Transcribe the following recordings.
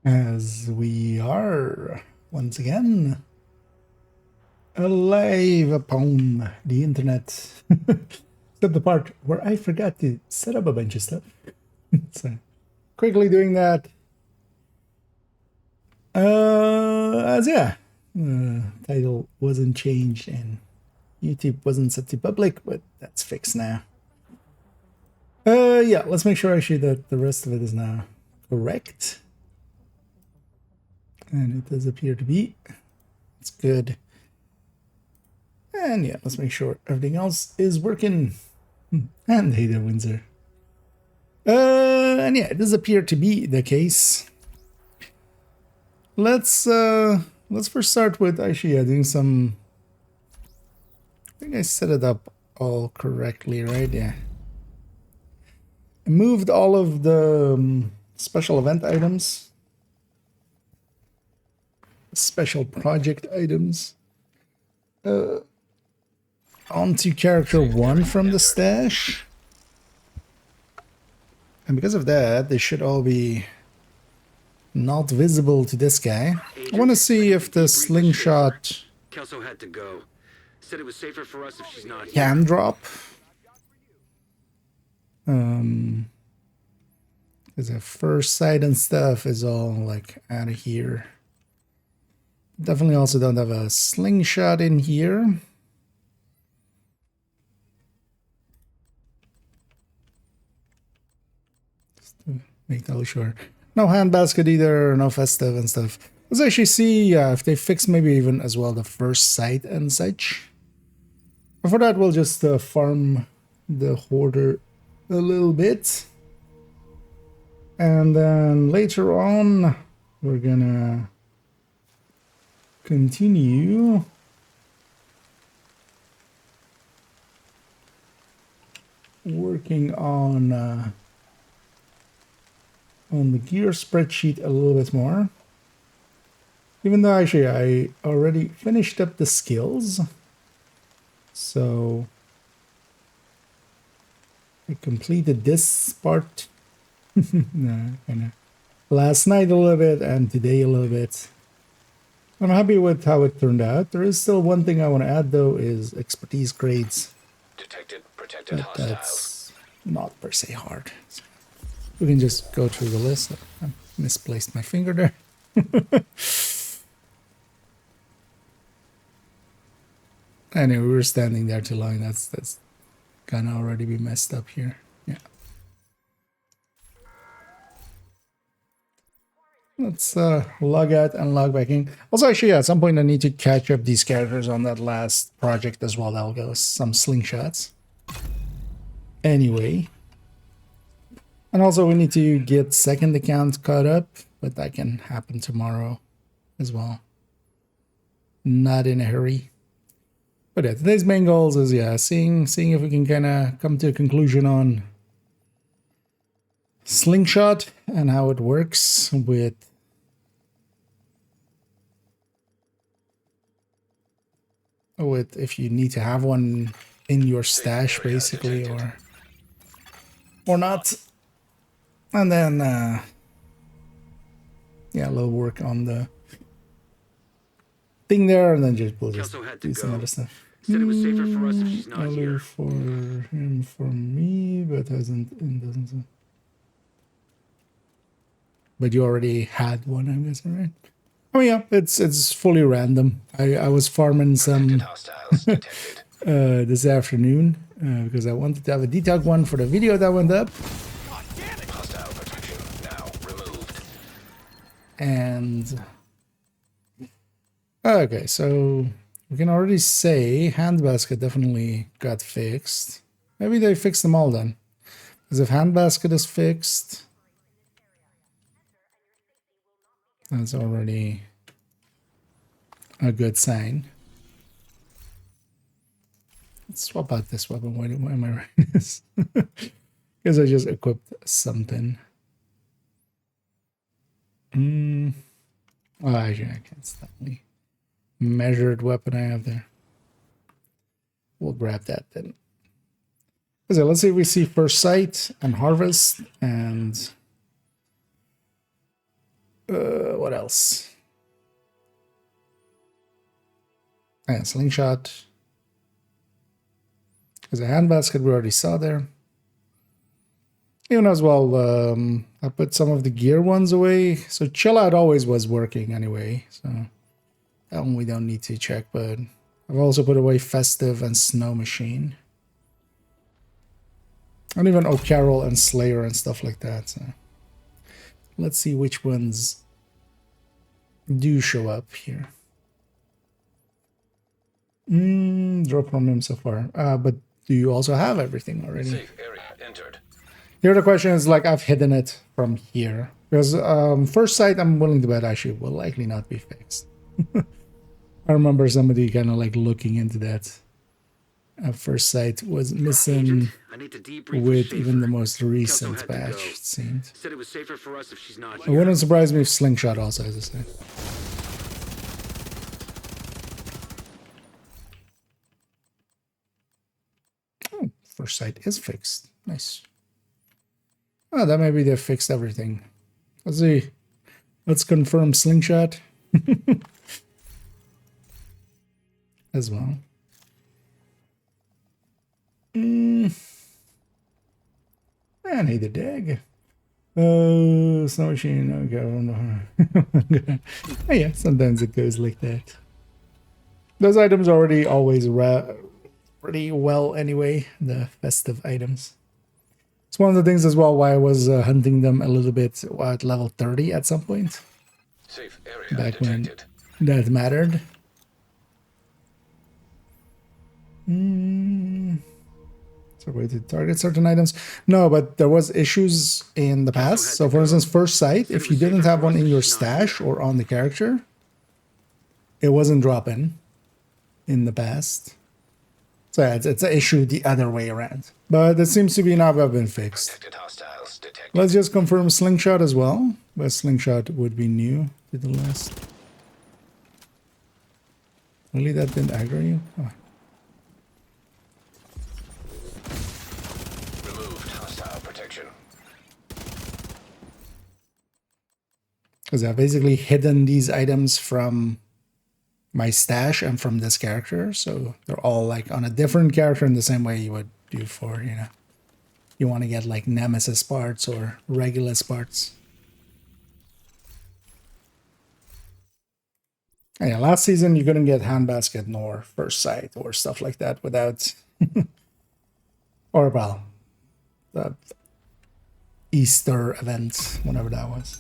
As we are once again alive upon the internet. Except the part where I forgot to set up a bunch of stuff. So quickly doing that. As yeah, title wasn't changed and YouTube wasn't set to public, but that's fixed now. Yeah, let's make sure actually that the rest of it is now correct. And it does appear to be. It's good. And yeah, let's make sure everything else is working. And hey there, Windsor. And yeah, it does appear to be the case. Let's first start with actually doing some. I think I set it up all correctly, right? Yeah. I moved all of the special event items, special project items, onto character 1 from the stash. And because of that, they should all be not visible to this guy. I want to see if the slingshot Kelso had to go. Said it was safer for us if she's not here. can drop. Because the first sight and stuff is all like out of here. Definitely also don't have a slingshot in here. Just to make totally sure. No handbasket either, no festive and stuff. Let's actually see if they fix maybe even as well the first sight and such. But for that, we'll just farm the hoarder a little bit. And then later on, we're gonna continue working on the gear spreadsheet a little bit more. Even though actually I already finished up the skills. So I completed this part last night a little bit and today a little bit. I'm happy with how it turned out. There is still one thing I want to add though, is expertise grades. Detected protected But hostiles. that's not per se hard. So we can just go through the list. I misplaced my finger there. Anyway, we were standing there too long. That's gonna already be messed up here. Yeah. Let's log out and log back in. Also, actually, yeah, at some point I need to catch up these characters on that last project as well. That'll go some slingshots. Anyway. And also we need to get second account caught up, but that can happen tomorrow as well. Not in a hurry. But yeah, today's main goals is seeing if we can kind of come to a conclusion on slingshot and how it works with if you need to have one in your stash basically or not. And then yeah, a little work on the thing there, and then we'll just do some other stuff. Said it was safer for us if she's not here. For him, for me, but doesn't. But you already had one, I'm guessing, right? I mean, yeah, it's fully random. I was farming some Hostiles detected. this afternoon because I wanted to have a detailed one for the video that went up. Hostile protection now removed. And okay, so we can already say handbasket definitely got fixed. Maybe they fixed them all then. Because if handbasket is fixed, that's already a good sign. Let's swap out this weapon. Why am I writing this? Because I just equipped something. Oh, actually, I can't stop me. Measured weapon I have there. We'll grab that then. So let's see if we see first sight and harvest, and What else? And slingshot. There's a handbasket we already saw there. Even as well, I put some of the gear ones away. So chill out always was working anyway. So that one we don't need to check. But I've also put away festive and snow machine. And even O'Carroll and Slayer and stuff like that. So let's see which ones do show up here. Drop from him so far. But do you also have everything already? Safe area entered. Here the question is like I've hidden it from here. Because first sight I'm willing to bet actually will likely not be fixed. I remember somebody kind of like looking into that. First sight was missing Agent, I need to debrief with Schaefer. even the most Kelso recent had to patch, go. it seemed. Said it was safer for us if she's not It here. wouldn't surprise me if Slingshot also has a say. Oh, first sight is fixed. Nice. Oh, that maybe they fixed everything. Let's see. Let's confirm Slingshot as well. I need a dig. Snow machine. Okay. Oh, yeah, sometimes it goes like that. Those items are already always pretty well anyway. The festive items. It's one of the things as well why I was hunting them a little bit at level 30 at some point. Safe area Back detected. when that mattered. So way to target certain items. No, but there was issues in the past. So for instance, first sight, if you didn't have one in your stash or on the character, it wasn't dropping in the past. So yeah, it's an issue the other way around. But it seems to be now been fixed. Detected hostiles detected. Let's just confirm Slingshot as well. But Slingshot would be new to the list. Really, that didn't aggro you? Oh. Removed hostile protection. Because I've basically hidden these items from my stash and from this character. So they're all like on a different character in the same way you would do for, you know, you want to get like Nemesis parts or Regulus parts. And yeah, last season you couldn't get Handbasket nor First Sight or stuff like that without, or well, the Easter event, whatever that was.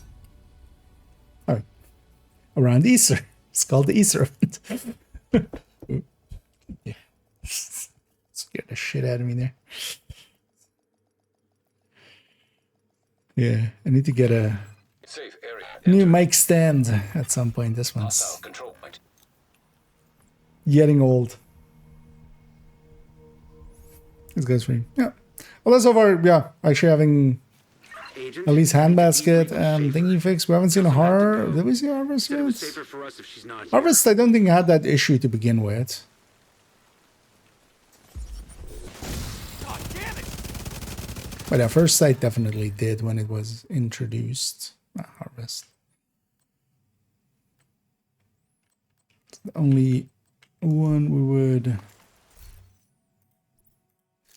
Oh, around Easter. It's called the Easter event. Yeah. Scared the shit out of me there. Yeah, I need to get a Safe area new entered. mic stand at some point. This one's Hostile control point. getting old. This guy's free. Yeah. Well, so far, yeah, actually having Agent, at least I need to Handbasket debrief and Schaefer. thingy fix. We haven't seen a Kelso had to horror. go. Did we see Harvest Said it was yet? safer for us if she's not here. Harvest, I don't think had that issue to begin with. But at first sight definitely did when it was introduced. Harvest. The only one we would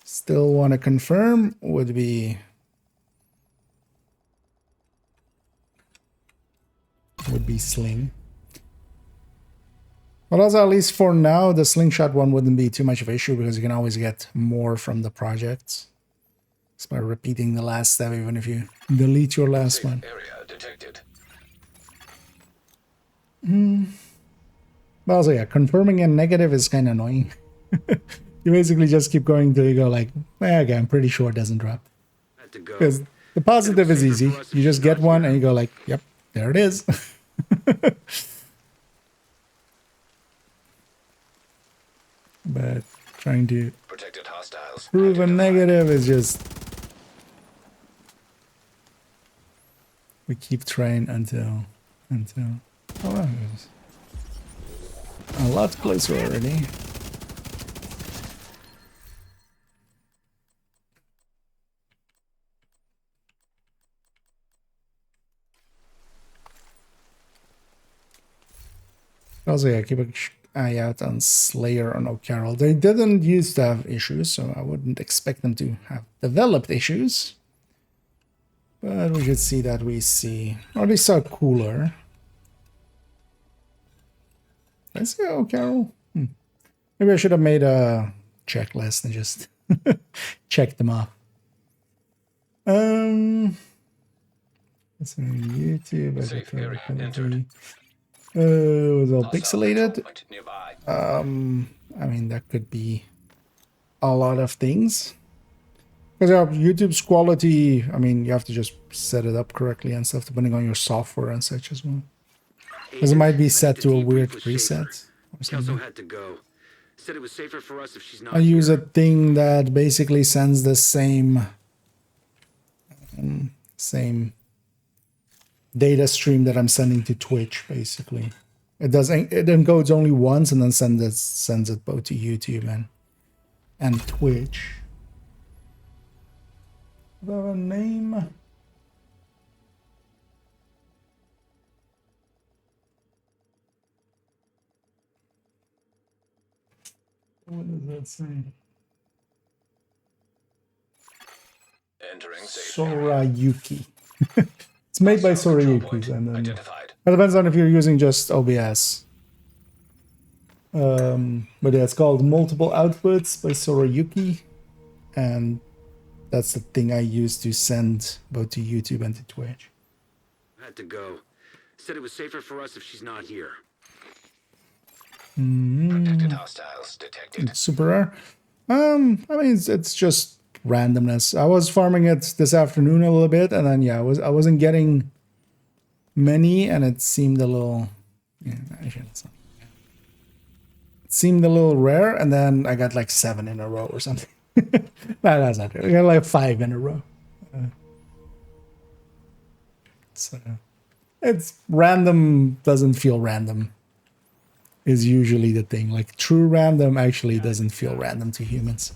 still want to confirm would be Sling. But also, at least for now, the Slingshot one wouldn't be too much of an issue because you can always get more from the projects. Just by repeating the last step, even if you delete your last Safe one. area detected. But also, yeah, confirming a negative is kind of annoying. You basically just keep going till you go like, okay, I'm pretty sure it doesn't drop. Had to go. Because the positive is easy. You just get one and you go like, yep, there it is. But trying to Protected hostiles. prove a identified. negative is just... We keep trying until... Oh, wow, it's a lot closer already. Also, yeah, keep an eye out on Slayer or No Carol. They didn't used to have issues, so I wouldn't expect them to have developed issues. But we should see that we see. Or they saw cooler. I see Oh Carol. Maybe I should have made a checklist and just check them off. It's on YouTube. Safe area entered. It was all Hostile control pixelated. point nearby. I mean, that could be a lot of things. Because YouTube's quality, I mean, you have to just set it up correctly and stuff, depending on your software and such as well. Because it might be set to a weird preset or something. Kelso had to go. Said it was safer for us if she's not I use here. a thing that basically sends the same data stream that I'm sending to Twitch. Basically, it encodes only once and then sends it both to YouTube and Twitch. Do I have a name? What does that say? Entering safe area. Sorayuki. It's made by Hostile control Sorayuki, point and then identified. it depends on if you're using just OBS. But yeah, it's called Multiple Outputs by Sorayuki, and that's the thing I use to send both to YouTube and to Twitch. Had to go. Said it was safer for us if she's not here. Protected hostiles detected. It's super rare. I mean, it's just randomness. I was farming it this afternoon a little bit, and then yeah, I wasn't getting many, and it seemed a little. Yeah, I shouldn't say. It seemed a little rare, and then I got like 7 in a row or something. No, that's not true. I got like 5 in a row. So it's random. Doesn't feel random. Is usually the thing. Like true random actually doesn't feel random to humans.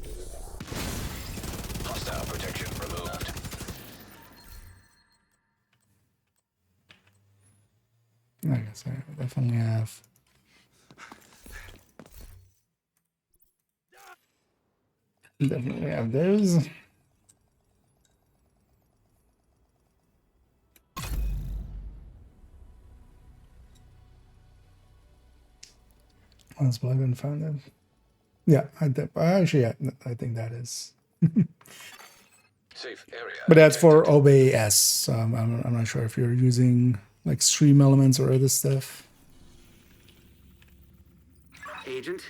Hostile protection removed. I guess I definitely have. Definitely have those. Once plugged and found it. Yeah, actually, yeah, I think that is. Safe area. But that's for detected. OBS. So I'm not sure if you're using like stream elements or other stuff. Agent?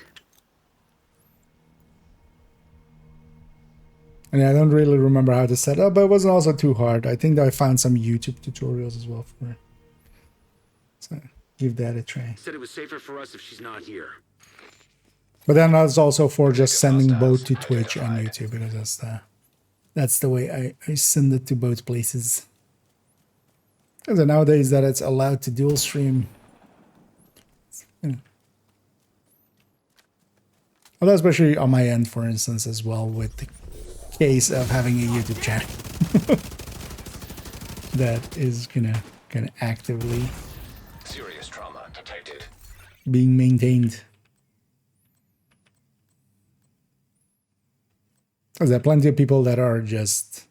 And I don't really remember how to set up, but it wasn't also too hard. I think that I found some YouTube tutorials as well for it. So give that a try. Said it was safer for us if she's not here. But then that's also for just sending Hostiles both to Twitch and identified. YouTube, because that's the way I send it to both places. Because nowadays that it's allowed to dual stream. Although especially on my end, for instance, as well, with the case of having a YouTube channel that is kind of actively Serious trauma detected. being maintained. Because there are plenty of people that are just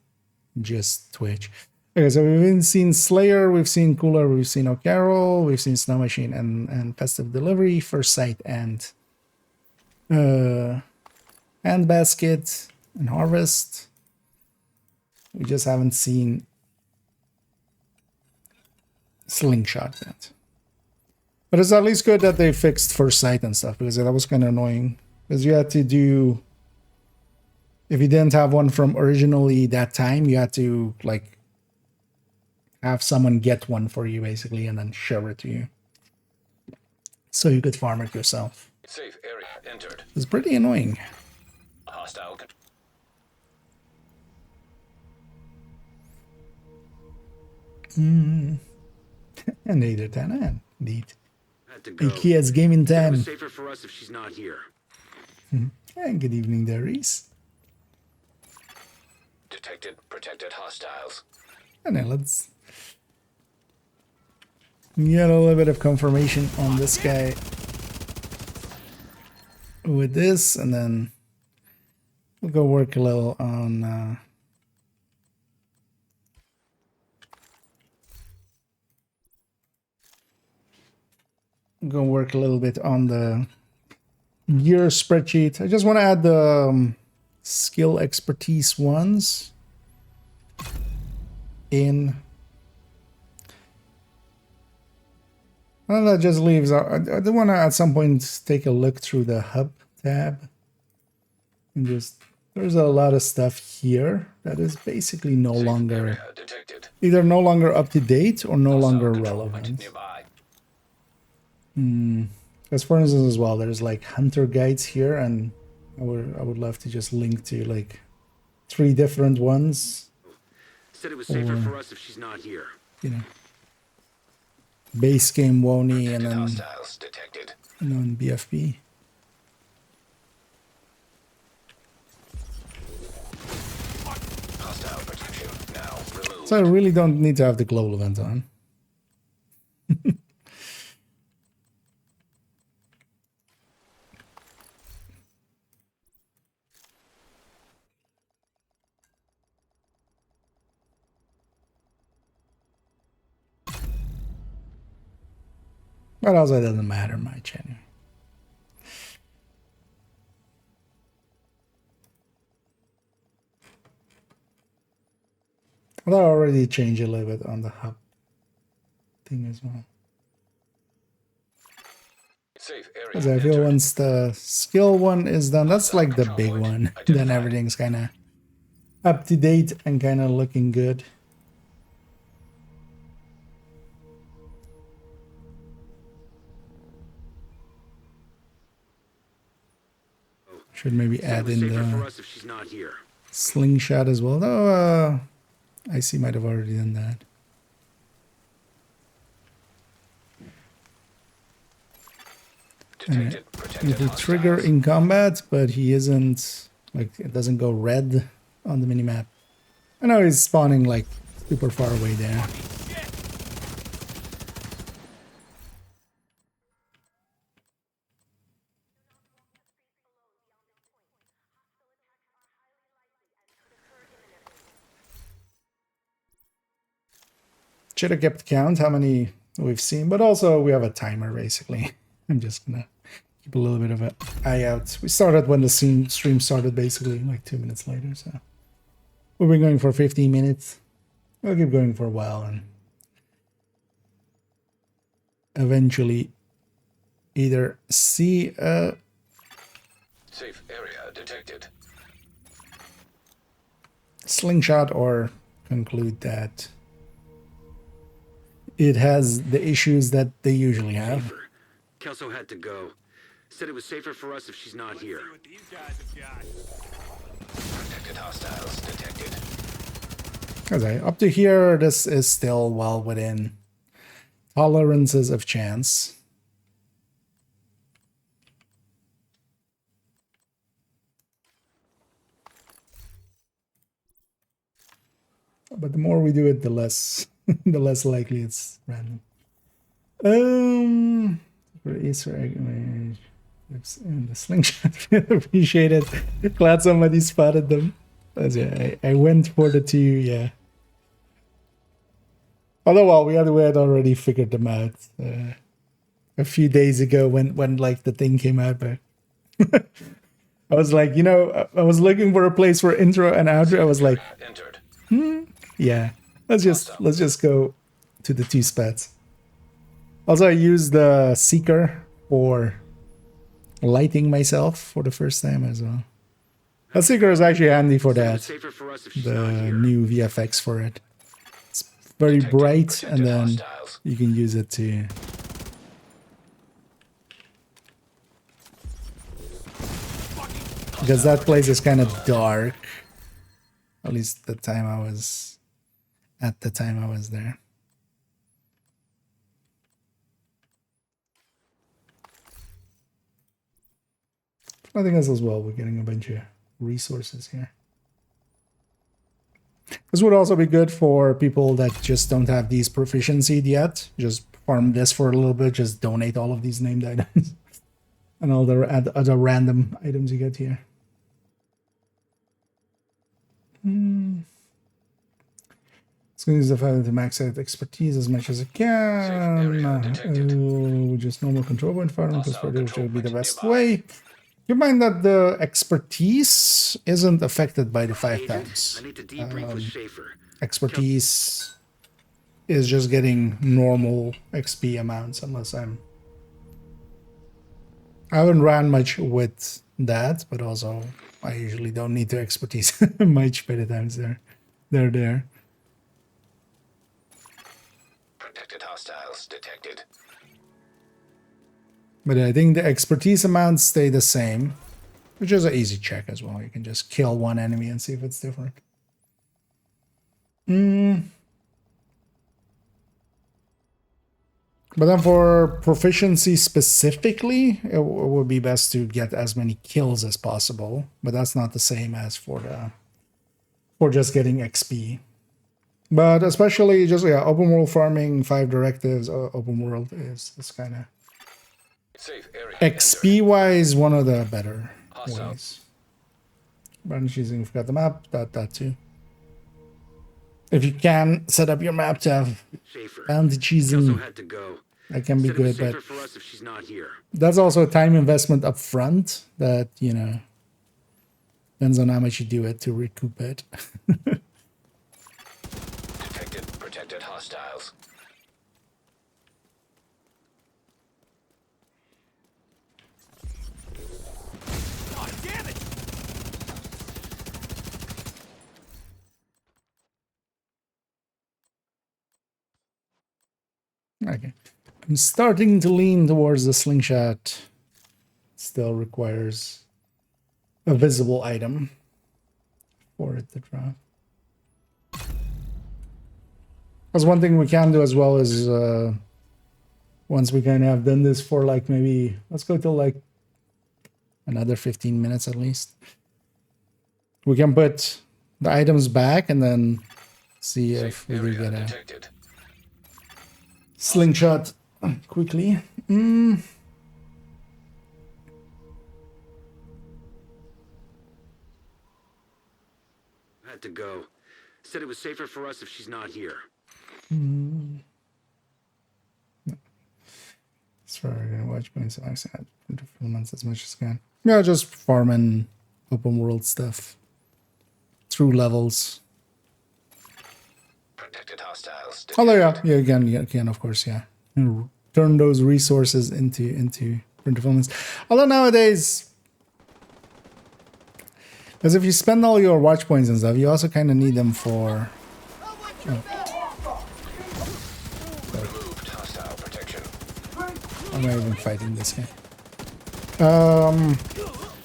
Twitch. Okay, so we've seen Slayer, we've seen Cooler, we've seen O'Carroll, we've seen Snow Machine and Festive Delivery, First Sight and Basket and Harvest. We just haven't seen Slingshot yet. But it's at least good that they fixed First Sight and stuff, because that was kind of annoying. Because you had to do, if you didn't have one from originally that time, you had to like have someone get one for you basically and then share it to you, so you could farm it yourself. Safe area entered. It's pretty annoying. Hostile. And neither ten indeed. Had to go. IKEA's gaming Said it time. was safer for us if she's not here. And good evening there, Reese. Detected protected hostiles. And then let's Get a little bit of confirmation on this guy with this, and then we'll go work a little on go work a little bit on the gear spreadsheet. I just want to add the skill expertise ones in. Well, that just leaves. I do want to at some point take a look through the hub tab. And just, there's a lot of stuff here that is basically no longer, Area detected. either no longer up to date or no longer Control point relevant. nearby. As for instance as well, there's like hunter guides here, and I would love to just link to like 3 different ones, Said it was safer Or- for us if she's not here. you know. Base game Woni and then Hostiles detected. BFB. Hostile protection now removed. So I really don't need to have the global event on. But also it doesn't matter much anyway. But I already changed a little bit on the hub thing as well. Safe area. Because I feel entered. once the skill one is done, that's like the big one. Then everything's kind of up to date and kind of looking good. Should maybe Said it add was in safer for the us if she's not here. slingshot as well. Though I see might have already done that. Detected. If Protected we trigger hostiles. in combat, but he isn't, like, it doesn't go red on the minimap. I know he's spawning like super far away there. Should have kept count how many we've seen, but also we have a timer basically. I'm just gonna keep a little bit of an eye out. We started when the stream started, basically like 2 minutes later, so we've been going for 15 minutes. We'll keep going for a while, and eventually either see a Safe area detected. slingshot or conclude that it has the issues that they usually have. Safer. Kelso had to go. Said it was safer for us if she's not here. See what these guys have got. Protected hostiles detected. Okay, up to here, this is still well within tolerances of chance. But the more we do it, the less the less likely it's random. For Easter egg image. In the slingshot, appreciate it. Glad somebody spotted them. Yeah, I went for the 2, yeah. Although, well, we had already figured them out a few days ago when like the thing came out. But I was like, you know, I was looking for a place for intro and outro. I was like, Entered. yeah, let's just go to the 2 spots. Also, I used the seeker for lighting myself for the first time as well. The seeker is actually handy for Said it that. was safer for us if she's The not here. new VFX for it. It's very Detected. bright, Protected and then hostiles. you can use it to because that place is kind of dark. At least at the time I was there. I think as well, we're getting a bunch of resources here. This would also be good for people that just don't have these proficiency yet. Just farm this for a little bit. Just donate all of these named items and all the other random items you get here. It's going to use the file to max out expertise as much as it can. Just normal control point farming because for this should be the best way. Keep in mind that the expertise isn't affected by the 5 times. I need to debrief with Schaefer. Expertise is just getting normal XP amounts unless I haven't ran much with that, but also I usually don't need the expertise much by the times they're there. Protected hostiles detected. But I think the expertise amounts stay the same, which is an easy check as well. You can just kill one enemy and see if it's different. But then for proficiency specifically, it would be best to get as many kills as possible. But that's not the same as for just getting XP. But especially just open world farming, 5 directives, open world is kind of Safe area. XP wise one of the better Hostile. ways. Brandon choosing, we've got the map, that too. If you can set up your map to have Schaefer. bounty She also cheesing, had to go. that can be Said it was good, safer but for us if she's not here. that's also a time investment up front that, depends on how much you do it to recoup it. Detected protected hostiles. God damn it! Okay. I'm starting to lean towards the slingshot. Still requires a visible item for it to drop. That's one thing we can do as well is once we kind of have done this for like maybe, let's go till like another 15 minutes at least. We can put the items back and then see if Safe we do area get a detected. slingshot quickly. Had to go. Said it was safer for us if she's not here. So we're gonna watch points I said fulfillments as much as I can. Yeah, just farming open world stuff through levels. Protected hostiles Although detected. you can of course, turn those resources into print fulfillments. Although nowadays, because if you spend all your watch points and stuff, you also kind of need them for. Removed hostile protection. I'm not even fighting this guy.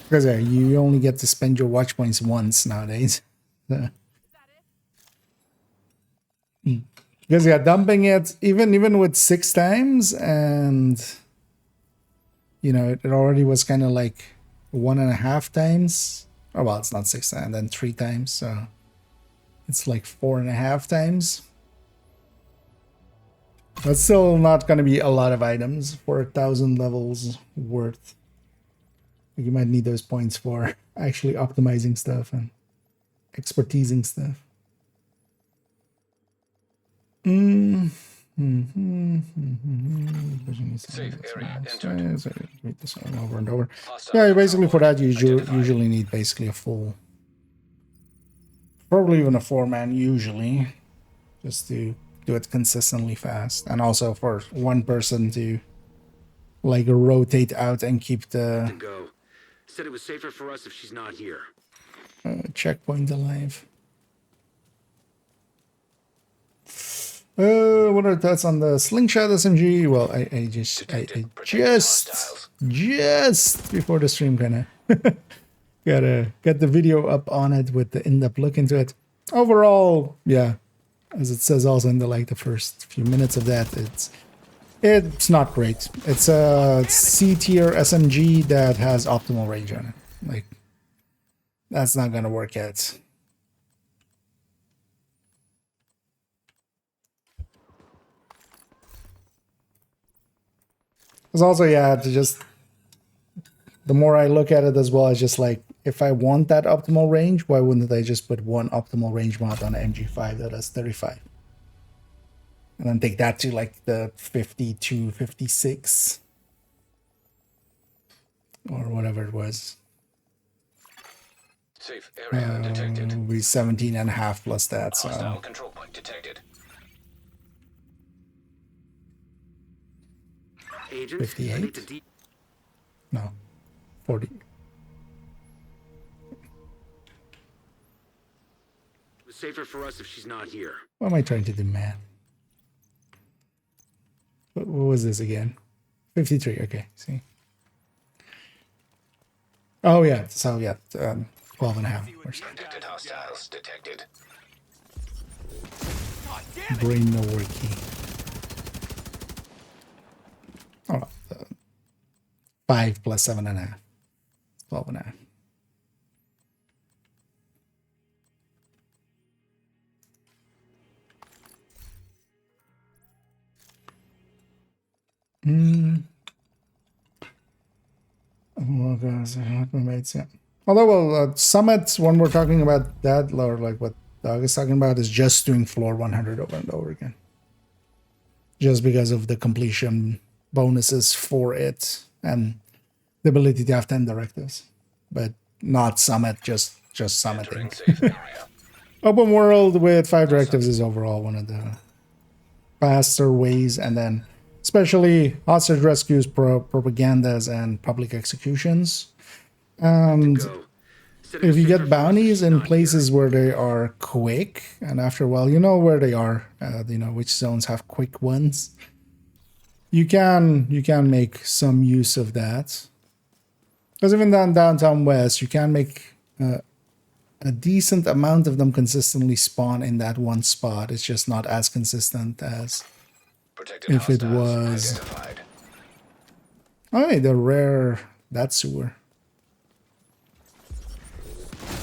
Because you only get to spend your watch points once nowadays. So. Because dumping it even with 6 times, and it already was kind of like 1.5 times. Oh well, it's not 6 times, and then 3 times, so it's like 4.5 times. That's still not going to be a lot of items for 1,000 levels worth. You might need those points for actually optimizing stuff and expertising stuff. Safe area entered. Read this over and over. Hostile Yeah, basically for that you identified. usually need basically a full, probably even a 4-man usually, just to do it consistently fast, and also for one person to like rotate out and keep To the go. Said it was safer for us if she's not here. checkpoint alive. What are thoughts on the slingshot SMG? Well, I just before the stream kind of gotta get the video up on it with the in-depth look into it. Overall, yeah, as it says also in the first few minutes of that, it's not great. It's a C tier SMG that has optimal range on it. Like, that's not gonna work yet. Because also, yeah, to just the more I look at it as well, it's just like if I want that optimal range, why wouldn't I just put one optimal range mod on MG5 that has 35? And then take that to like the 52, 56 or whatever it was. Safe area detected. It'll be 17 and a half plus that, so Hostile control point detected. Agent, I 58? need to no, 40. It was safer for us if she's not here. What am I trying to do, man? What was this again? 53, okay, see. Oh yeah, so yeah, 12 and a half. Protected hostiles detected. God damn it! Brain no working. Oh, 5 plus 7 and a half. 12 and a half. Oh, gosh, mates, yeah. Although, well, Summit, when we're talking about that, or like what Doug is talking about, is just doing floor 100 over and over again. Just because of the completion bonuses for it and the ability to have 10 directives. But not Summit, just summiting. Entering safe area. Open world with 5 directives is overall one of the faster ways, and then especially hostage rescues, propagandas, and public executions. And Go. Said it if was you safer get for us if bounties she's in not places here. where they are quick, and after a while you know where they are, you know which zones have quick ones. You can make some use of that. Because even down downtown west, you can make a decent amount of them consistently spawn in that one spot. It's just not as consistent as Protected if it hostiles was. identified. Oh, hey, the rare that sewer.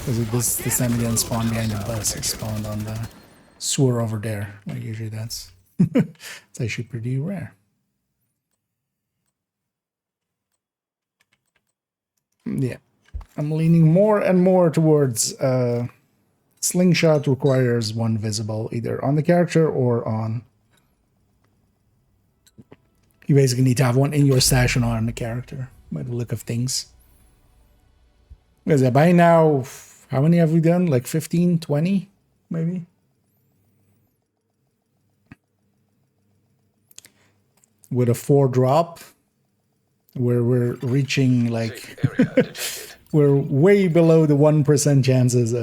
Because this time it didn't spawn behind the bus. It spawned on the sewer over there. Like usually that's it's actually pretty rare. Yeah, I'm leaning more and more towards slingshot requires one visible either on the character or on. You basically need to have one in your stash and on the character by the look of things. Because by now, how many have we done? Like 15, 20, maybe? With a 4 drop, where we're reaching like Safe area detected. we're way below the 1% chances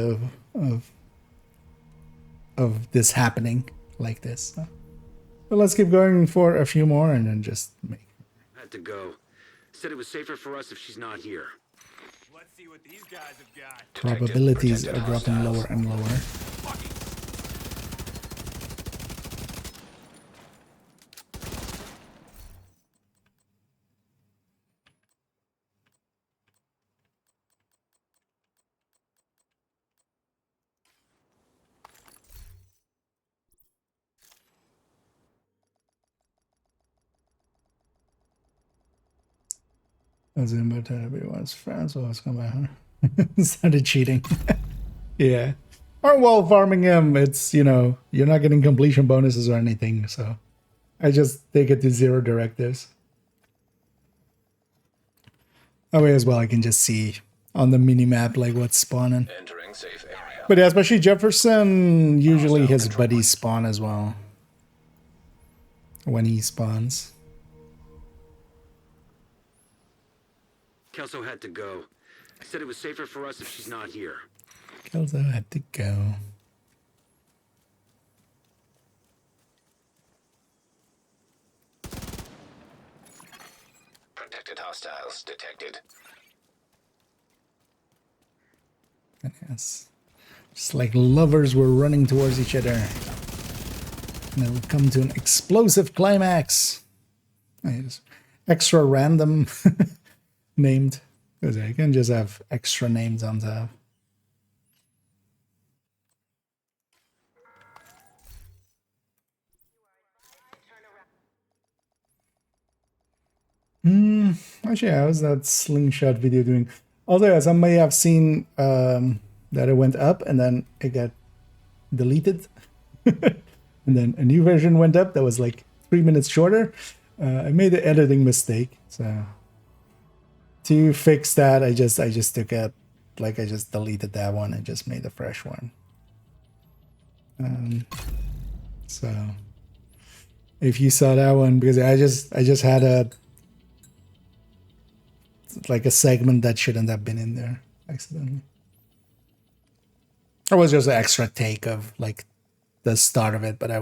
of this happening like this. But let's keep going for a few more and then just make. Had to go. Said it was safer for us if she's not here. Let's see what these guys have got. Detected Probabilities are protected dropping hostiles. lower and lower. Fucking As in, but everyone's friends, so let's come back, huh? Started cheating. Yeah. Or while farming him, it's, you know, you're not getting completion bonuses or anything, so I just take it to 0 directives. That way as well, I can just see on the mini map like what's spawning. Entering safe area. But yeah, especially Jefferson, usually his buddies spawn as well when he spawns. Kelso had to go. Said it was safer for us if she's not here. Kelso had to go. Protected hostiles detected. Yes. Just like lovers were running towards each other. And it would come to an explosive climax. It's extra random named. Because I can just have extra names on top. Actually, how was that slingshot video doing? Also, yeah, some may have seen that it went up and then it got deleted. And then a new version went up that was like 3 minutes shorter. I made an editing mistake. So to fix that, I just took it, like I just deleted that one and just made a fresh one. So if you saw that one, because I just had a like a segment that shouldn't have been in there accidentally. It was just an extra take of like the start of it, but I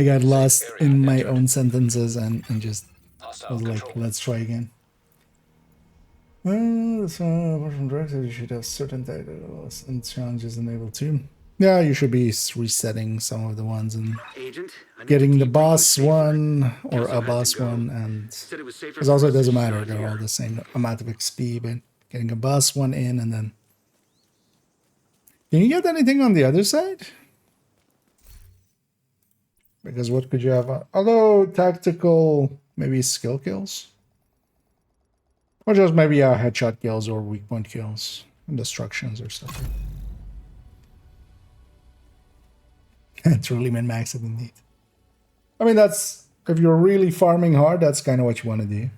got lost in my own sentences and just was like, let's try again. Well, so apart from directors, you should have certain titles and challenges enabled too. Yeah, you should be resetting some of the ones and Agent, I need getting to the debrief boss with Schaefer. one or Also a had to boss go. one, and Said it was safer because also for it us if doesn't she's matter, not they're here. all the same amount of XP, but getting a boss one in and then can you get anything on the other side? Because what could you have? Although tactical, maybe skill kills, or just maybe headshot kills or weak point kills and destructions or something. It's really min-maxed indeed. I mean, that's if you're really farming hard, that's kind of what you want to do.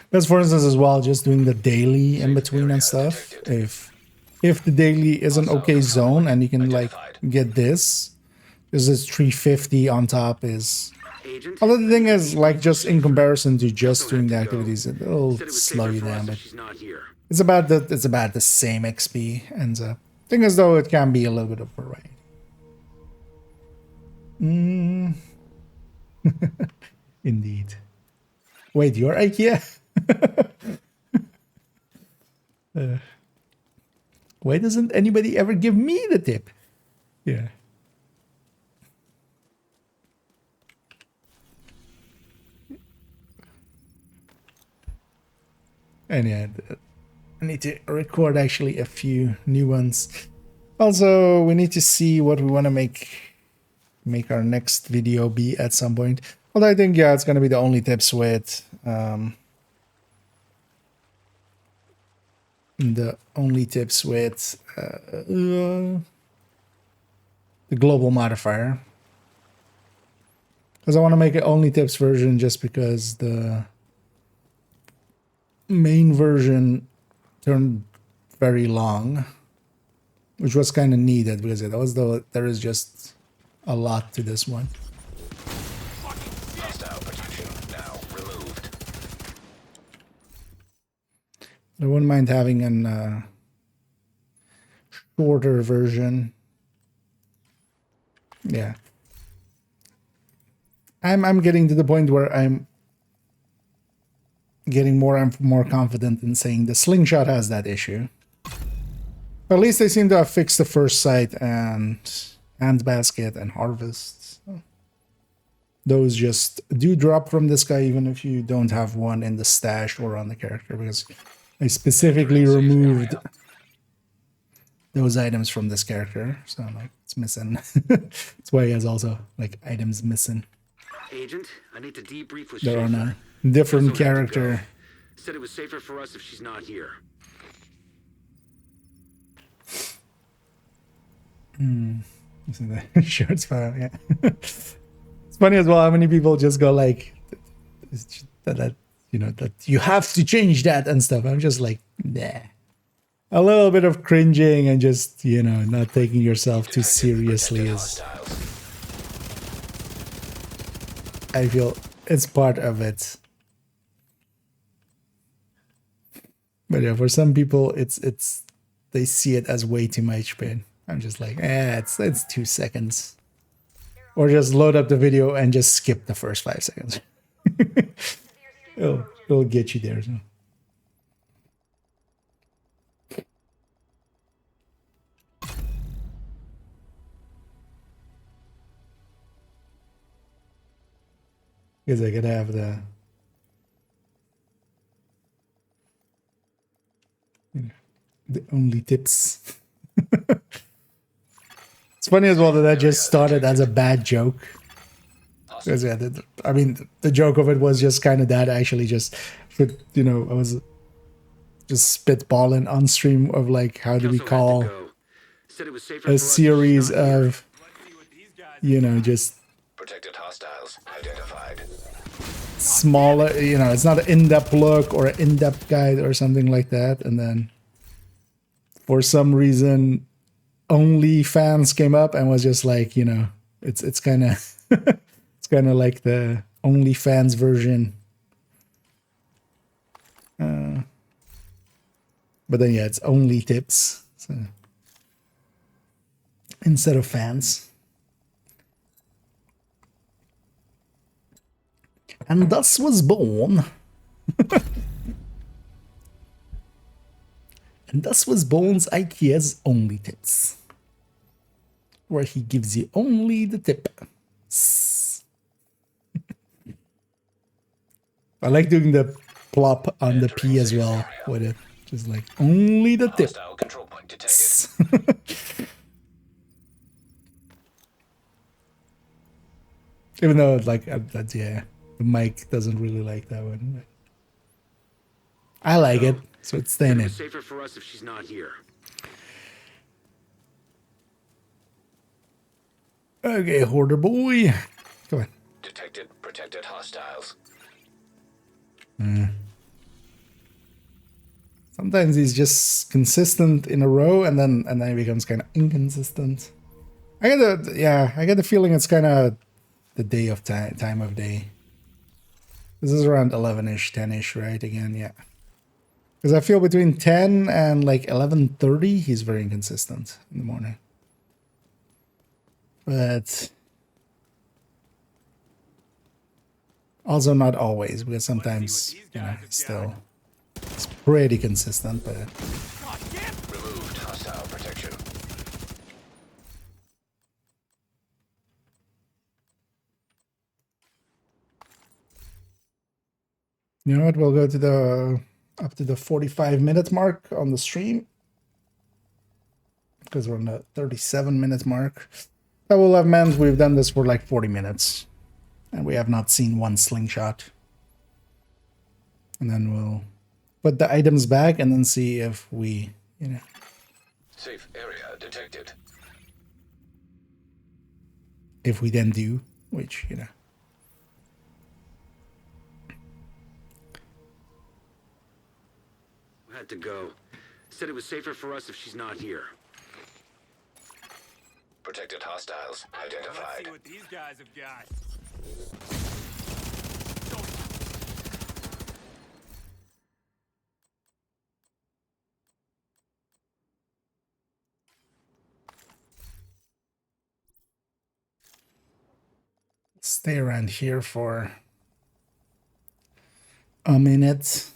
Because for instance, as well, just doing the daily in between and stuff. If the daily is an okay zone and you can like get this, because it's 350 on top is. Agent, Although the thing is, like, just in comparison to just also doing had the to go. activities, it'll Said it was slow safer you for us down. if But she's not here. it's about the same XP ends up. Thing is, though, it can be a little bit of variety. Indeed. Wait, you're IKEA? Why doesn't anybody ever give me the tip? Yeah. And yeah, I need to record actually a few new ones. Also, we need to see what we want to make our next video be at some point. Although I think, yeah, it's going to be the only tips with the global modifier. Because I want to make an only tips version just because the main version turned very long, which was kind of needed because there is just a lot to this one. Hostile protection now removed. I wouldn't mind having an shorter version. Yeah, I'm getting to the point where I'm getting more and more confident in saying the slingshot has that issue. At least they seem to have fixed the first sight and handbasket and harvest. Those just do drop from this guy even if you don't have one in the stash or on the character, because I specifically removed those items from this character. So like it's missing. That's why he has also like items missing. Agent, I need to debrief with They're on Schaefer. a different Also had to go. character. Said it was safer for us if she's not here. So the shirts file, yeah. It's funny as well how many people just go like that that you have to change that and stuff. I'm just like, nah. A little bit of cringing and just, not taking yourself too seriously is, I feel it's part of it. But yeah, for some people it's they see it as way too much, but I'm just like, it's 2 seconds. Or just load up the video and just skip the first 5 seconds. it'll get you there. So. Because I gotta have the only tips. It's funny as well that just started as a bad joke. Hostile. 'Cause, yeah, I mean, the joke of it was just kind of that. I actually just, I was just spitballing on stream of like, how do we Kelso had to call go. Said it was safer a for us if she's series not here. of, Let's see what these guys have got. just Protected hostiles identified. smaller, it's not an in-depth look or an in-depth guide or something like that. And then for some reason, only fans came up and was just like, it's kind of, it's kind of like the OnlyFans version. But then, yeah, it's only tips. So instead of fans. And thus was born. And thus was born's IKEA's Only Tips. Where he gives you only the tip. I like doing the plop on the P as well with it. Just like only the tip. Hostile control point detected. Even though like that's the mic doesn't really like that one. I like it, so it's Said staying it in. was safer for us if she's not here. Okay, hoarder boy. Come on. Detected protected hostiles. Sometimes he's just consistent in a row, and then he becomes kind of inconsistent. I get the feeling it's kind of the day of time of day. This is around 11ish, 10ish, right? Again, yeah. Because I feel between 10 and like 11:30, he's very inconsistent in the morning. But also not always, because sometimes, it's pretty consistent, but Removed hostile protection. you know what? We'll go to up to the 45-minute mark on the stream, because we're on the 37-minute mark. That will have meant we've done this for like 40 minutes, and we have not seen one slingshot. And then we'll put the items back and then see if we, Safe area detected. if we then do, which, Had to go. Said it was safer for us if she's not here. Protected hostiles Let's identified. see what these guys have got. stay around here for a minute.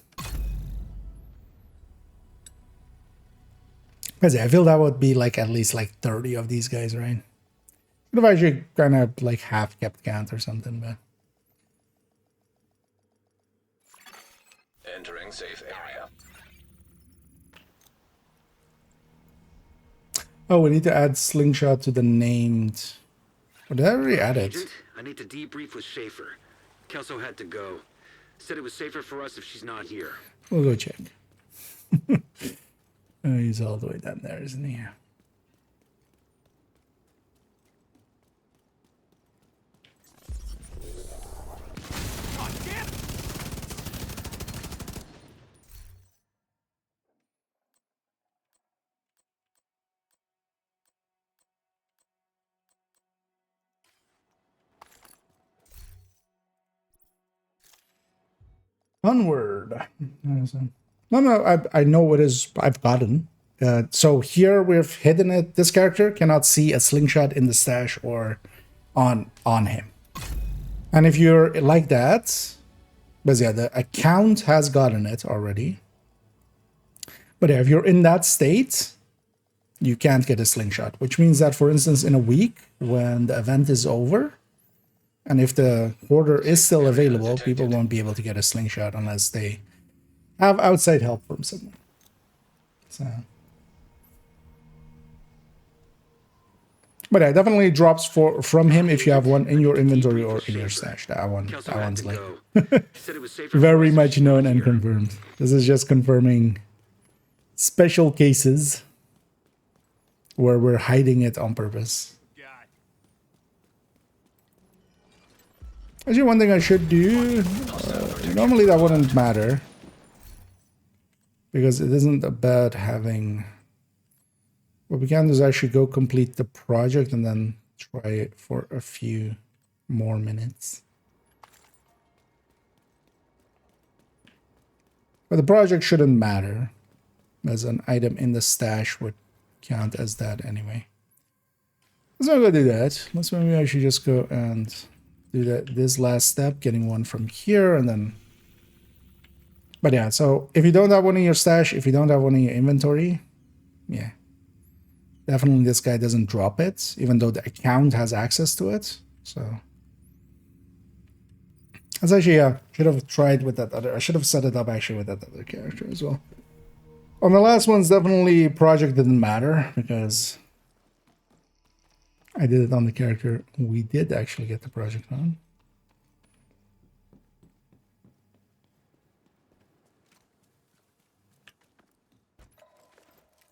Because I feel that would be like at least like 30 of these guys, right? Could have actually kind of like half kept count or something, but Entering safe area. oh, we need to add slingshot to the named. Oh, did I already add it? Agent, I need to debrief with Schaefer. Kelso had to go. Said it was safer for us if she's not here. We'll go check. Oh, he's all the way down there, isn't he? Onward. No, I know what is I've gotten. So here we've hidden it. This character cannot see a slingshot in the stash or on him. And if you're like that, but yeah, the account has gotten it already. But yeah, if you're in that state, you can't get a slingshot, which means that, for instance, in a week when the event is over, and if the order is still available, people won't be able to get a slingshot unless they have outside help from someone. So, But yeah, definitely drops from him if you have one in your inventory or in your stash. That Kelso had one's to like go. Said it was safer for very us if much she's known not and here. confirmed. This is just confirming special cases where we're hiding it on purpose. God. Actually, one thing I should do, normally that wouldn't matter, because it isn't about having... What we can do is actually go complete the project and then try it for a few more minutes. But the project shouldn't matter, as an item in the stash would count as that anyway. Let's not go do that. Let's maybe I should just go and do this last step, getting one from here, and then... But yeah, so if you don't have one in your stash, if you don't have one in your inventory, yeah. Definitely this guy doesn't drop it, even though the account has access to it. So that's actually, yeah, should have tried with that other... I should have set it up actually with that other character as well. On the last ones, definitely project didn't matter because I did it on the character we did actually get the project on.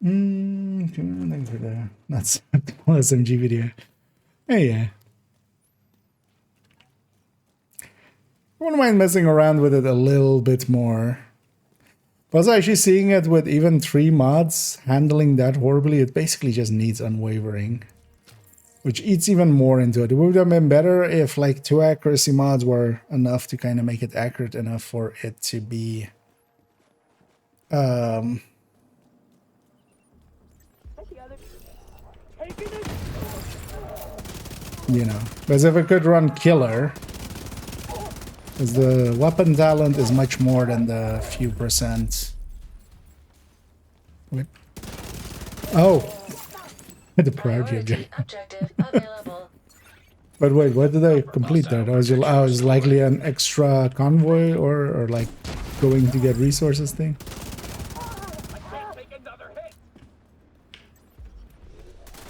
Thanks for the that's SMG video. Hey, yeah. I wouldn't mind messing around with it a little bit more. But I was actually seeing it with even 3 mods handling that horribly. It basically just needs unwavering, which eats even more into it. It would have been better if like 2 accuracy mods were enough to kind of make it accurate enough for it to be you know, because if it could run killer, because the weapon talent is much more than the few percent. Wait. Oh, the priority objective. But wait, what did I complete there? I was likely an extra convoy or like going to get resources thing.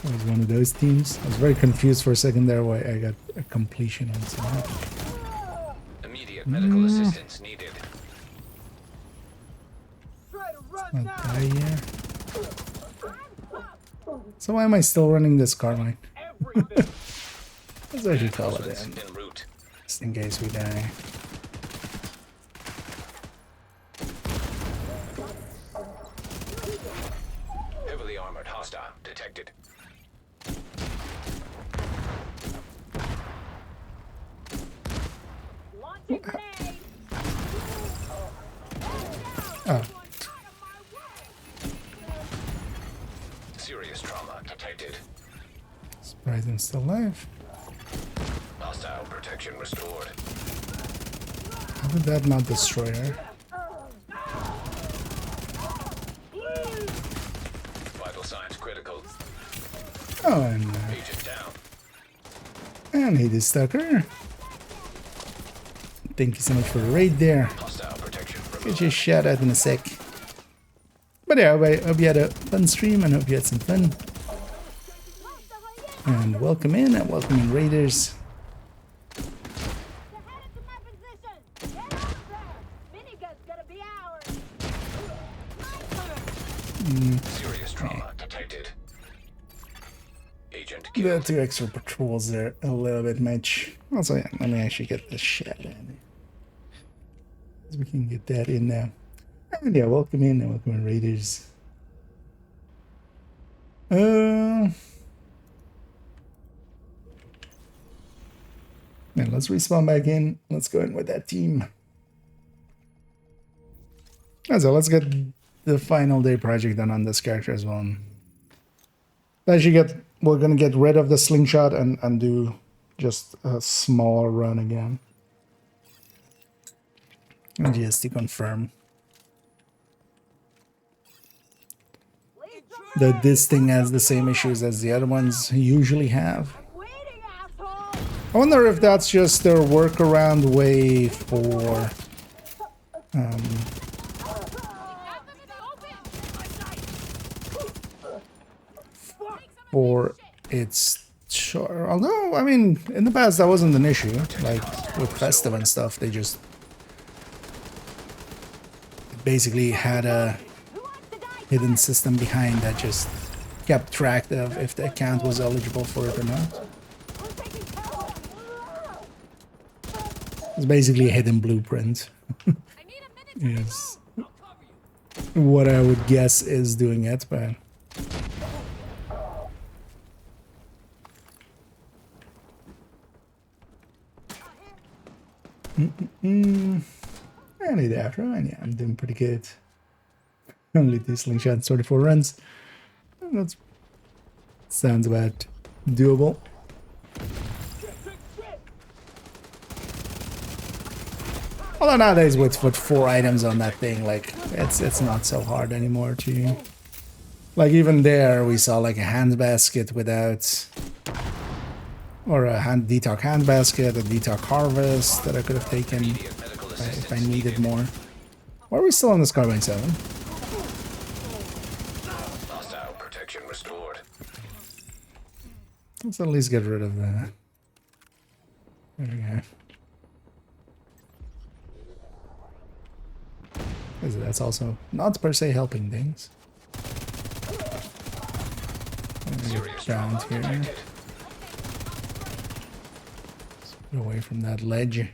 I was one of those teams. I was very confused for a second there why I got a completion on something. Immediate medical assistance needed. Not die here. So why am I still running this car line? Let's actually call it in. En route. Just in case we die. Heavily armored hostile detected. Oh, Serious trauma detected. surprised I'm still alive. Hostile protection restored. How did that not destroy her? Vital signs critical. Oh, Agent down. and he is Tucker. Thank you so much for the raid there. Hostile protection Get removed. your shout out in a sec. But yeah, I hope you had a fun stream and hope you had some fun. And welcome in raiders. Serious trauma detected. Agent The killed. 2 extra patrols there a little bit much. Also, yeah, let me actually get the shit in. So we can get that in now. And yeah, welcome in raiders. Now let's respawn back in. Let's go in with that team. So let's get the final day project done on this character as well. We're gonna get rid of the slingshot and do just a small run again. And just to confirm that this thing has the same issues as the other ones usually have. I wonder if that's just their workaround way for it's sure. Although, I mean, in the past that wasn't an issue. Like with Festive and stuff, they just basically had a hidden system behind that just kept track of if the account was eligible for it or not. It's basically a hidden blueprint. Is what I would guess is doing it, but I need after, and yeah, I'm doing pretty good. Only 2 slingshots, 34 runs. That sounds about doable. Although nowadays with 4 items on that thing, like it's not so hard anymore to, like, even there we saw like a handbasket without, or a detox handbasket, a detox harvest that I could have taken if I needed more. Why are we still on this carbine 7? Hostile protection restored. Let's at least get rid of that. There we go. That's also not per se helping things. Down here. Detected. Get away from that ledge.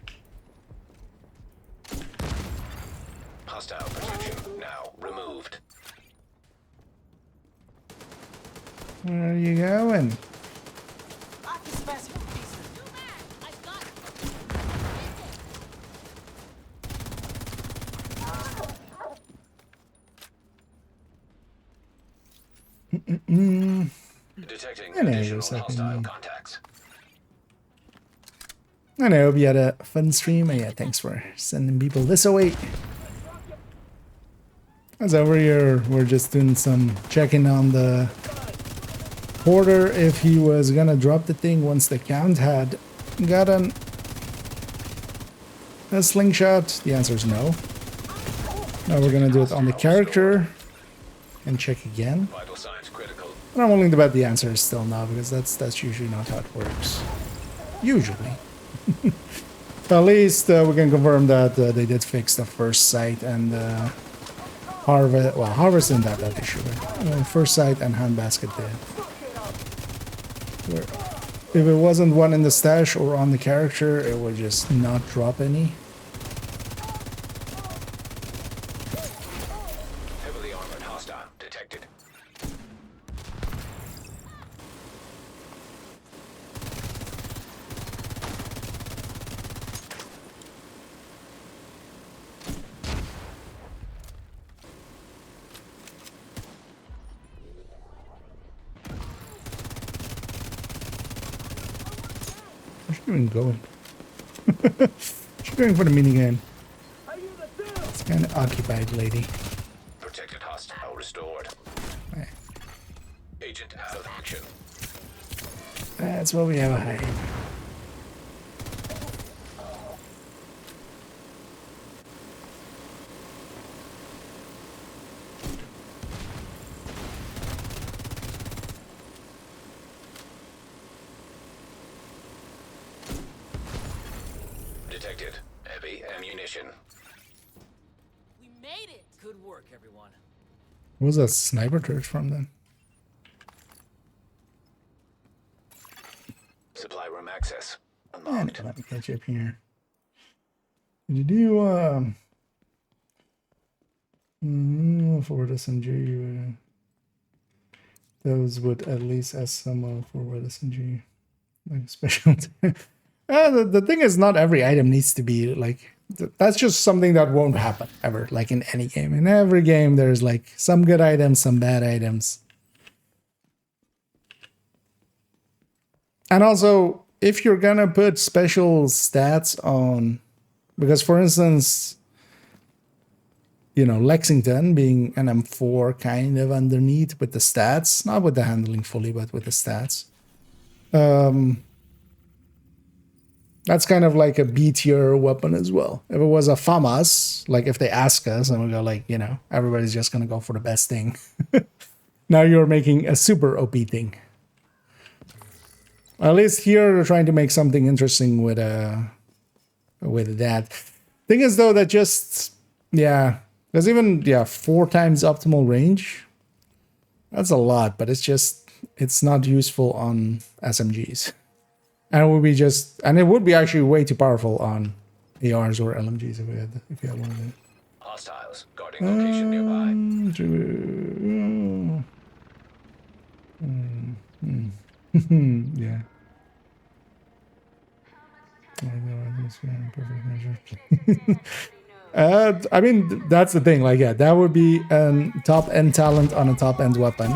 Hostile protection now removed. Where are you going? Detecting I know, additional just like hostile contacts. And I hope you had a fun stream. And yeah, thanks for sending people this away. As over here, we're just doing some checking on the porter if he was gonna drop the thing once the count had gotten a slingshot. The answer is no. Now we're gonna do it on the character and check again. Vital signs critical. And I'm willing to bet the answer is still no, because that's usually not how it works. Usually. At least we can confirm that they did fix the first sight and harvest. Well, harvest didn't have that issue. But, first sight and handbasket did. If it wasn't one in the stash or on the character, it would just not drop any. Heavily armored hostile detected. Where's she even going? She's going for the minigame. It's kind of occupied, lady. Protected hostile restored. Right. Agent out of action. That's what we have a hide. Detected heavy ammunition. We made it! Good work, everyone. What was that sniper church from then? Supply room access And unlocked. let me catch up here. Did you forward SMG? Those would at least ask some forward SMG, like special. The thing is, not every item needs to be like. That's just something that won't happen ever, like in any game. In every game, there's like some good items, some bad items. And also, if you're gonna put special stats on, because for instance, you know, Lexington being an M4 kind of underneath with the stats, not with the handling fully, but with the stats. That's kind of like a B tier weapon as well. If it was a FAMAS, like if they ask us and we go like, you know, everybody's just gonna go for the best thing. Now you're making a super OP thing. At least here they're trying to make something interesting with that. Thing is though that just there's even 4 times optimal range. That's a lot, but it's not useful on SMGs. And it would be actually way too powerful on ARs or LMGs if you had one of them. Hostiles guarding location nearby. Yeah. I mean, that's the thing. Like, yeah, that would be a top-end talent on a top-end weapon.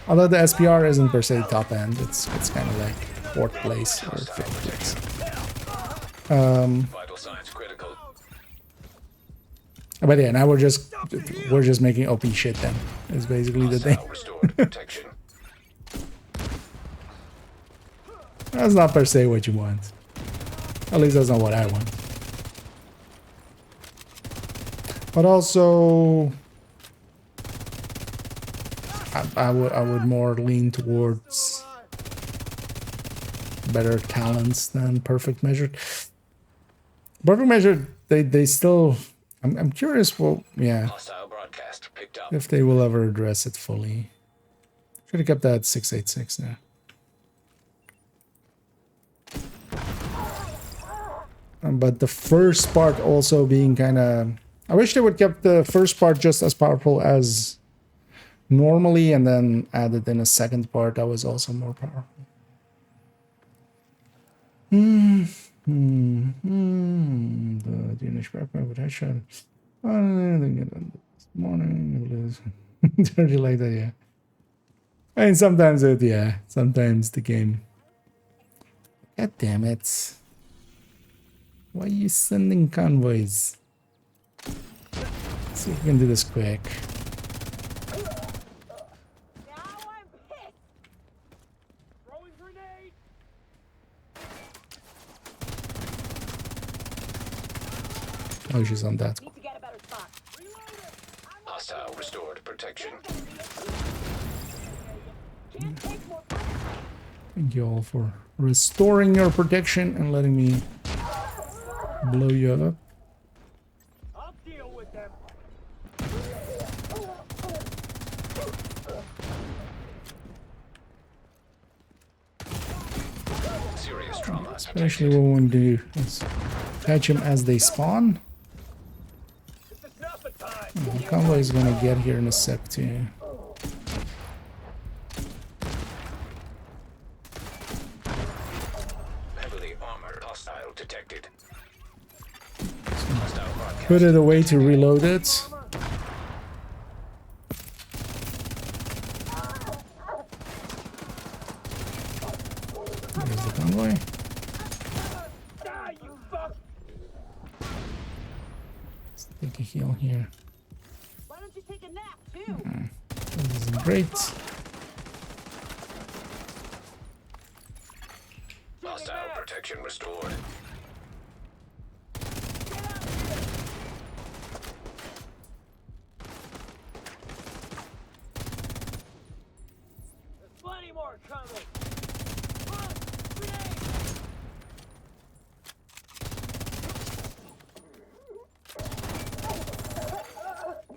Although the SPR isn't per se top-end, it's kind of like 4th place or 5th place. Vital signs critical. But yeah, now we're just making OP shit. Then is basically the thing. Hostile restored protection. That's not per se what you want. At least that's not what I want. But also, I would more lean towards better talents than perfect measured. Perfect measured, they still. I'm curious. Well, yeah, Hostile broadcast picked up. if they will ever address it fully. Should have kept that 686 there. But the first part also being kind of... I wish they would kept the first part just as powerful as normally and then added in a second part that was also more powerful. The Danish backpack with headshot. This morning. Dirty like that, yeah. I mean, sometimes sometimes the game... God damn it. Why are you sending convoys? Let's see if we can do this quick. Now I'm pissed. Throwing grenade. Oh, she's on that. Need to get a better spot. Hostile restored protection. Can't take more. Thank you all for restoring your protection and letting me blow you up. I'll deal with them. Serious trauma. Especially what we want to do is catch them as they spawn. The convoy is gonna get here in a sec too. Heavily armored hostile detected. Hostile broadcast. Put it away to reload it. There's the convoy. Die, you fuck! Let's take a heal here. Why don't you take a nap too? This isn't great. Hostile protection restored. There's plenty more coming. Run! Grenade!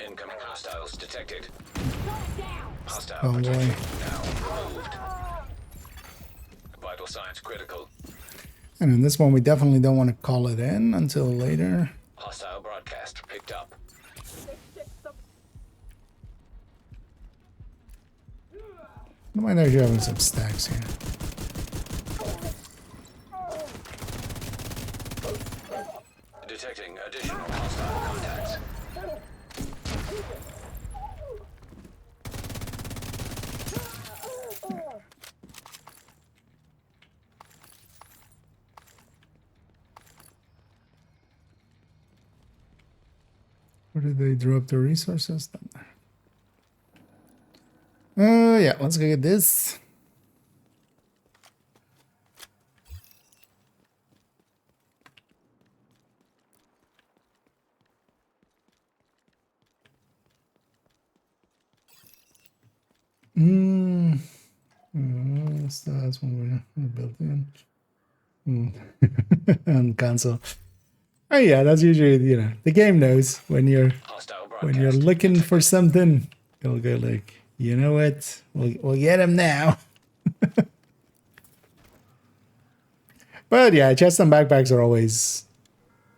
Incoming hostiles detected. Hostile Oh, boy. protection now removed. Vital signs critical. And in this one, we definitely don't want to call it in until later. Hostile broadcast picked up. I might actually having some stacks here. Detecting additional hostile contacts. Where did they drop the resources? Yeah, let's go get this. That's one we built in. On console. Oh yeah, that's usually, you know, the game knows when you're Hostile when you're broadcast. looking for something, it'll go like, you know what, we'll get him now. But yeah, chest and backpacks are always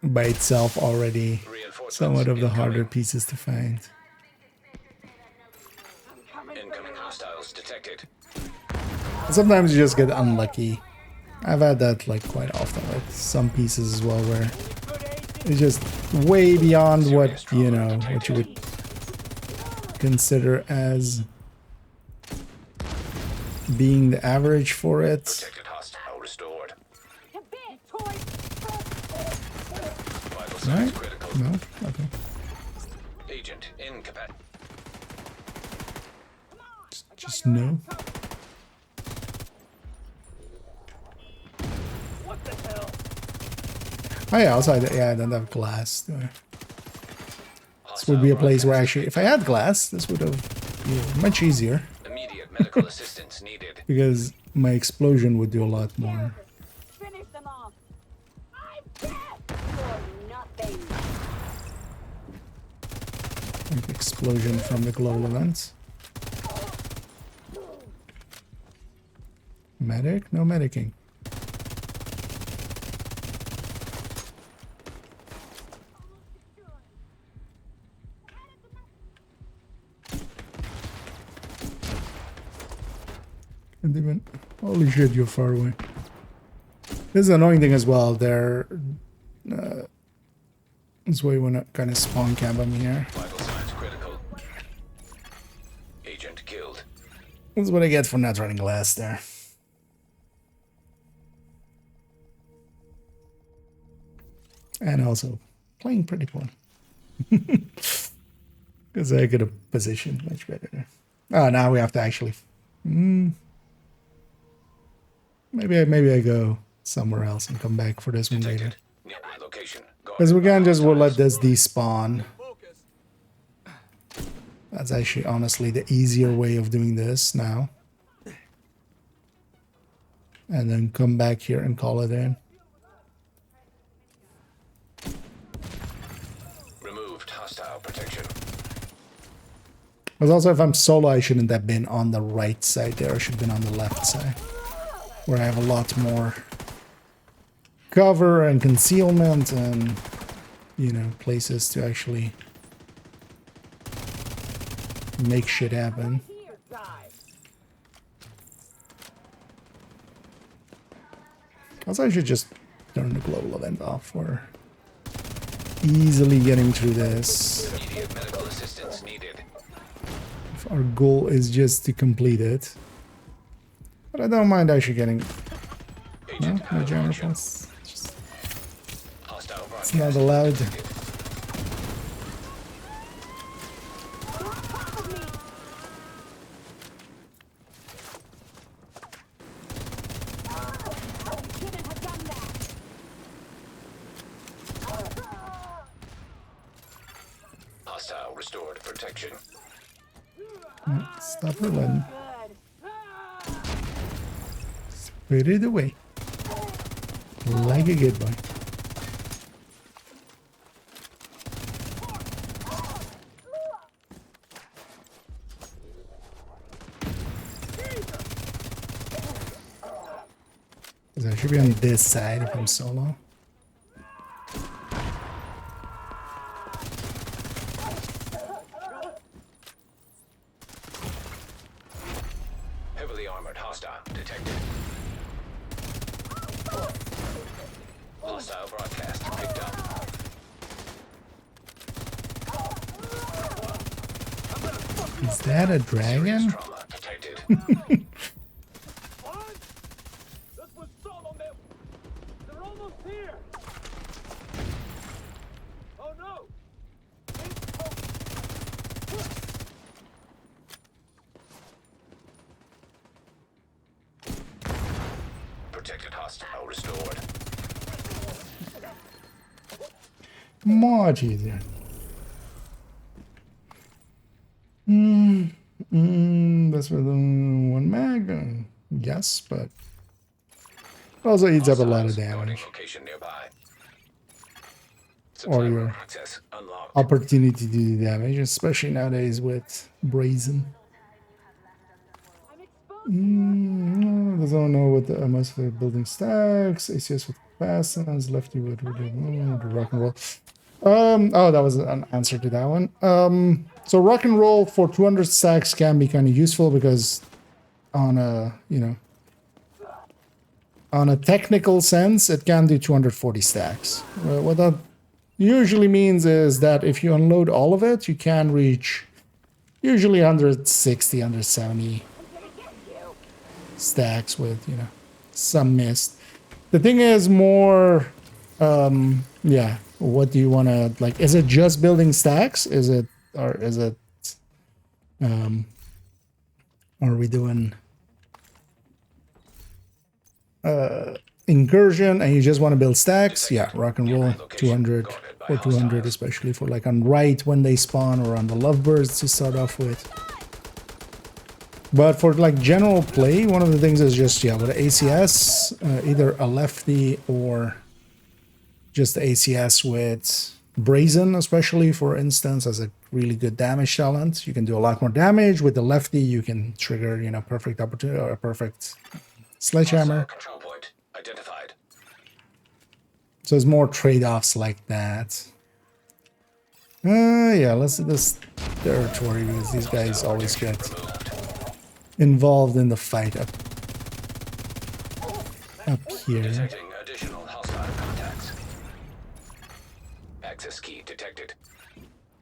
by itself already Reinforcements somewhat of the incoming. harder pieces to find. Incoming hostiles detected. Sometimes you just get unlucky. I've had that like quite often with some pieces as well, where it's just way beyond what, you know, what you would consider as being the average for it. Protected hostile restored. Vital Right? signs critical. No? Okay. Agent incapacitated. Just no. What the hell? Oh yeah, also, yeah, I don't have glass. This would be a place where actually, if I had glass, this would have been much easier. Immediate medical assistance needed. Because my explosion would do a lot more. Finish them off. I'm dead for nothing. Like explosion from the global events. Medic? No medicing. And even, holy shit, you're far away. This is an annoying thing as well. This way you wanna kind of spawn camp on me here. Vital signs critical. Agent killed. This is what I get for not running glass there. And also playing pretty poor. Because I could have positioned much better there. Oh, now we have to actually. Maybe I go somewhere else and come back for this one later. Detected. Nearby location. Because we can just, we'll let this despawn. Focus. That's actually honestly the easier way of doing this now. And then come back here and call it in. Removed hostile protection. But also, if I'm solo, I shouldn't have been on the right side there. I should have been on the left side, where I have a lot more cover and concealment and, you know, places to actually make shit happen. Also, I should just turn the global event off for easily getting through this. Immediate medical assistance needed. If our goal is just to complete it. But I don't mind actually getting... No, Agent no out of jammer action. points. Hostile It's not broadcast. allowed. detected. Shouldn't have done that. Hostile restored protection. Stop her then. Good. Put it away. Like a good boy. I should be on this side if I'm solo. Heavily armored hostile detected. Hostile broadcast picked up. Is that a dragon? Trauma detected. What? That was solo, man. They're almost here. Oh no. Protected hostile restored. Much easier. That's for the one mag. yes, but also eats up a lot of Hostiles. Guarding damage. location nearby. Or Supply room your access unlocked. opportunity to do damage, especially nowadays with Brazen. I'm exposed. Doesn't know what the most of the building stacks. ACS with capacitance, lefty with the rock and roll. Oh, that was an answer to that one. So rock and roll for 200 stacks can be kind of useful because on a, you know, on a technical sense, it can do 240 stacks. What that usually means is that if you unload all of it, you can reach usually 160, 170 stacks with, you know, some mist. The thing is more, yeah, what do you want to, like, is it just building stacks? Is it, or is it, are we doing incursion and you just want to build stacks? Yeah, rock and roll, 200 or 200, especially for like on right when they spawn or on the lovebirds to start off with. But for like general play, one of the things is just, yeah, with ACS, either a lefty or just ACS with Brazen, especially for instance, as a really good damage talent. You can do a lot more damage. With the lefty, you can trigger, you know, perfect opportunity or a perfect sledgehammer. Control point identified. So there's more trade-offs like that. Yeah, let's do this territory because these guys always get involved in the fight up here. Detecting additional hostile contacts. Access key detected.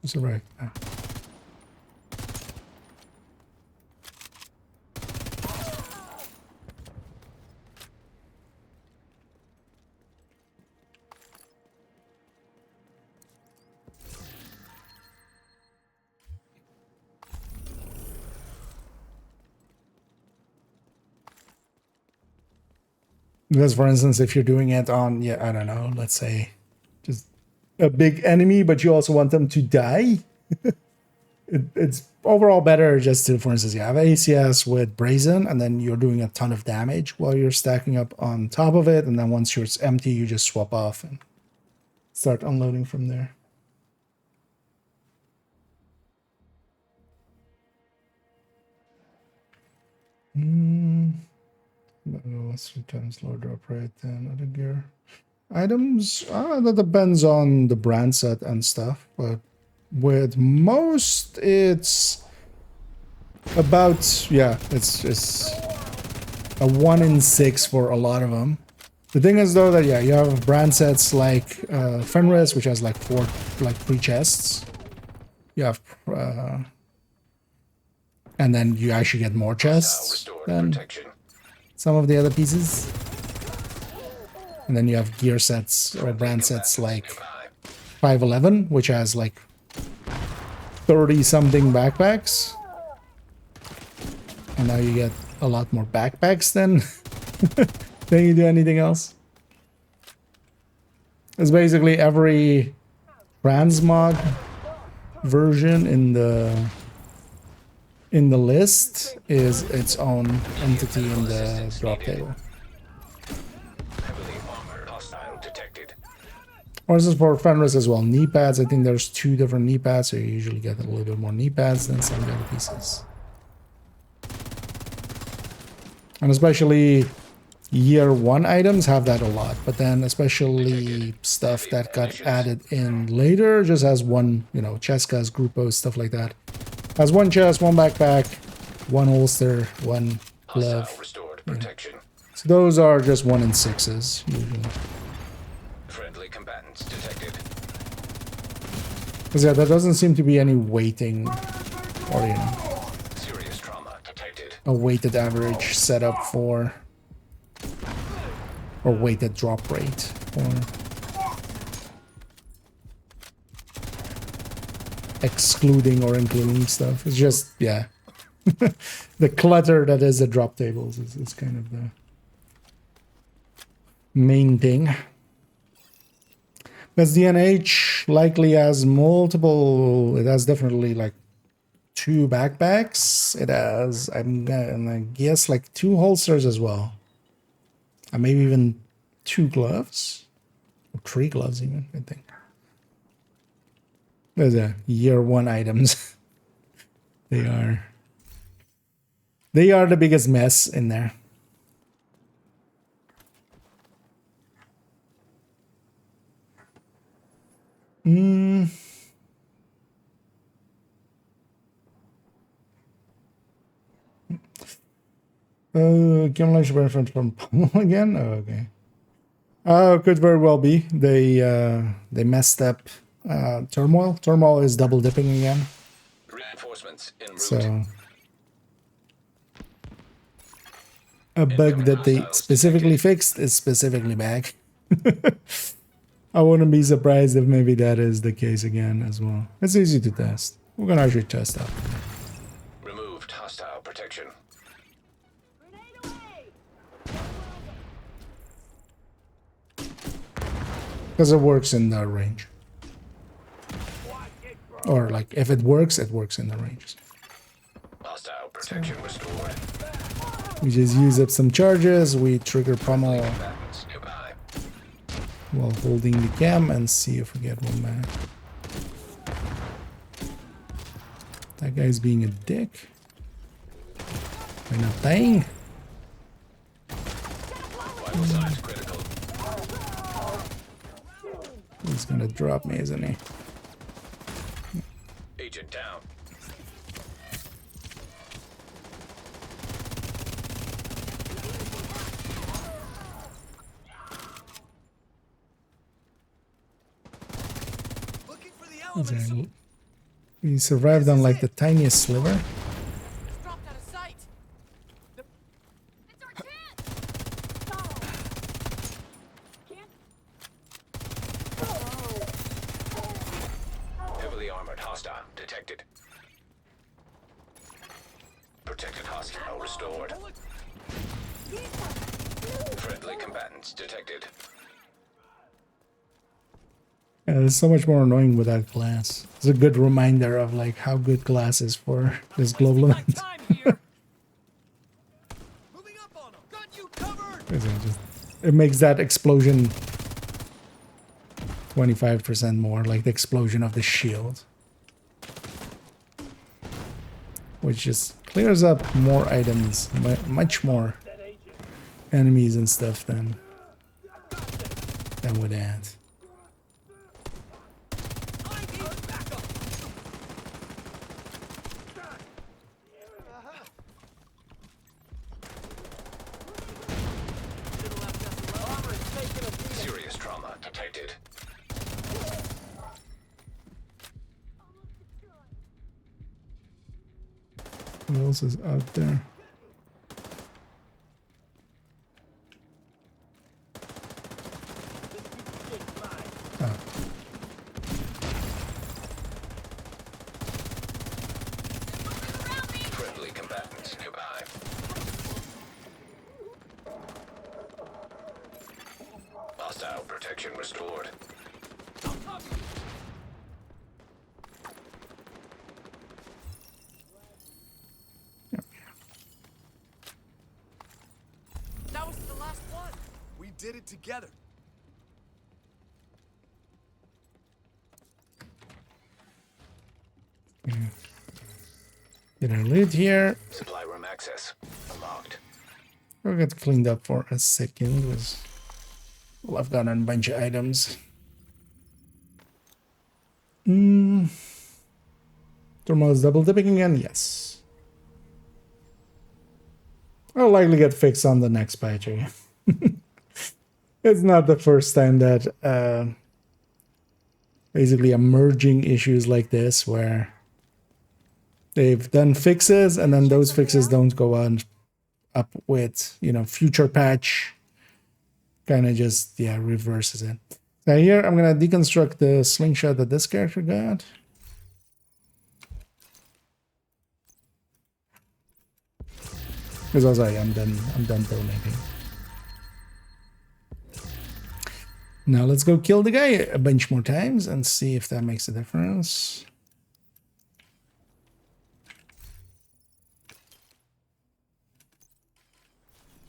It's alright. Because, for instance, if you're doing it on, yeah, I don't know, let's say just a big enemy, but you also want them to die, it's overall better just to, for instance, you have ACS with Brazen, and then you're doing a ton of damage while you're stacking up on top of it, and then once it's empty, you just swap off and start unloading from there. Let's 3 times lower drop rate than other gear. Items, that depends on the brand set and stuff, but with most, it's about, yeah, it's a 1 in 6 for a lot of them. The thing is though that, yeah, you have brand sets like Fenris, which has like 3 chests. You have, and then you actually get more chests than some of the other pieces. And then you have gear sets or brand sets like 511, which has like 30 something backpacks. And now you get a lot more backpacks than you do anything else. It's basically every transmog version in the list is its own entity in the drop table. Or this is for Fenris as well. Knee pads, I think there's 2 different knee pads, so you usually get a little bit more knee pads than some of the other pieces. And especially year 1 items have that a lot, but then especially stuff that got added in later just has one, you know, Cheskas, Grupos, stuff like that. Has 1 chest, 1 backpack, 1 holster, 1 glove. So those are just 1 in 6s usually. Friendly combatants detected. Because yeah, there doesn't seem to be any weighting or, you know, Serious trauma detected. a weighted average setup for, or weighted drop rate for excluding or including stuff. It's just, yeah, the clutter that is the drop tables is kind of the main thing. Because DNH likely has multiple, it has definitely like 2 backpacks. It has, I'm gonna guess, like 2 holsters as well. And maybe even 2 gloves. Or 3 gloves even, I think. Those are year 1 items. They are the biggest mess in there. Accumulation benefit from Pummel again? Oh, okay. Could very well be. They messed up Turmoil. Turmoil is double dipping again. Reinforcements en route. So a bug that they specifically fixed is specifically back. I wouldn't be surprised if maybe that is the case again as well. It's easy to test. We're gonna actually test out. Removed hostile protection. Grenade away! Because it works in the range. Or like if it works in the range. Hostile protection restored. We just use up some charges, we trigger pummel Combatants nearby. while holding the cam and see if we get one back. That guy's being a dick. We're not dying. Vital signs critical. He's gonna drop me, isn't he? Agent down. Looking for the Is elements. there- He survived on like the tiniest sliver. It's dropped out of sight. It's our chance! Heavily armored hostile detected. Protected hostile restored. Friendly combatants detected. Yeah, it's so much more annoying without glass. It's a good reminder of like how good glass is for this global My event. time here. Moving up on them. Got you covered. It makes that explosion 25% more, like the explosion of the shield. Which just clears up more items, much more enemies and stuff than with that. I need backup. Serious trauma detected. What else is out there? Oh. Friendly combatants nearby. Hostile protection restored. That was the last one. We did it together. Did I loot here? Supply room access unlocked. I'll get cleaned up for a second. Well, I've got a bunch of items. Thermal is double dipping again? Yes. I'll likely get fixed on the next patch again. It's not the first time that basically emerging issues like this where they've done fixes and then those fixes don't go on up with, future patch. Kind of just, reverses it. So here I'm going to deconstruct the slingshot that this character got. Because I was like, I'm done donating. Now let's go kill the guy a bunch more times and see if that makes a difference.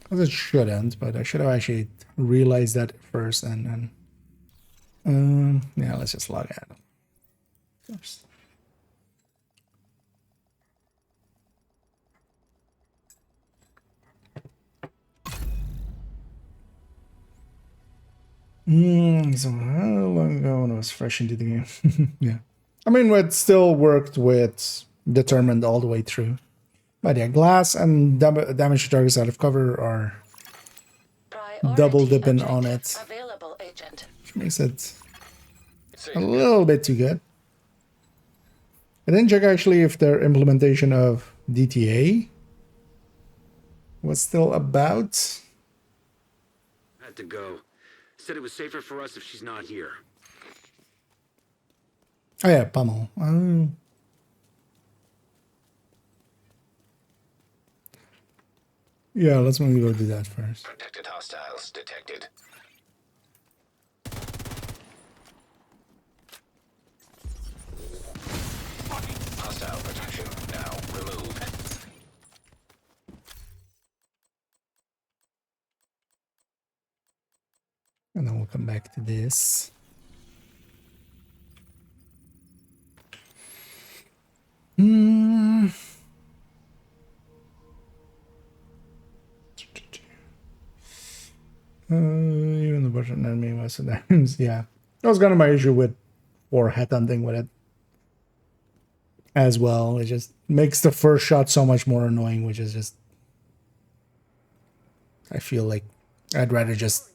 Well, it shouldn't, but I should have actually realized that first and then. Yeah, let's just log out first. So how long ago when I was fresh into the game? Yeah. I mean, it still worked with determined all the way through. But yeah, glass and damage to targets out of cover are double dipping on it. Available, agent. Which makes it Say a it again. little bit too good. I didn't check actually if their implementation of DTA was still about. Had to go. Said it was safer for us if she's not here. Oh yeah, pummel. Yeah, let's maybe go do that first. Protected hostiles detected. Hostile protection now removed. And then we'll come back to this. Even the Russian enemy most of the times, yeah. That was kind of my issue with or head hunting with it as well. It just makes the first shot so much more annoying, which is just I feel like I'd rather just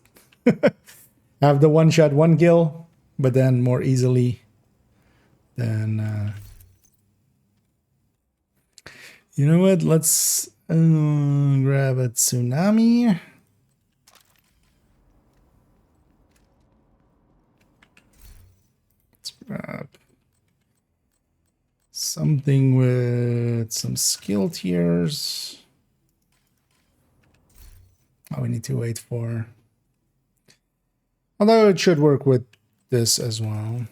have the one shot, one kill, but then more easily than you know what? Let's grab a tsunami. Let's grab something with some skill tiers. Oh, we need to wait for. Although it should work with this as well.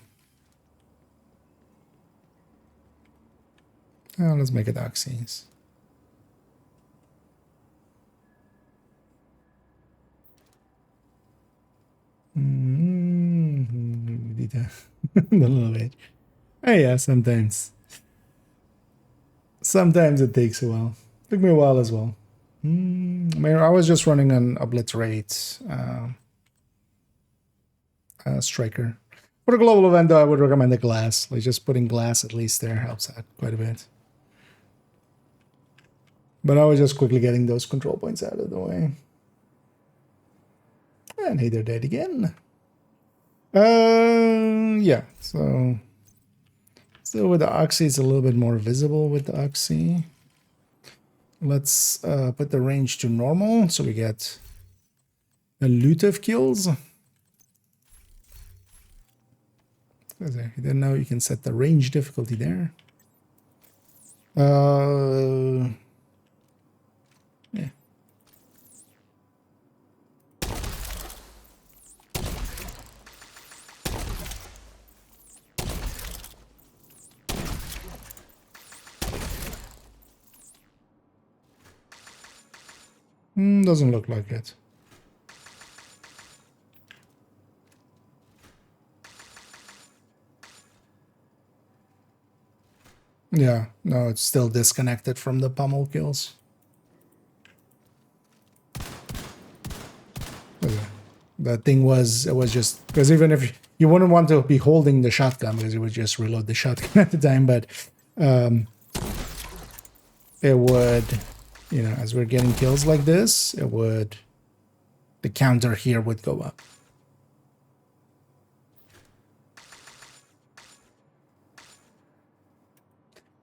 Oh, let's make it oxys. A little bit. Oh yeah, sometimes. Sometimes it takes a while. Took me a while as well. I mean, I was just running an obliterate striker. For a global event, though, I would recommend the glass. Like just putting glass at least there helps out quite a bit. But I was just quickly getting those control points out of the way. And hey, they're dead again. Yeah, so still with the Oxy, it's a little bit more visible with the Oxy. Let's put the range to normal so we get a lot of kills. Then now you can set the range difficulty there. Yeah. Doesn't look like it. Yeah, no, it's still disconnected from the pummel kills. The thing was, it was just because even if you wouldn't want to be holding the shotgun because you would just reload the shotgun at the time, but it would, you know, as we're getting kills like this, it would, the counter here would go up.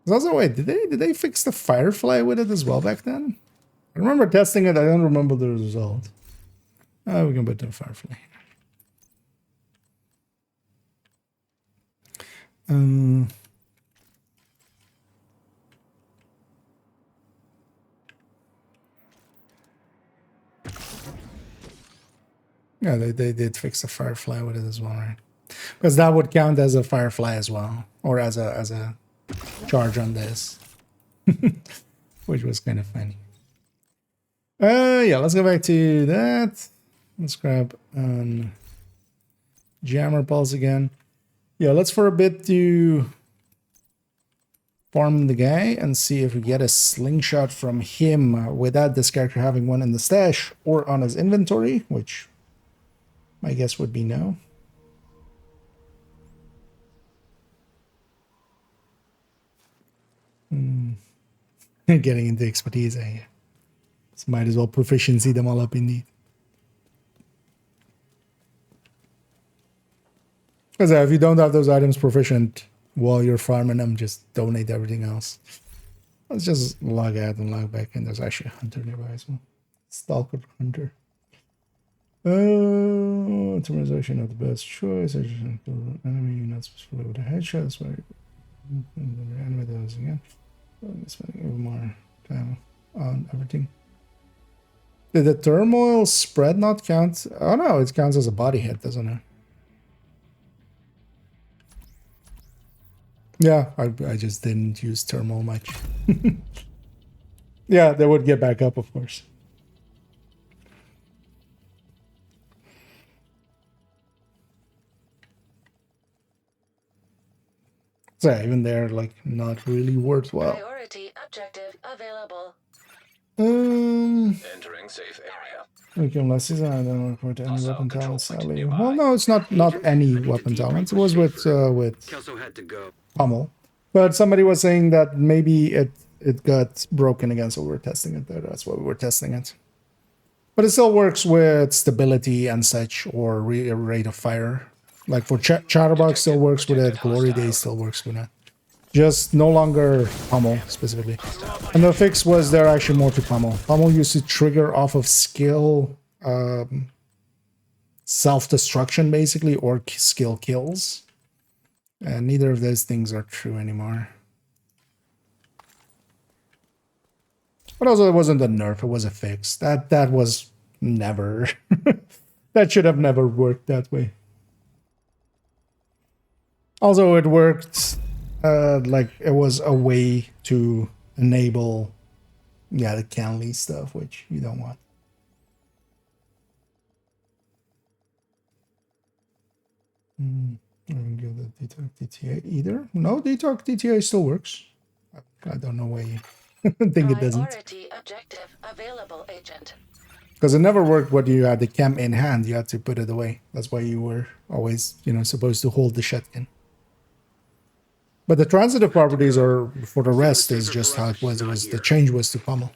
Also, wait, did they fix the Firefly with it as well back then? I remember testing it. I don't remember the result. We can put the Firefly here. Yeah, they did fix the Firefly with it as well, right? Because that would count as a Firefly as well, or as a charge on this, which was kind of funny. Yeah, let's go back to that. Let's grab an jammer pulse again. Yeah, let's for a bit to farm the guy and see if we get a slingshot from him without this character having one in the stash or on his inventory, which my guess would be no. Getting into expertise, so might as well proficiency them all up indeed. Because if you don't have those items proficient while you're farming them, just donate everything else. Let's just log out and log back in. There's actually a hunter nearby as well. Stalker hunter. Optimization not the best choice. I just enemy not specifically with a headshot. That's why animate those again. Spending even more time on everything. Did the turmoil spread not count? Oh no, it counts as a body hit, doesn't it? Yeah, I just didn't use turmoil much. Yeah, they would get back up, of course. So even they're like not really worthwhile. Priority objective available. Entering safe area. Okay, unless I don't report any Hostile weapon control talents. point nearby. Well, no, it's not any I need to weapon debrief talents. It with was with Schaefer. Kelso had to go. Pummel. But somebody was saying that maybe it got broken again, so we're testing it there. That's why we were testing it. But it still works with stability and such, or rate of fire. Like for Chatterbox still works with it, Glory Days still works with it. Just no longer Pummel specifically. And the fix was there actually more to Pummel. Pummel used to trigger off of skill self-destruction basically, or skill kills. And neither of those things are true anymore. But also it wasn't a nerf, it was a fix. That was never that should have never worked that way. Also it worked like it was a way to enable the Canley stuff, which you don't want. I don't give the Detox DTA either. No, Detox DTA still works. I don't know why you think it doesn't. Priority objective available, agent. Because it never worked when you had the chem in hand. You had to put it away. That's why you were always, supposed to hold the shotgun. But the transitive properties are, for the rest, is just how it was. It was the change was to Pummel.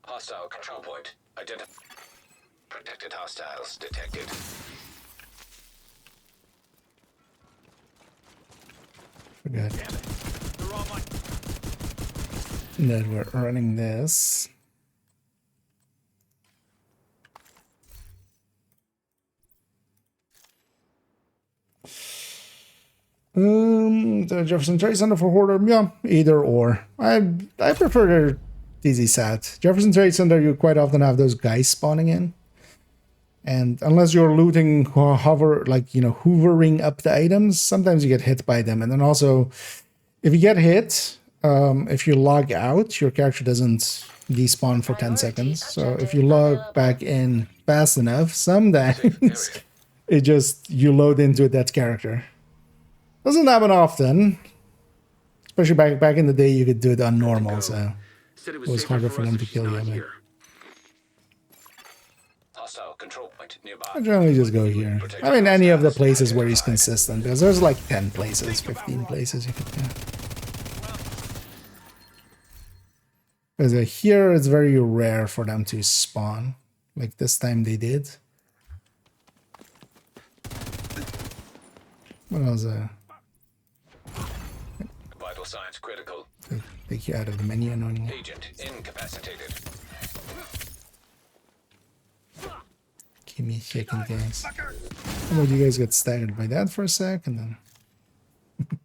Hostile control point identified. Protected hostiles detected. Forgot that we're running this. The Jefferson Trade Center for Hoarder, yeah, either or. I prefer the DZ-SAT. Jefferson Trade Center, you quite often have those guys spawning in. And unless you're looting, hoovering up the items, sometimes you get hit by them. And then also, if you get hit, if you log out, your character doesn't despawn for 10 seconds. So if you log back in fast enough, sometimes you load into that character. Doesn't happen often. Especially back in the day, you could do it on normal, so Said it was harder for them to kill you. But Hostile control point nearby. I generally just go here. I mean, any of the places where he's consistent, because there's like 10 places, 15 places you could go. Because here it's very rare for them to spawn. Like this time they did. What else? Vital signs critical. Take you out of the menu annoyingly. Agent incapacitated. Give me a second, guys. How about you guys get staggered by that for a sec, and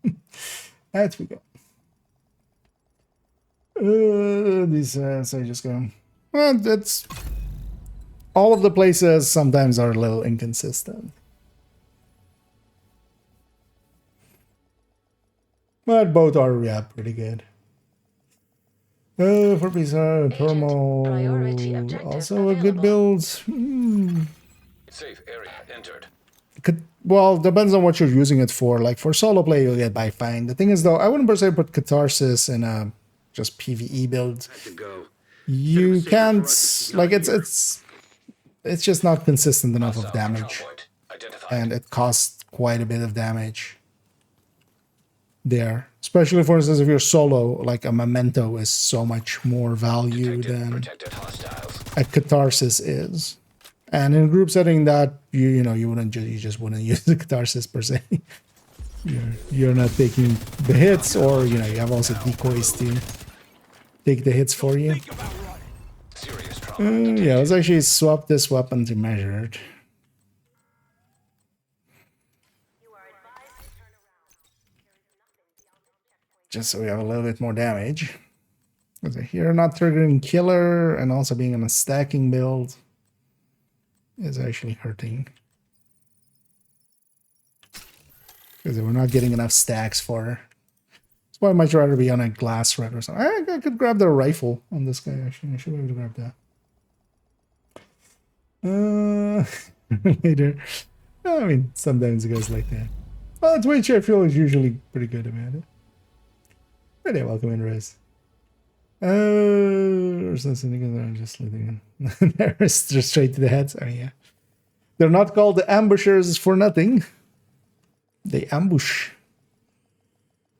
then out we go. These so I just go. Well, that's all of the places. Sometimes are a little inconsistent, but both are pretty good. Oh, for Pizza, Agent, priority thermal. objective Also a good available. build. Hmm. Safe area entered. Well, depends on what you're using it for. Like for solo play, you'll get by fine. The thing is, though, I wouldn't per se put Catharsis in a just PvE build. Had to go. Said it You was safer can't for us if she's like not it's here. it's just not consistent enough of Hostile control damage, point identified. and it costs quite a bit of damage there. Especially, for instance, if you're solo, like a Memento is so much more value Detected than protected hostiles. a Catharsis is. And in a group setting, that you just wouldn't use the Catharsis per se. You're not taking the hits, or you have also decoys to take the hits for you. Think about running. Serious trauma. Yeah, let's actually swap this weapon to measured. Just so we have a little bit more damage. Because here, not triggering killer and also being on a stacking build is actually hurting. Because we're not getting enough stacks for her. That's why I'd much rather be on a glass red or something. I could grab the rifle on this guy, actually. I should be able to grab that. Later. I mean, sometimes it goes like that. Well, Twitch, I feel, is usually pretty good about it. But yeah, welcome in, Rose. There's nothing I'm just leaving in. There's just straight to the heads. I mean, yeah. They're not called the ambushers for nothing. They ambush.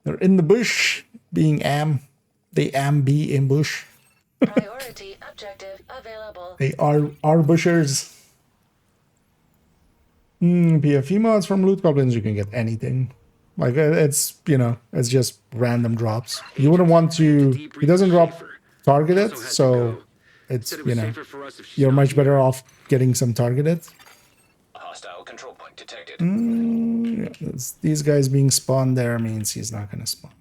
They're in the bush being They be in bush. Priority objective available. They are bushers. PFE mods from loot goblins, you can get anything. Like it's it's just random drops. You wouldn't want to. It doesn't drop targeted, so it's Said it was safer for us if she's you're not much here. better off getting some targeted. Hostile control point detected. These guys being spawned there means he's not going to spawn.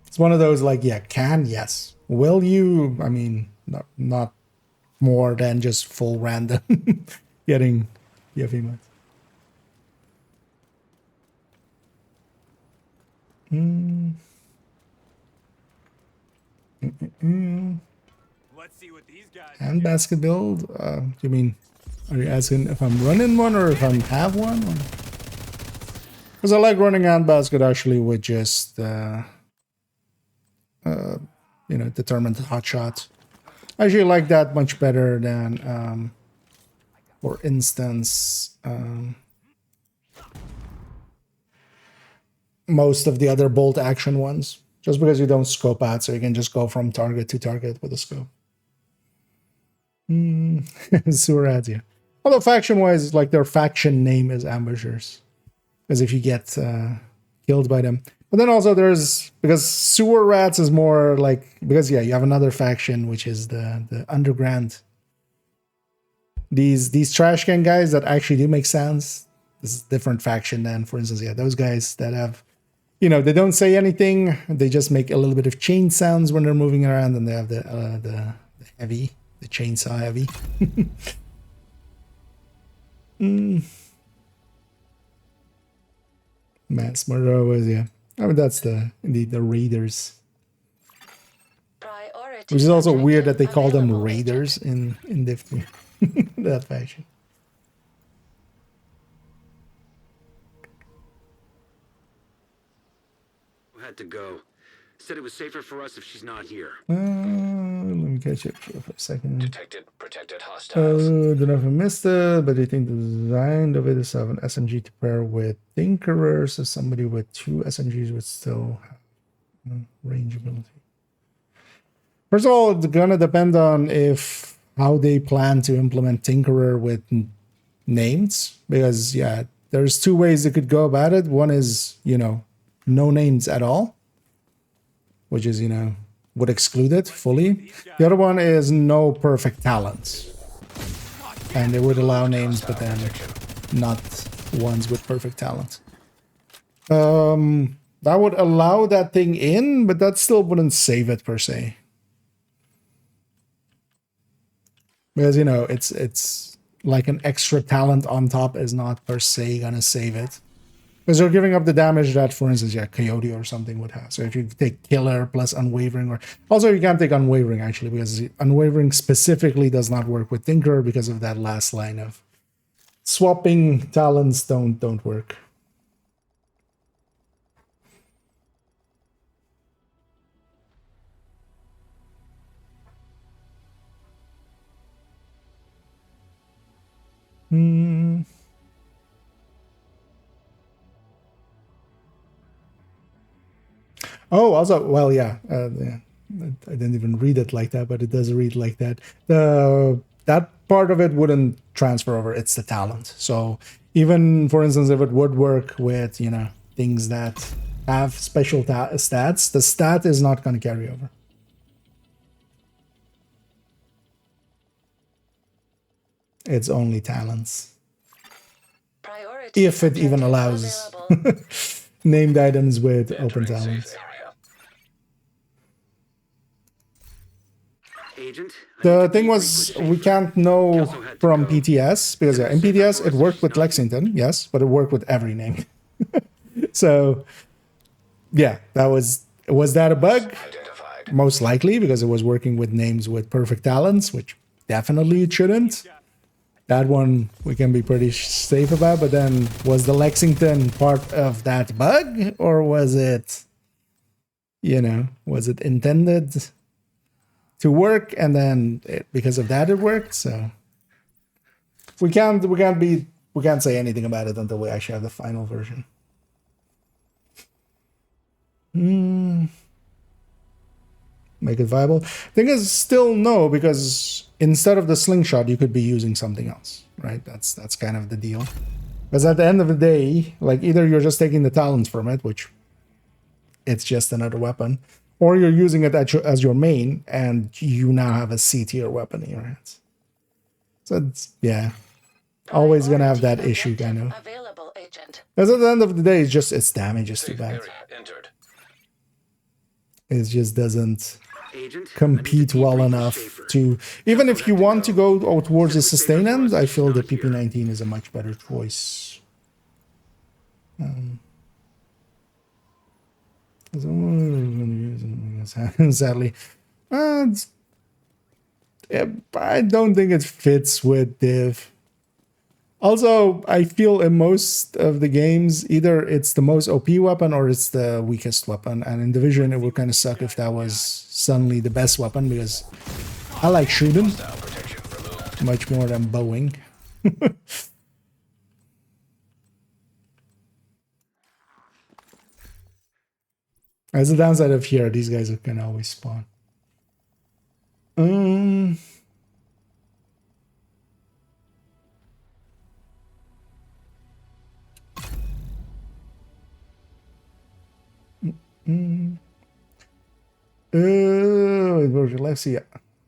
It's one of those like, yeah, yes. Will you? I mean, not more than just full random getting PFE mods. Let's see what these guys And basket build? You mean, are you asking if I'm running one or if I have one? Because I like running hand basket actually with just, determined hotshot. I actually like that much better than, for instance, most of the other bolt action ones. Just because you don't scope out, so you can just go from target to target with a scope. Sewer ads, yeah. Although faction-wise, like their faction name is ambushers, because if you get killed by them, but then also because sewer rats is more like because you have another faction which is the underground. These trash can guys that actually do make sounds. This is a different faction than, for instance, those guys that have, they don't say anything. They just make a little bit of chain sounds when they're moving around, and they have the heavy. The chainsaw heavy. Mass murder was, yeah. I mean, that's indeed the raiders. Priority Which is also weird that they objective call them available. raiders in Div 2. That faction. Had to go. Said it was safer for us if she's not here. Let me catch it for a second. Detected protected hostiles. Don't know if I missed it, but I think the design of it is to have an SMG to pair with Tinkerer, so somebody with 2 SMGs would still have range ability. First of all, it's gonna depend on how they plan to implement Tinkerer with names, because there's 2 ways they could go about it. One is, no names at all, which is, would exclude it fully. The other one is no perfect talents. And they would allow names, but then not ones with perfect talents. That would allow that thing in, but that still wouldn't save it per se. Because, it's like an extra talent on top is not per se gonna save it. Because you're giving up the damage that, for instance, yeah, Coyote or something would have. So if you take Killer plus Unwavering, or also you can't take Unwavering actually, because Unwavering specifically does not work with Tinker because of that last line of swapping talents don't work. Oh, also, well, yeah, yeah, I didn't even read it like that, but it does read like that. That part of it wouldn't transfer over. It's the talent. So even, for instance, if it would work with, things that have special stats, the stat is not going to carry over. It's only talents. Priority If it even objective allows available. named items with open Entering safe talents. area. Agent, I The need to thing debrief was, with we Schaefer. can't know Kelso had to from go. PTS, because yeah, in PTS it worked with Lexington, yes, but it worked with every name. So, yeah, was that a bug? Identified. Most likely, because it was working with names with perfect talents, which definitely it shouldn't. That one we can be pretty safe about, but then was the Lexington part of that bug, or was it, was it intended to work, and then because of that it worked? So we can't say anything about it until we actually have the final version. Make it viable. Thing is, still no, because instead of the slingshot, you could be using something else, right? That's kind of the deal. Because at the end of the day, like, either you're just taking the talents from it, which it's just another weapon, or you're using it as your main, and you now have a C tier weapon in your hands. So it's, yeah, always gonna have that Priority issue, kind of. objective available, agent. Because at the end of the day, it's just its damage is too Safe bad. area entered. It just doesn't Agent, I compete need to well debrief with enough Schaefer. to, even Kelso if you had to want to go. go towards Said the it was safer sustain for end, us I if feel she's the not here. PP19 is a much better choice. Sadly, yeah, I don't think it fits with Div. Also, I feel in most of the games, either it's the most OP weapon or it's the weakest weapon. And in Division, it would kind of suck if that was suddenly the best weapon, because I like shooting Style protection removed. much more than bowing. As the downside of here, these guys can always spawn. Let's see.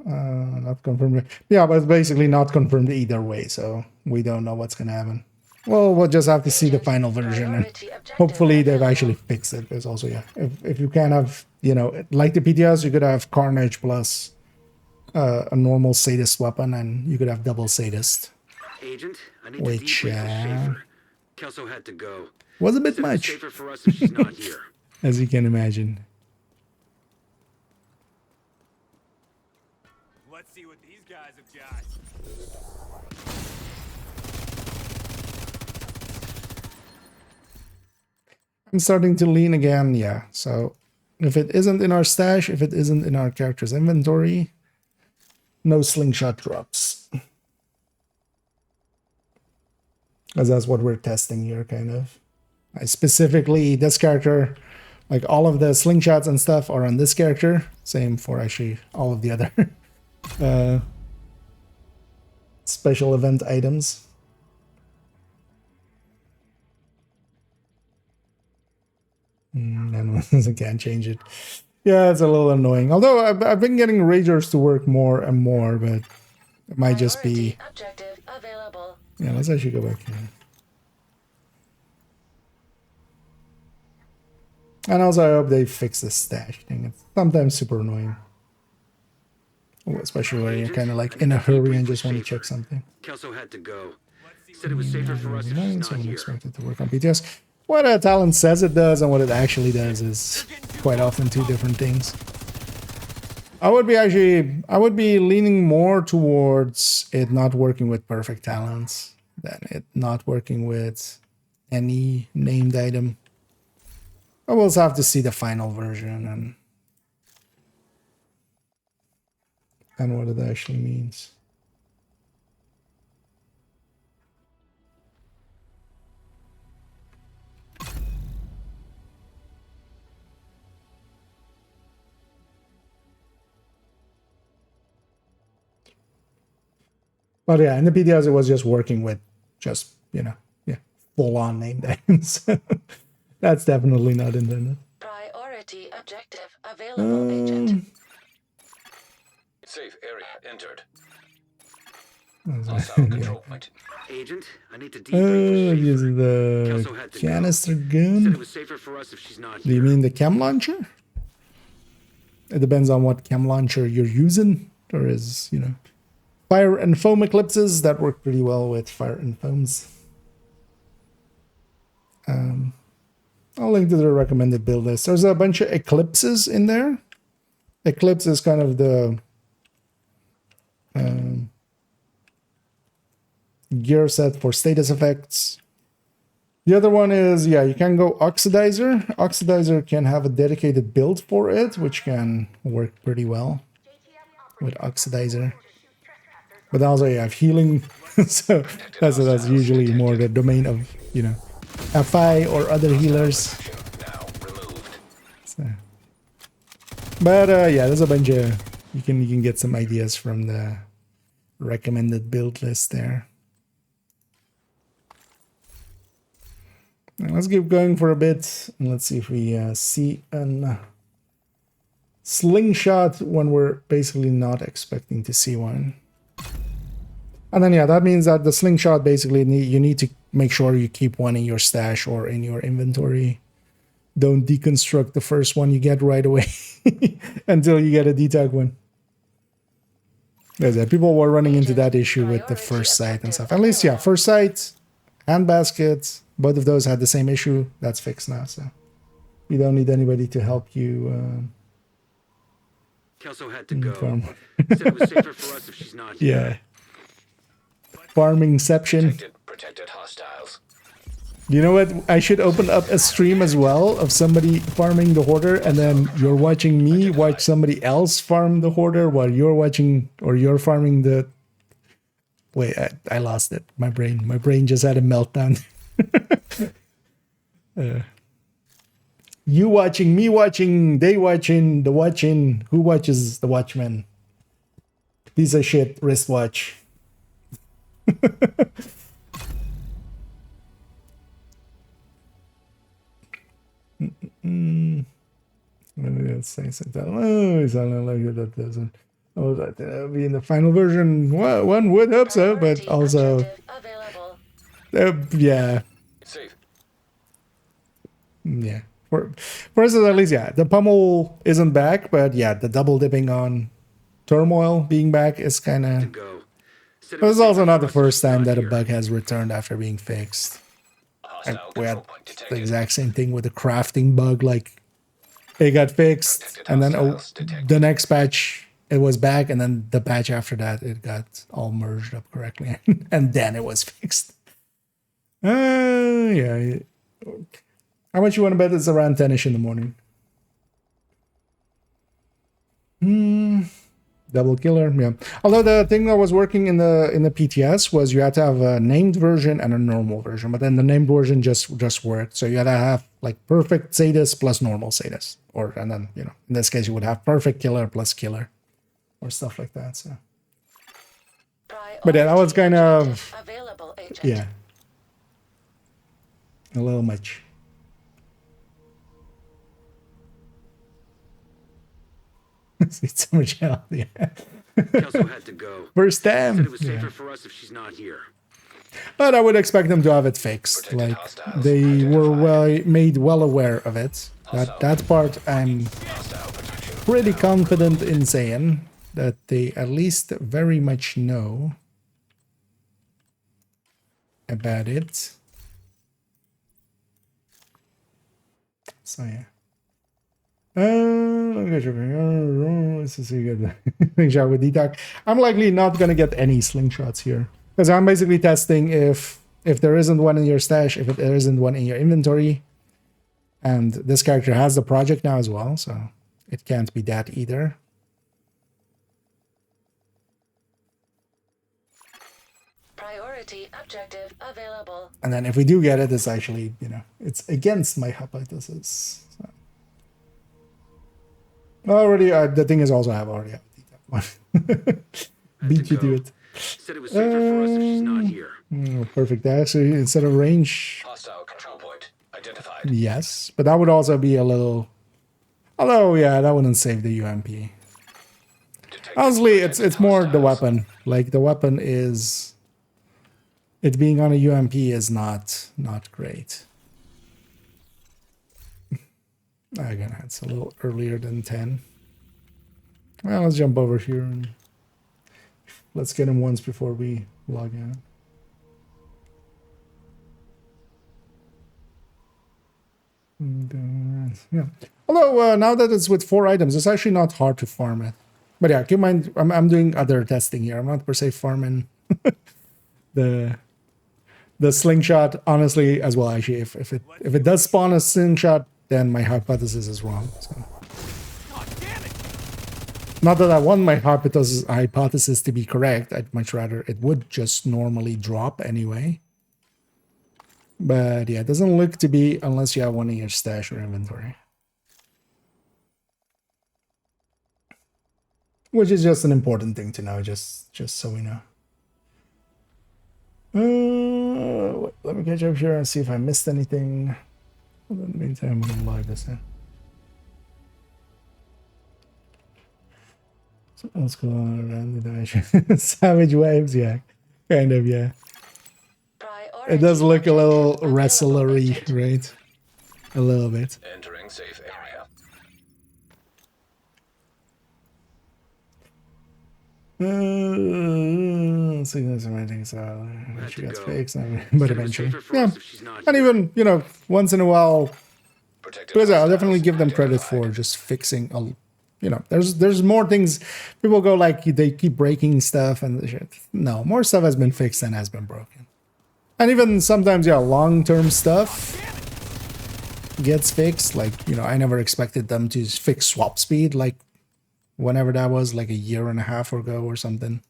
Not confirmed. Yeah, but it's basically not confirmed either way, so we don't know what's gonna happen. Well, we'll just have to see the final version, and Priority objective hopefully they've available. actually fixed it. There's also, yeah, if you can have, like the PTS, you could have Carnage plus a normal sadist weapon, and you could have double sadist. Agent, I need Which, to debrief with Schaefer. Kelso had to go. Was a bit Said it was much, safer for us if she's not here. as you can imagine. Let's see what these guys have got. I'm starting to lean again, yeah. So if it isn't in our stash, if it isn't in our character's inventory, no slingshot drops. Because that's what we're testing here, kind of. I specifically, this character, like all of the slingshots and stuff are on this character. Same for actually all of the other special event items. And I can't change it. Yeah, it's a little annoying. Although I've been getting Ragers to work more and more, but it might just be... Priority objective available. Yeah, let's actually go back here. And also, I hope they fix the stash thing. It's sometimes super annoying. Especially when you're kind of like in a hurry and just want to check something. Kelso had to go. Said it was safer for us if she's So not I'm here. expected to work on PTS. what a talent says it does and what it actually does is quite often two different things. I would be leaning more towards it not working with perfect talents than it not working with any named item. I will also have to see the final version and what it actually means. But yeah, in the PDFs it was just working with just, yeah, full-on named items. That's definitely not intended. Priority objective available, Agent. Safe area entered. Yeah. Hostile control point. Agent, I need to debrief Use with Schaefer. the Kelso had to go. canister Said it gun. was safer for us if she's not Do you here. mean the chem launcher? It depends on what chem launcher you're using. There is, fire and foam eclipses that work pretty well with fire and foams. I'll link to the recommended build list. There's a bunch of eclipses in there. Eclipse is kind of the gear set for status effects. The other one is, you can go Oxidizer. Oxidizer can have a dedicated build for it, which can work pretty well with Oxidizer. But also you have healing, so that's usually more the domain of, FI or other healers. Now removed. So. But there's a bunch of, you can get some ideas from the recommended build list there. Now let's keep going for a bit and let's see if we see a slingshot when we're basically not expecting to see one. And then that means that the slingshot basically you need to make sure you keep one in your stash or in your inventory. Don't deconstruct the first one you get right away until you get a detag one. People were running into that issue with the first sight and stuff. At least, first sight, handbasket, both of those had the same issue. That's fixed now, so you don't need anybody to help you. Kelso had to go. Farm. Said it was safer for us if she's not here. Yeah. Farmingception. Protected hostiles. You know what? I should open up a stream as well of somebody farming the hoarder, and then you're watching me watch somebody else farm the hoarder while you're watching or you're farming the. Wait, I lost it. My brain just had a meltdown. You watching, me watching, they watching, the watching. Who watches the Watchmen? Piece of shit wristwatch. Let's say something. Oh, it's not like that doesn't. Oh, that'll be in the final version. Well, one would hope so, but also, yeah. Safe. Yeah. For instance, at least, the pummel isn't back, but the double dipping on turmoil being back is kind of. Go. Said it But was it's also safer not for the us if first she's time not that a here. bug has returned after being fixed. Hostile We had control point the detected. exact same thing with the crafting bug. Like, it got fixed, and then the next patch it was back, and then the patch after that it got all merged up correctly, and then it was fixed. Yeah. How much you want to bet it's around 10ish in the morning? Double killer, yeah. Although the thing that was working in the PTS was you had to have a named version and a normal version, but then the named version just worked. So you had to have like perfect Sadist plus normal Sadist, and then in this case you would have perfect killer plus killer, or stuff like that. So, but that was kind of available, Agent. yeah, a little much. It's so much health, yeah. Kelso had to go. First Said time. it was safer for us if she's not here. But I would expect them to have it fixed. Protected Like hostiles they were identified. made well aware of it. That part I'm Hostile protection. pretty confident in saying that they at least very much know about it. So yeah. This is a good slingshot with detox. I'm likely not gonna get any slingshots here because I'm basically testing if there isn't one in your stash, if there isn't one in your inventory, and this character has the project now as well, so it can't be that either. Priority objective available. And then if we do get it, it's actually, you know, it's against my hypothesis. So. Already, the thing is also I have already have one. Beat you to it. Said it was safer for us if she's not here. Perfect. Actually, instead of range, Hostile control point identified. yes, but that would also be a little. Although, yeah, that wouldn't save the UMP. Detected Honestly, it's more the hostiles. weapon. Like the weapon is, it being on a UMP is not great. Again, it's a little earlier than 10. Well, let's jump over here and let's get him once before we log in. And, yeah. Although now that it's with 4 items, it's actually not hard to farm it. But yeah, keep in mind, I'm doing other testing here. I'm not per se farming the slingshot. Honestly, as well. Actually, if it does spawn a slingshot, then my hypothesis is wrong. So. Not that I want my hypothesis to be correct. I'd much rather it would just normally drop anyway. But yeah, it doesn't look to be unless you have one in your stash or inventory. Which is just an important thing to know, just so we know. Wait, let me catch up here and see if I missed anything. In the meantime, I'm gonna log this in. So let's go on around the dimension. Savage waves, yeah. Kind of, yeah. It does look a little wrestlery, right? A little bit. Entering safe area. See, that's amazing. So Had she to gets go. fixed, but Said it was eventually, safer for yeah. us if she's not And here. even, you know, once in a while, Protected because I'll hostiles definitely give them credit identified. for just fixing a, you know, there's more things. People go like they keep breaking stuff and shit. No, more stuff has been fixed than has been broken. And even sometimes, yeah, long-term stuff gets fixed. Like, you know, I never expected them to fix swap speed, like whenever that was, like a year and a half ago or something.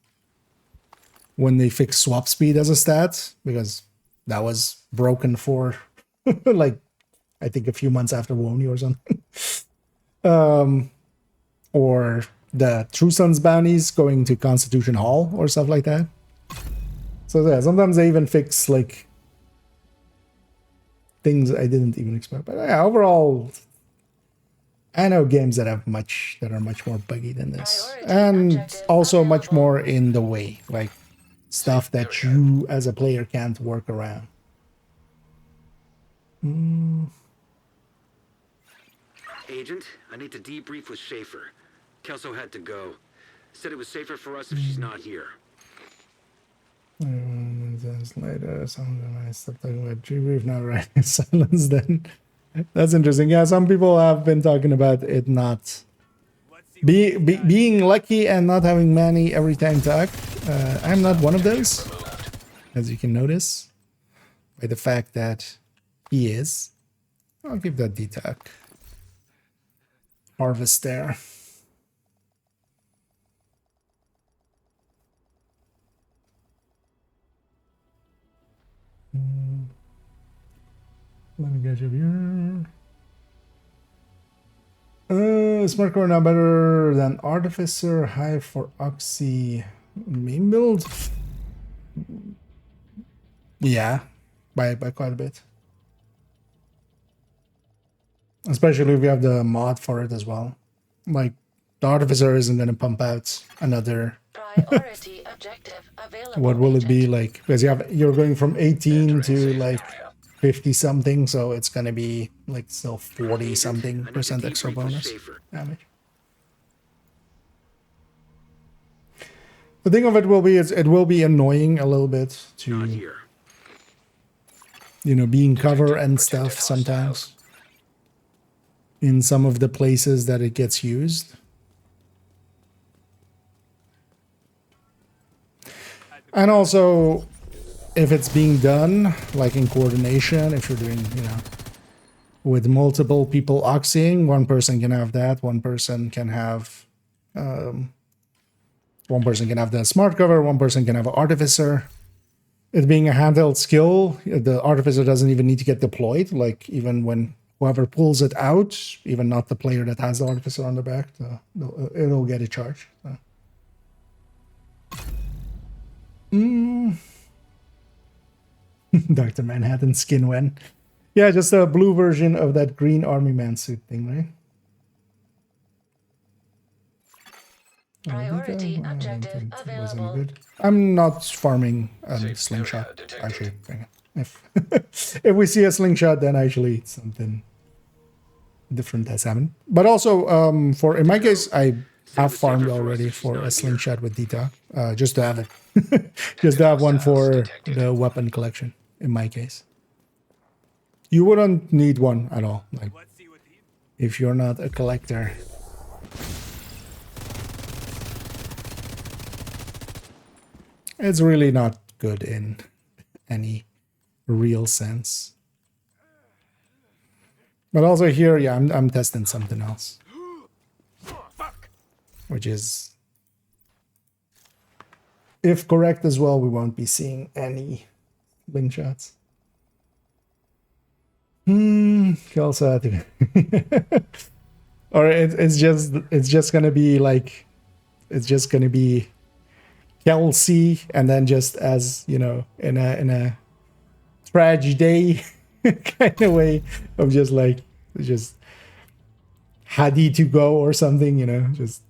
When they fixed swap speed as a stat, because that was broken for like, I think a few months after Wony or something. Or the True Sons bounties going to Constitution Hall or stuff like that. So yeah, sometimes they even fix like things I didn't even expect. But yeah, overall, I know games that are much more buggy than this, Priority and objective also much available. more in the way, like stuff that you as a player can't work around. Agent, I need to debrief with Schaefer. Kelso had to go. Said it was safer for us if she's not here. Later, I stopped talking about debrief, not right in silence. Then that's interesting. Yeah, some people have been talking about it not being lucky and not having Manny every time talk. I'm not one of those, as you can notice by the fact that he is. I'll keep that detail. Harvest there. Let me get you here. Smart core now better than Artificer. High for Oxy main build. Yeah, by quite a bit. Especially if you have the mod for it as well. Like the Artificer isn't going to pump out another. Priority objective available. What will it be agent. like? Because you're going from 18 Entering to safe like area. 50 something, so it's going to be like still 40 Agent, something I need percent to extra debrief with bonus Schaefer. damage. The thing of it will be is it will be annoying a little bit Not to, here. you know, be in cover and Protected stuff sometimes. hostiles. in some of the places that it gets used. And also, if it's being done, like in coordination, if you're doing, you know, with multiple people oxying, one person can have that, one person can have the smart cover, one person can have an artificer. It being a handheld skill, the artificer doesn't even need to get deployed. Like even when whoever pulls it out, even not the player that has the artificer on the back, it'll get a charge. So. Dr. Manhattan skin when. Yeah, just a blue version of that green army man suit thing, right? Priority I don't objective think it was any available. good. I'm not farming a Safe slingshot. area detected. Actually, if if we see a slingshot, then actually something different has happened. But also, for in my case, I have farmed already for a slingshot with Detox, just to have it, just to have one for the weapon collection. In my case, you wouldn't need one at all. Like if you're not a collector. It's really not good in any real sense. But also here, yeah, I'm testing something else. Which is, if correct as well, we won't be seeing any link shots. Kelsa. Or it's just gonna be like, it's just gonna be Kelsey, and then just as you know, in a tragedy kind of way of just like just Hadi to go or something, you know, just.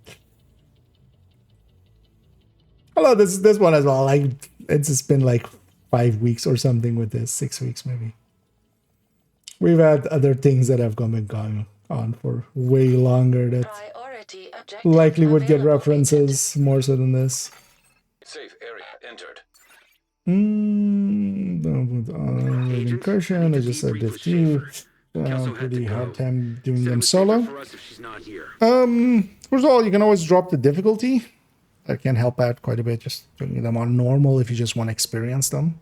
Hello, this one as well. Like it's just been like 5 weeks or something with this, 6 weeks maybe. We've had other things that have been going on for way longer that Priority objective likely would get available, references more so than this. Safe area entered. Incursion, I just said diff 2. Pretty hard time doing them solo. First of all, you can always drop the difficulty. That can help out quite a bit, just doing them on normal if you just want to experience them.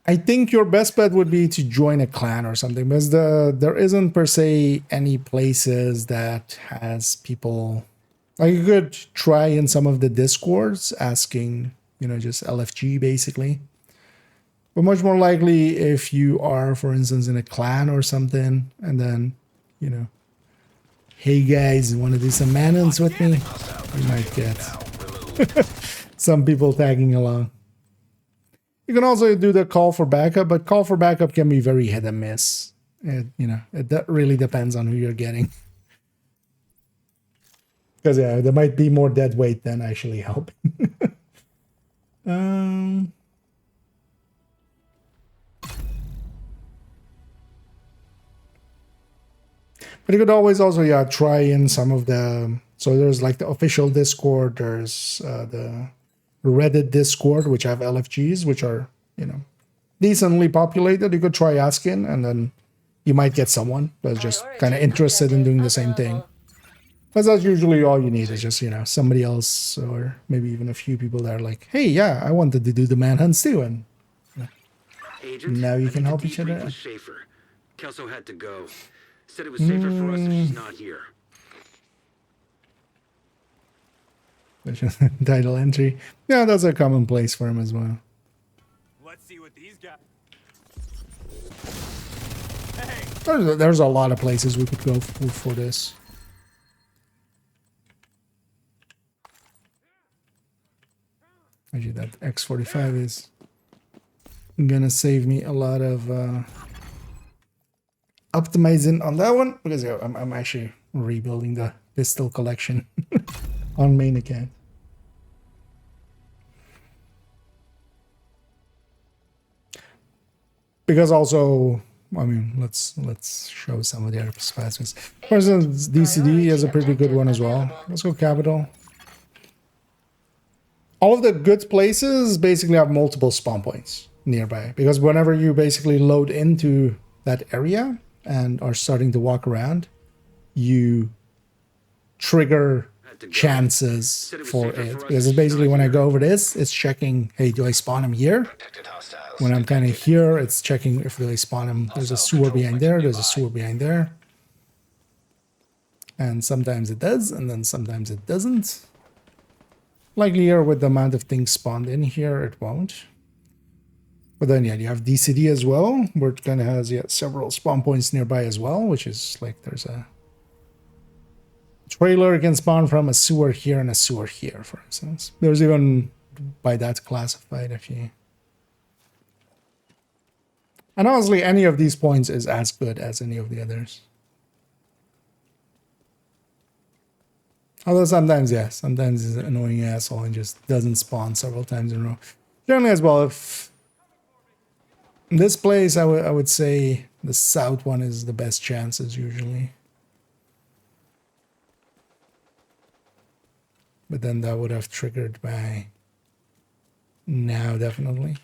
I think your best bet would be to join a clan or something, because there isn't per se any places that has people. Like you could try in some of the discords asking, you know, just LFG basically. But much more likely if you are, for instance, in a clan or something, and then, you know, hey guys, want to do some man-hunts with me? You might get some people tagging along. You can also do the call for backup, but call for backup can be very hit and miss. That really depends on who you're getting. Because yeah, there might be more dead weight than actually helping. But you could always also try in some of the. So there's like the official Discord. There's the Reddit Discord, which have LFGs, which are, you know, decently populated. You could try asking, and then you might get someone that's just kind of interested in doing the same thing. Because that's usually all you need is just, you know, somebody else or maybe even a few people that are like, hey, yeah, I wanted to do the manhunts too. And now you can help each other out. Kelso had to go. Said it was safer for us if she's not here. Title entry. Yeah, that's a commonplace for him as well. Let's see what these guys. There's a lot of places we could go for this. Actually, that X45 is gonna save me a lot of optimizing on that one, because I'm actually rebuilding the pistol collection on main account. Because also, I mean, let's show some of the other specimens. For instance, DCD is a pretty good one as well. Let's go Capital. All of the good places basically have multiple spawn points nearby, because whenever you basically load into that area, and are starting to walk around, you trigger chances for it. Because it's basically when I go over this, it's checking, hey, do I spawn him here? Detected hostiles. When I'm kind of detected. here, it's checking if I spawn him. There's a sewer behind there, there's a sewer behind there. And sometimes it does, and then sometimes it doesn't. Likely here with the amount of things spawned in here, it won't. But then yeah, you have DCD as well, where it kind of has several spawn points nearby as well, which is like there's a trailer can spawn from a sewer here and a sewer here, for instance. There's even by that classified if you. And honestly, any of these points is as good as any of the others. Although sometimes, yeah, sometimes it's an annoying asshole and just doesn't spawn several times in a row. Generally as well, if in this place, I would say the south one is the best chances usually. But then that would have triggered by now, definitely.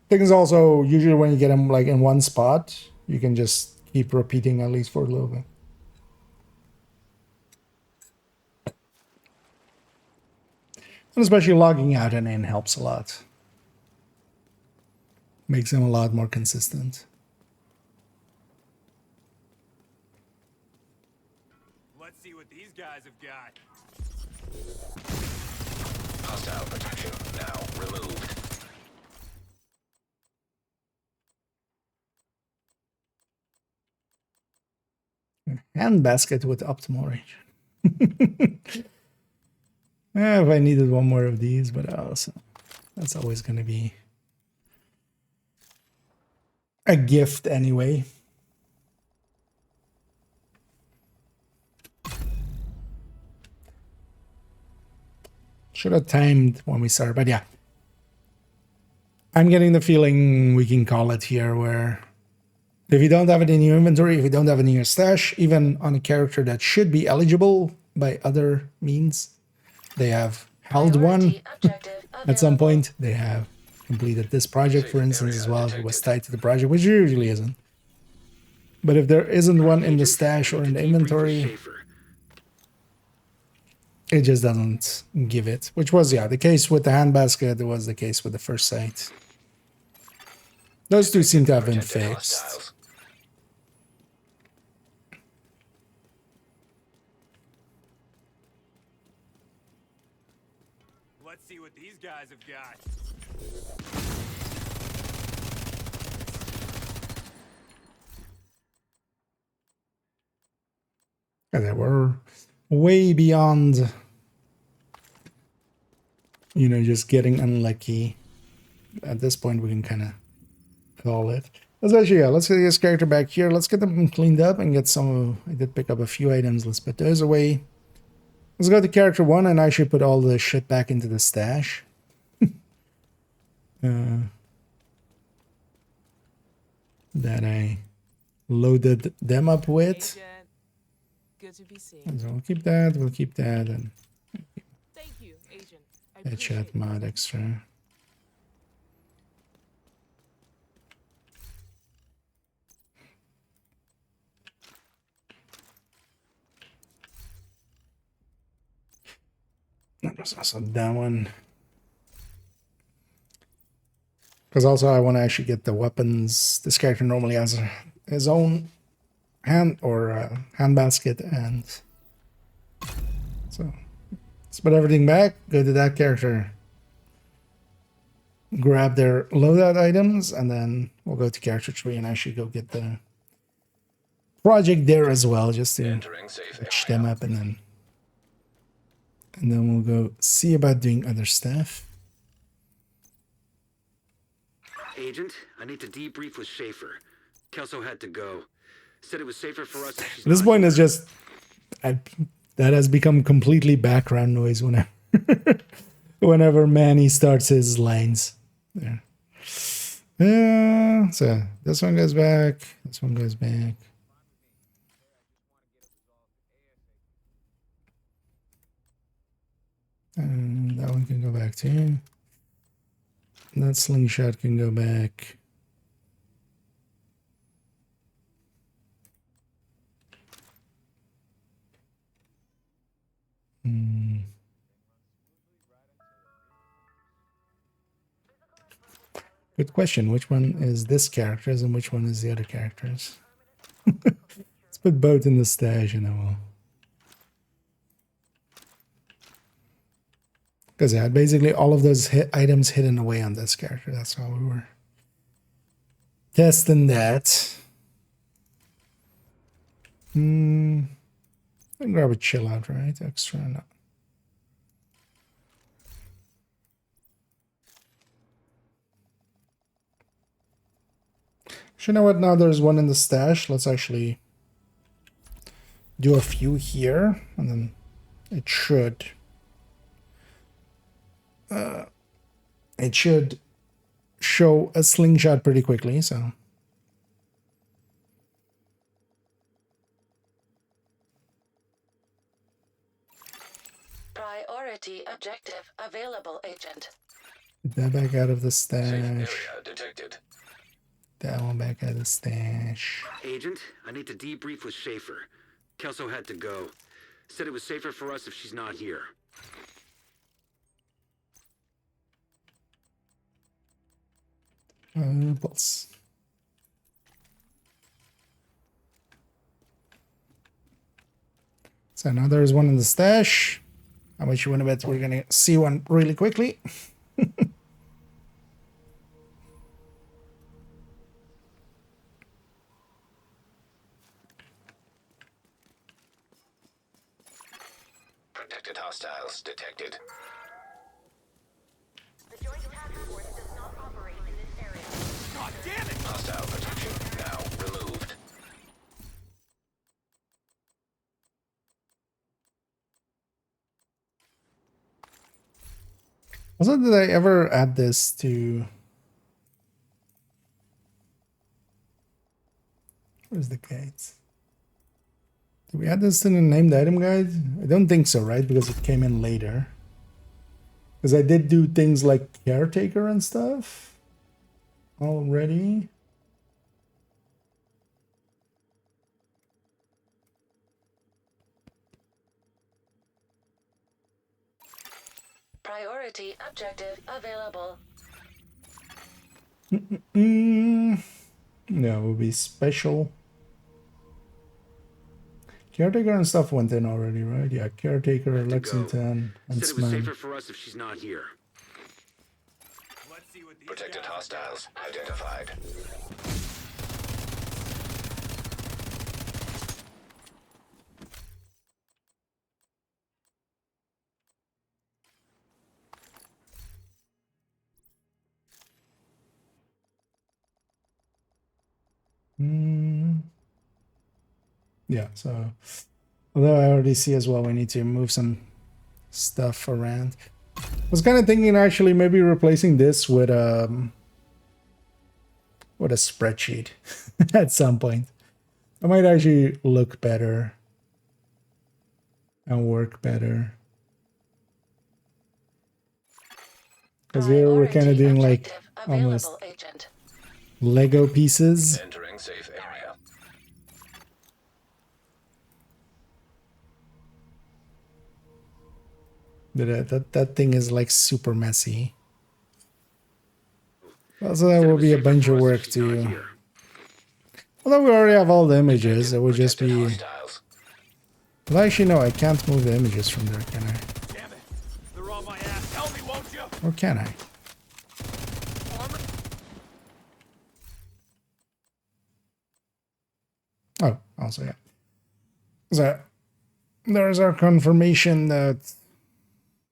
Thing is also, usually when you get them like in one spot, you can just keep repeating at least for a little bit. And especially logging out and in helps a lot. Makes them a lot more consistent. Let's see what these guys have got. Hostile protection now removed. And basket with optimal range. If I needed one more of these, but also that's always going to be a gift anyway. Should have timed when we started, but yeah. I'm getting the feeling we can call it here where if you don't have it in your inventory, if you don't have it in your stash, even on a character that should be eligible by other means, they have held one at some point. They have completed this project, for instance, as well, if it was tied to the project, which usually isn't. But if there isn't one in the stash or in the inventory, it just doesn't give it. Which was, yeah, the case with the handbasket. It was the case with the first site. Those two seem to have been fixed. Let's see what these guys have got. And they were way beyond, you know, just getting unlucky. At this point, we can kind of call it. Let's actually, yeah, let's get this character back here. Let's get them cleaned up and get some. I did pick up a few items. Let's put those away. Let's go to character 1 and I should put all the shit back into the stash. That I loaded them up with. Agent, good to be seen. So we'll keep that, and Thank you, Agent. I appreciate headshot it. mod extra. That was also that one. Because also I want to actually get the weapons. This character normally has his own hand or hand basket, and so let's put everything back. Go to that character, grab their loadout items, and then we'll go to character 3 and actually go get the project there as well, just to Entering safe catch area. them up, and then we'll go see about doing other stuff. Agent, I need to debrief with Schaefer. Kelso had to go. Said it was safer for us if she's At this not point here. is just that has become completely background noise whenever whenever Manny starts his lines. There. So this one goes back. This one goes back. And that one can go back too. that slingshot can go back. Good question. Which one is this character's and which one is the other character's? Let's put both in the stash and then we'll... Because yeah, basically all of those items hidden away on this character. That's how we were testing that. I grab a chill out, right? Extra, no. You know what? Now there's one in the stash. Let's actually do a few here, and then it should show a slingshot pretty quickly. So Priority objective available, Agent. get that back out of the Safe area stash. detected. That one back out of the stash. Agent, I need to debrief with Schaefer. Kelso had to go. Said it was safer for us if she's not here. Pulse. So now there's one in the stash. How much you want to bet we're gonna see one really quickly? Protected hostiles detected. The Joint Task Force does not operate in this area. God damn it! Hostile protection now removed. Also, did I ever add this to... Where's the guides? Did we add this to the named item guide? I don't think so, right? Because it came in later. Because I did do things like caretaker and stuff already. Priority objective available. No, it will be special. Caretaker and stuff went in already, right? Yeah, caretaker, Had to go. Lexington, and Said it was safer Sman. for us if she's not here. Let's see what these Protected guys hostiles identified. Yeah, so although I already see as well, we need to move some stuff around. I was kind of thinking actually maybe replacing this with a spreadsheet at some point. It might actually look better and work better. Because here we're kind of Priority doing like objective almost available, Agent. Lego pieces. Entering safe area. But that thing is like super messy. Also, that Said it will was be a safer bunch for of us if work she's not too. here. Although we already have all the images, it would just Protected be... hostiles. Well, actually, no, I can't move the images from there, can I? Damn it. They're on my ass. Help me, won't you? Or can I? Oh, also, yeah. So, there's our confirmation that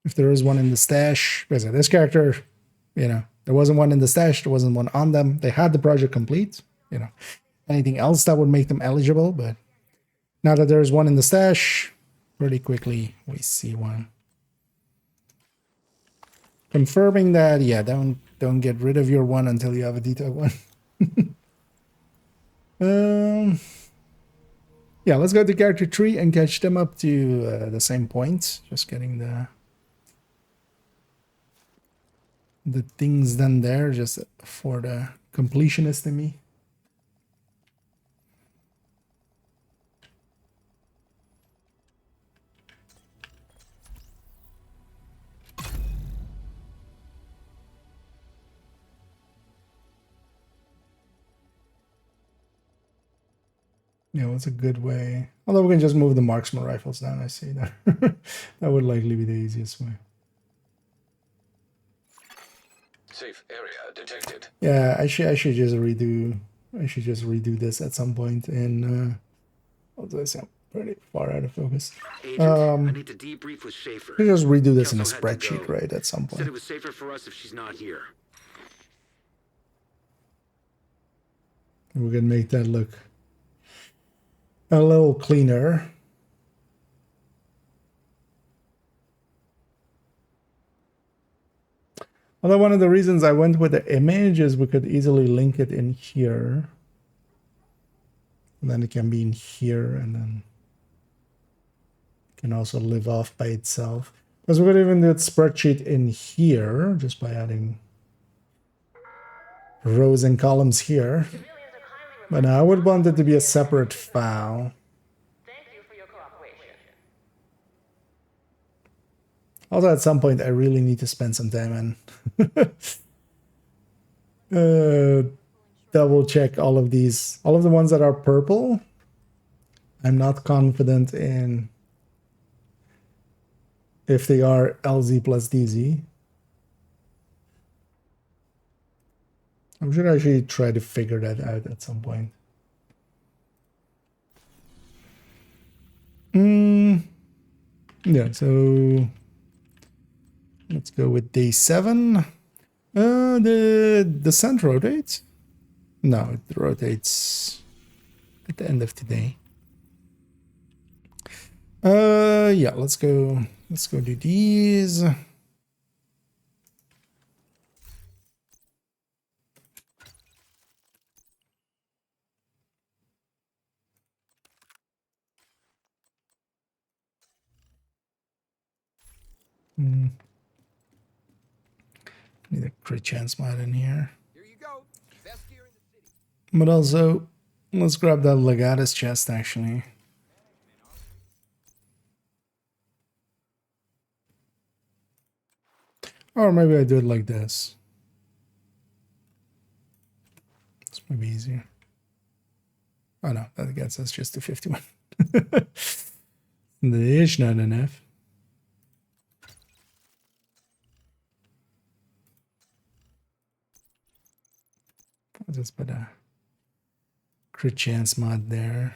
if there is one in the stash, because this character, you know, there wasn't one in the stash, there wasn't one on them. They had the project complete, you know. Anything else that would make them eligible, but now that there's one in the stash, pretty quickly we see one. Confirming that, yeah, don't get rid of your one until you have a detailed one. Yeah, let's go to character tree and catch them up to the same point. Just getting the the things done there just for the completionist in me. Yeah, what's a good way? Although we can just move the marksman rifles down, I see that. That would likely be the easiest way. Safe area detected. Yeah, I should just redo this at some point in although I sound pretty far out of focus. Agent, I need to debrief with Schaefer. We just redo this in a Kelso had to spreadsheet, go. right, at some Said point. it was safer for us if she's not here. We can make that look a little cleaner. Although one of the reasons I went with the image is we could easily link it in here. And then it can be in here, and then it can also live off by itself. Because we could even do a spreadsheet in here, just by adding rows and columns here. But no, I would want it to be a separate file. Thank you for your cooperation. Also, at some point, I really need to spend some time and double check all of these. All of the ones that are purple, I'm not confident in if they are LZ plus DZ. I should actually try to figure that out at some point. Yeah, so let's go with day 7. The sun rotates? No, it rotates at the end of today. Yeah, let's go do these. Need a crit chance mod in here. Here you go. Best gear in the city. But also, let's grab that Legatus chest actually. Or maybe I do it like this. This might be easier. Oh no, that gets us just to 51. That's not enough. I'll just put a crit chance mod there.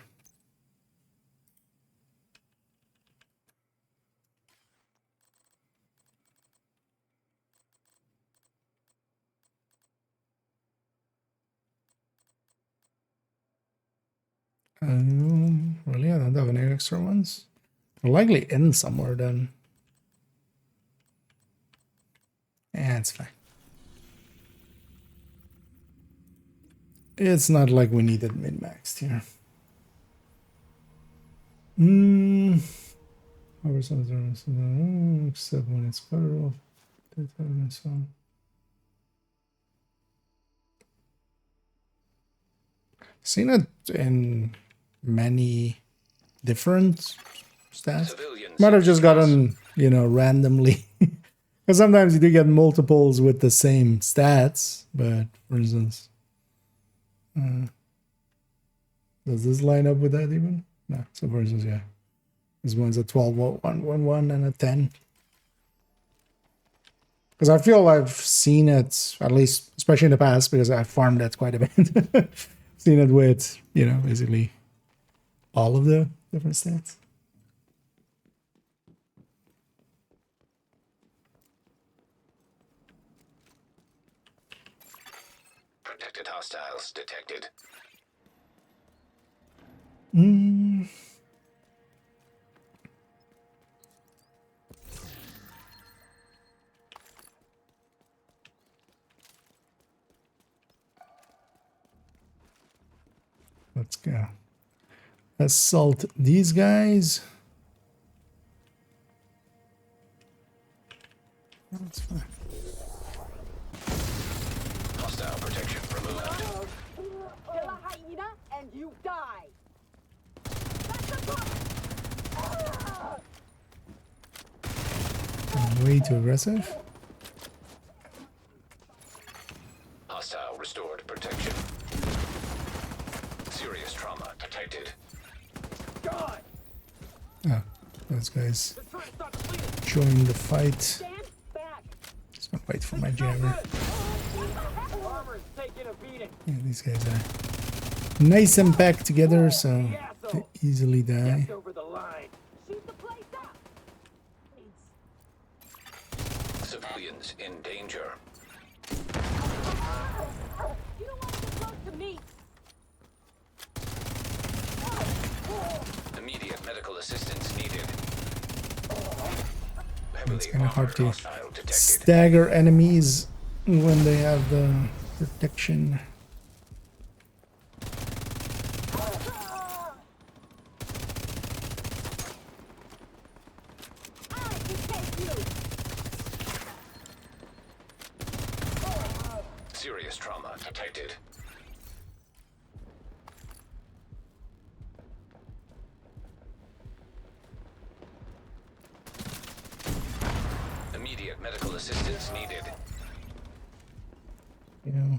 Really? I don't have any extra ones. They're likely in somewhere then. Yeah, it's fine. It's not like we need it min-maxed here. Except when it's cut off. Seen it in many different stats. Civilians. Might have just gotten, you know, randomly. Because sometimes you do get multiples with the same stats. But for instance, does this line up with that even? No. So for instance, yeah, this one's a 12, 1, 1, 1, and a 10. Because I feel I've seen it, at least, especially in the past, because I've farmed that quite a bit. Seen it with, you know, basically all of the different stats. Protected hostiles detected. Let's go. Assault these guys. That's fine. Way too aggressive. Hostile restored protection. Serious trauma detected. God! Oh, those guys They're trying to stop the bleeding! joined the fight. Stand back. Just gonna wait for my jabber. Armor's taking a beating! Yeah, these guys are nice and packed together, so they easily die. Just over the line! Shoot the place up. Civilians in danger. You don't want to get close to me. Immediate medical assistance needed. It's kind of hard to Hostile detected. stagger enemies when they have the protection. I can take you. Serious trauma detected. Immediate medical assistance needed. Yeah.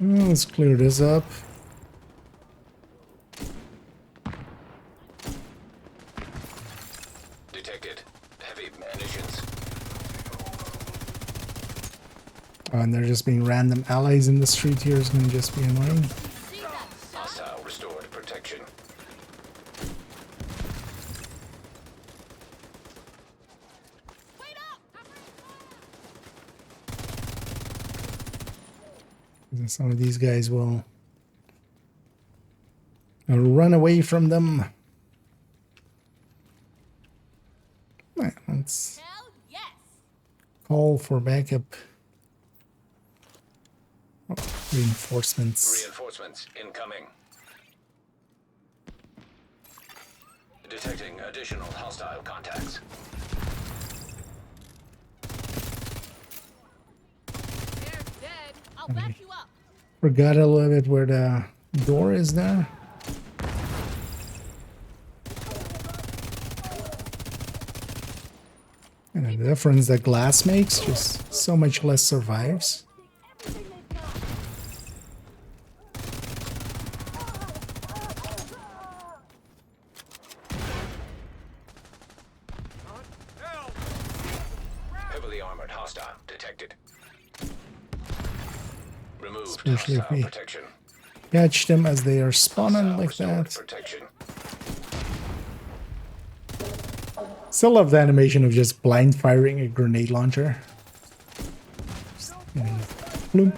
Let's clear this up. Detected. Heavy munitions. Oh, and there just being random allies in the street here is going to just be annoying. See that, son? Hostile restored protection. Wait up! Some of these guys will run away from them. Right, let's Hell yes! call for backup. Oh, reinforcements. Reinforcements incoming. Detecting additional hostile contacts. They're dead. I'll back you up. Forgot a little bit where the door is there. And the difference that glass makes, just so much less survives. Everything they've got. Heavily armored hostile detected. Removed Especially if hostile we protection. catch them as they are spawning Hostile like restored that. protection. Still love the animation of just blind firing a grenade launcher. Just, bloom.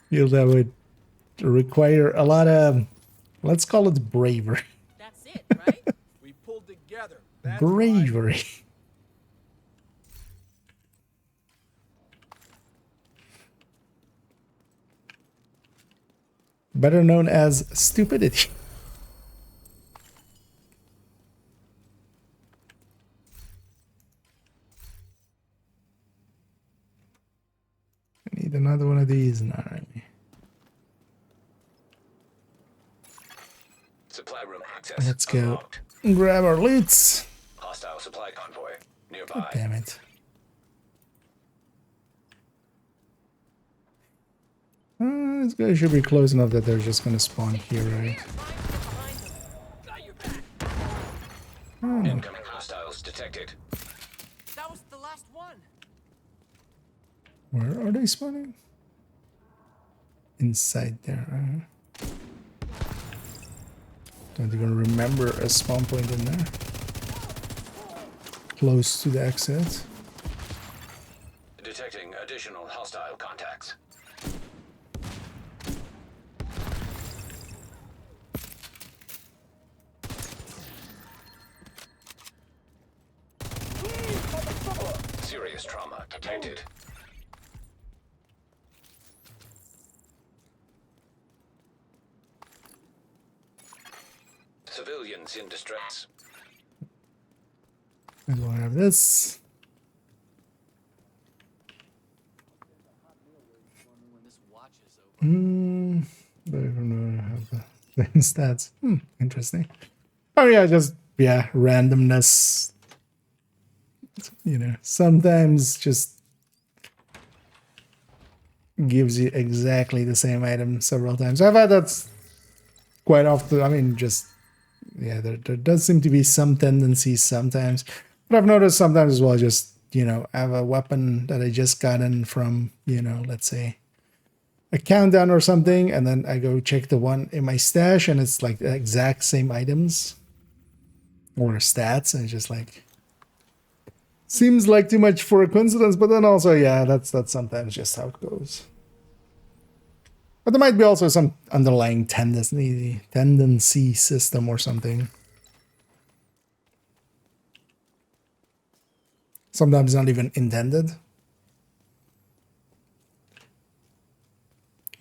Feel that would require a lot of, let's call it bravery. That's it, right? We pulled together. That's right. Bravery. Better known as stupidity. I need another one of these now. Supply room access. Let's go unlocked. grab our loots. Hostile supply convoy nearby. God damn it. This guy should be close enough that they're just gonna spawn here, right? Got your back. Incoming hostiles detected. That was the last one. Where are they spawning? Inside there. Don't even remember a spawn point in there. Close to the exit. Detecting additional hostile contacts. Serious trauma detected. Civilians in distress. And we'll have this. When this watch is But I don't know how the stats. Interesting. Oh yeah, just yeah, randomness. You know, sometimes just gives you exactly the same item several times. I've had that quite often. I mean, just yeah, there does seem to be some tendencies sometimes, but I've noticed sometimes as well. Just you know, I have a weapon that I just gotten from let's say a countdown or something, and then I go check the one in my stash, and it's like the exact same items or stats, and it's just like seems like too much for a coincidence. But then also, yeah, that's sometimes just how it goes. But there might be also some underlying tendency system or something. Sometimes not even intended.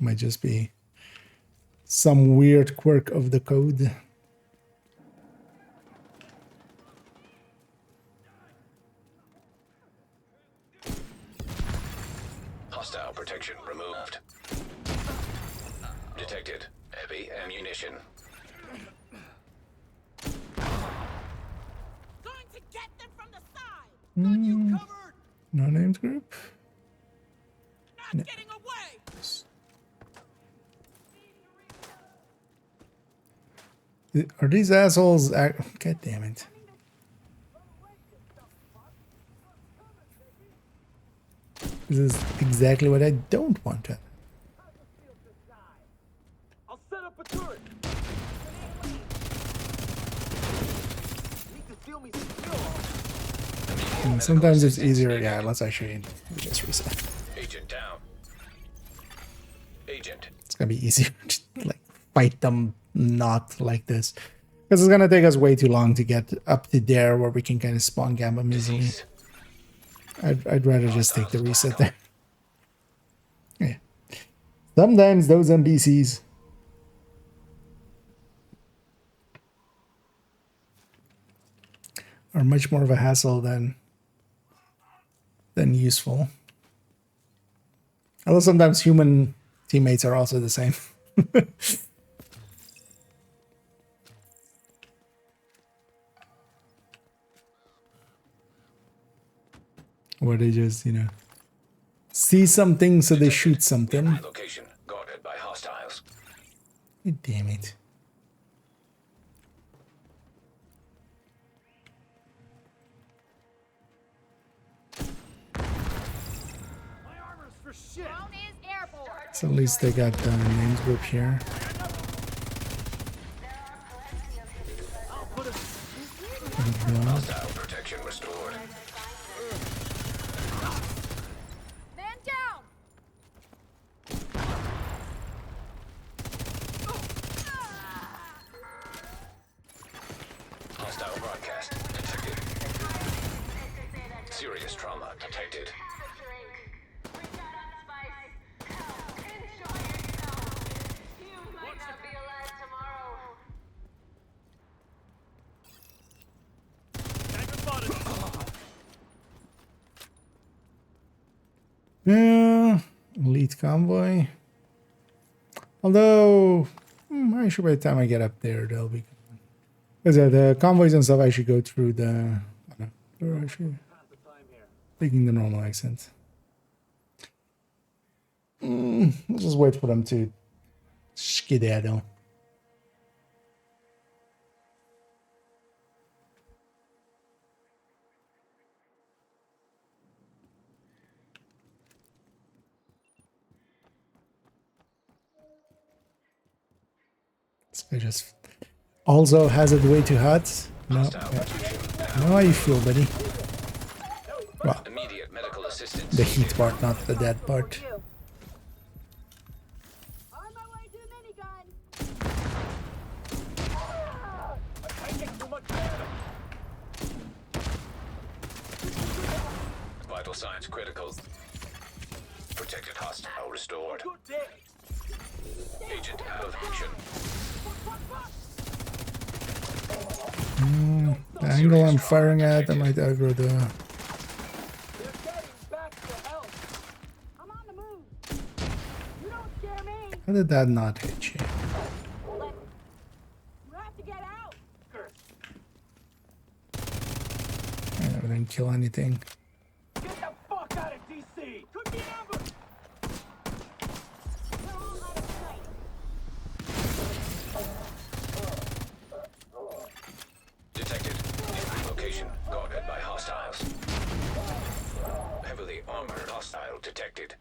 Might just be some weird quirk of the code. Hostile protection removed. Detected heavy ammunition. Going to get them from the side. Got you covered. No names group. Not getting away. Are these assholes? God damn it. This is exactly what I don't want to. I'll set up a turret. Need to steal me some fuel. And sometimes it's easier. Yeah, let's actually just reset. Agent down. Agent. It's gonna be easier to like fight them not like this. Because it's gonna take us way too long to get up to there where we can kind of spawn camp them easily. Disease. I'd rather just take the reset there. Yeah. Sometimes those NPCs are much more of a hassle than useful. Although sometimes human teammates are also the same. Or they just, see something so they shoot something. Location guarded by hostiles. Damn it. My armor's for shit. Drone is airborne. So at least they got the names group here. I'll put a Hostile protection restored. Man down. Hostile broadcast detected. Serious trauma detected. Yeah, elite convoy. Although, I should by the time I get up there, they'll be gone. Because the convoys and stuff, I should go through the. Or I should taking the normal accent. We'll just wait for them to skedaddle. This guy just also has it way too hot. No, know how you feel, buddy. Well, Immediate medical assistance. the heat part, not the dead part. On my way to the minigun. I can't get too much damage. Vital signs critical. Protected hostile restored. Good day. Agent out of action. The angle I'm firing at, I might aggro the. They're getting back to health. I'm on the move. You don't scare me. How did that not hit you? You have to get out. I didn't kill anything. Get the fuck out of DC! Could be ambush! We're all out of sight. Detected. Enemy location guarded by hostiles. Heavily armored hostile detected.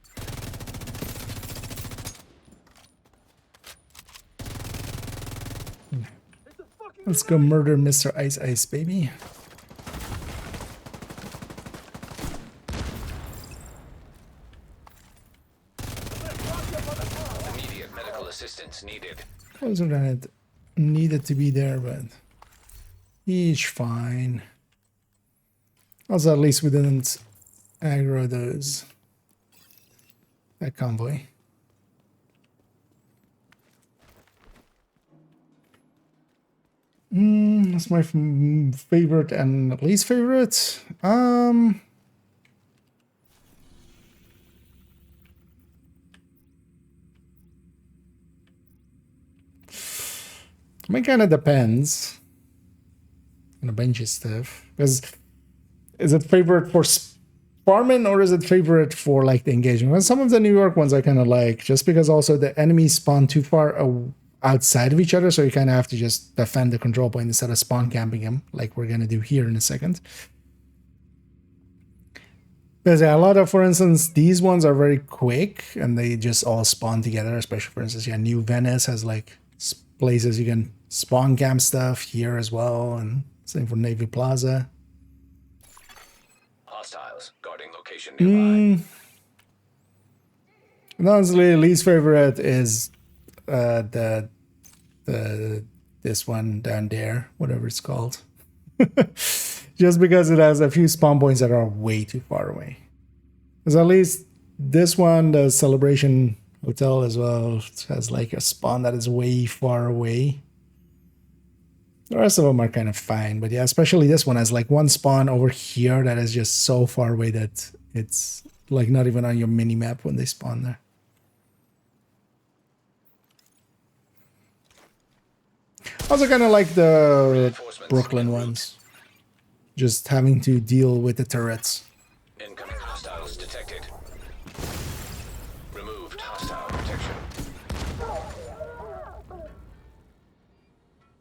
It's a fucking Let's go murder Mr. Ice Ice, baby. Immediate medical assistance needed. Closer than it needed to be there, but he's fine. Also, at least we didn't aggro that convoy. That's my favorite and least favorite. I mean, kind of depends on a bunch of stuff. Because is it favorite for farming or is it favorite for like the engagement? Well, some of the New York ones I kind of like, just because also the enemies spawn too far outside of each other, so you kind of have to just defend the control point instead of spawn camping them, like we're gonna do here in a second. Because yeah, a lot of, for instance, these ones are very quick and they just all spawn together. Especially, for instance, yeah, New Venice has like places you can spawn camp stuff here as well, and same for Navy Plaza. Hostiles guarding location nearby. And honestly, least favorite is this one down there, whatever it's called. Just because it has a few spawn points that are way too far away. Because at least this one, the Celebration Hotel as well, has like a spawn that is way far away. The rest of them are kind of fine, but yeah, especially this one has like one spawn over here that is just so far away that it's like not even on your mini map when they spawn there. Also kind of like the Brooklyn ones. Just having to deal with the turrets. Incoming hostiles detected. Removed hostile protection.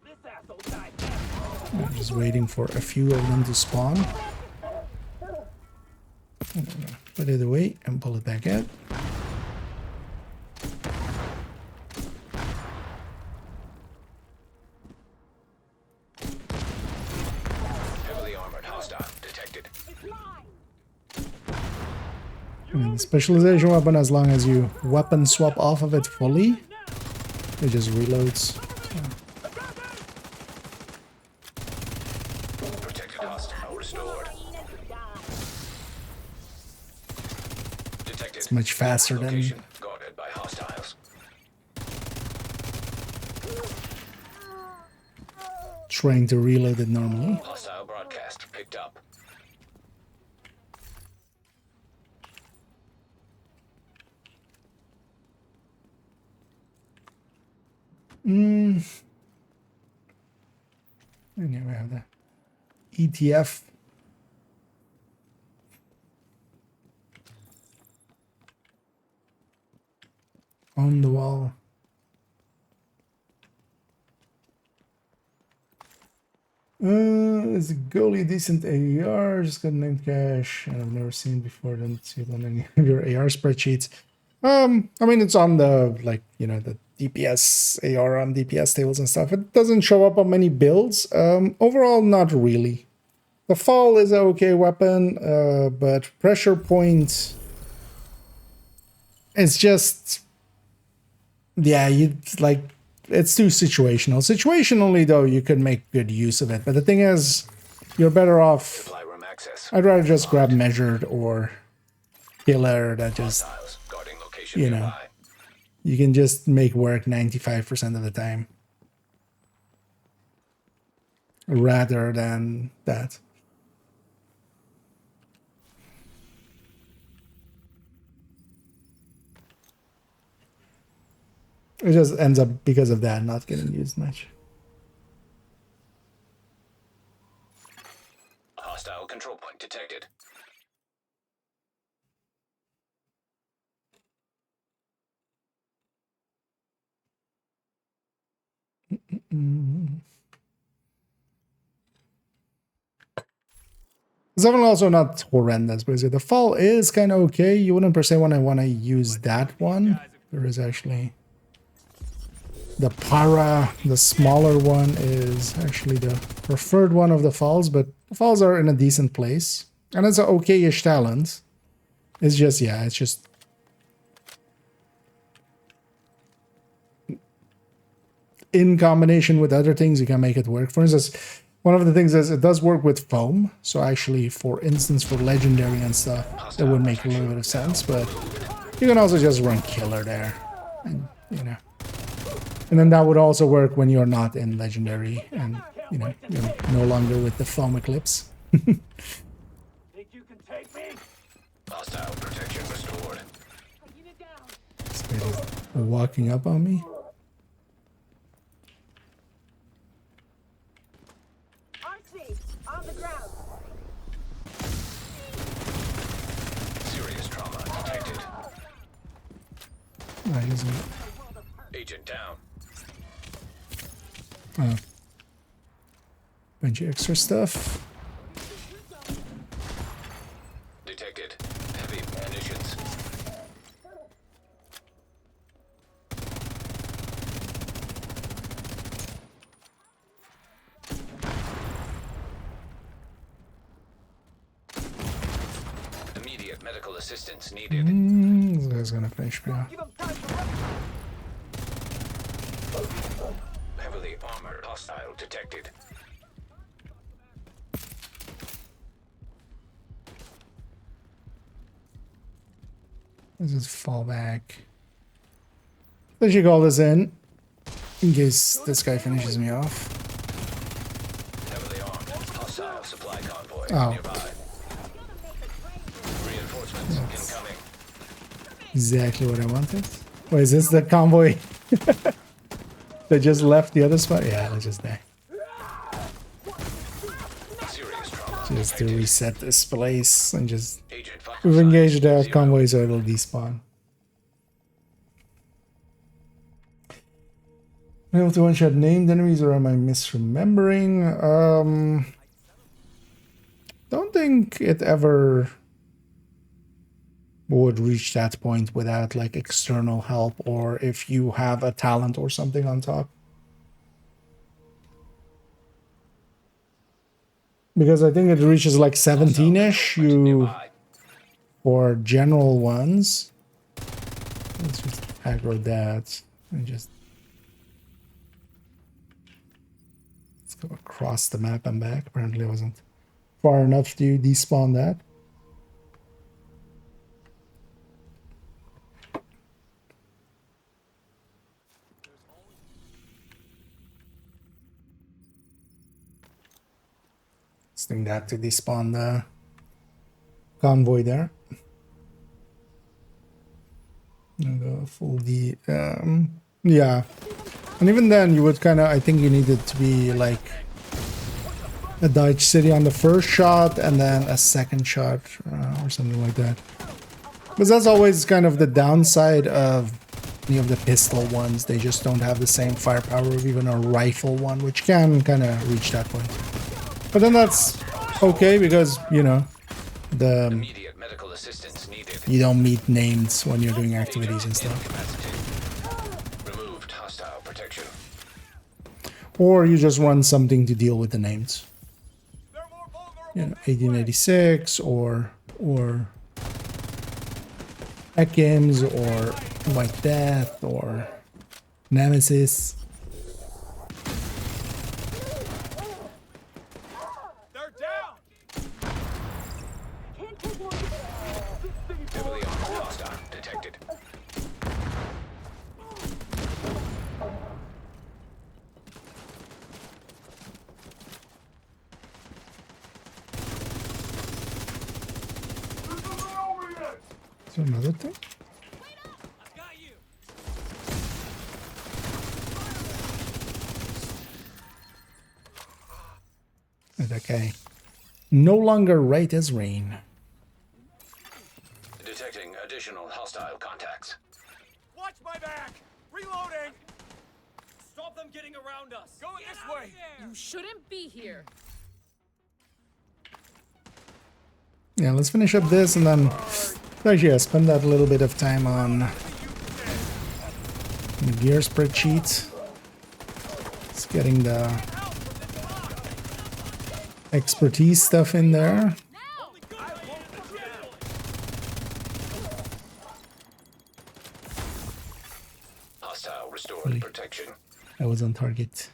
This asshole died. I'm just waiting for a few of them to spawn. Put it away and pull it back out. Heavily armored hostile detected. And specialization weapon, as long as you weapon swap off of it fully, it just reloads. Protected hostile restored. Detected. It's much faster than Location guarded by hostiles. trying to reload it normally. Hostile broadcast picked up. And here we have the ETF. On the wall. Is a goalie decent AR? Just got named cash, and I've never seen before. Don't see it on any of your AR spreadsheets. I mean, it's on the, like, you know, the DPS AR on DPS tables and stuff. It doesn't show up on many builds. Overall, not really. The fall is an okay weapon, but pressure point, it's just, yeah, you like, it's too situational. Situationally, though, you could make good use of it. But the thing is, you're better off. Supply room access. I'd rather just grab measured or killer that just, Hostiles guarding location you know, nearby. you can just make work 95% of the time. Rather than that. It just ends up, because of that, not getting used much. Hostile control point detected. It's definitely also not horrendous, but the fall is kind of okay. You wouldn't per se want to use that one. There is actually the para, the smaller one, is actually the preferred one of the falls, but the falls are in a decent place. And it's an okay-ish talent. It's just, yeah, it's just... in combination with other things, you can make it work. For instance, one of the things is it does work with foam. So actually, for instance, for legendary and stuff, it would make a little bit of sense. But you can also just run killer there. And, you know. And then that would also work when you're not in legendary and, you know, you're no longer with the foam eclipse. Think you can take me? Hostile protection restored. Taking it down. This guy is walking up on me. RC, on the ground. Serious trauma detected. Oh, he doesn't... Agent down. Oh. Bunch of extra stuff. Detected. Heavy munitions. Immediate medical assistance needed. This guy's gonna finish me off. Give him time to run. Heavily armored hostile detected. Let's just fall back. Let's just call this in case this guy finishes me off. Heavily armed. Hostile supply convoy Oh. nearby. Reinforcements incoming. Exactly what I wanted. Wait, is this the convoy that just left the other spot? Yeah, let's just die. Serious trauma. Just to reset this place and just... Agent vital We've signs engaged the 0. convoy, so it'll despawn. Am I able to one-shot named enemies, or am I misremembering? Don't think it ever would reach that point without like external help, or if you have a talent or something on top. Because I think it reaches like 17-ish you Nearby. for general ones. Let's just aggro that and just let's go across the map and back. Apparently I wasn't far enough to despawn that. Using that to despawn the convoy there. And go full D. Yeah. And even then, you would kind of, I think you needed to be like a Dutch city on the first shot and then a second shot or something like that. Because that's always kind of the downside of any of the pistol ones. They just don't have the same firepower of even a rifle one, which can kind of reach that point. But then that's okay because, you know, the Immediate medical assistance needed. you don't meet names when you're doing activities and stuff. Incapacitated. Removed hostile protection. Or you just run something to deal with the names. They're more vulnerable. You know, 1886 or Ekim's or White Death or Nemesis. They're down. Can't take more. Heavily armed hostile detected. Is there another thing? I've got you. Okay. No longer right as rain. Detecting additional hostile contacts. Watch my back! Reloading! Stop them getting around us! Going this way! You shouldn't be here. Yeah, let's finish up this and then actually yeah, spend that little bit of time on the gear spreadsheet. It's getting the expertise stuff in there. Hostile restored protection. I was on target.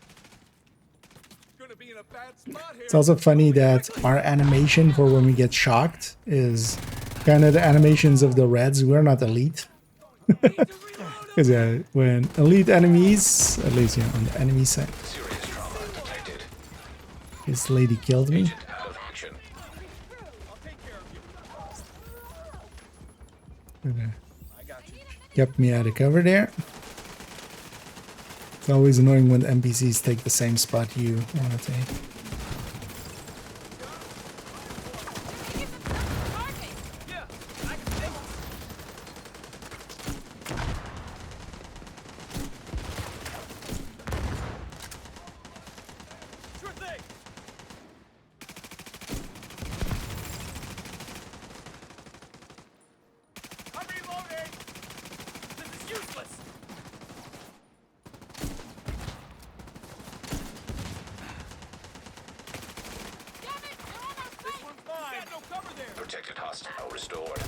Gonna be in a bad spot here. It's also funny that our animation for when we get shocked is kind of the animations of the Reds. We're not elite. Because yeah, when elite enemies, at least yeah, on the enemy side, Serious trauma detected. this lady killed me. Agent out of action. I'll take care of you. Okay. I got you. Kept me out of cover there. It's always annoying when NPCs take the same spot you want to take. Yeah, I can take it. Sure thing. I'm reloading. This is useless. This one's mine. Got no cover there. Protected hostile restored.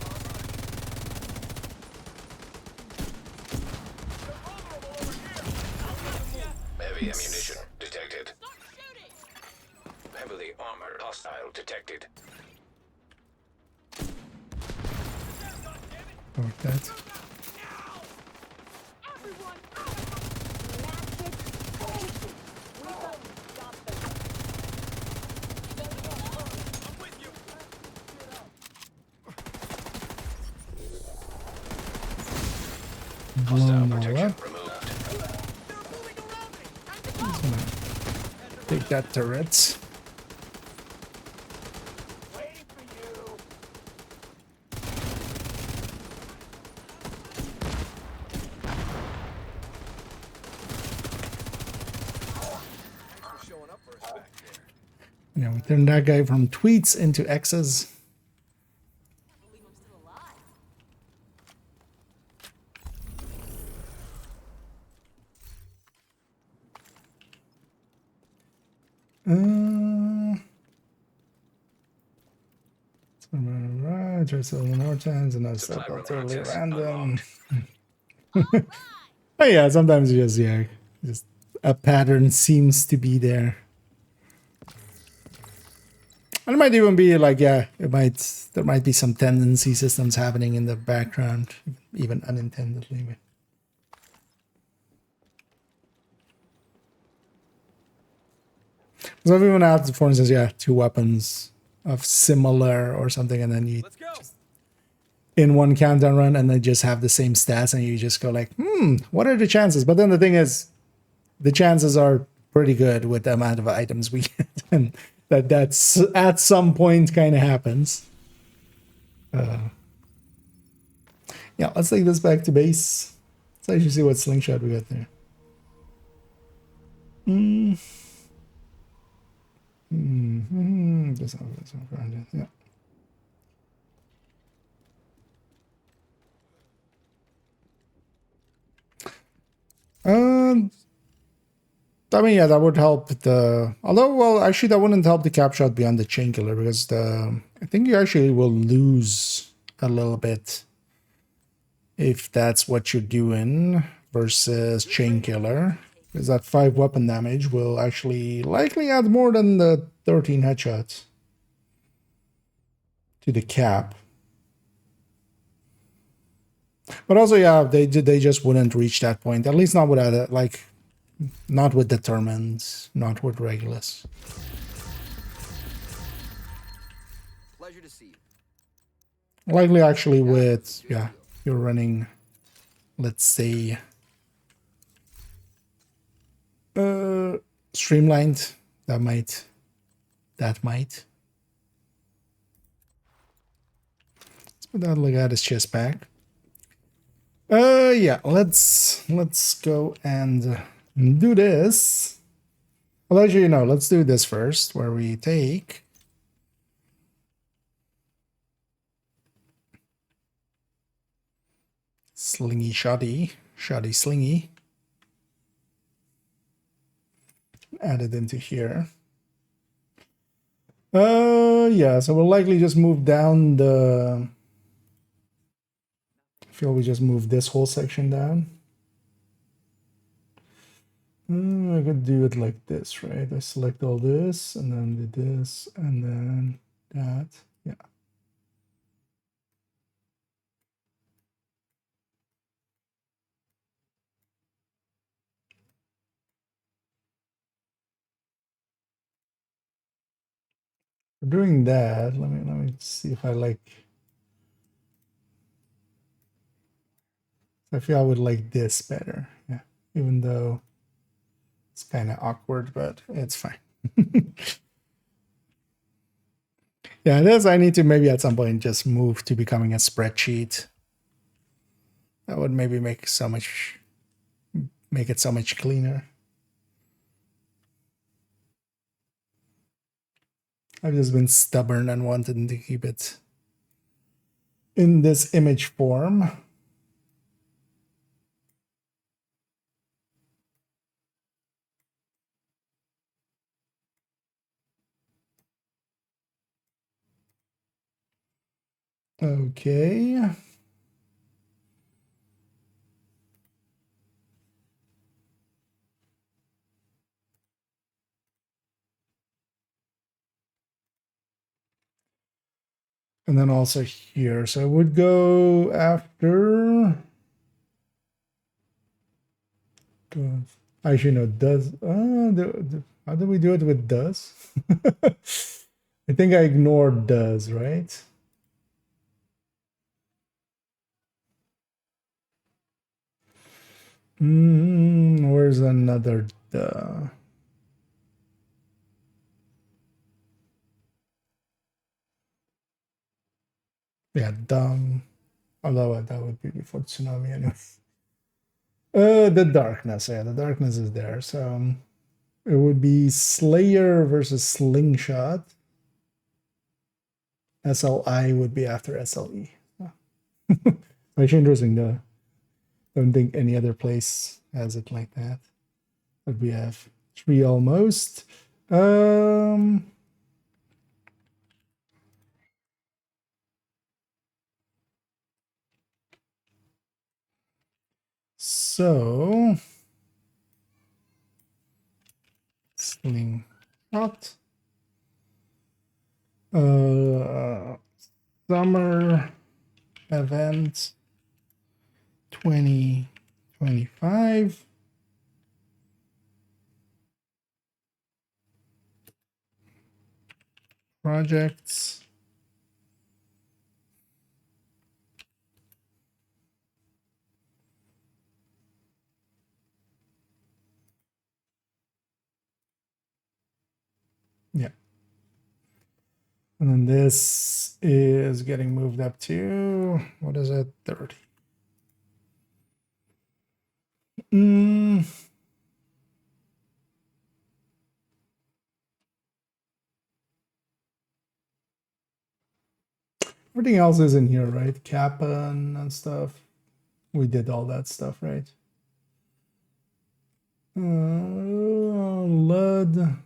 They're vulnerable over here. Heavy ammunition detected. Start shooting. Heavily armored hostile detected. Or that. Everyone, match it. We gotta stop them. I'm with you. Hostile Blown all protection up. removed. They're moving around me. Take that turret. Waiting for you. Thanks for showing up for us back there. Yeah, we turned that guy from tweets into X's. I believe I'm still alive. Try several more times and I Supply stuff room totally access random. Oh yeah, sometimes you just yeah, just a pattern seems to be there. And it might even be like yeah, there might be some tendency systems happening in the background, even unintendedly. So everyone adds, for instance, yeah, two weapons of similar or something, and then you Let's go. in one countdown run, and then just have the same stats, and you just go like, what are the chances? But then the thing is, the chances are pretty good with the amount of items we get, and that's at some point kind of happens. Yeah, let's take this back to base. Let's actually see what slingshot we got there. This one, yeah. I mean, yeah, that would help the. Although, well, actually, that wouldn't help the cap shot beyond the chain killer because I think you actually will lose a little bit if that's what you're doing versus chain killer, because that 5 weapon damage will actually likely add more than the 13 headshots to the cap. But also, yeah, they just wouldn't reach that point. At least not without it, like. Not with determined, not with Regulus. Pleasure to see you. Likely actually with, yeah, you're running, let's say, streamlined, that might that might. Let's put that look at his chest back. Yeah, let's go and do this. Well, actually, you know, let's do this first, where we take slingy shoddy slingy, add it into here. Yeah, so we'll likely just move down the, I feel we just move this whole section down. I could do it like this, right? I select all this and then do this and then that. Yeah. For doing that, let me see if I like. I feel I would like this better. Yeah. Even though it's kind of awkward, but it's fine. Yeah, this I need to maybe at some point just move to becoming a spreadsheet. That would maybe make it so much cleaner. I've just been stubborn and wanted to keep it in this image form. Okay. And then also here. So I would go after. Actually, no, does. How do we do it with does? I think I ignored does, right? Where's another duh? Yeah, dumb. Although that would be before tsunami anyway. The darkness. Yeah, the darkness is there. So it would be Slayer versus Slingshot. SLI would be after SLE. Actually interesting though. Don't think any other place has it like that. But we have 3 almost. So Slingshot. Summer event 2025. Projects. Yeah. And then this is getting moved up to, what is it, 30. Everything else is in here, right? Kappa and stuff. We did all that stuff, right? Lud.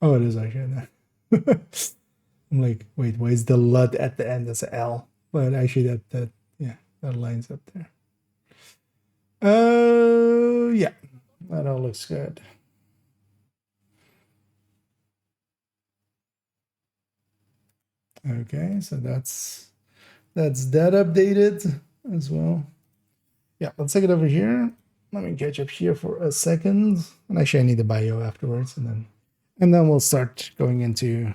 Oh, it is actually there. I'm like, wait, why is the Lud at the end as a L? But actually, that yeah, that lines up there. Yeah, that all looks good. Okay, so that's that updated as well. Yeah, let's take it over here. Let me catch up here for a second. And actually, I need the bio afterwards, and then we'll start going into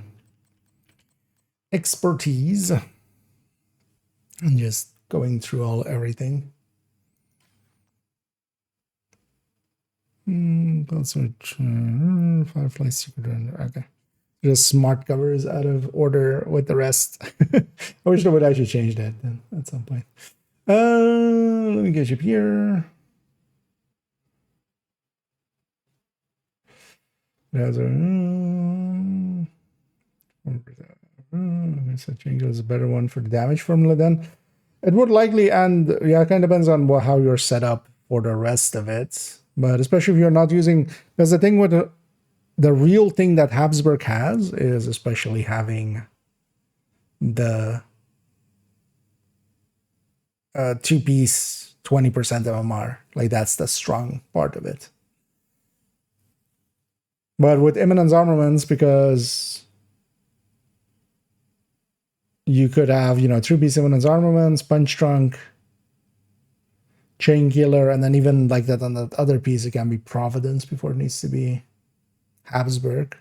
expertise and just going through everything. Also, Firefly Secret Render. Okay. Just smart covers out of order with the rest. I wish they would actually change that then at some point. Let me get you up here. There's a so change is a better one for the damage formula then. It would likely, and yeah, it kind of depends on how you're set up for the rest of it. But especially if you're not using, because the thing with the real thing that Habsburg has is especially having the two-piece 20% MMR. Like that's the strong part of it. But with Imminence Armaments, because you could have, you know, three-piece Imminence Armaments, Punch Trunk, Chain Killer, and then even like that on the other piece, it can be Providence before it needs to be Habsburg.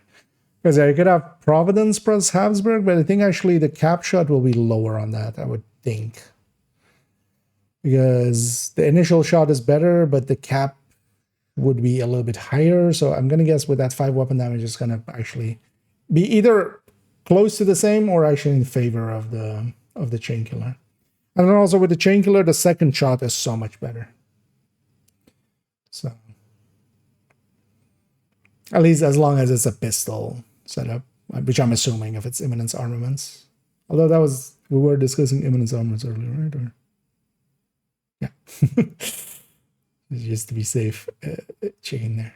Because yeah, you could have Providence plus Habsburg, but I think actually the cap shot will be lower on that, I would think. Because the initial shot is better, but the cap would be a little bit higher. So I'm going to guess with that 5 weapon damage, it's going to actually be either close to the same or actually in favor of the Chain Killer. And then also with the Chain Killer, the second shot is so much better. So at least as long as it's a pistol setup, which I'm assuming if it's Imminence Armaments. Although we were discussing Imminence Armaments earlier, right? Or yeah. Just to be safe, chain there.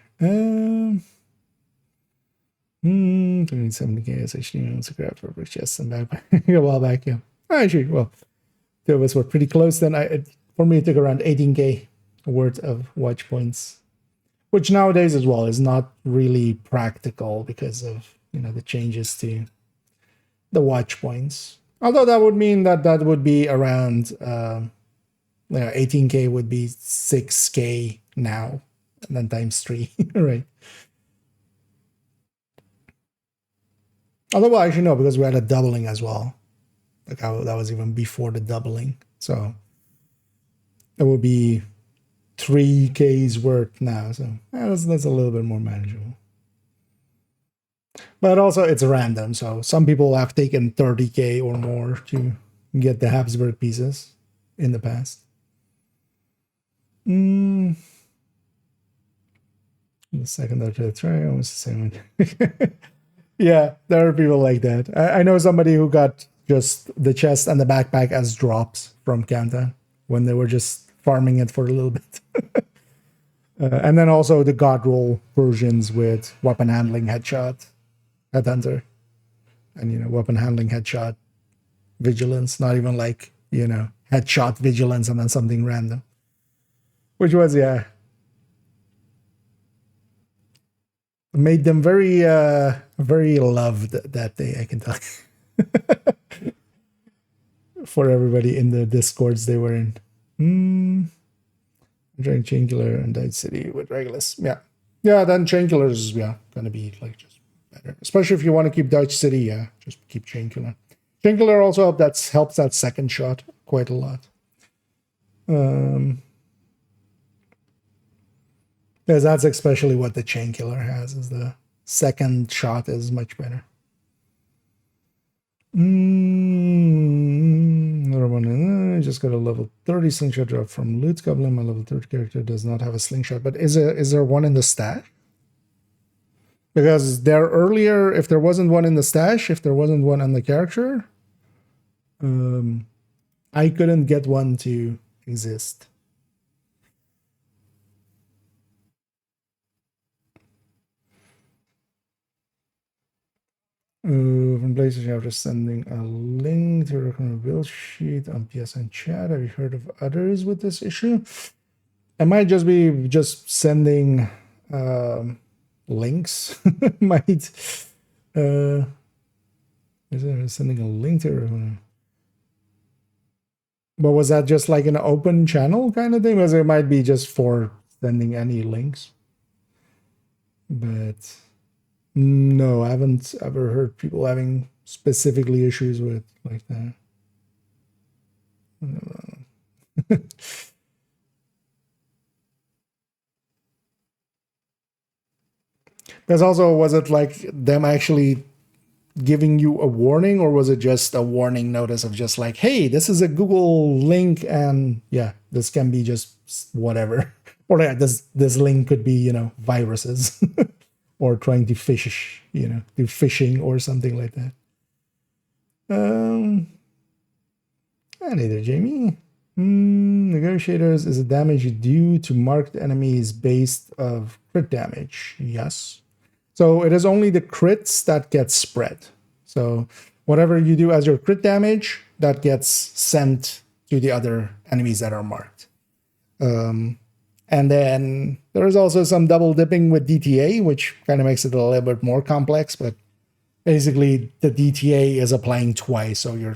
270k SHD to grab for chest and back a while back, yeah. Actually, well, two of us were pretty close then. For me, it took around 18k worth of watch points, which nowadays as well is not really practical because of, you know, the changes to the watch points. Although that would mean that would be around 18k would be 6k now, and then times 3, right? Although, well, actually no, because we had a doubling as well. Like that was even before the doubling, so it would be 3k's worth now. So that's a little bit more manageable. But also it's random, so some people have taken 30k or more to get the Habsburg pieces in the past. The second or third try, almost the same one. Yeah, there are people like that. I know somebody who got just the chest and the backpack as drops from Countdown when they were just farming it for a little bit. And then also the God roll versions with weapon handling headshot, headhunter, and, you know, weapon handling headshot, vigilance, not even like, you know, headshot vigilance and then something random. Which was, yeah, made them very, very loved that day, I can tell you. For everybody in the Discords they were in. Trying Chain Killer and Died City with Regulus. Yeah. Yeah, then Chain Killer is, yeah, gonna be like just better. Especially if you want to keep Dutch City, yeah, just keep Chain Killer. Chain Killer also helps that second shot quite a lot. Because that's especially what the Chain Killer has, is the second shot is much better. Another one. I just got a level 30 slingshot drop from Loot Goblin. My level 30 character does not have a slingshot, but is there one in the stash? Because there earlier, if there wasn't one in the stash, if there wasn't one on the character, I couldn't get one to exist. From places after sending a link to a recommended build sheet on PSN chat. Have you heard of others with this issue? It might just be sending links. Might is it sending a link to? But was that just like an open channel kind of thing? Because it might be just for sending any links. But no, I haven't ever heard people having specifically issues with like that. There's also, was it like them actually giving you a warning, or was it just a warning notice of just like, hey, this is a Google link, and yeah, this can be just whatever, or yeah, this link could be, you know, viruses, or trying to fish, you know, do phishing or something like that. Hey there, Jamie. Negotiators is a damage due to marked enemies based of crit damage. Yes. So it is only the crits that get spread. So whatever you do as your crit damage, that gets sent to the other enemies that are marked. And then there is also some double dipping with DTA, which kind of makes it a little bit more complex, but basically the DTA is applying twice. So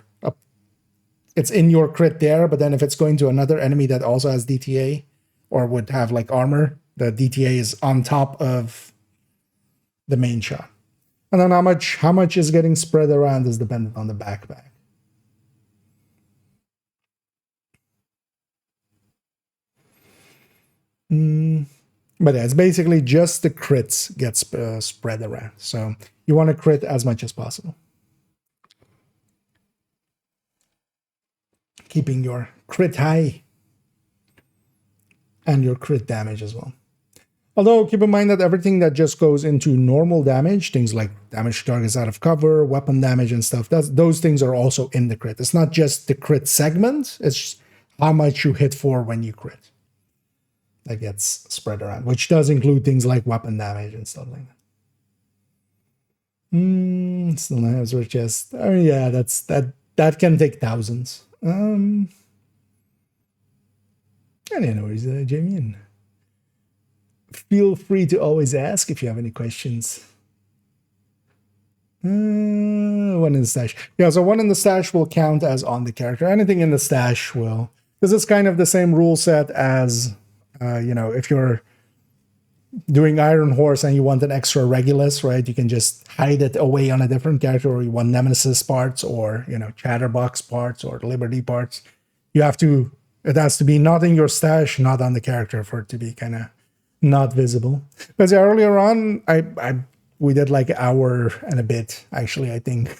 it's in your crit there, but then if it's going to another enemy that also has DTA or would have like armor, the DTA is on top of the main shot. And then how much is getting spread around is dependent on the backpack. But yeah, it's basically just the crits get spread around. So you want to crit as much as possible. Keeping your crit high and your crit damage as well. Although keep in mind that everything that just goes into normal damage, things like damage to targets out of cover, weapon damage and stuff, those things are also in the crit. It's not just the crit segment, it's how much you hit for when you crit. That gets spread around, which does include things like weapon damage and stuff like that. Still not have sword chest. Oh yeah, that can take thousands. Anyways, Jamie, and feel free to always ask if you have any questions. One in the stash. Yeah, so one in the stash will count as on the character. Anything in the stash will, because it's kind of the same rule set as, you know, if you're doing Iron Horse and you want an extra Regulus, right? You can just hide it away on a different character, or you want Nemesis parts, or, you know, Chatterbox parts, or Liberty parts. You have to, it has to be not in your stash, not on the character for it to be kind of not visible. Because yeah, earlier on, we did like an hour and a bit, actually, I think,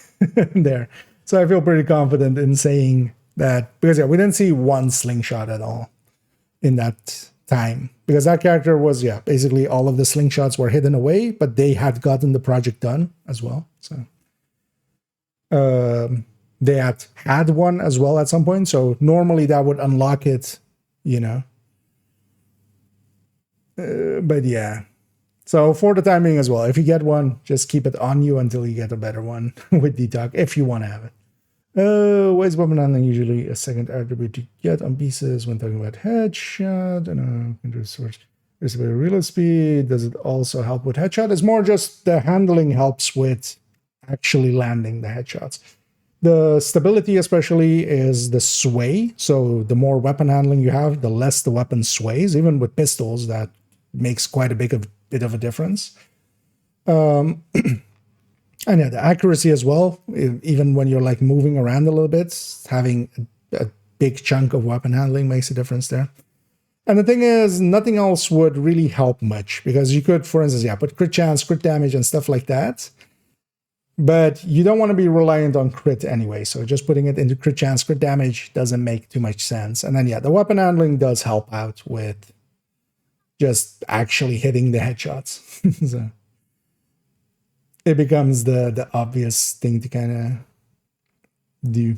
there. So I feel pretty confident in saying that, because yeah, we didn't see one slingshot at all in that time, because that character was, yeah, basically all of the slingshots were hidden away, but they had gotten the project done as well. So they had one as well at some point. So normally that would unlock it, you know. But yeah. So for the timing as well, if you get one, just keep it on you until you get a better one with detox, if you want to have it. Why is weapon handling usually a second attribute to get on pieces when talking about headshot? I know, can do switch. Is it real speed? Does it also help with headshot? It's more just the handling helps with actually landing the headshots. The stability especially is the sway. So the more weapon handling you have, the less the weapon sways. Even with pistols, that makes quite a bit of a difference. And yeah, the accuracy as well, even when you're like moving around a little bit, having a big chunk of weapon handling makes a difference there. And the thing is, nothing else would really help much, because you could, for instance, yeah, put crit chance, crit damage and stuff like that. But you don't want to be reliant on crit anyway. So just putting it into crit chance, crit damage doesn't make too much sense. And then yeah, the weapon handling does help out with just actually hitting the headshots. So it becomes the obvious thing to kind of do.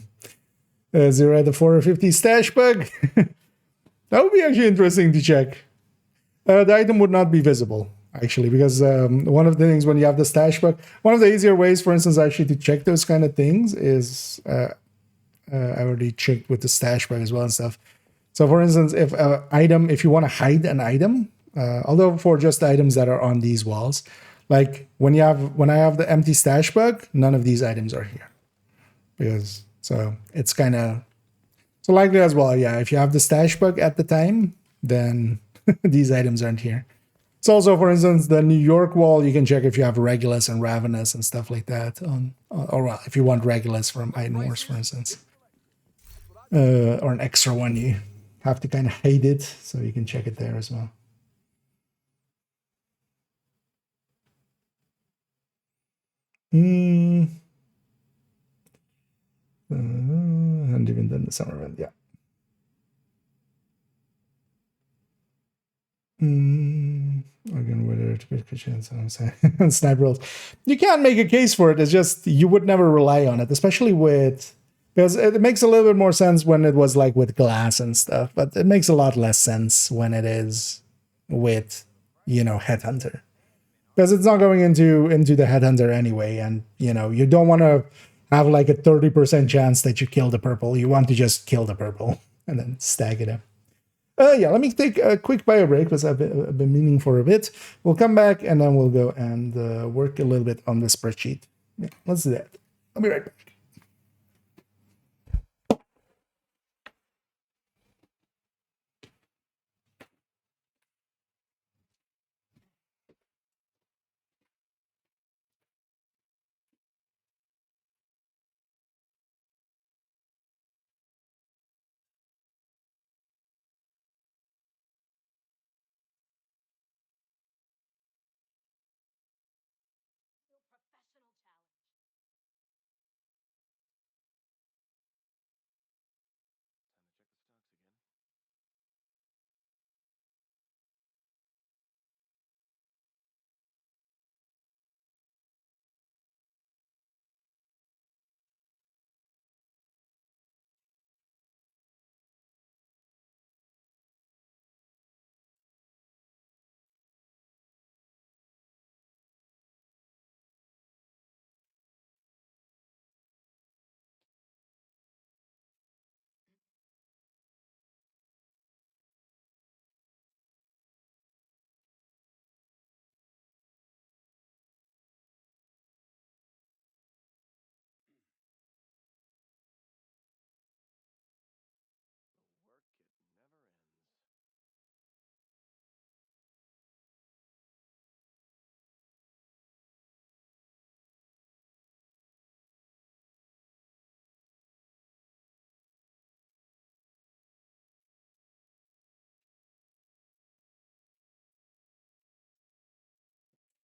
Zero at the 450 stash bug. That would be actually interesting to check. The item would not be visible, actually, because one of the things when you have the stash bug, one of the easier ways, for instance, actually to check those kind of things is, I already checked with the stash bug as well and stuff. So for instance, if you want to hide an item, although for just items that are on these walls, like when I have the empty stash bug, none of these items are here. Because, so it's kind of, so likely as well, yeah, if you have the stash bug at the time, then these items aren't here. It's also, for instance, the New York wall, you can check if you have Regulus and Ravenous and stuff like that. Or well, if you want Regulus from Iron Horse, for instance. Or an extra one, you have to kind of hide it, so you can check it there as well. Mm. And even then the summer event, yeah. Again, whether to get kitchen, so I'm saying sniper rolls. You can't make a case for it. It's just you would never rely on it, especially with because it makes a little bit more sense when it was like with glass and stuff, but it makes a lot less sense when it is with, you know, headhunter. Because it's not going into the headhunter anyway, and you know, you don't want to have like a 30% chance that you kill the purple. You want to just kill the purple and then stag it up. Yeah, let me take a quick bio break because I've been meaning for a bit. We'll come back and then we'll go and work a little bit on the spreadsheet. Yeah, let's do that. I'll be right back.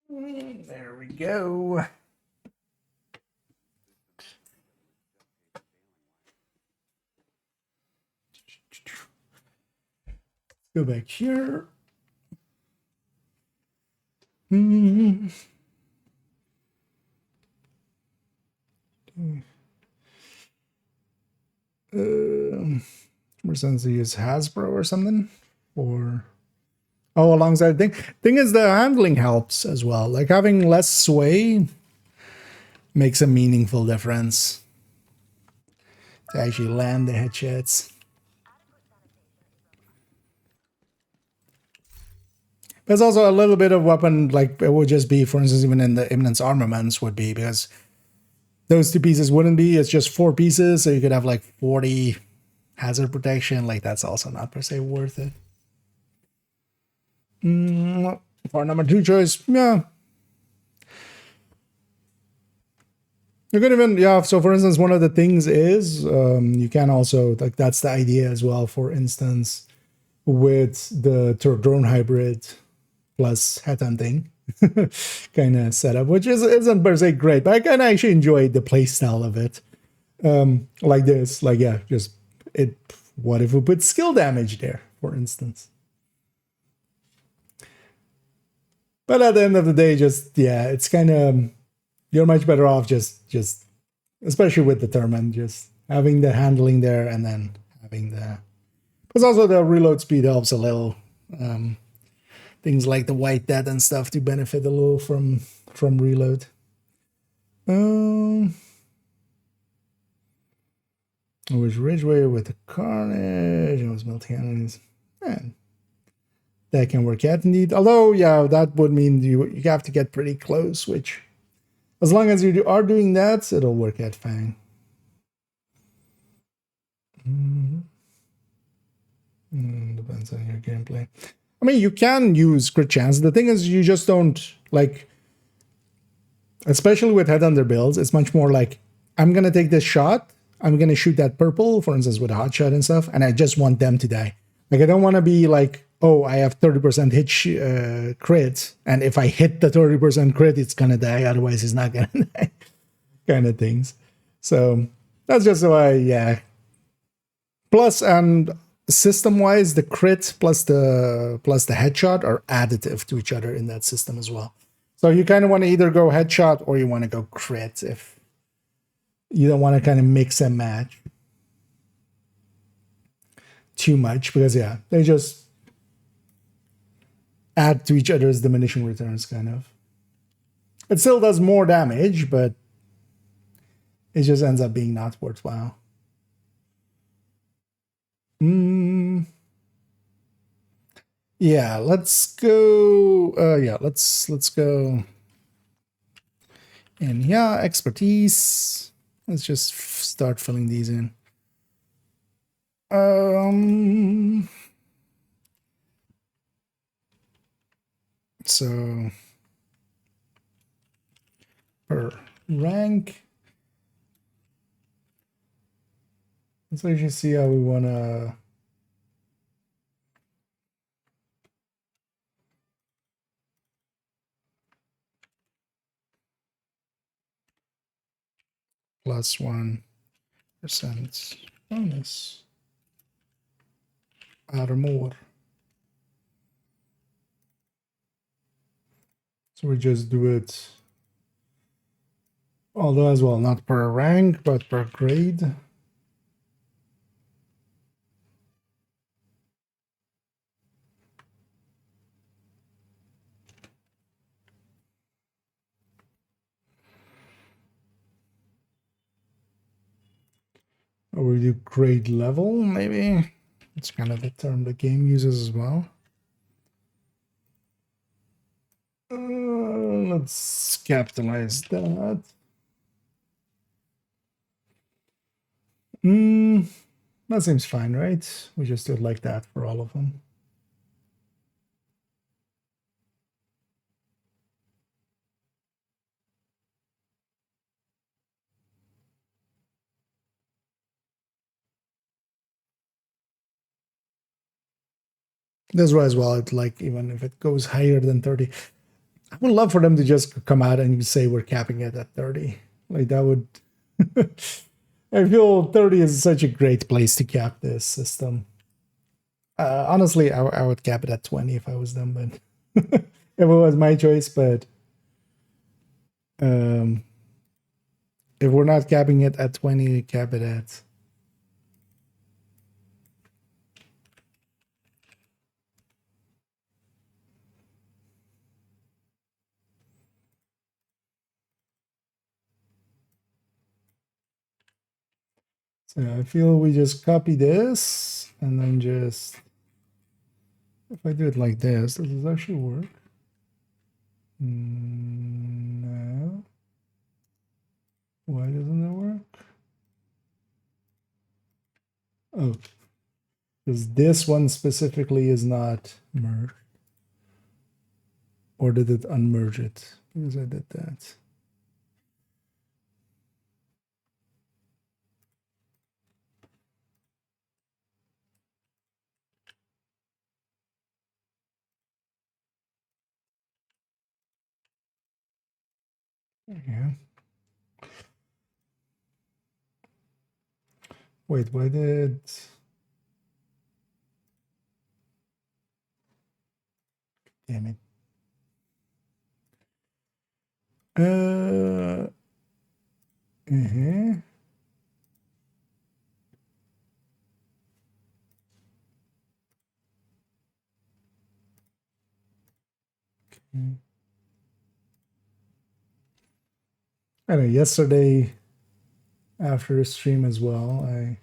There we go. Go back here. More sense to use Hasbro or something, or alongside thing is the handling helps as well. Like having less sway makes a meaningful difference to actually land the headshots. There's also a little bit of weapon, like it would just be, for instance, even in the Imminence armaments would be, because those two pieces wouldn't be, it's just 4 pieces, so you could have like 40 hazard protection. Like that's also not per se worth it. For number 2 choice, yeah. You could even, yeah, so for instance, one of the things is you can also, like that's the idea as well, for instance, with the drone hybrid plus headhunting kind of setup, which isn't per se great, but I kind of actually enjoyed the play style of it. Like this, like, yeah, just it, what if we put skill damage there, for instance? But at the end of the day, just, yeah, it's kind of, you're much better off just, especially with the Determined, just having the handling there and then having the, because also the reload speed helps a little. Things like the white death and stuff to benefit a little from reload. I was Ridgeway with the Carnage. It was multi-cannons. That can work out indeed. Although, yeah, that would mean you have to get pretty close, which, as long as you are doing that, it'll work out fine. Depends on your gameplay. I mean, you can use crit chance. The thing is, you just don't, like, especially with headhunter builds, it's much more like, I'm going to take this shot, I'm going to shoot that purple, for instance, with a hot shot and stuff, and I just want them to die. Like, I don't want to be, like, oh, I have 30% hit crit, and if I hit the 30% crit, it's gonna die. Otherwise, it's not gonna die. Kind of things. So that's just why, yeah. Plus, and system-wise, the crit plus the headshot are additive to each other in that system as well. So you kind of want to either go headshot or you want to go crit if you don't want to kind of mix and match too much, because yeah, they just add to each other's diminishing returns, kind of. It still does more damage, but it just ends up being not worthwhile. Yeah, let's go. Let's go. And yeah, expertise. Let's just start filling these in. So per rank. Let's actually see how we want to. Plus 1% bonus. Armor. So we just do it. Although as well, not per rank, but per grade. Or we do grade level, maybe. It's kind of the term the game uses as well. Let's capitalize that. That seems fine, right? We just do it like that for all of them. That's why as well, it like even if it goes higher than 30, I would love for them to just come out and say we're capping it at 30. Like that would I feel 30 is such a great place to cap this system. Honestly, I would cap it at 20 if I was them, but if it was my choice, but if we're not capping it at 20, cap it at. So I feel we just copy this and then just, if I do it like this, does this actually work? No. Why doesn't it work? Oh, because this one specifically is not merged. Or did it unmerge it? Because I did that. Yeah. Wait, why did... Damn it. I know yesterday after the stream as well, I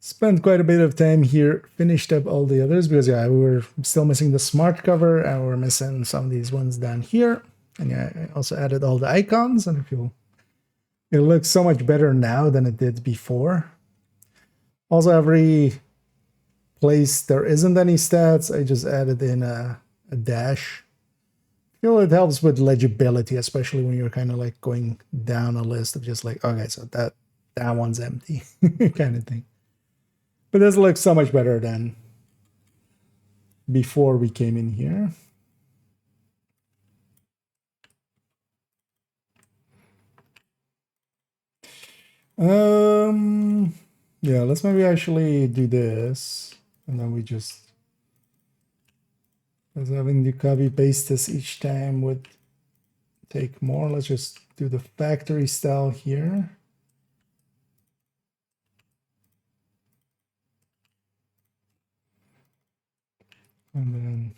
spent quite a bit of time here, finished up all the others because yeah, we were still missing the smart cover and we're missing some of these ones down here. And yeah, I also added all the icons and I feel it looks so much better now than it did before. Also, every place there isn't any stats, I just added in a dash. I feel it helps with legibility, especially when you're kind of like going down a list of just like, okay, so that one's empty kind of thing. But this looks so much better than before we came in here. Yeah, let's maybe actually do this, and then we just, because having to copy paste this each time would take more. Let's just do the factory style here. And then,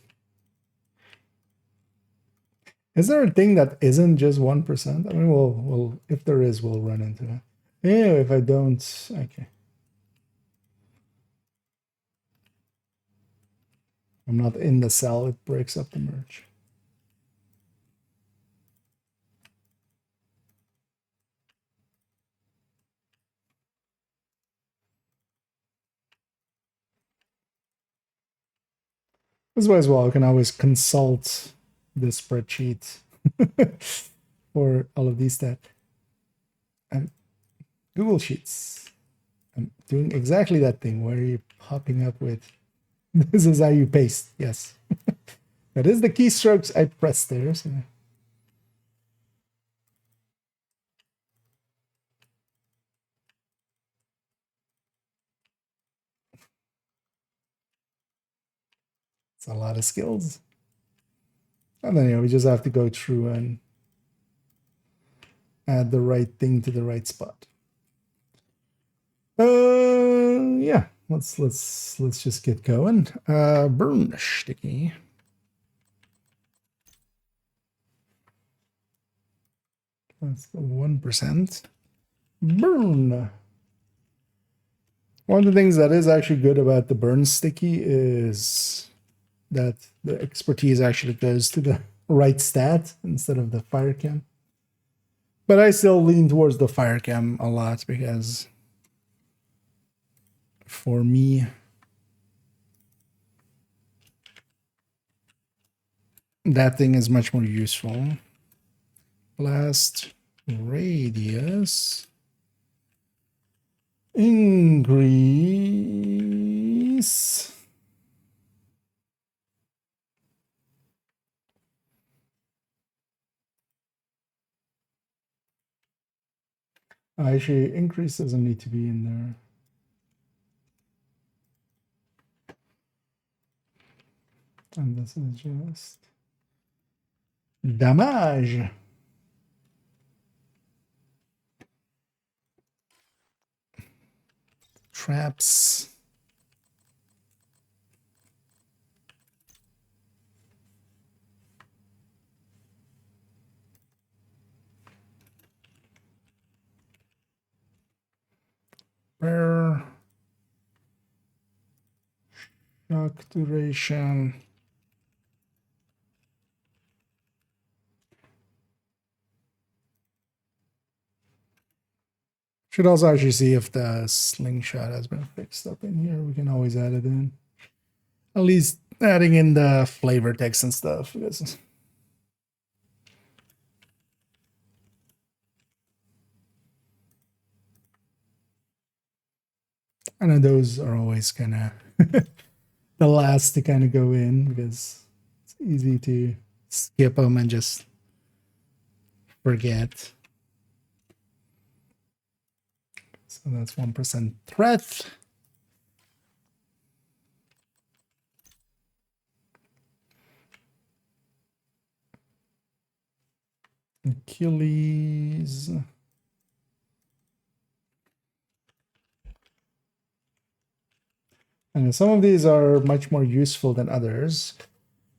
is there a thing that isn't just 1%? I mean, we'll if there is, we'll run into it. Yeah, if I don't, okay. I'm not in the cell, it breaks up the merge. This way as well, I can always consult the spreadsheet for all of these stats. And Google Sheets. I'm doing exactly that thing where you're popping up with, this is how you paste. Yes. That is the keystrokes I pressed there. So. It's a lot of skills. And then, we just have to go through and add the right thing to the right spot. Yeah, let's just get going. Burn sticky. That's the 1%. Burn. One of the things that is actually good about the burn sticky is that the expertise actually goes to the right stat instead of the fire chem. But I still lean towards the fire chem a lot because for me, that thing is much more useful. Blast radius increase. Actually, increase doesn't need to be in there. And this is just damage. Traps. Where shock duration. Should also actually see if the slingshot has been fixed up in here. We can always add it in. At least adding in the flavor text and stuff. Because I know those are always kind of the last to kind of go in because it's easy to skip them and just forget. So that's 1% threat. Achilles. And some of these are much more useful than others.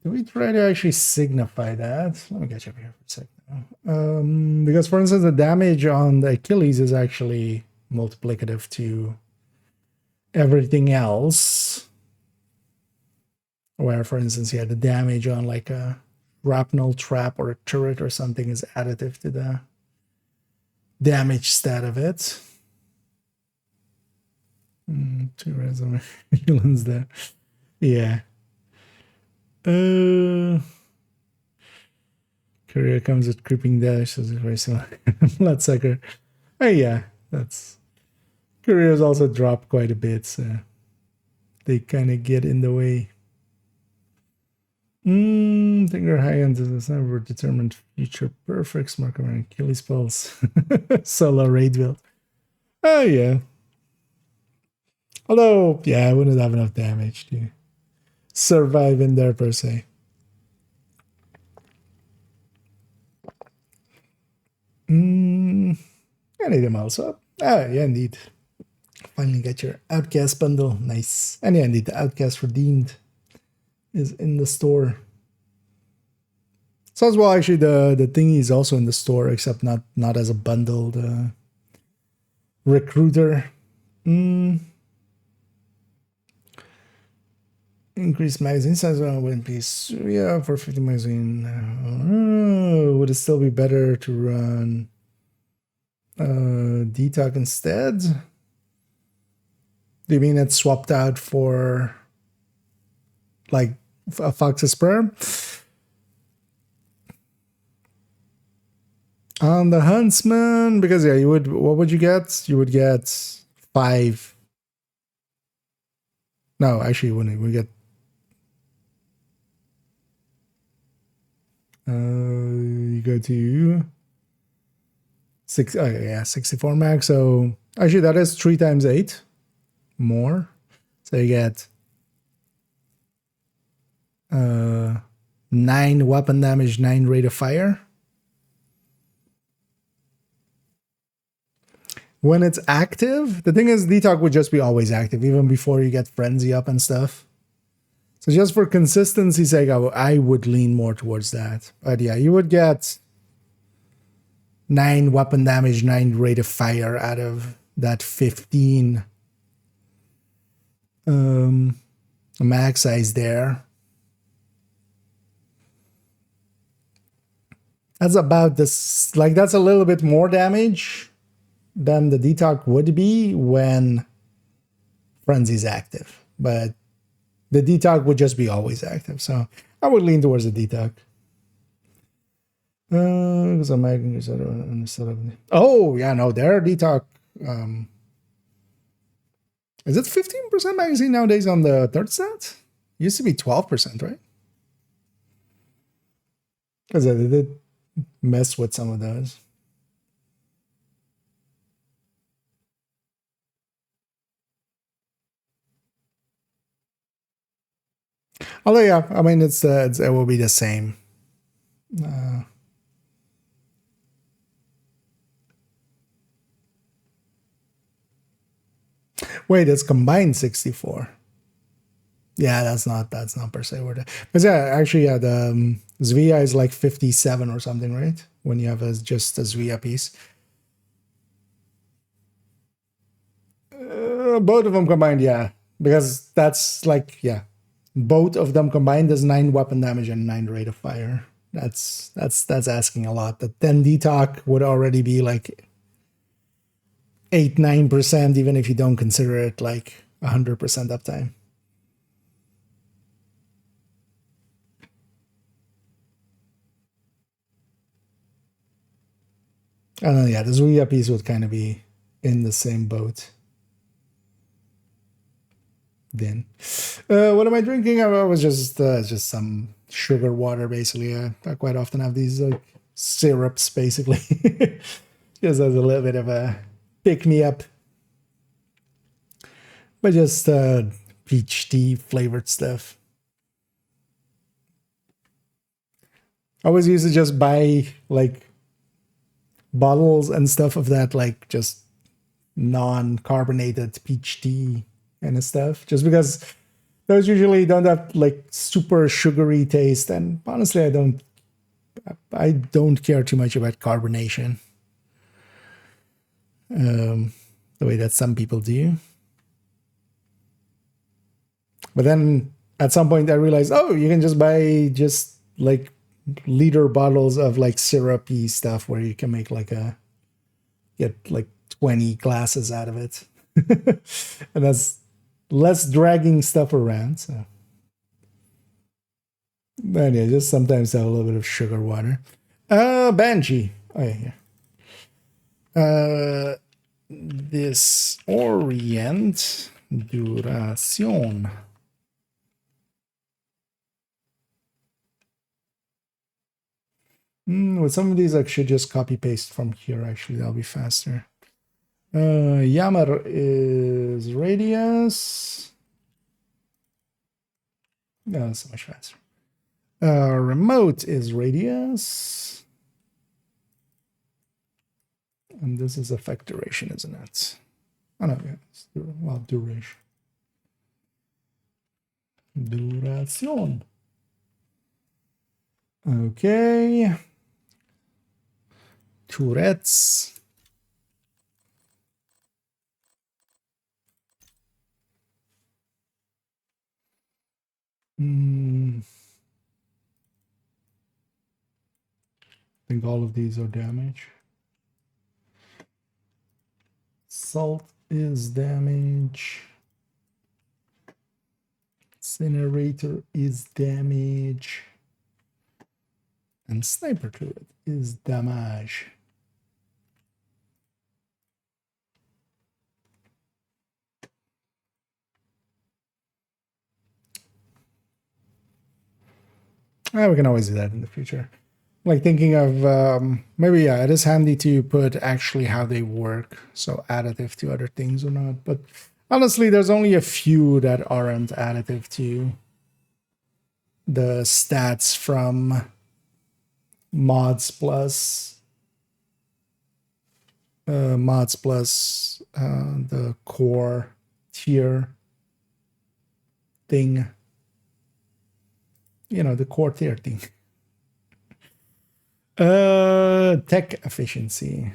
Do we try to actually signify that? Let me get you up here for a second. Because, for instance, the damage on the Achilles is actually multiplicative to everything else. Where, for instance, the damage on like a shrapnel trap or a turret or something is additive to the damage stat of it. 2 resume villains there. Yeah. Career comes with creeping dash, so it's very similar. Bloodsucker. Oh yeah, that's careers also drop quite a bit, so they kind of get in the way. Think our high end is never determined future perfects mark around Achilles spells. Solo raid build. Oh yeah. Although, yeah, I wouldn't have enough damage to survive in there per se. Anything else up? Oh yeah, indeed. Finally get your Outcast bundle. Nice. And yeah, indeed, the Outcast Redeemed is in the store. So as well, actually, the thingy is also in the store, except not as a bundle. The Recruiter. Increased magazine size on One Piece. Yeah, for 50 magazine. Would it still be better to run Detox instead? Do you mean it's swapped out for like a Fox's Sperm? On the Huntsman, because yeah, you would. What would you get? You would get 5. No, actually, you wouldn't. We get. You go to 6. Oh yeah, 64 max. So actually, that is 3 times 8 more. So you get 9 weapon damage, 9 rate of fire. When it's active, the thing is, Detox would just be always active, even before you get Frenzy up and stuff. So just for consistency's sake, I would lean more towards that. But yeah, you would get 9 weapon damage, 9 rate of fire out of that 15 max size there. That's about this, like that's a little bit more damage than the Detox would be when Frenzy's active. But the Detox would just be always active. So I would lean towards the Detox. Because I'm making instead of. Oh, yeah, no, their Detox. Is it 15% magazine nowadays on the third set? Used to be 12%, right? Because they did mess with some of those. Although, yeah, I mean, it will be the same. Wait, it's combined 64. Yeah, that's not per se worth it. Because yeah, actually, yeah, the Zvia is like 57 or something, right? When you have just a Zvia piece. Both of them combined, yeah, because that's like, yeah, both of them combined is 9 weapon damage and 9 rate of fire. That's asking a lot. The 10 Detox would already be like 8-9%, even if you don't consider it like 100% uptime. And then yeah, the Zuya piece would kind of be in the same boat. Then, what am I drinking? I was just some sugar water, basically. I quite often have these like syrups, basically, just as a little bit of a pick me up. But just peach tea flavored stuff. I always used to just buy like bottles and stuff of that, like just non-carbonated peach tea kind of stuff, just because those usually don't have like super sugary taste, and honestly I don't care too much about carbonation the way that some people do. But then at some point I realized, oh, you can just buy just like liter bottles of like syrupy stuff where you can make like get like 20 glasses out of it. And that's less dragging stuff around. So anyway, just sometimes have a little bit of sugar water. Banshee. Oh yeah, yeah. This Orient Duración. With some of these, I should just copy paste from here. Actually, that'll be faster. Yammer is radius. No, that's so much faster. Remote is radius. And this is effect duration, isn't it? Oh no, yeah, it's well, duration. Duration. Okay. Tourette's. I think all of these are damage. Salt is damage. Incinerator is damage. And sniper turret is damage. We can always do that in the future. Like thinking of maybe, yeah, it is handy to put actually how they work, so additive to other things or not. But honestly, there's only a few that aren't additive to the stats from mods plus the core tier thing. You know, the core tier thing. Tech efficiency.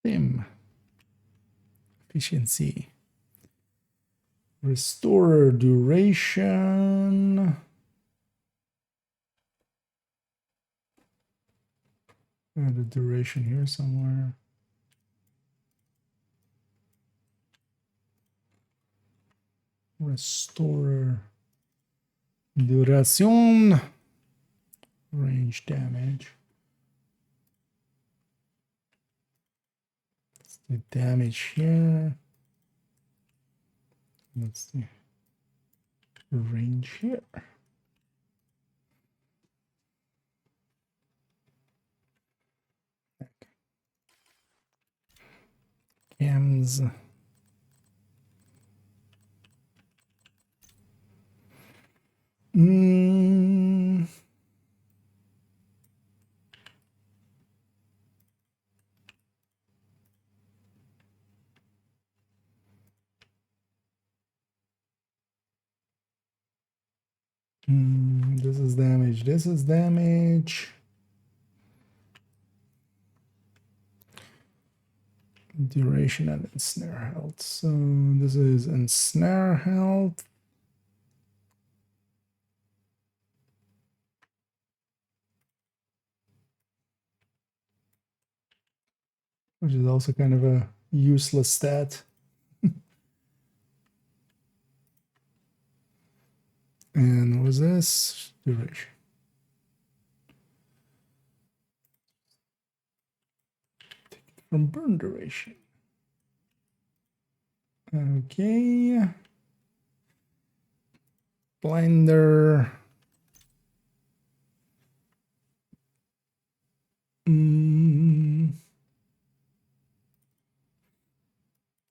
Sim. Efficiency. Restore duration. The duration here somewhere. Restore duration. Range damage. Let's do damage here. Let's see. Range here. Cams. This is damage. This is damage. Duration and ensnare health. So this is ensnare health. Which is also kind of a useless stat. And what was this? Duration. Take it from burn duration. Okay. Blinder.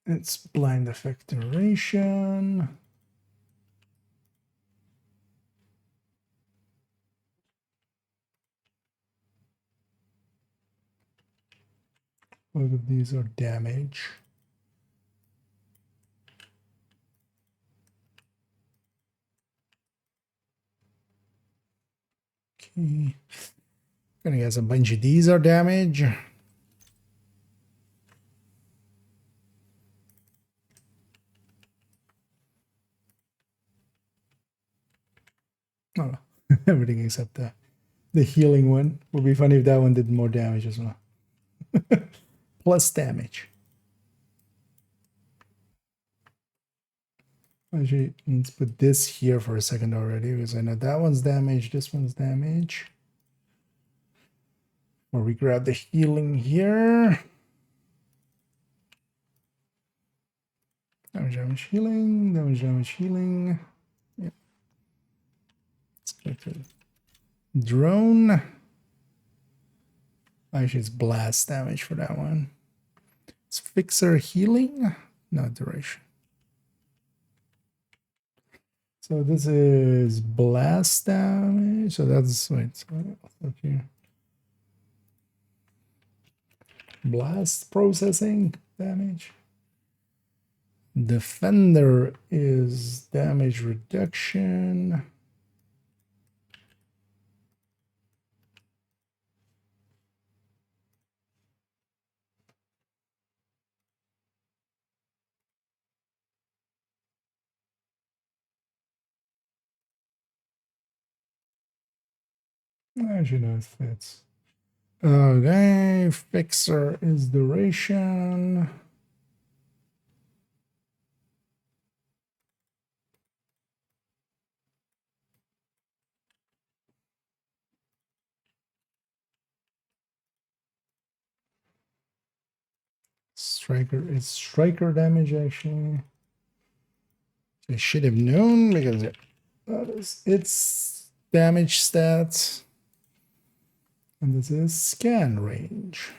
It's blind effect duration. Both of these are damage. Okay. Gonna guess a bunch of these are damage. Oh, everything except the healing one. Would be funny if that one did more damage as well. Plus damage. Actually, need to put this here for a second already because I know that one's damaged, this one's damaged. Or we grab the healing here. Damage, healing, damage, healing. Yep. Let's go to drone. Actually, it's blast damage for that one. It's fixer healing, no duration. So this is blast damage. So that's wait. So okay. Blast processing damage. Defender is damage reduction. Actually, no, it fits. Okay, fixer is duration. Striker is striker damage actually. I should have known because that is its damage stats. And this is scan range.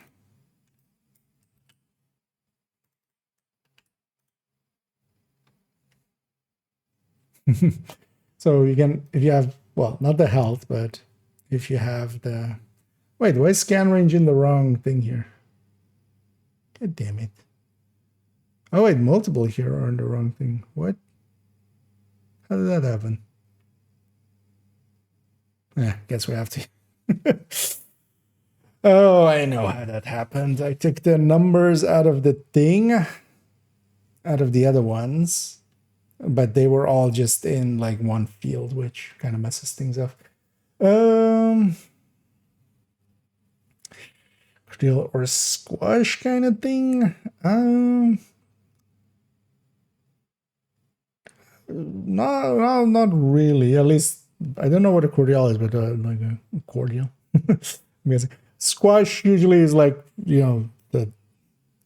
So you can, if you have, well, not the health, but if you have the, wait, why is scan range in the wrong thing here? God damn it. Oh wait, multiple here are in the wrong thing. What? How did that happen? Guess we have to. Oh, I know how that happened. I took the numbers out of the thing, out of the other ones, but they were all just in like one field, which kind of messes things up. Drill or squash kind of thing. Not really. At least I don't know what a cordial is, but like a cordial. Because squash usually is like, you know, the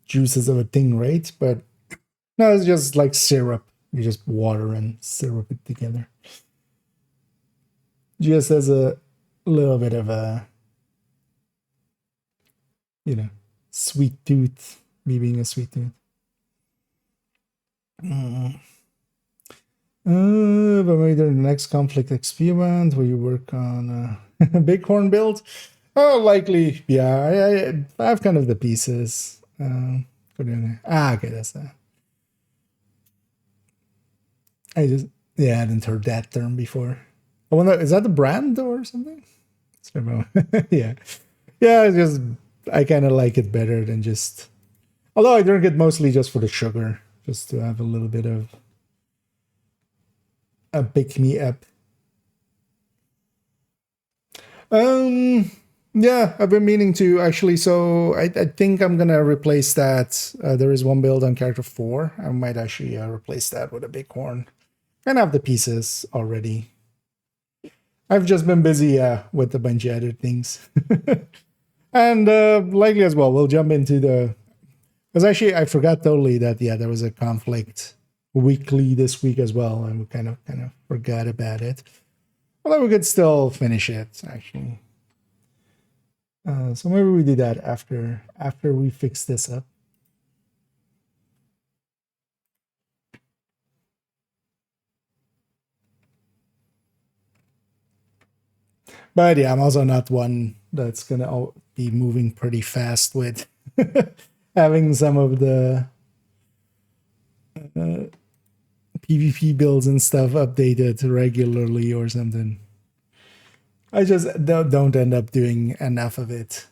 juices of a thing, right? But no, it's just like syrup. You just water and syrup it together. Just as a little bit of a, you know, sweet tooth. Me being a sweet tooth. But maybe during the next conflict experiment where you work on a bighorn build. Oh, likely, yeah. I have kind of the pieces. Okay, that's that. I hadn't heard that term before. I wonder, is that the brand or something? Yeah, it's just I kind of like it better than just. Although I drink it mostly just for the sugar, just to have a little bit of a pick me up. Yeah, I've been meaning to actually. So I think I'm gonna replace that. There is one build on character 4. I might actually replace that with a bighorn. And I have the pieces already. I've just been busy with a bunch of other things. And likely as well, we'll jump into the. Because actually, I forgot totally that there was a conflict weekly this week as well, and we kind of forgot about it. Although we could still finish it actually. So maybe we do that after we fix this up. But yeah, I'm also not one that's gonna be moving pretty fast with having some of the PvP builds and stuff updated regularly or something. I just don't end up doing enough of it.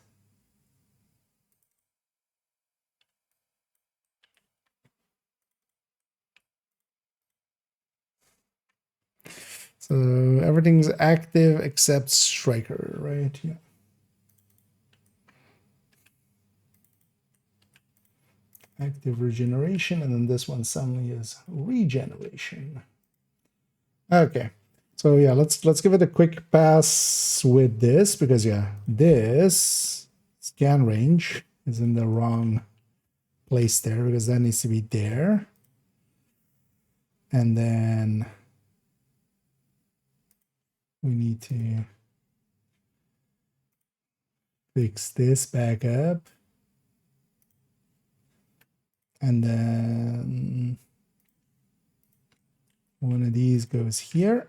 So everything's active except Striker, right? Yeah. Active regeneration, and then this one suddenly is regeneration. Okay, so yeah, let's give it a quick pass with this, because yeah, this scan range is in the wrong place there, because that needs to be there. And then we need to fix this back up. And then one of these goes here,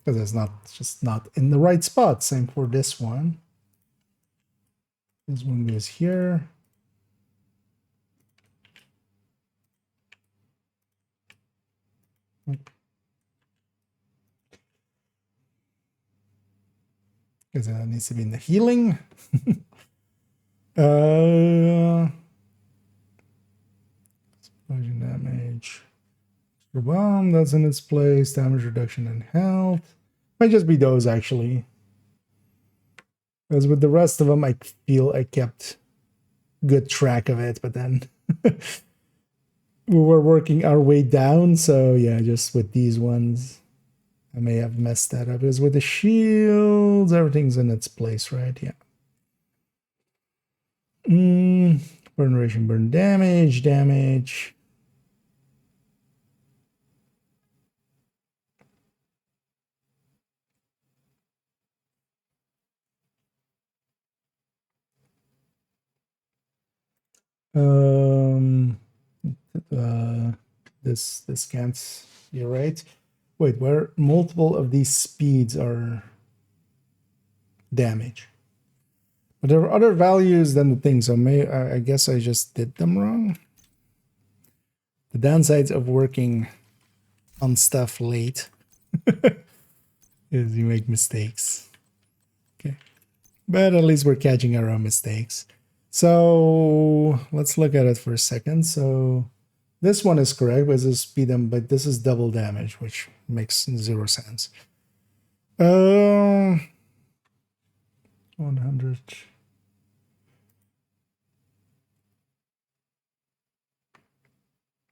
because it's just not in the right spot. Same for this one. This one goes here. Because that needs to be in the healing. Explosion damage. The bomb, that's in its place. Damage reduction and health. Might just be those, actually. Because with the rest of them, I feel I kept good track of it, but then we were working our way down, so yeah, just with these ones, I may have messed that up. Because with the shields, everything's in its place, right? Yeah. Burn duration, burn damage. This can't be right. Wait, where multiple of these speeds are damage. But there are other values than the thing, so I guess I just did them wrong. The downsides of working on stuff late is you make mistakes. Okay. But at least we're catching our own mistakes. So let's look at it for a second. So this one is correct, but it's speed them, but this is double damage, which makes 0 sense. 100.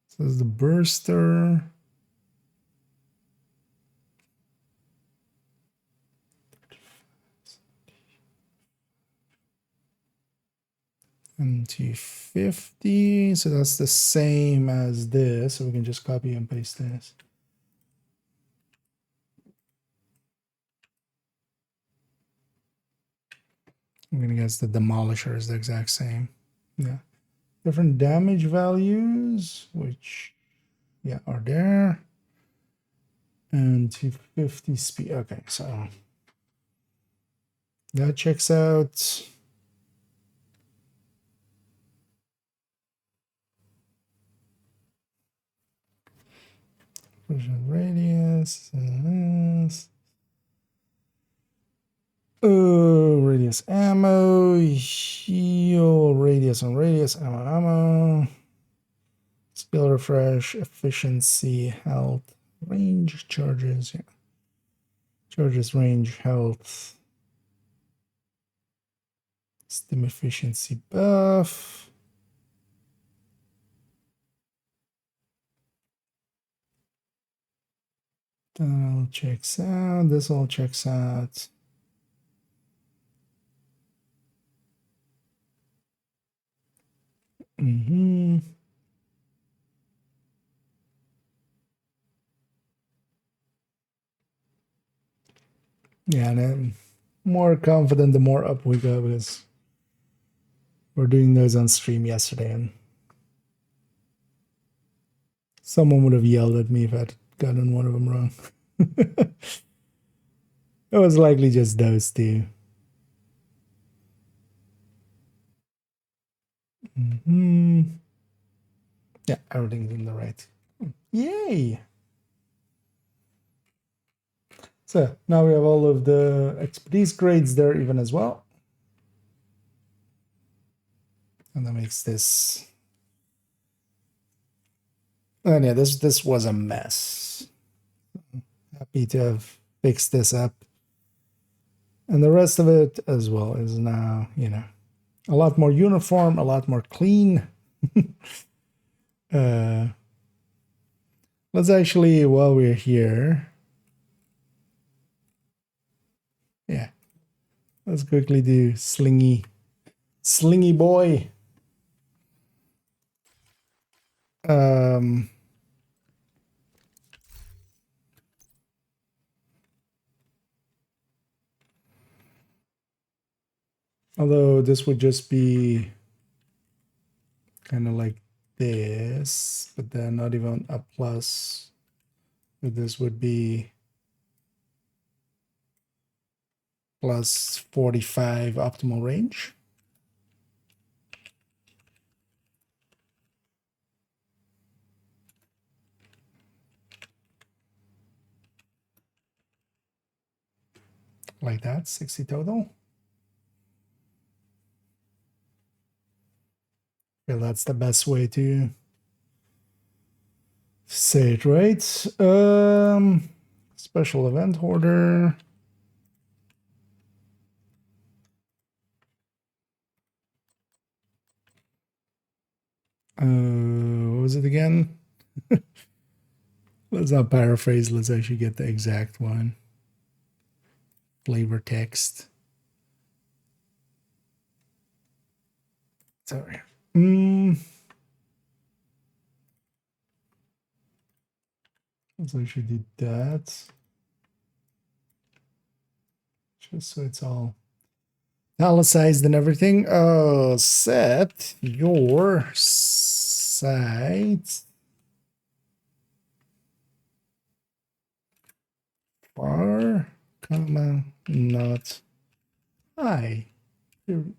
So this is the burster. And 250, so that's the same as this, so we can just copy and paste this. I'm gonna guess the demolisher is the exact same. Yeah, different damage values, which yeah are there, and 250 speed. Okay, so that checks out. Radius. Radius ammo, shield, radius on radius, ammo. Skill refresh, efficiency, health, range, charges, yeah. Charges, range, health. Stim efficiency buff. That all checks out. This all checks out. Yeah, and I'm more confident the more up we go, because we're doing those on stream yesterday, and someone would have yelled at me if I'd gotten one of them wrong. It was likely just those two. Yeah, everything's in the right. Yay! So now we have all of the expertise grades there even as well. And that makes this... And yeah, this was a mess. Happy to have fixed this up. And the rest of it as well is now, you know, A lot more uniform, a lot more clean. Let's actually, while we're here, yeah, let's quickly do Slingy Boy. Although this would just be kind of like this, but then not even a plus. But this would be plus 45 optimal range. Like that, 60 total. Yeah, that's the best way to say it, right? Special event order. What was it again? Let's not paraphrase. Let's actually get the exact one. Flavor text. Sorry. Let's actually do that. Just so it's all italicized and everything. Set your site far, comma, not high. Period.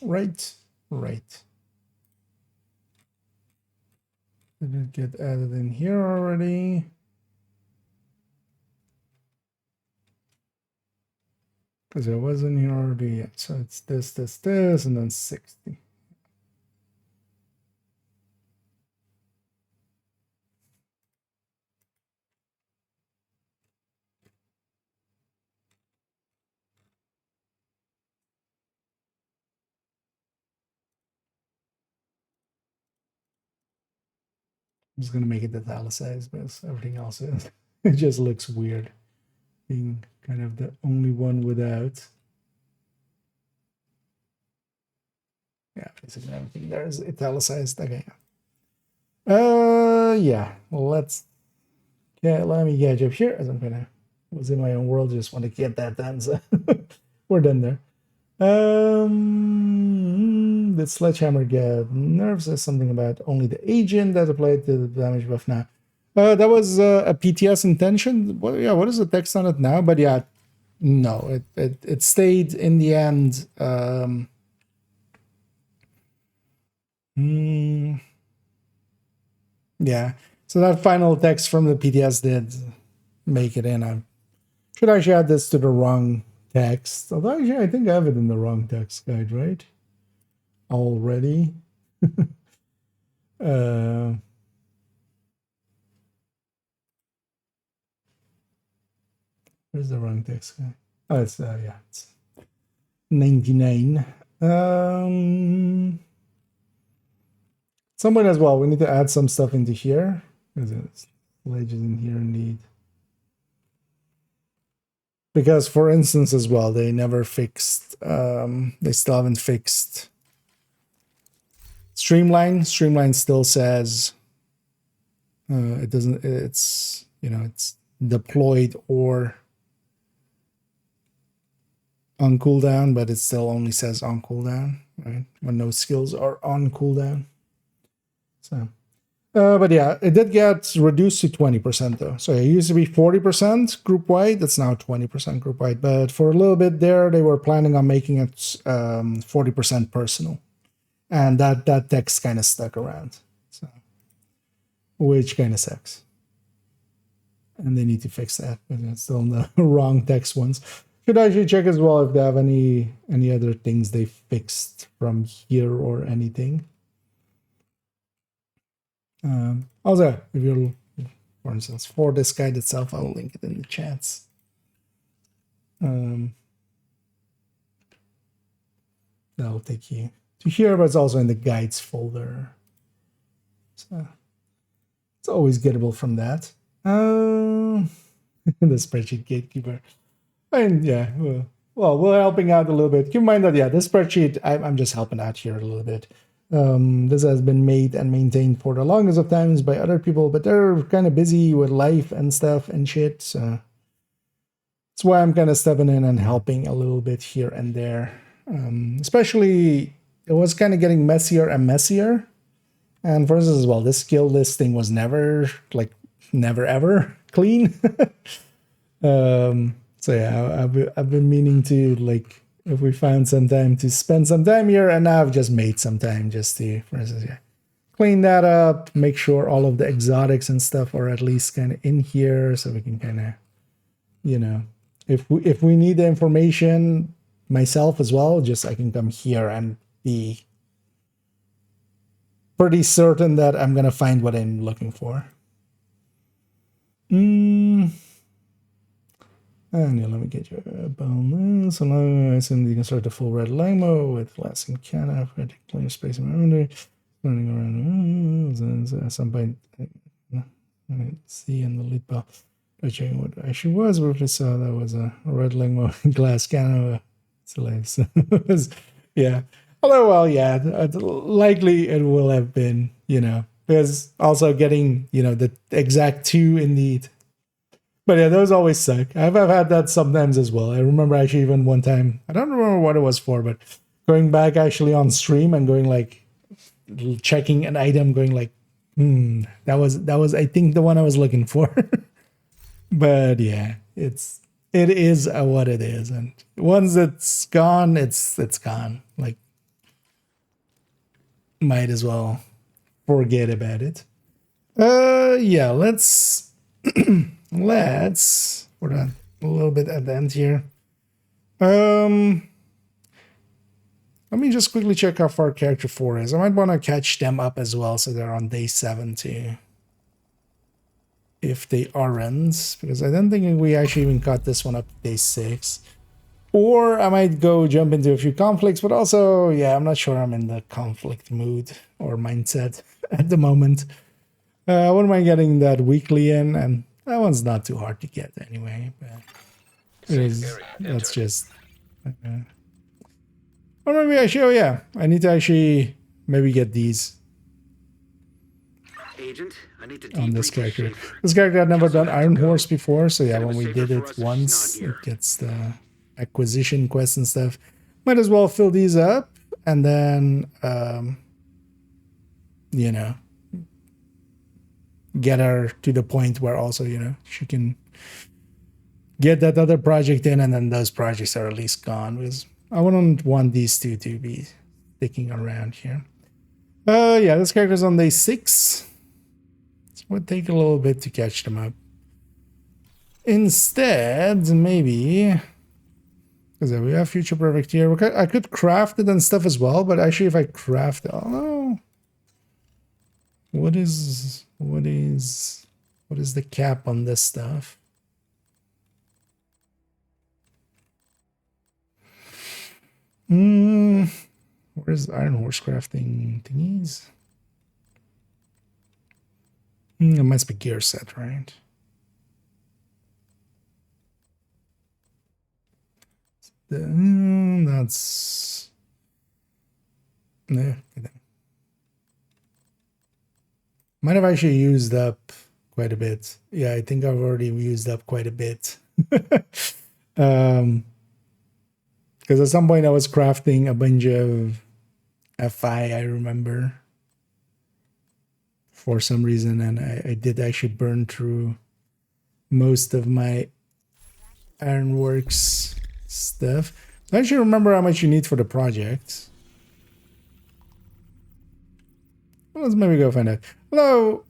Right. Did it get added in here already? Because it wasn't here already yet. So it's this, and then 60. I'm just gonna make it italicized because everything else is. It just looks weird being kind of the only one without. Yeah, basically everything there is italicized. Okay. Yeah. Well, let me get up here as I'm gonna was in my own world. Just want to get that done. So we're done there. The sledgehammer get nerves. There's something about only the agent that applied to the damage buff now. That was a PTS intention. Well, yeah, what is the text on it now? But yeah, no, it stayed in the end. Yeah, so that final text from the PTS did make it in. I should actually add this to the wrong text. Although actually, I think I have it in the wrong text guide, right? Already. Where's the wrong text guide? Oh, it's yeah, it's 99. Someone as well. We need to add some stuff into here because it's legends in here indeed. Because, for instance, as well, they never fixed. They still haven't fixed Streamline. Streamline still says it doesn't. It's it's deployed or on cooldown, but it still only says on cooldown, right? When no skills are on cooldown. So, but yeah, it did get reduced to 20% though. So it used to be 40% group wide. That's now 20% group wide. But for a little bit there, they were planning on making it 40% personal, and that text kind of stuck around. So, which kind of sucks. And they need to fix that, but it's still in the wrong text ones. Should actually check as well if they have any other things they fixed from here or anything. Also, if you'll, for instance, for this guide itself, I'll link it in the chats. That'll take you to here, but it's also in the guides folder. So it's always gettable from that. The spreadsheet gatekeeper. And yeah, well, we're helping out a little bit. Keep in mind that, yeah, this spreadsheet, I'm just helping out here a little bit. This has been made and maintained for the longest of times by other people, but they're kind of busy with life and stuff and shit. So that's why I'm kind of stepping in and helping a little bit here and there. Especially, it was kind of getting messier and messier. And for instance, as well, this skill listing was never ever clean. So yeah, I've been meaning to, like, if we found some time to spend some time here, and now I've just made some time just to, for instance, yeah, clean that up, make sure all of the exotics and stuff are at least kind of in here, so we can kind of, you know, if we need the information myself as well, just I can come here and be pretty certain that I'm gonna find what I'm looking for. And yeah, let me get you a bonus. So now I assume you can start the full red limo with less in Canada for clear space around it. Running around at some point. See in the lead ball. I checking what it actually was. What if I saw that was a red limo in glass Canada. So it was, yeah. Although, well, yeah, likely it will have been, you know, because also getting, you know, the exact 2 indeed. But yeah, those always suck. I've had that sometimes as well. I remember actually even one time, I don't remember what it was for, but going back actually on stream and going like, checking an item, going like, that was I think the one I was looking for. But yeah, it is what it is, and once it's gone, it's gone. Like, might as well forget about it. Yeah, let's we're done a little bit at the end here. Let me just quickly check how far character 4 is. I might want to catch them up as well, so they're on day 7 too, if they aren't, because I don't think we actually even got this one up to day 6. Or I might go jump into a few conflicts, but also, yeah, I'm not sure I'm in the conflict mood or mindset at the moment. I wouldn't mind getting that weekly in, and that one's not too hard to get anyway. But it is, that's just... or maybe actually, oh yeah, I need to actually maybe get these Agent, I need to on this debrief with character. Schaefer. This character had never done Kelso had Iron to go. Horse before, so yeah, Said it when was we safer did for it us if she's once, not here. it gets the acquisition quests and stuff. Might as well fill these up, and then, you know, get her to the point where also, you know, she can get that other project in, and then those projects are at least gone, because I wouldn't want these two to be sticking around here. Yeah, this character's on day 6. So it would take a little bit to catch them up. Instead, maybe, because we have Future Perfect here, I could craft it and stuff as well, but actually if I craft, oh, what is the cap on this stuff? Where's Iron Horse crafting thingies? It must be gear set, right? That's... yeah. Might have actually used up quite a bit. Yeah, I think I've already used up quite a bit. Because at some point I was crafting a bunch of FI, I remember, for some reason, and I did actually burn through most of my Ironworks stuff. I actually remember how much you need for the project. Well, let's maybe go find out. Hello.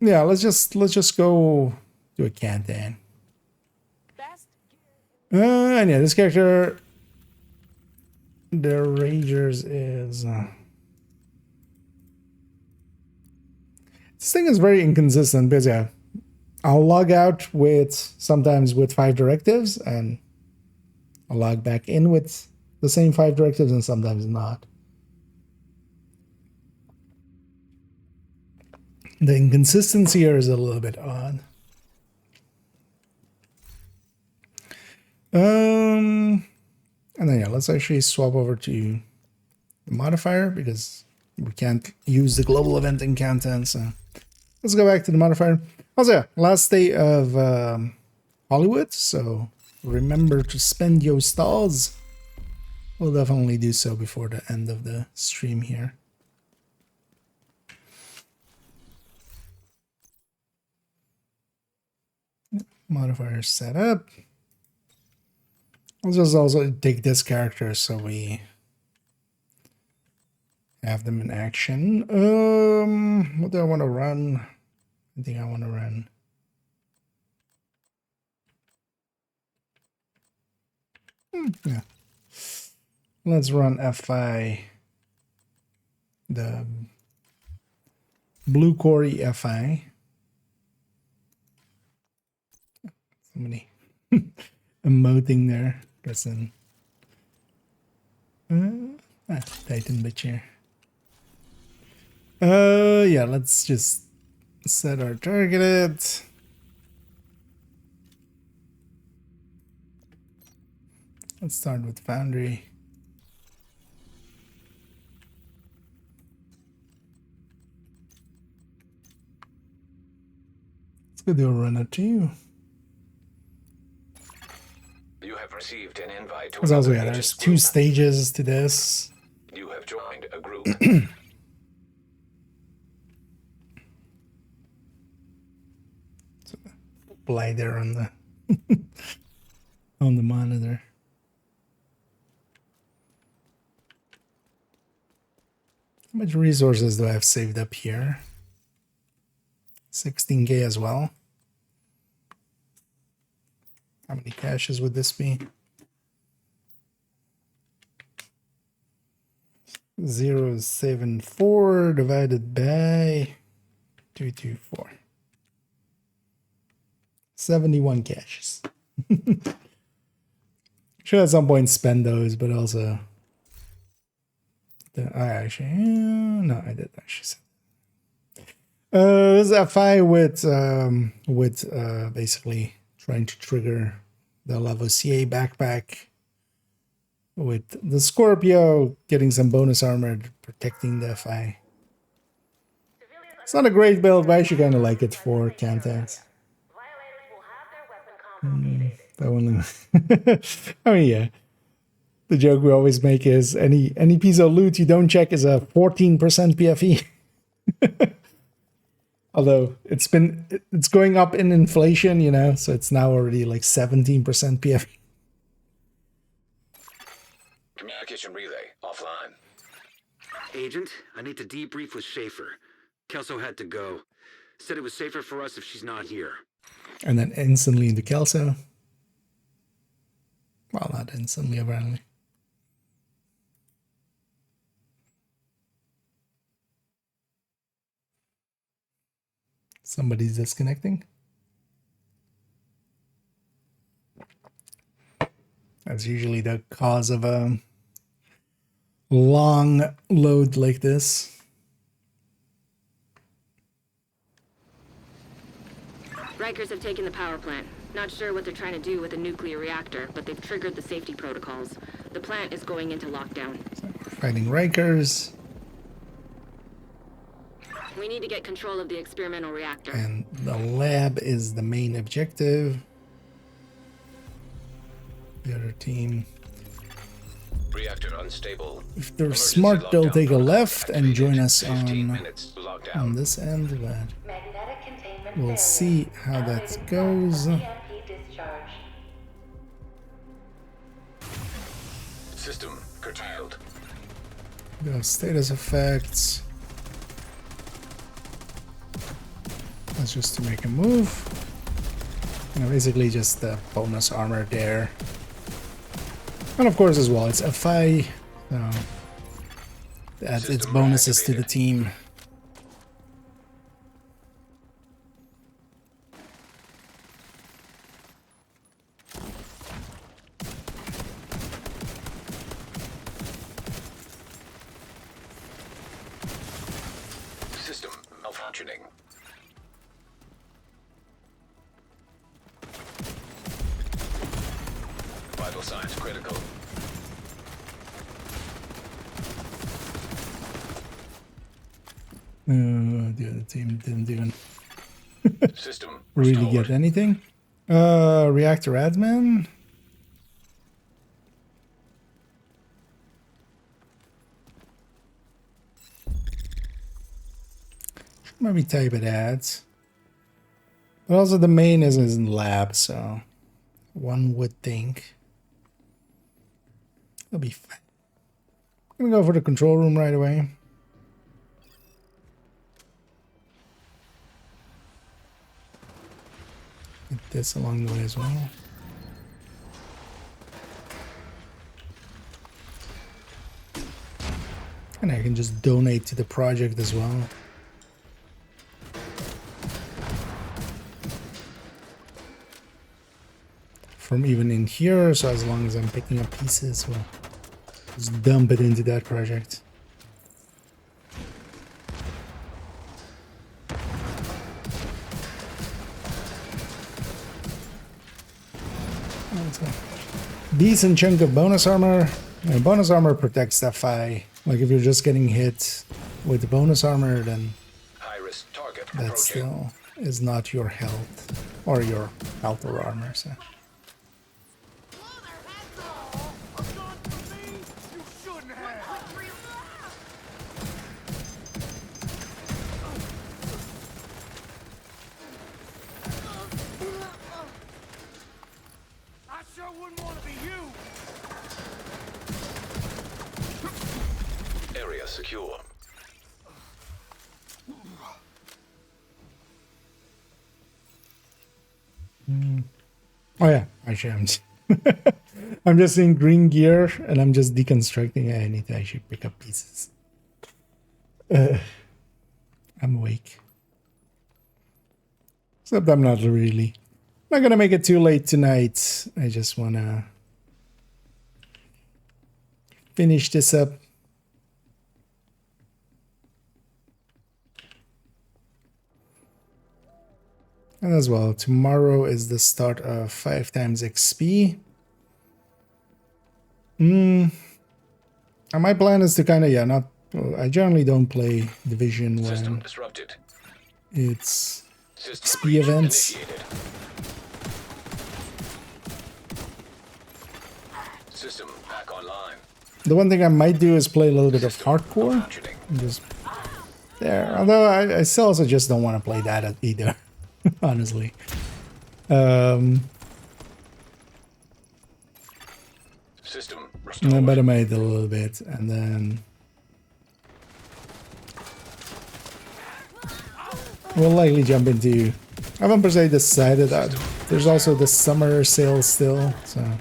Yeah, let's just go do a Cantan. And yeah, this character, the Ragers is This thing is very inconsistent because yeah, I'll log out with sometimes with 5 directives and I'll log back in with the same 5 directives and sometimes not. The inconsistency here is a little bit odd. And then yeah, let's actually swap over to the modifier because we can't use the global event in content. So let's go back to the modifier. Also, yeah, last day of Hollywood, so remember to spend your stars. We'll definitely do so before the end of the stream here. Modifier set up. I'll just also take this character so we have them in action. What do I want to run? I think I want to run. Yeah. Let's run FI. The Blue Quarry FI. Somebody emoting there. Guess in. Titan bitch here. Yeah, let's just set our targeted. Let's start with Foundry. Let's go do a run or two. You have received an invite to Because also, another yeah, there's agent's 2 group. stages to this. You have joined a group. Play there on the on the monitor. How much resources do I have saved up here? 16k as well. How many caches would this be? 0.74 divided by 224. 71 caches. Should at some point spend those, but also I actually no, I did actually. This is FI with basically trying to trigger the Lavoisier backpack with the Scorpio getting some bonus armor protecting the FI. It's not a great build, but I actually kind of like it for Camtags. That one. I mean, yeah. The joke we always make is any piece of loot you don't check is a 14% PFE. Although it's going up in inflation, you know, so it's now already like 17% PFE. Communication relay offline. Agent, I need to debrief with Schaefer. Kelso had to go. Said it was safer for us if she's not here. And then instantly into Kelso. Well, not instantly, apparently. Somebody's disconnecting. That's usually the cause of a long load like this. Rikers have taken the power plant. Not sure what they're trying to do with a nuclear reactor, but they've triggered the safety protocols. The plant is going into lockdown. So we're fighting Rikers. We need to get control of the experimental reactor. And the lab is the main objective. The other team, Reactor unstable. if they're Emergency smart, they'll lockdown take a protocol left and activated. join us 15 on minutes lockdown. this end, but Magnetic containment we'll failure. see how that Elevated goes. threat of EMP discharge. System curtailed. The status effects. That's just to make a move. You know, basically just the bonus armor there. And of course as well, it's FI, so that adds its bonuses to the team. malfunctioning. Vital signs critical. The other team didn't even System really restored. get anything. Reactor admin. Maybe type it ads. But also the main is in lab, so one would think it'll be fine. I'm gonna go for the control room right away. Get this along the way as well. And I can just donate to the project as well. From even in here, so as long as I'm picking up pieces, we'll just dump it into that project. Decent chunk of bonus armor. And bonus armor protects that FI. Like if you're just getting hit with the bonus armor, then High-risk target that approaching. still is not your health or your health or armor. So. I sure wouldn't want to be you. Area secure. Oh yeah, actually I'm just in green gear and I'm just deconstructing. I need to actually pick up pieces. I'm awake. Except I'm not really. I'm not gonna make it too late tonight. I just wanna finish this up. And as well, tomorrow is the start of 5 times XP. And my plan is to kind of, yeah, not... I generally don't play Division System when disrupted. it's System XP breach events. initiated. System back online. The one thing I might do is play a little bit of hardcore. Malfunctioning. And just there. Although I still also just don't want to play that either, honestly. System And restored. then better made a little bit, and then we'll likely jump into. I haven't per se decided that there's also the summer sale still, so I'm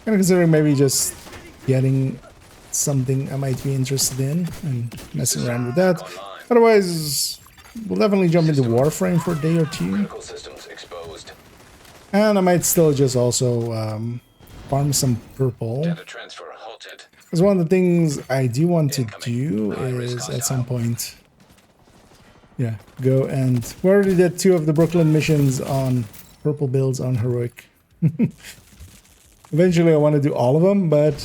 gonna consider maybe just getting something I might be interested in and messing around with that. Otherwise, we'll definitely jump into Warframe for a day or two, Critical systems exposed. and I might still just also farm some purple. Data transfer halted. Because one of the things I do want to Incoming. do High-risk is at some hostile. point, yeah, go and we already did 2 of the Brooklyn missions on purple builds on heroic. Eventually I want to do all of them, but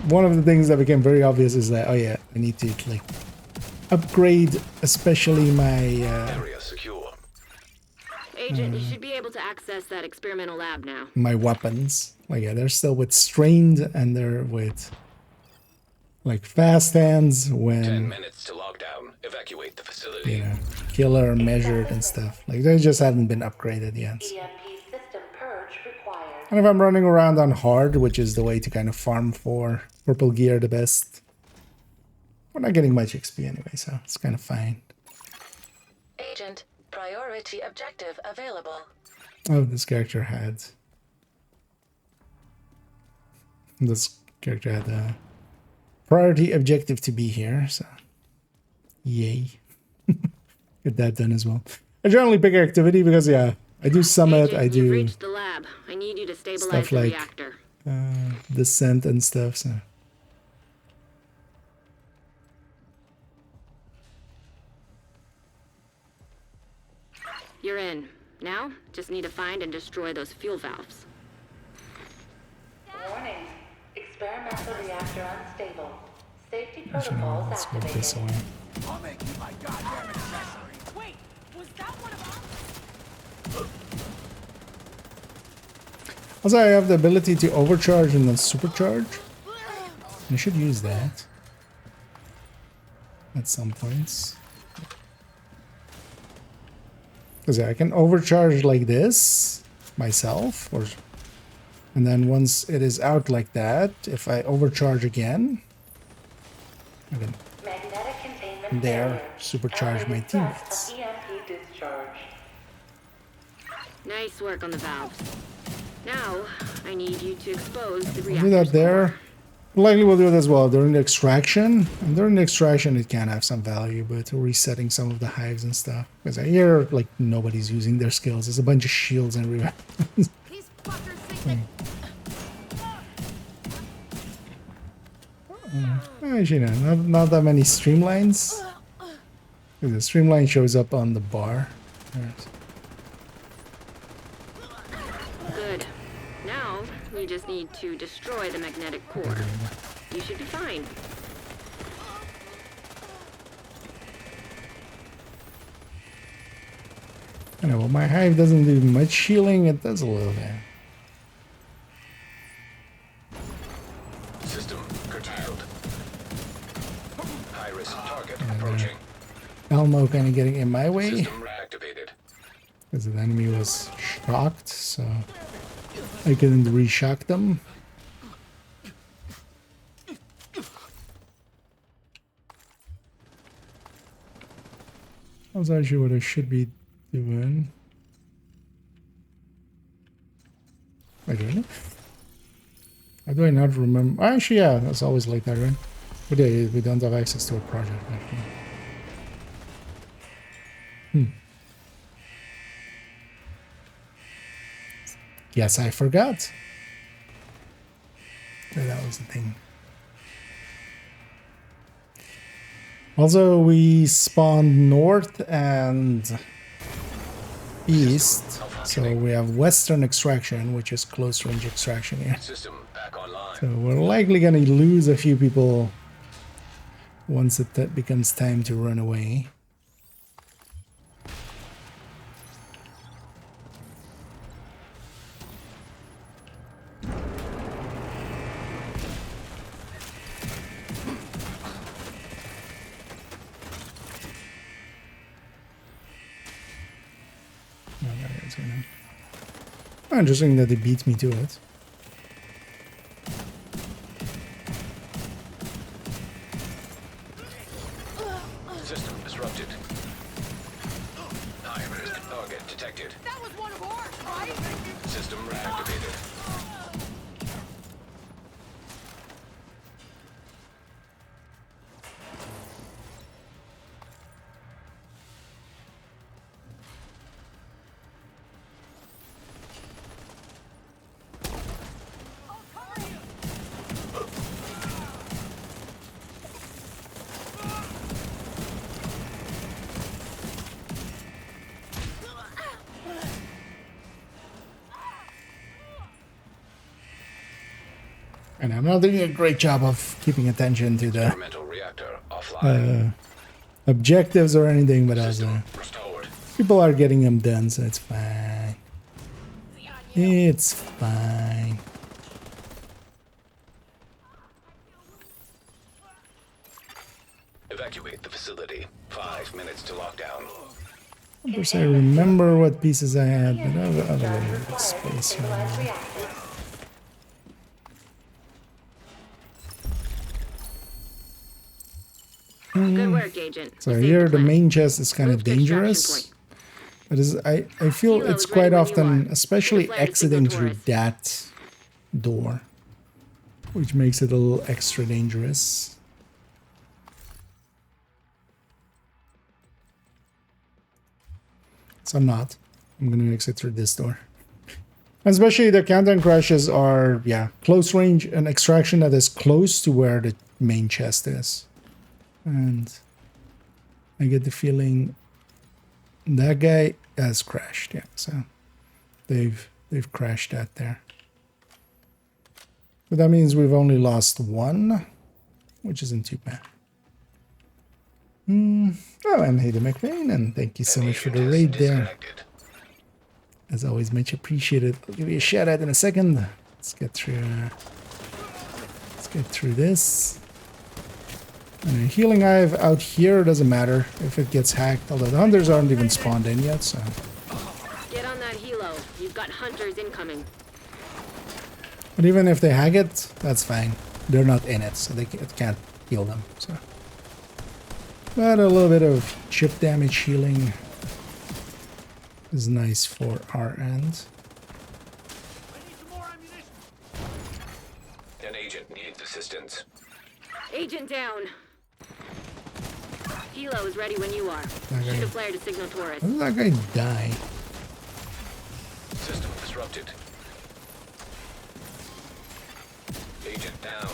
one of the things that became very obvious is that, oh yeah, I need to like upgrade especially my Area secure. Agent, you should be able to access that experimental lab now. my weapons. Like yeah, they're still with strained and they're with like fast hands 10 when minutes to lockdown. Evacuate the facility. you know, killer measured and stuff. Like they just haven't been upgraded yet. EMP system purge required. And if I'm running around on hard, which is the way to kind of farm for purple gear the best, we're not getting much XP anyway, so it's kind of fine. Agent, priority objective available. Oh, this character had a priority objective to be here, so yay. Get that done as well. I generally pick activity because yeah, I do summit, Agent, I you've do reached the lab. I need you to stabilize stuff the like reactor. descent and stuff, so You're in. Now, just need to find and destroy those fuel valves. Warning. Experimental reactor unstable. Safety Actually, no, protocols let's move this activated. away. I'll make you my goddamn accessory. Wait, was that one of ours? Also, I have the ability to overcharge and then supercharge. I should use that at some points. Because I can overcharge like this myself, and then once it is out like that, if I overcharge again, I can Magnetic containment there failure. supercharge my Elevated threat teammates. of EMP discharge. Nice work on the valves. Now, I need you to expose the I'll reactor. do that there. Likely we'll do it as well during the extraction. And during the extraction, it can have some value, but resetting some of the hives and stuff. Because I hear like nobody's using their skills. There's a bunch of shields everywhere. These fuckers think Actually, no, not that many streamlines. The streamline shows up on the bar. Right. Good. Now, we just need to destroy the magnetic core. You should be fine. I know, well, my hive doesn't do much healing. It does a little bit. System curtailed. High-risk target approaching. Elmo kind of getting in my way System reactivated. because the enemy was shocked, so I couldn't re-shock them. That's actually what I should be doing. Wait, really? How do I not remember? Actually, yeah, that's always like that, right? But yeah, we don't have access to a project, actually. Yes, I forgot. Yeah, that was the thing. Also, we spawned north and east, so we have western extraction, which is close range extraction here. System back online. So we're likely gonna lose a few people once it becomes time to run away. Interesting that they beat me to it. System disrupted. High-risk target detected. that was one of ours, right? System reactivated. And I'm not doing a great job of keeping attention to the Experimental reactor offline. objectives or anything, but as System restored. people are getting them done, so it's fine. It's fine. Evacuate the facility. 5 minutes to lockdown. Of course, I remember what pieces I had, but I have a little bit of space here. Stabilize reactor. Good work, Agent. So You saved here the planet. main chest is kind Move of to extraction dangerous. point. But I feel Helo it's is quite ready when you often, are. especially Get a flare exiting signal through towards. that door, which makes it a little extra dangerous. So I'm not. I'm gonna exit through this door. Especially the countdown crashes are, yeah, close range, an extraction that is close to where the main chest is. And I get the feeling That guy has crashed, yeah, so they've crashed that there. But that means we've only lost one, which isn't too bad. Oh, I'm Hayden McVeigh, and thank you so much for the raid there. As always, much appreciated. I'll give you a shout out in a second. Let's get through this. And healing hive out here doesn't matter if it gets hacked, although the hunters aren't even spawned in yet, so. Get on that helo. You've got hunters incoming. But even if they hack it, that's fine. They're not in it, so it can't heal them. So, but a little bit of chip damage healing is nice for our end. An agent needs assistance. Agent down. Helo is ready when you are. Shoot a flare to signal Taurus. How did that guy die? System disrupted. Agent down.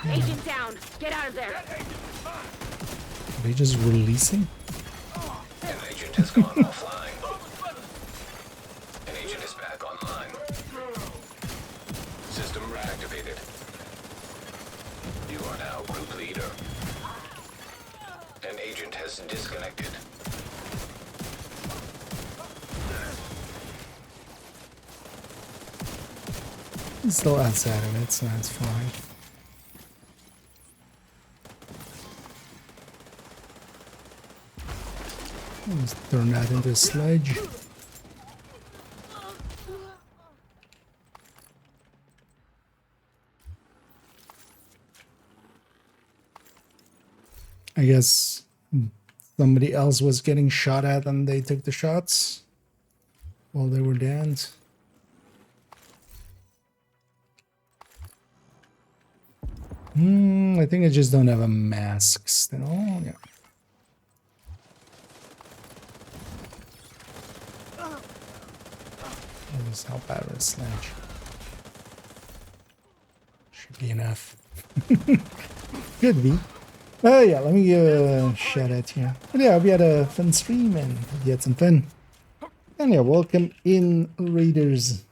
Agent down. Get out of there. Are they just releasing? An agent has gone offline. An agent is back online. System reactivated. You are now group leader. An agent has disconnected. He's still outside of it, so that's fine. Let's turn that into a sledge. I guess somebody else was getting shot at and they took the shots while they were downed. I think I just don't have a mask still. Yeah. I'll just help out with a sledge. Should be enough. Could be. Oh yeah, let me shout out here. But yeah, we had a fun stream and we had some fun. And yeah, welcome in, raiders.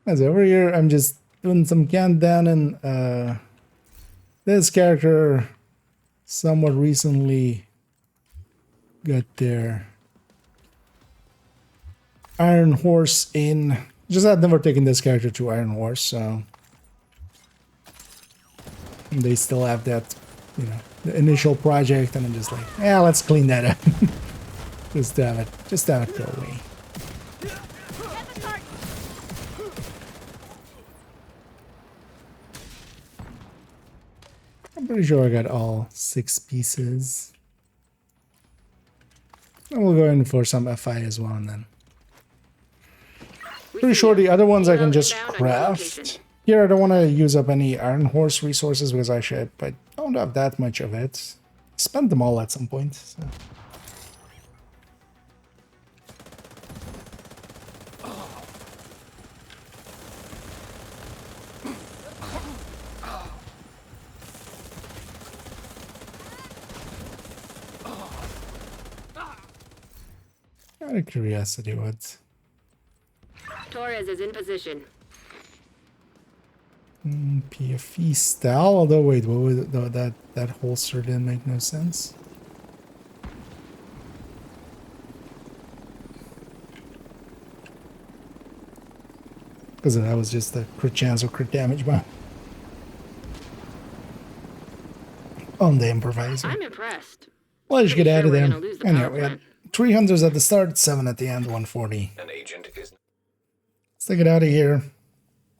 As over here, I'm just doing some countdown, and this character somewhat recently got their Iron Horse in. Just had never taken this character to Iron Horse, so they still have that, you know, the initial project, and I'm just like, yeah, let's clean that up. just have it go away. I'm pretty sure I got all 6 pieces. And we'll go in for some FI as well, and then pretty sure the other ones I can just craft. Here I don't want to use up any Iron Horse resources because I don't have that much of it. Spend them all at some point. So. Out of curiosity, what? Torres is in position. PFE style, although wait, what was it? That holster didn't make no sense. Because that was just a crit chance or crit damage bomb on the improviser. I'm impressed. Well, just get out of there. The Anyway, we had 3 hunters at the start, 7 at the end, 140. An agent is. Let's take it out of here.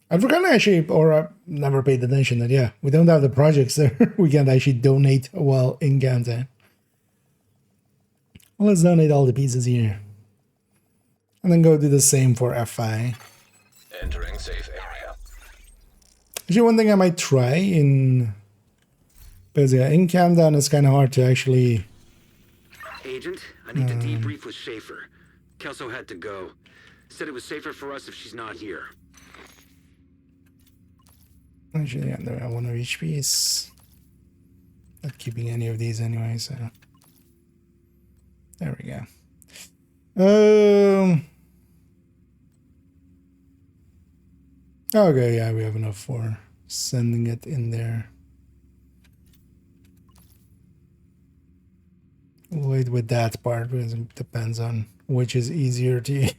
I forgot actually, or I never paid attention that, yeah, we don't have the projects there. We can't actually donate while in Gaza. Well, let's donate all the pieces here. And then go do the same for FI. Entering safe area. Actually, one thing I might try in... Because yeah, in Camden it's kind of hard to actually... Agent, I need to debrief with Schaefer. Kelso had to go. Said it was safer for us if she's not here. Actually, yeah, I have 1 of each piece. Not keeping any of these anyway, so... There we go. Okay, yeah, we have enough for sending it in there. Wait with that part because it depends on which is easier to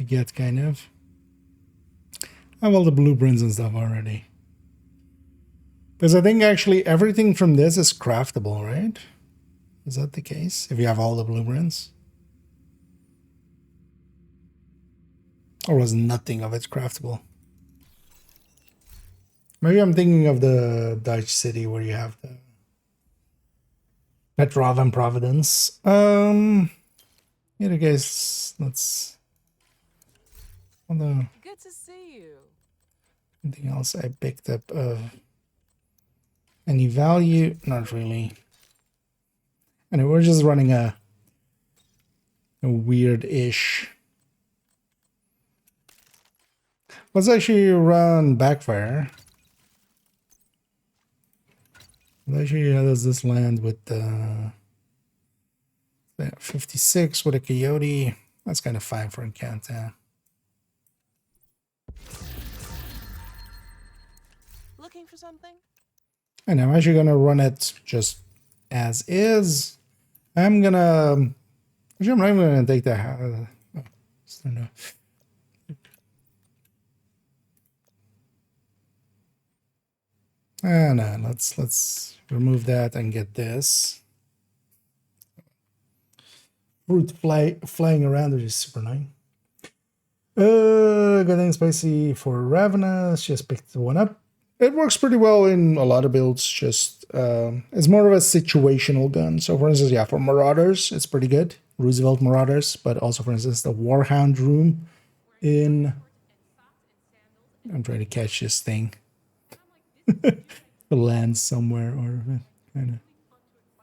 get, kind of. I have all the blueprints and stuff already. Because I think actually everything from this is craftable, right? Is that the case? If you have all the blueprints? Or was nothing of it craftable? Maybe I'm thinking of the Dutch city where you have the Petrov and Providence. Yeah, I guess let's. Although Good to see you. anything else I picked up of any value? Not really. Anyway, we're just running a weird-ish. Let's actually run backfire. Actually, how does this land with 56 with a coyote? That's kind of fine for Encanto. Looking for something? And I'm actually gonna run it just as is. I'm gonna. Actually, I'm not even gonna take that. No. No, let's remove that and get this. Fruit flying around, which is super nice. Getting spicy for Ravenous. Just picked one up. It works pretty well in a lot of builds. Just it's more of a situational gun. So, for instance, yeah, for Marauders, it's pretty good. Roosevelt Marauders, but also, for instance, the Warhound room in. I'm trying to catch this thing. It lands somewhere or kind of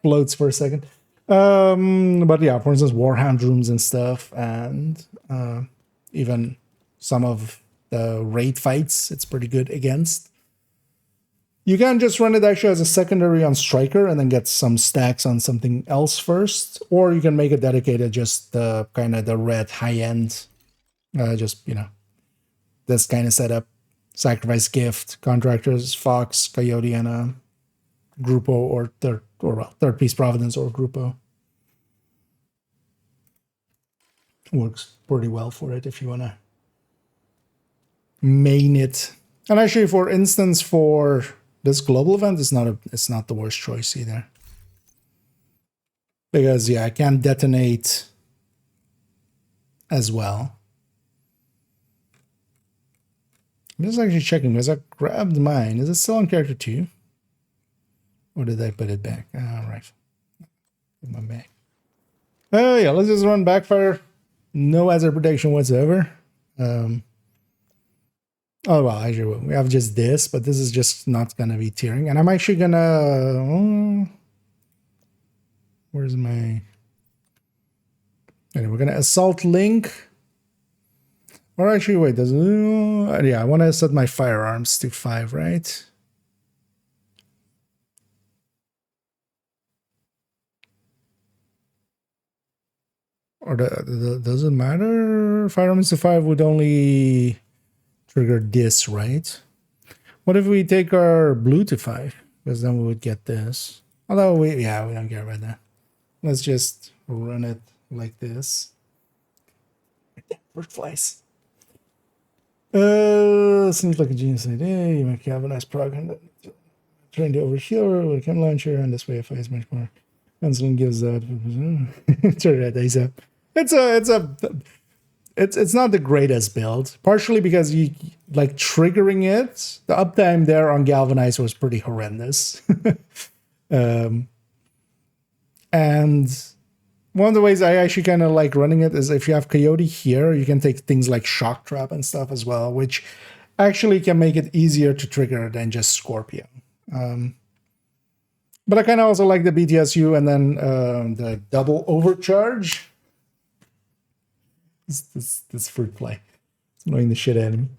floats for a second. But yeah, for instance, Warhound rooms and stuff, and even some of the raid fights, it's pretty good against. You can just run it actually as a secondary on Striker and then get some stacks on something else first, or you can make it dedicated just kind of the red high end, just this kind of setup. Sacrifice Gift, Contractors, Fox, Coyote, and a Grupo or Third Piece Providence or Grupo. Works pretty well for it if you want to main it. And actually, for instance, for this global event, it's not the worst choice either. Because yeah, I can detonate as well. I'm just actually checking because I grabbed mine. Is it still on character 2? Or did I put it back? All right. Put my back. Oh yeah, let's just run backfire. No hazard protection whatsoever. Oh well, actually we have just this, but this is just not gonna be tearing. And I'm actually gonna where's my anyway, we're gonna assault link. Or actually, wait, yeah, I want to set my firearms to 5, right? Or does it matter? Firearms to 5 would only trigger this, right? What if we take our blue to 5? Because then we would get this. Although, we don't care about that. Let's just run it like this. Bird flies. Seems like a genius idea. You might have a nice program that trying to overheal with a chem launcher, and this way it fires much more. Pencilin gives that. Turn that dice up. It's not the greatest build. Partially because you like triggering it. The uptime there on Galvanize was pretty horrendous. And one of the ways I actually kind of like running it is if you have Coyote here, you can take things like Shock Trap and stuff as well, which actually can make it easier to trigger than just Scorpio. But I kind of also like the BTSU and then the double overcharge. This fruit fly. It's annoying the shit out of me.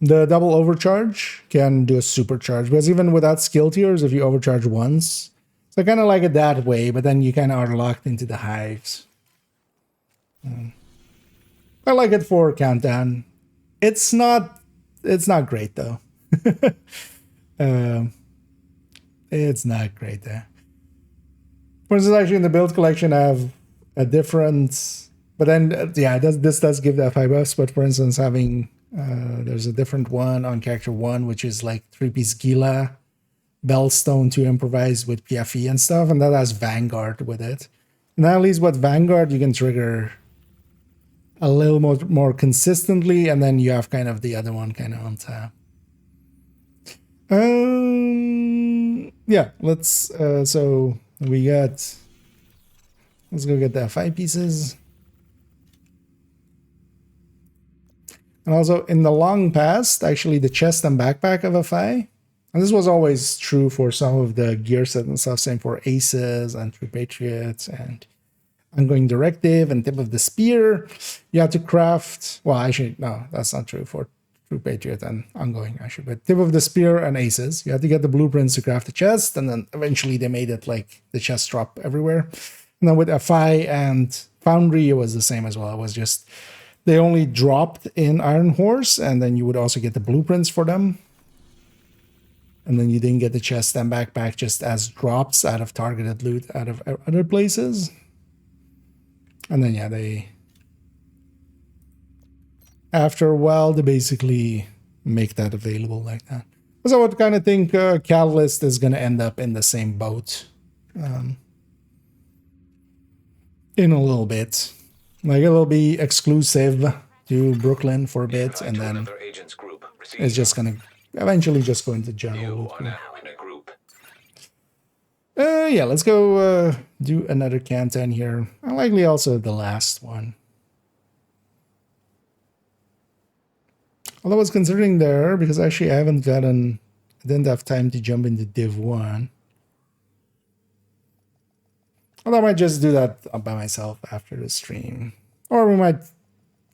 The double overcharge can do a supercharge, because even without skill tiers, if you overcharge once, so I kind of like it that way, but then you kind of are locked into the hives. I like it for countdown. It's not great though. It's not great there. For instance, actually in the build collection, I have a different, but then yeah, this does give that 5 buffs. But for instance, having there's a different one on character 1, which is like 3-piece Gila, Bellstone to improvise with PFE and stuff, and that has Vanguard with it. And at least with Vanguard, you can trigger a little more consistently, and then you have kind of the other one kind of on top. Yeah, let's so we got, let's go get the FI pieces. And also in the long past, actually the chest and backpack of FI, and this was always true for some of the gear set and stuff, same for Aces and True Patriots and Ongoing Directive and Tip of the Spear. You have to craft, well, actually, no, that's not true for True Patriot and Ongoing, actually, but Tip of the Spear and Aces. You have to get the blueprints to craft the chest, and then eventually they made it like the chest drop everywhere. And then with FI and Foundry, it was the same as well. It was just, they only dropped in Iron Horse, and then you would also get the blueprints for them. And then you didn't get the chest and backpack just as drops out of targeted loot out of other places. And then, yeah, they, after a while, they basically make that available like that. So I would kind of think Catalyst is going to end up in the same boat in a little bit. Like, it'll be exclusive to Brooklyn for a bit, and then it's just going to eventually just go into general loot. Yeah, let's go do another countdown here. And likely also the last one. Although I was considering there, because actually I didn't have time to jump into Div 1. Although I might just do that by myself after the stream. Or we might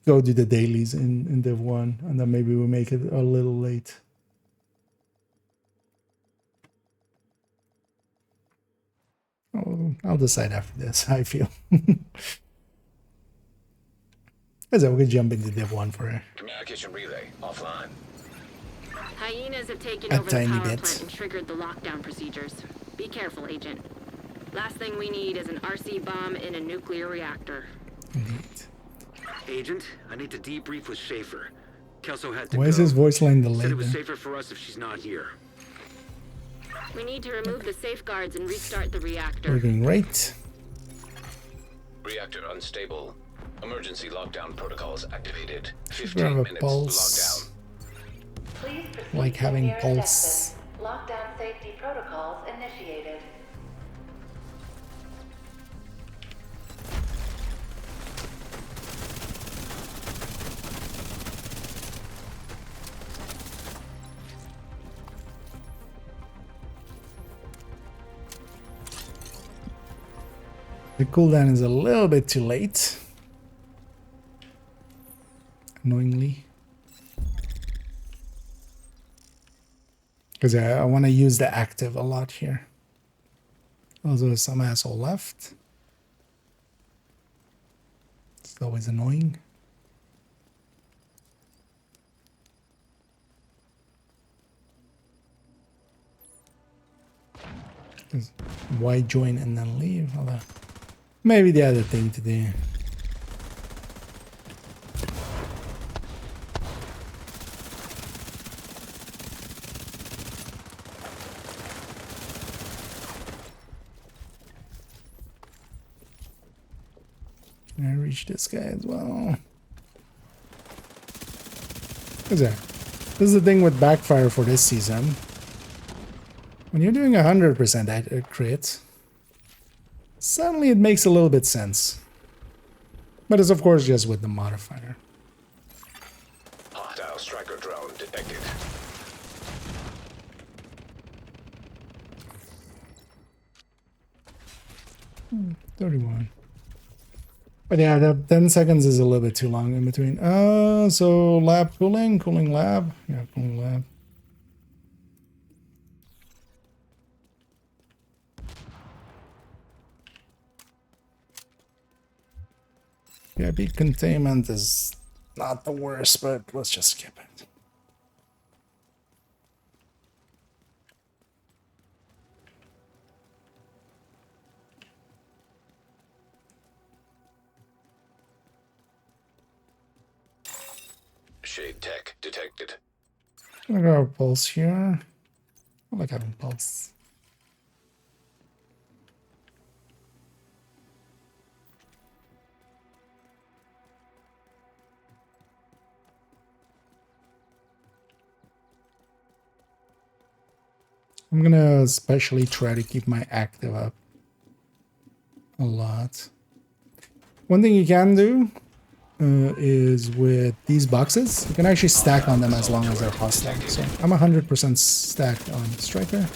go do the dailies in Div 1, and then maybe we make it a little late. I'll decide after this how I feel. So we can jump into Div 1 for her. Communication relay offline. Hyenas have taken A over the tiny power bit. plant and triggered the lockdown procedures. Be careful, Agent. Last thing we need is an RC bomb in a nuclear reactor. Indeed. Agent, I need to debrief with Schaefer. Kelso had to Why go. is his voice line Said delayed it was then? safer for us if she's not here. We need to remove the safeguards and restart the We're reactor. doing great. Reactor unstable. Emergency lockdown protocols activated. Should 15 have a minutes pulse. lockdown. Please proceed Like to having nearest pulse. exit. Lockdown safety protocols initiated. The cooldown is a little bit too late. Annoyingly. Because I want to use the active a lot here. Also, there's some asshole left. It's always annoying. Why join and then leave? Although, maybe the other thing to do. Can I reach this guy as well? What's that? This is the thing with backfire for this season. When you're doing 100% crit, suddenly it makes a little bit sense. But it's of course just with the modifier. Hostile striker drone detected. Hmm, 31. But yeah, the 10 seconds is a little bit too long in between. So lab cooling lab. Yeah, cooling lab. Yeah, peak containment is not the worst, but let's just skip it. Shade tech detected. I'm gonna grab a pulse here. I like having pulse. I'm gonna especially try to keep my active up a lot. One thing you can do is with these boxes, you can actually stack on them as long as they're hostile. So I'm 100% stacked on Striker.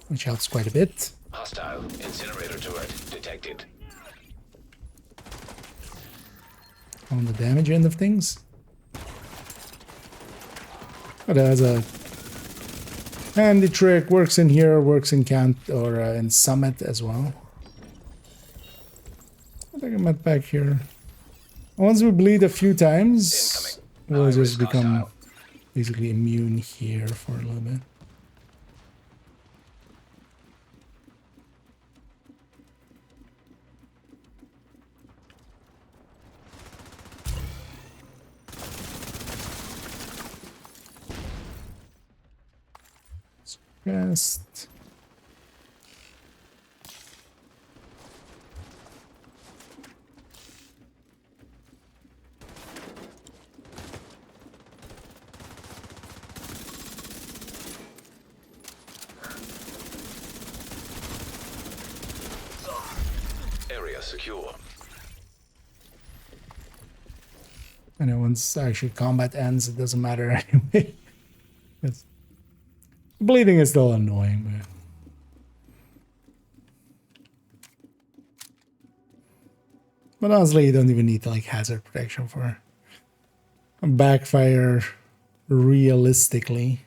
Which helps quite a bit. Hostile incinerator turret detected. On the damage end of things. But as a handy trick, works in here, works in Camp or in Summit as well. I think I met back here. Once we bleed a few times, we'll just become basically immune here for a little bit. Rest. Area secure. I know once actually combat ends, it doesn't matter anyway. Bleeding is still annoying, but honestly, you don't even need like hazard protection for a backfire realistically.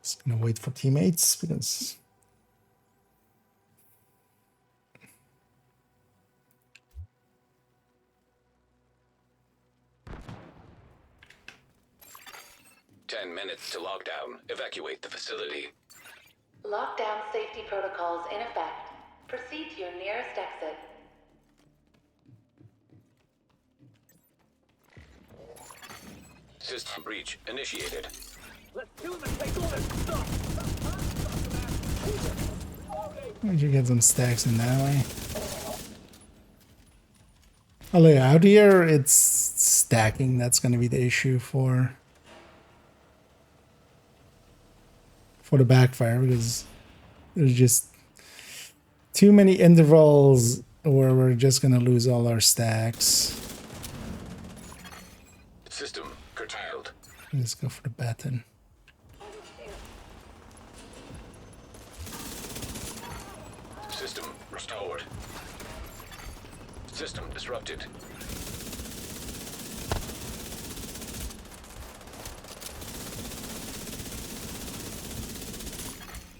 Just gonna wait for teammates because Ten minutes to lockdown. Evacuate the facility. Lockdown safety protocols in effect. Proceed to your nearest exit. System breach initiated. Let's kill them and take all this stuff! why don't you get some stacks in that way? Although out here, it's stacking. That's going to be the issue for the backfire because there's just too many intervals where we're just going to lose all our stacks. System curtailed. Let's go for the baton. System restored. System disrupted.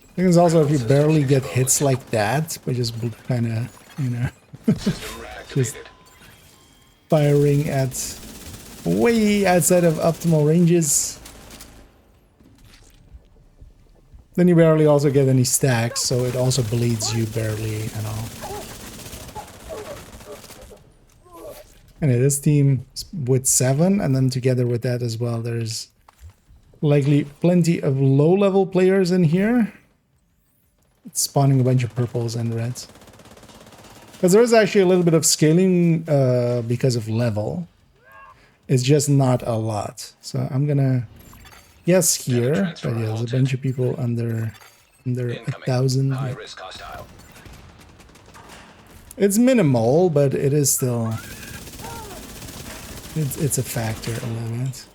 I think it's also if you barely get hits like that, but just kind of, you know, System just reactivated. firing at way outside of optimal ranges. Then you barely also get any stacks, so it also bleeds you barely at all. And it is team with 7, and then together with that as well, there's likely plenty of low-level players in here. It's spawning a bunch of purples and reds. Because there is actually a little bit of scaling because of level. It's just not a lot. So I'm gonna guess here, but yeah, there's a bunch of people under Incoming. 1,000. High Yeah. risk hostile. It's minimal, but it is still it's a factor a little bit.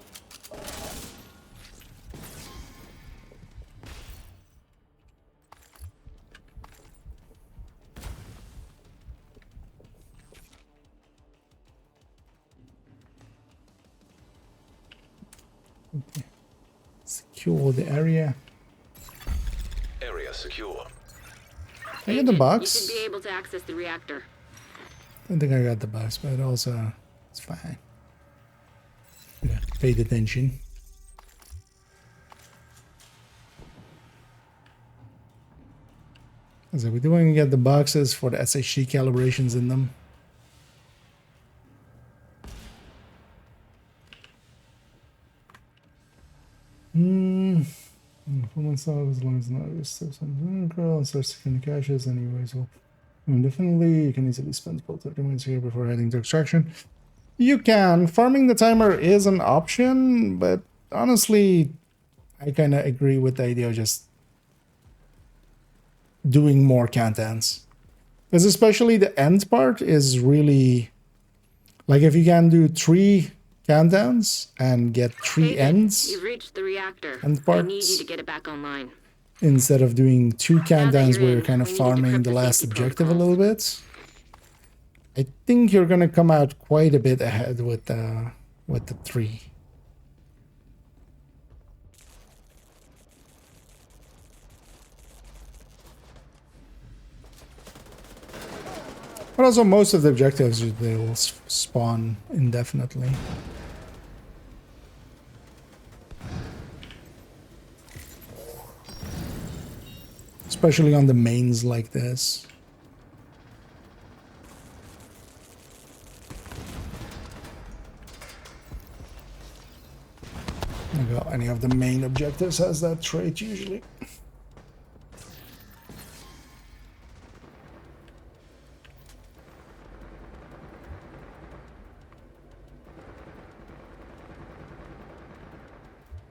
Okay. Secure the area. Area secure. I got the You box. should be able to access the reactor. I think I got the box, but also it's fine. Yeah, paid attention. So we do want to get the boxes for the SHC calibrations in them. Performance log as long as not steps on girl and starts taking the caches anyways. Well, definitely you can easily spend about 30 minutes here before heading to extraction. You can. Farming the timer is an option, but honestly, I kind of agree with the idea of just doing more countdowns. Because especially the end part is really... Like if you can do 3 countdowns and get 3 ends You've reached the reactor. and I need you parts to get it back online. instead of doing 2 countdowns you're where you're in, kind of we need to farming decrypt the the last safety objective a protocols. little bit. I think you're gonna come out quite a bit ahead with the 3. But also most of the objectives they will spawn indefinitely. Especially on the mains like this. Any of the main objectives has that trait usually.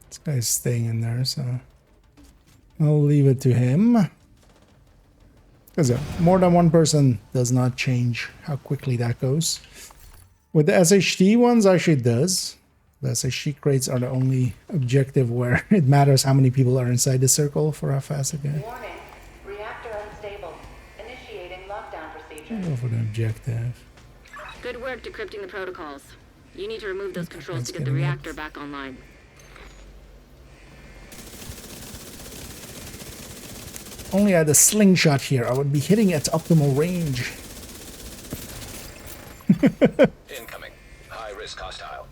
This guy's staying in there, so I'll leave it to him. Because more than one person does not change how quickly that goes. With the SHT ones, actually it does. The SHT crates are the only objective where it matters how many people are inside the circle for how fast it goes. Warning. Reactor unstable. Initiating lockdown procedure. Go for the objective. Good work decrypting the protocols. You need to remove those controls Let's to get get the him up. reactor back online. Only I had a slingshot here, I would be hitting at optimal range. Incoming. High risk hostile.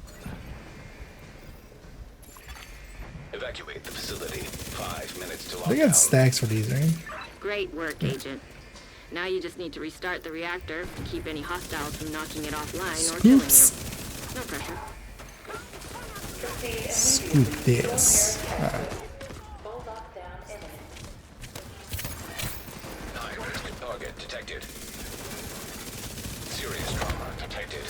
Evacuate the facility. 5 minutes to They got lockdown. stacks for these, right? Great work, Agent. Now you just need to restart the reactor to keep any hostiles from knocking it offline or killing Scoops. you. No pressure. Proceed Scoop immediately. this. Full lockdown imminent. High risk target detected. Serious trauma detected.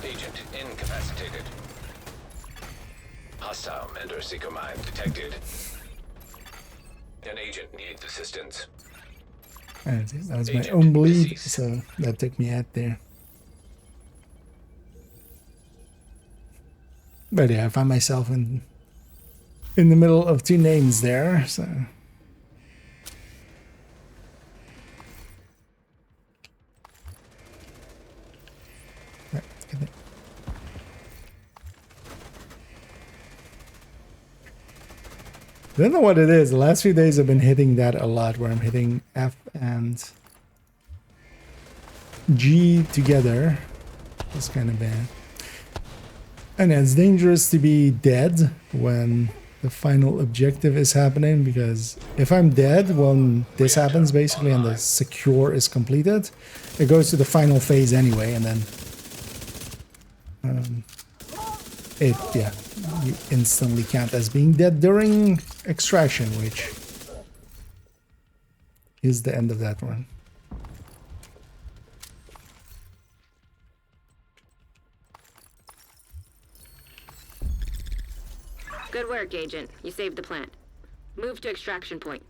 Agent incapacitated. Hostile Mender Seeker mine detected. An agent needs assistance. And that was my Agent own bleed, deceased. so that took me out there. But yeah, I found myself in the middle of 2 names there, so... Right, let's get it. I don't know what it is. The last few days I've been hitting that a lot, where I'm hitting F and G together. It's kind of bad. And it's dangerous to be dead when the final objective is happening, because if I'm dead when this happens basically and the secure is completed, it goes to the final phase anyway, and then you instantly count as being dead during extraction, which is the end of that one. Good work, Agent. You saved the plant. Move to extraction point.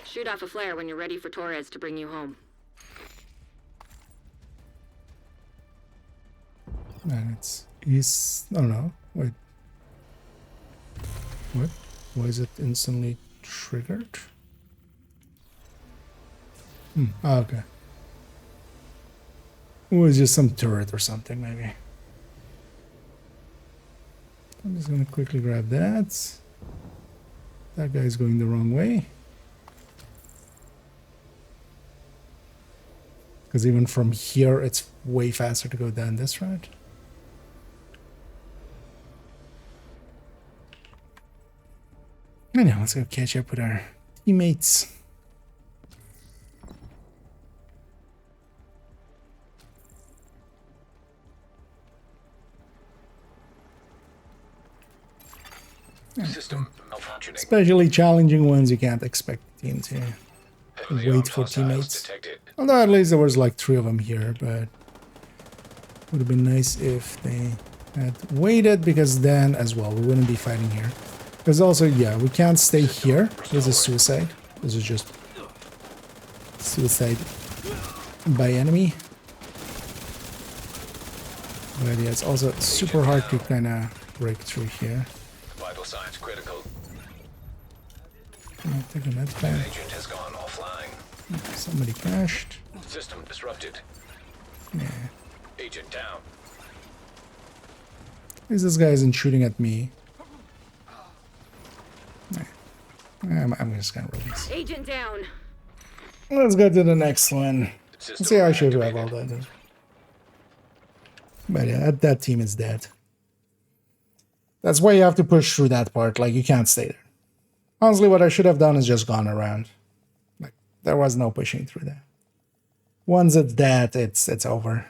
Shoot off a flare when you're ready for Torres to bring you home. And it's east. Oh no, wait. What? Why is it instantly triggered? Oh, okay. It was just some turret or something, maybe. I'm just gonna quickly grab that. That guy's going the wrong way. Because even from here, it's way faster to go down this route. Anyhow, let's go catch up with our teammates. System malfunctioning. Especially challenging ones, you can't expect the team to Heavily wait armed for hostiles teammates. detected. Although at least there was like 3 of them here, but would have been nice if they had waited, because then as well we wouldn't be fighting here. Because also, yeah, we can't stay here. This is suicide. This is just suicide by enemy. But yeah, it's also super hard to kind of break through here. Vital signs critical. Can I take a med An pack? agent has gone offline. Somebody crashed. System disrupted. Yeah. Agent down. At least this guy isn't shooting at me. I'm just gonna release. Agent down. Let's go to the next one. System Let's see how I should have all activated. that. But yeah, that team is dead. That's why you have to push through that part. Like, you can't stay there. Honestly, what I should have done is just gone around. Like, there was no pushing through that. Once it's dead, it's over.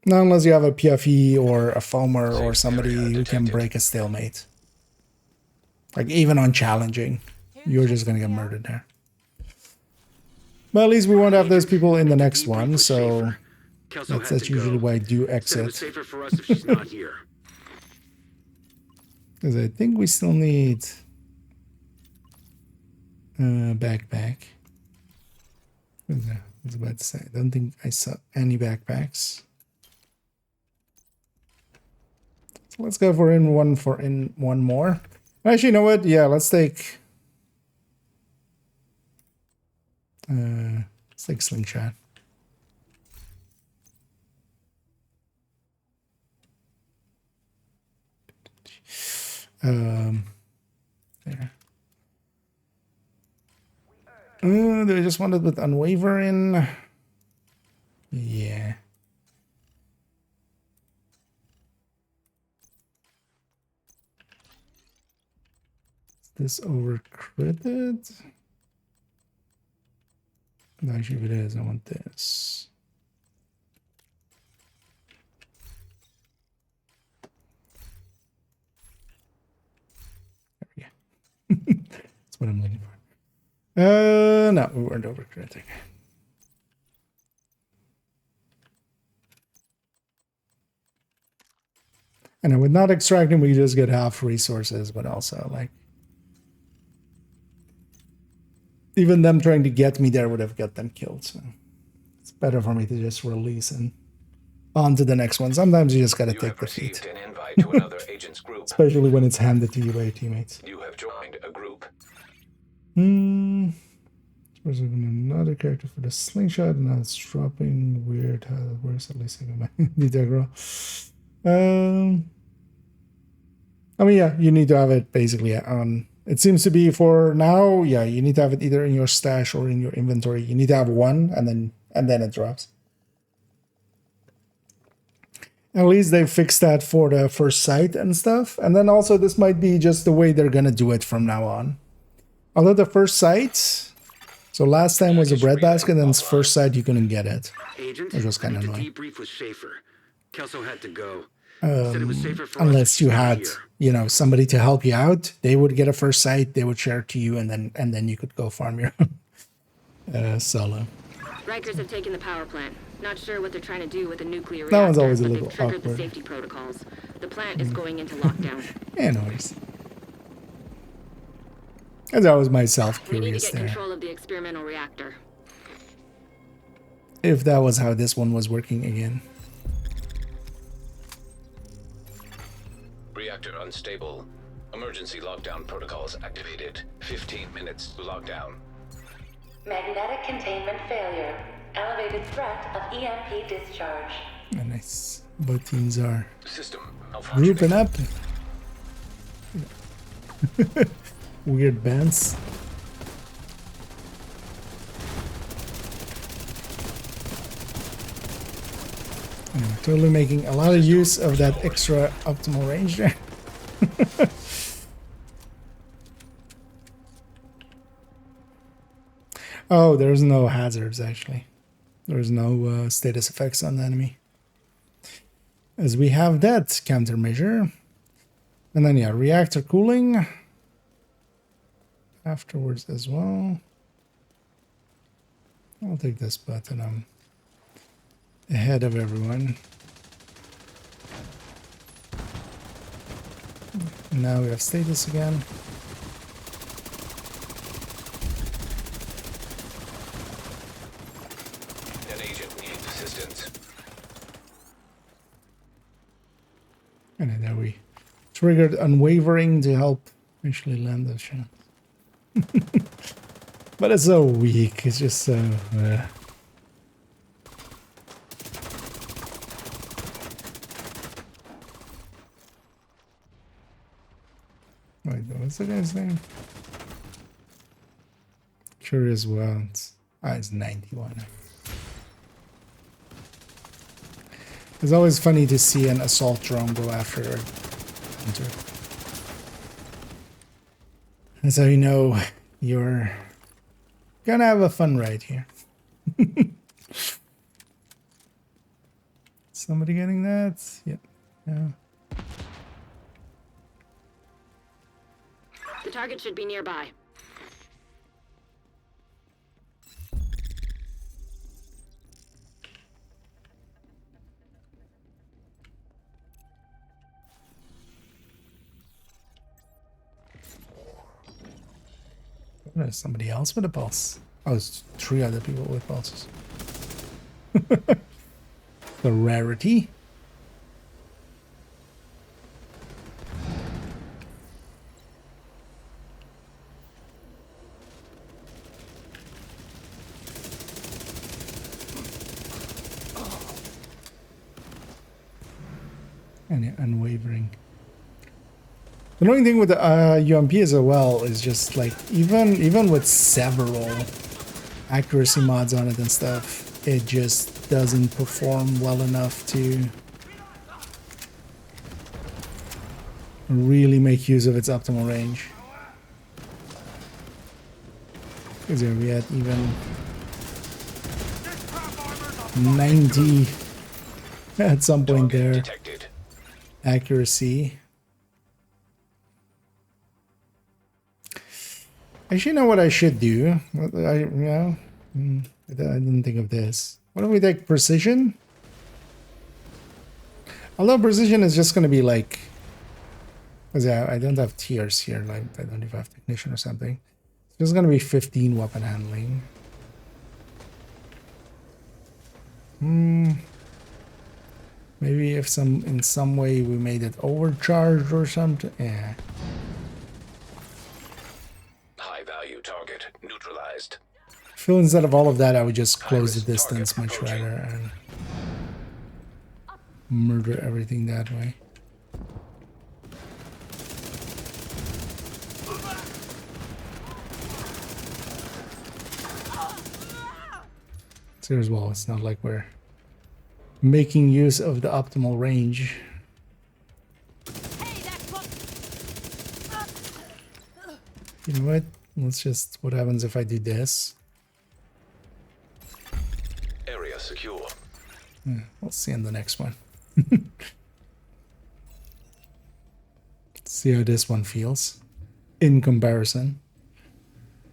Not unless you have a PFE or a foamer or somebody who can break a stalemate. Like, even on challenging, you're just gonna get murdered there. But at least we won't have those people in the next one, so Kelso that's had to usually go. why I do Said it was exit. safer for us if she's not here. Because I think we still need a backpack. What is that? I was about to say, I don't think I saw any backpacks. So let's go for one more. Actually, you know what? Yeah, let's take slingshot. There. Do I just want it with unwavering? Yeah. Is this overcritted? No, actually, if it is, I want this. There we go. That's what I'm looking for. No, we weren't overcritting. And with not extracting, we just get half resources, but also, like, even them trying to get me there would have got them killed. So it's better for me to just release and on to the next one. Sometimes you just gotta You take have defeat. received an invite to another agent's group. Especially when it's handed to you by your teammates. You have joined a group. There's even another character for the slingshot. Now it's dropping weird. Where's at least I got my integral? I mean, yeah, you need to have it basically on. It seems to be for now. Yeah, you need to have it either in your stash or in your inventory. You need to have one, and then it drops. At least they fixed that for the first sight and stuff. And then also this might be just the way they're gonna do it from now on. Although the first sight, so last time was a breadbasket, and then first sight you couldn't get it. Agent, Which was I kinda need to annoying. debrief with Schaefer. Kelso had to go. Said it was safer for us if Unless she's you not had, here. you know, somebody to help you out, they would get a first sight, they would share it to you, and then you could go farm your solo. Rikers have taken the power plant. Not sure what they're trying to do with a nuclear That one's reactor, always a but little they've triggered the awkward. safety protocols. The plant is going into lockdown. Anyways. As I was myself We need to curious get there. control of the experimental reactor. If that was how this one was working again. Reactor unstable. Emergency lockdown protocols activated. 15 minutes to lockdown. Magnetic containment failure. Elevated threat of EMP discharge. And nice. Both teams are System grouping malfunctioning. up. Weird bands. Anyway, totally making a lot of use of that extra optimal range there. Oh, there's no hazards actually. There's no status effects on the enemy. As we have that countermeasure. And then yeah, reactor cooling. Afterwards as well. I'll take this button. I'm ahead of everyone. Now we have status again. An agent needs assistance. And then there we triggered unwavering to help actually land the shot. But it's so weak. It's just so. Wait, what's the guy's name? Curious Worlds. Ah, it's 91. It's always funny to see an assault drone go after a hunter. And so you know you're gonna have a fun ride here. Somebody getting that? Yep. Yeah. The target should be nearby. There's somebody else with a pulse. Oh, it's 3 other people with pulses. The rarity. And yeah, unwavering. The annoying thing with the UMP as well is just like even with several accuracy mods on it and stuff, it just doesn't perform well enough to really make use of its optimal range. Because yeah, we had even 90 at some point there Detected. accuracy. Actually, you know what I should do? I didn't think of this. What if we take precision? Although precision is just going to be like... Because yeah, I don't have tiers here. Like, I don't even have technician or something. It's just going to be 15 weapon handling. Maybe if in some way we made it overcharged or something. Yeah. High value target neutralized. I feel instead of all of that, I would just close the High-risk distance target much approaching. rather and murder everything that way. So as well, it's not like we're making use of the optimal range. Hey, that's what. You know what? Let's just... What happens if I do this? Area secure. We'll see in the next one. See how this one feels in comparison.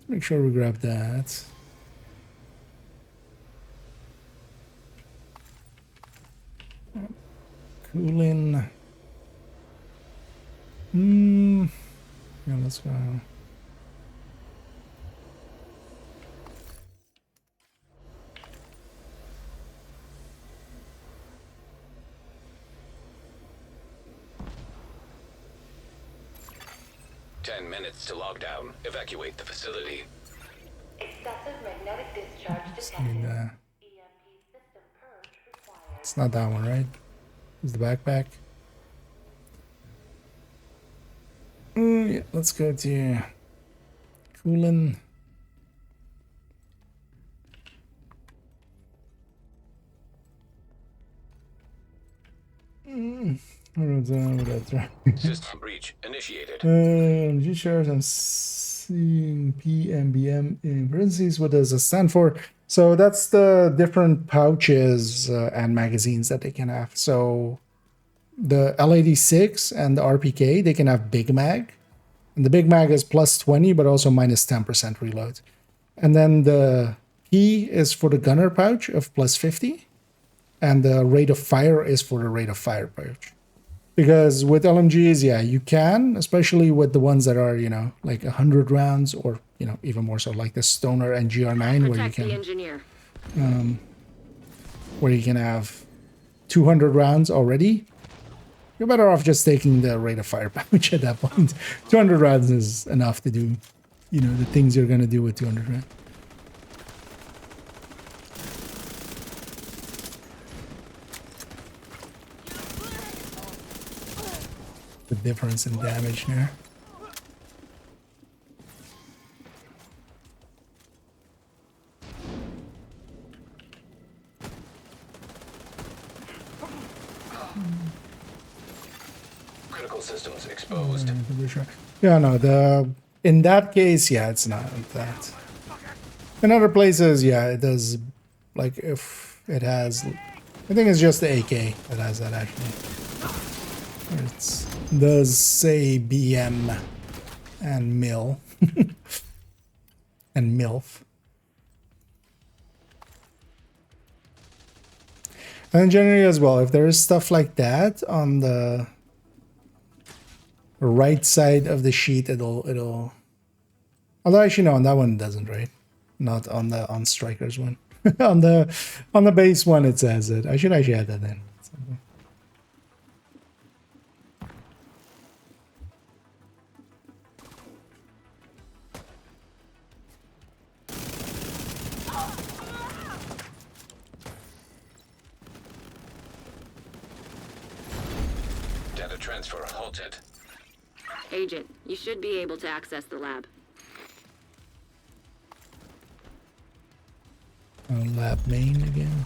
Make sure we grab that. Cooling. Yeah, let's go. 10 minutes to lockdown. Evacuate the facility. Excessive magnetic discharge Just detected. need, EMP system purge required. it's not that one, right? It's the backpack. Yeah, let's go to coolant. That's right. System breach initiated. G shares I'm seeing PMBM in parentheses. What does it stand for? So that's the different pouches and magazines that they can have. So the L86 and the RPK, they can have Big Mag. And the Big Mag is plus 20, but also minus 10% reload. And then the P is for the gunner pouch of plus 50. And the rate of fire is for the rate of fire pouch. Because with LMGs, yeah, you can, especially with the ones that are, you know, like 100 rounds or, you know, even more so like the Stoner and GR9 where you Protect the can, engineer. where you can have 200 rounds already. You're better off just taking the rate of fire pouch at that point. 200 rounds is enough to do, you know, the things you're going to do with 200 rounds. The difference in damage there. Critical systems exposed. Yeah, no, in that case, yeah, it's not that. In other places, yeah, it does. Like if it has, I think it's just the AK that has that actually. It does say BM and MIL and MILF. And generally as well, if there is stuff like that on the right side of the sheet, it'll. Although actually no, on that one it doesn't, right? Not on the Strikers one. on the base one it says it. I should actually add that in. Data transfer halted. Agent, you should be able to access the lab. Lab main again.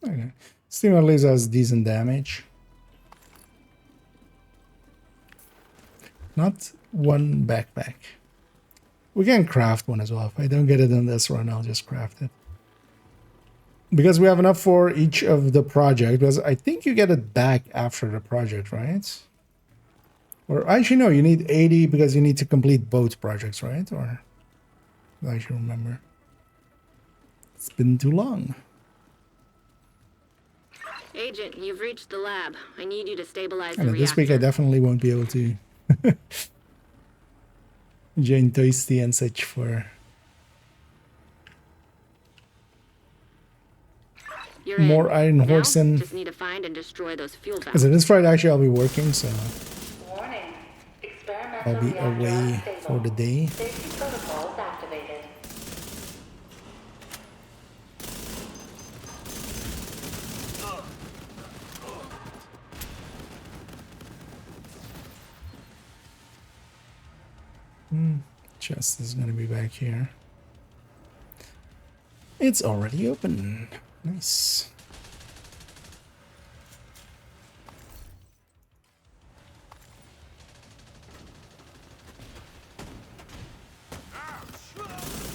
Okay. Steam at least has decent damage. Not one backpack. We can craft one as well. If I don't get it in this run, I'll just craft it. Because we have enough for each of the project. Because I think you get it back after the project, right? Or actually, no, you need 80 because you need to complete both projects, right? Or I should remember. It's been too long. Agent, you've reached the lab. I need you to stabilize the And reactor. this week I definitely won't be able to join Toasty and such for You're more in. Iron Now, Horse and just need to find and destroy those fuel valves. because this Friday actually I'll be working, so Warning. Experimental I'll be reactor away unstable. for the day. Safety protocols activated. Chest is gonna be back here. It's already open. Nice.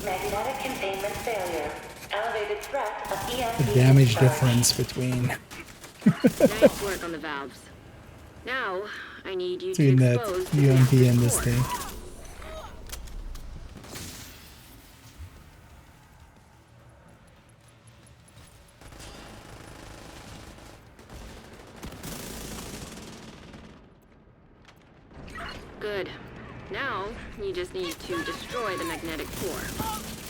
Magnetic containment failure. Elevated threat of EMP. The damage discharge. difference between Nice work on the valves. Now, I need you between to that expose the UMP reactor's and this core. thing. You just need to destroy the magnetic core.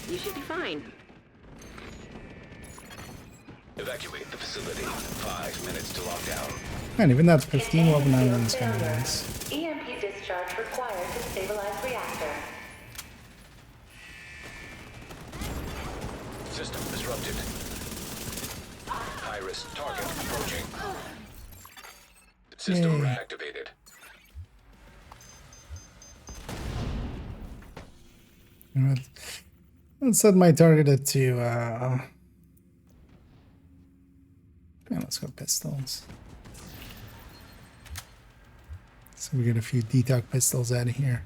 You should be fine. Evacuate the facility. 5 minutes to lockdown. And even that 15 level 9 is kind of nice. EMP discharge required to stabilize reactor. System disrupted. High-risk target approaching. System Yay. reactivated. You know what? Let's set my target to yeah, let's go pistols. So we get a few detox pistols out of here.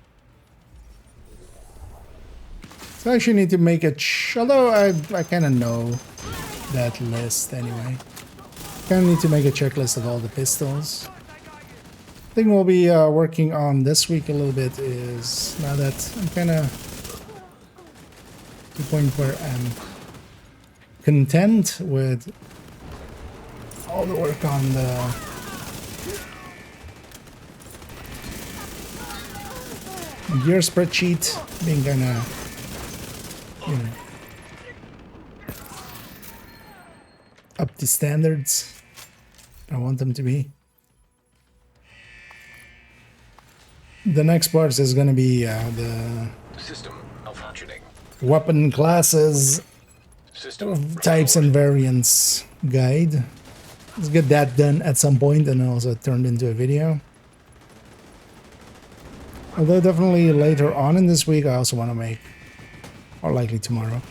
So I actually need to make a although I kind of know that list anyway. Kind of need to make a checklist of all the pistols. Thing we'll be working on this week a little bit is now that I'm kind of to the point where I'm content with all the work on the gear spreadsheet being kind of, you know, up to standards I want them to be. The next part is going to be the System malfunctioning. weapon classes, System types and variants guide. Let's get that done at some point and also turned into a video. Although definitely later on in this week I also want to make, or likely tomorrow,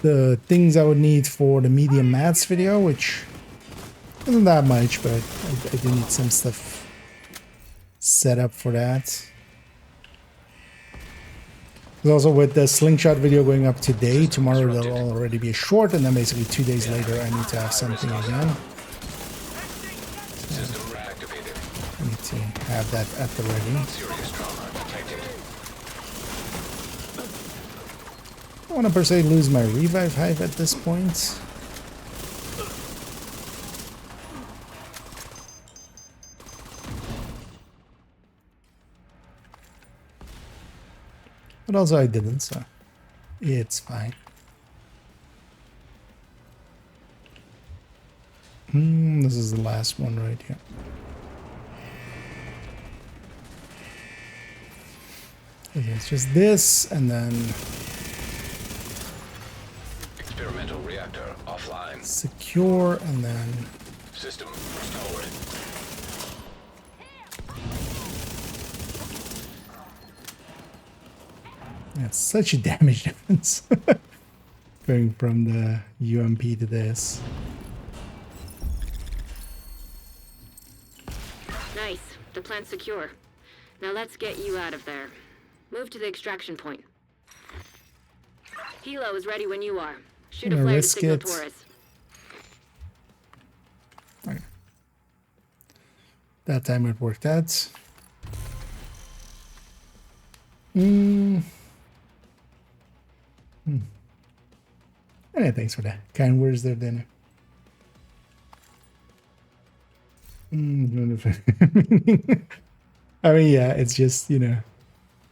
the things I would need for the medium mats video, which isn't that much, but I do need some stuff set up for that. Also with the slingshot video going up today, tomorrow there'll already be a short, and then basically 2 days later I need to have something again. System reactivated. I need to have that at the ready. Serious trauma detected. I don't want to per se lose my revive hive at this point. But also I didn't, so it's fine. This is the last one right here. Okay, it's just this, and then Experimental reactor offline. secure, and then System restored. yeah, such a damage difference going from the UMP to this. Nice. The plant's secure. Now let's get you out of there. Move to the extraction point. Hilo is ready when you are. Shoot a Gonna flare to risk signal it. Torres. Okay. That time it worked out. Hey, thanks for that. Kind words there, dinner. I mean, yeah, it's just, you know,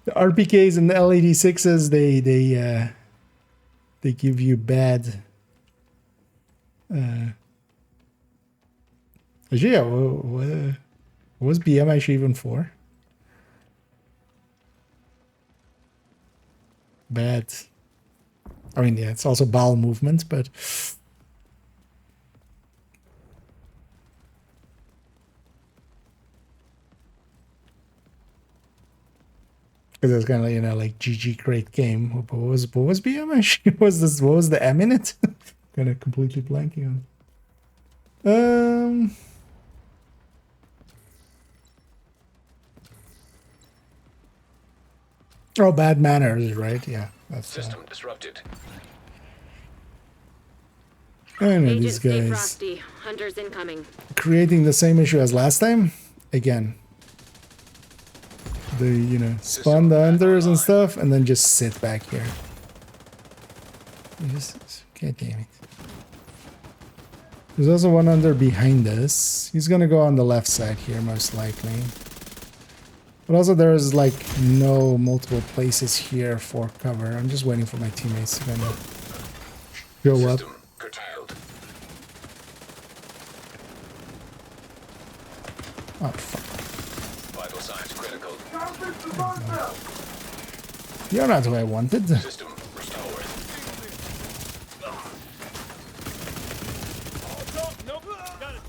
the RPKs and the L86s, they give you bad. Actually, yeah, what was BM actually even for? Bad. I mean, yeah, it's also bowel movement, but because it's kind of, you know, like GG great game. What was BM actually? What was the M in it? Kind of completely blanking on. Oh, bad manners, right? Yeah, that's System disrupted. I know Agent these stay guys frosty. Hunters incoming. creating the same issue as last time. Again, they, you know, spawn the hunters and stuff, and then just sit back here. God damn it. There's also one hunter behind us. He's gonna go on the left side here, most likely. But also there's like no multiple places here for cover. I'm just waiting for my teammates to kind of show up. System curtailed. Oh, fuck. Vital signs critical. You're not who I wanted. System restored. Nope. Got it.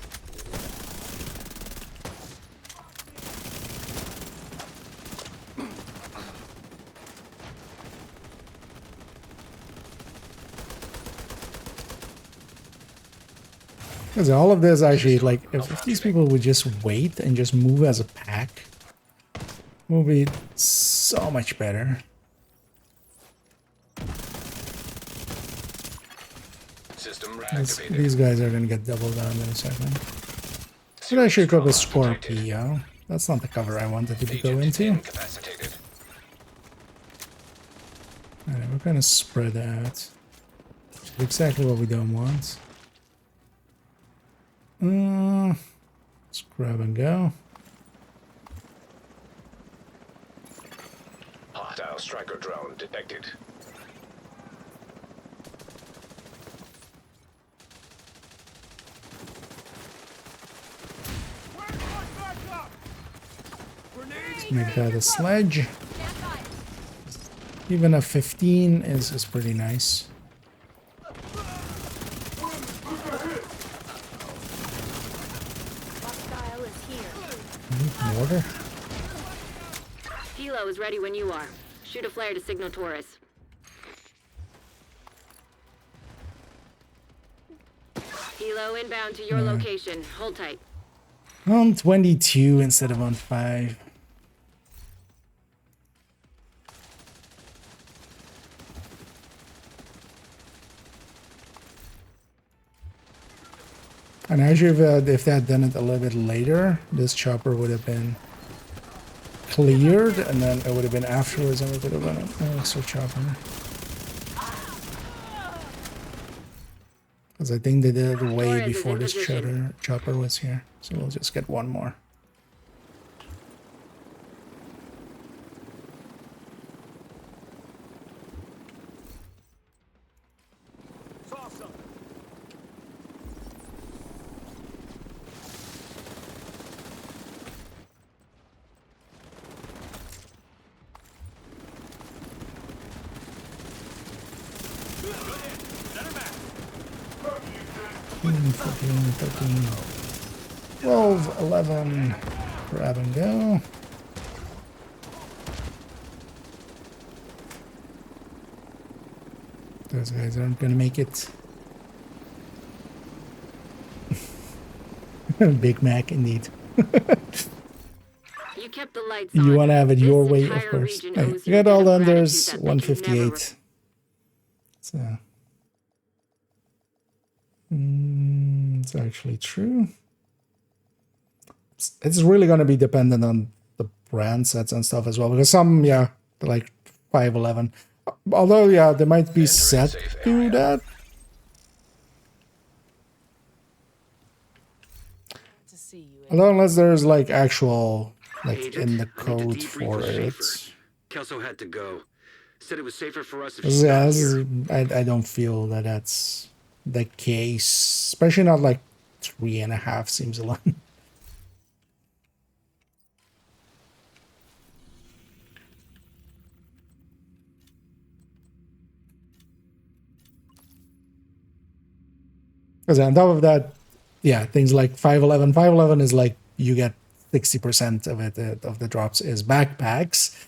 Because all of this actually, like, if these people would just wait and just move as a pack, it would be so much better. System reactivated. These guys are gonna get doubled down in a second. Should I should equip a Scorpio? That's not the cover I wanted to go Agent into. incapacitated. Alright, we're gonna spread out. Which is exactly what we don't want. Let's grab and go. Hostile striker drone detected. Let's make that a sledge. Even a 15 is pretty nice. Hostile is here. Mortar. Hilo is ready when you are. Shoot a flare to signal Taurus. Hilo inbound to your location. Hold tight. On 22 instead of on 5. And actually, if they had done it a little bit later, this chopper would have been cleared, and then it would have been afterwards, and we could have run an extra chopper. Because I think they did it way Torres is before in this position. chopper was here. So we'll just get one more. Saw something. Center back. 14, 13, 12, 11. Grab and go. Those guys aren't gonna make it. Big Mac, indeed. You kept the lights on. You want to have it This your way, of entire course. region Hey, owes you you a got all debt of unders, gratitude that they can never 158. So, it's actually true. It's really going to be dependent on the brand sets and stuff as well, because some, yeah, they're like 511. Although, yeah, they might be set safe to area. that. To see you. Although, unless there's like actual, like Agent, in the I need to code debrief for with it. Schaefer. Kelso had to go. Said it was safer for us if This she's is- not yeah, this here. is, I don't feel that that's the case, especially not like 3.5 seems a lot. Because on top of that, yeah, things like 511. 511 is like you get 60% of it of the drops is backpacks,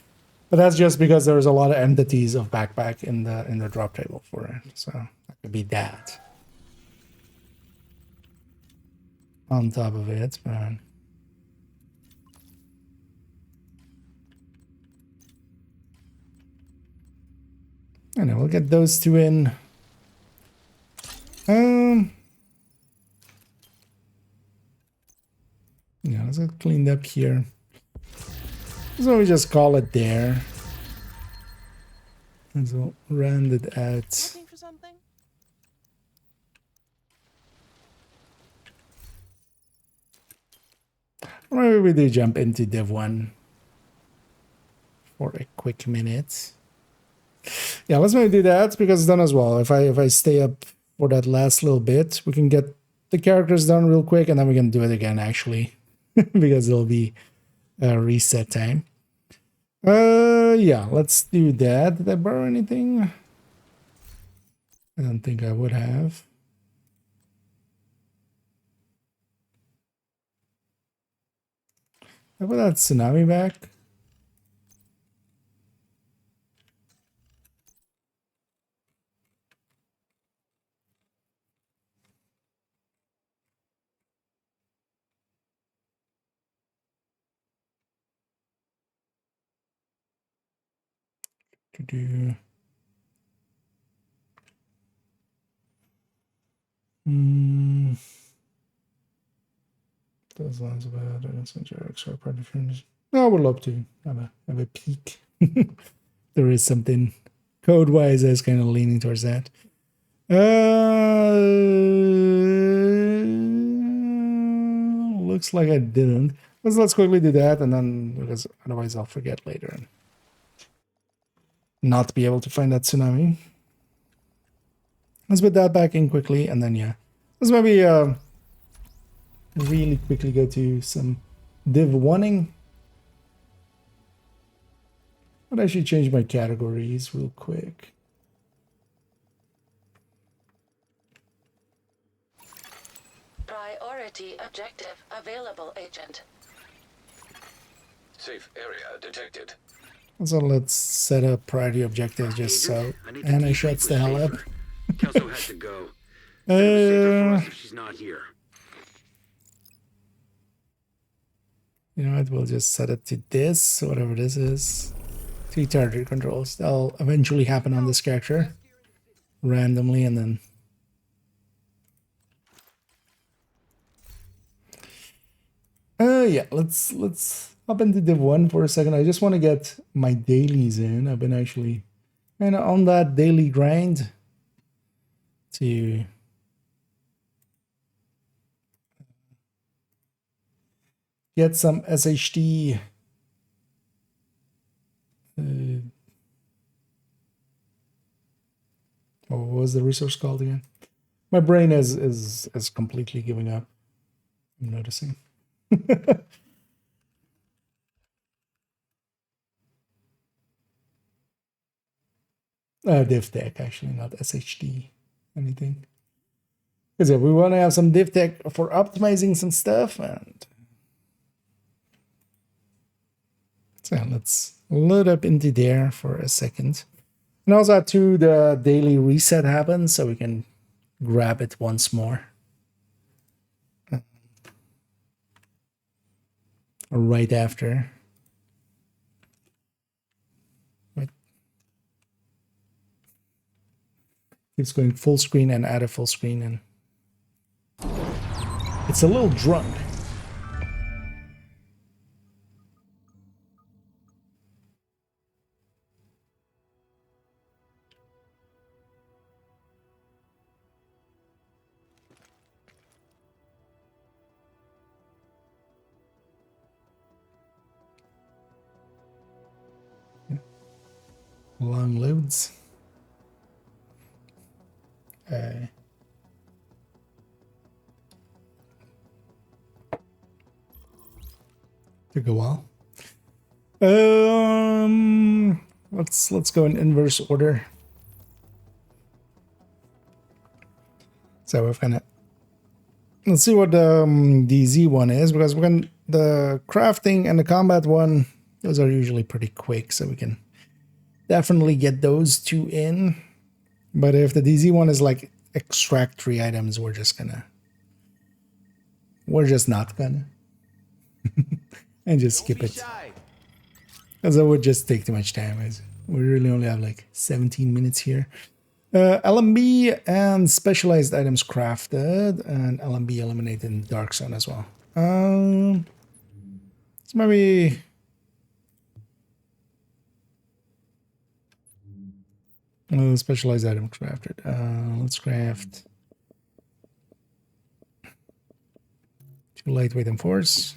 but that's just because there's a lot of entities of backpack in the drop table for it. So that could be that. On top of it, man. I know we'll get those two in. Yeah, let's get cleaned up here. So we just call it there. And so round it out. Looking for something? Or maybe we do jump into Div 1. for a quick minute. Yeah, let's maybe do that because it's done as well. If I stay up for that last little bit, we can get the characters done real quick, and then we can do it again actually, because it'll be a reset time. Yeah, let's do that. Did I borrow anything? I don't think I would have. How about that tsunami back? To do. Those lines about extra part of no, I would love to have a peek. There is something code wise that's kind of leaning towards that. Looks like I didn't. Let's quickly do that, and then because otherwise I'll forget later and not be able to find that tsunami. Let's put that back in quickly, and then yeah, let's maybe really quickly go to some div 1ing. I'd actually change my categories real quick. Priority objective available, Agent. Safe area detected. So let's set up priority objectives just so Anna shuts the hell up. Kelso had to go. Said it was safer for us if she's not here. You know what? We'll just set it to this, whatever this is. 3 target controls. That'll eventually happen on this character randomly, and then yeah, let's hop into div 1 for a second. I just want to get my dailies in. I've been actually kind of on that daily grind to get some SHD what was the resource called again? My brain is completely giving up. I'm noticing. Div tech, actually, not SHD anything. Because yeah, we want to have some div tech for optimizing some stuff, and so let's load up into there for a second. And also too, the daily reset happens, so we can grab it once more. Right after. Wait. Keeps going full screen and add a full screen, and it's a little drunk. Long loads. Took a while. Let's go in inverse order. So we've kind of let's see what the Z one is, because the crafting and the combat one, those are usually pretty quick, so we can definitely get those 2 in. But if the DZ one is like extract 3 items, we're just not gonna and just skip it, because it would just take too much time. We really only have like 17 minutes here. LMB and specialized items crafted, and LMB eliminated in the dark zone as well. So maybe specialized item crafted. Let's craft 2 lightweight and force.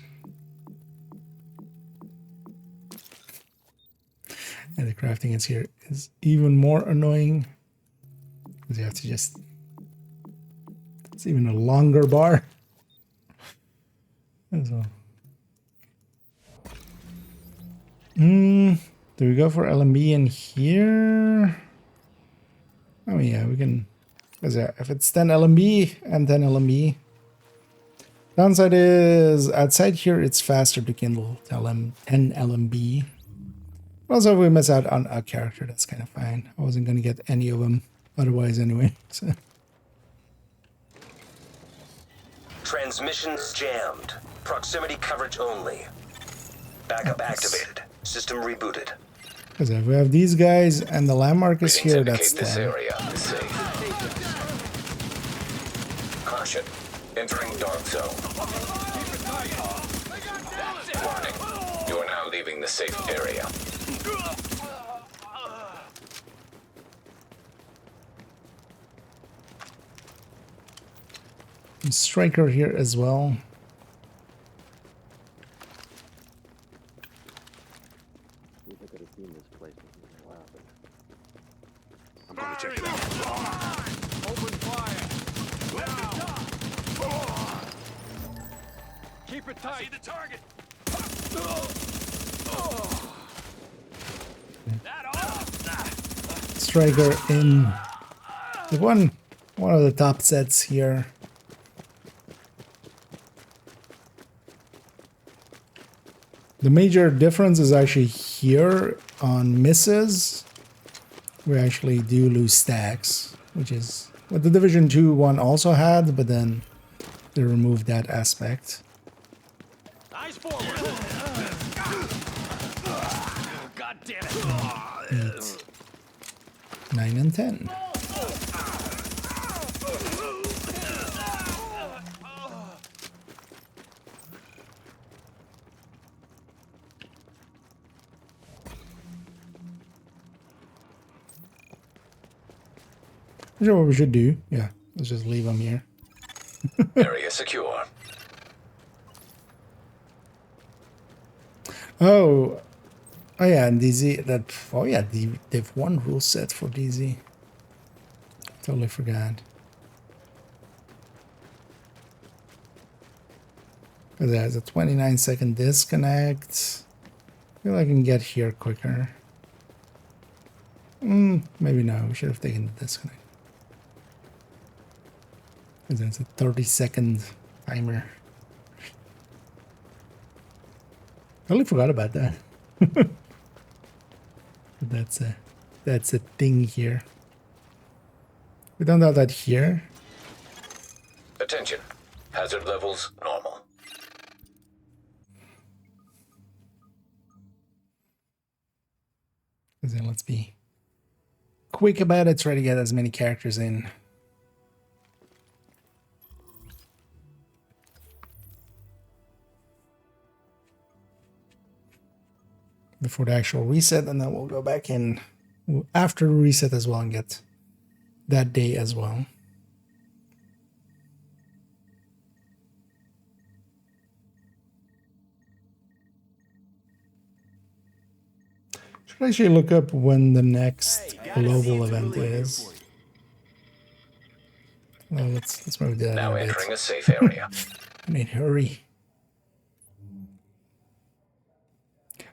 And the crafting is here is even more annoying. Because you have to just... It's even a longer bar. So. Do we go for LMB in here? Oh yeah, we can... If it's 10 LMB and 10 LMB. Downside is outside here it's faster to kindle 10 LMB. Also, if we miss out on a character, that's kind of fine. I wasn't going to get any of them otherwise anyway. So. Transmissions jammed. Proximity coverage only. Backup activated. System rebooted. Because if we have these guys and the landmark is here, that's this 10. area is safe. Caution. Entering dark zone. Warning. You are now leaving the safe area. Striker here as well. I'm gonna check it out. Open fire. Keep it tight. See the target. Striker in the one of the top sets here. The major difference is actually here on misses. We actually do lose stacks, which is what the Division 2 one also had, but then they removed that aspect. Eyes forward. God damn it. 8, 9, and 10. Sure, what we should do? Yeah, let's just leave them here. Area secure. Oh yeah, and DZ. That they've one rule set for DZ. Totally forgot. There's a 29-second disconnect. I feel I can get here quicker. Maybe no. We should have taken the disconnect. Because there's a 30-second timer. Totally forgot about that. But that's a thing here. We don't have that here. Attention. Hazard levels normal. Then let's be quick about it. Try to get as many characters in. Before the actual reset, and then we'll go back in after the reset as well and get that day as well. Should actually look up when the next global event is. Well, let's move that. Now entering a safe area. I mean, hurry.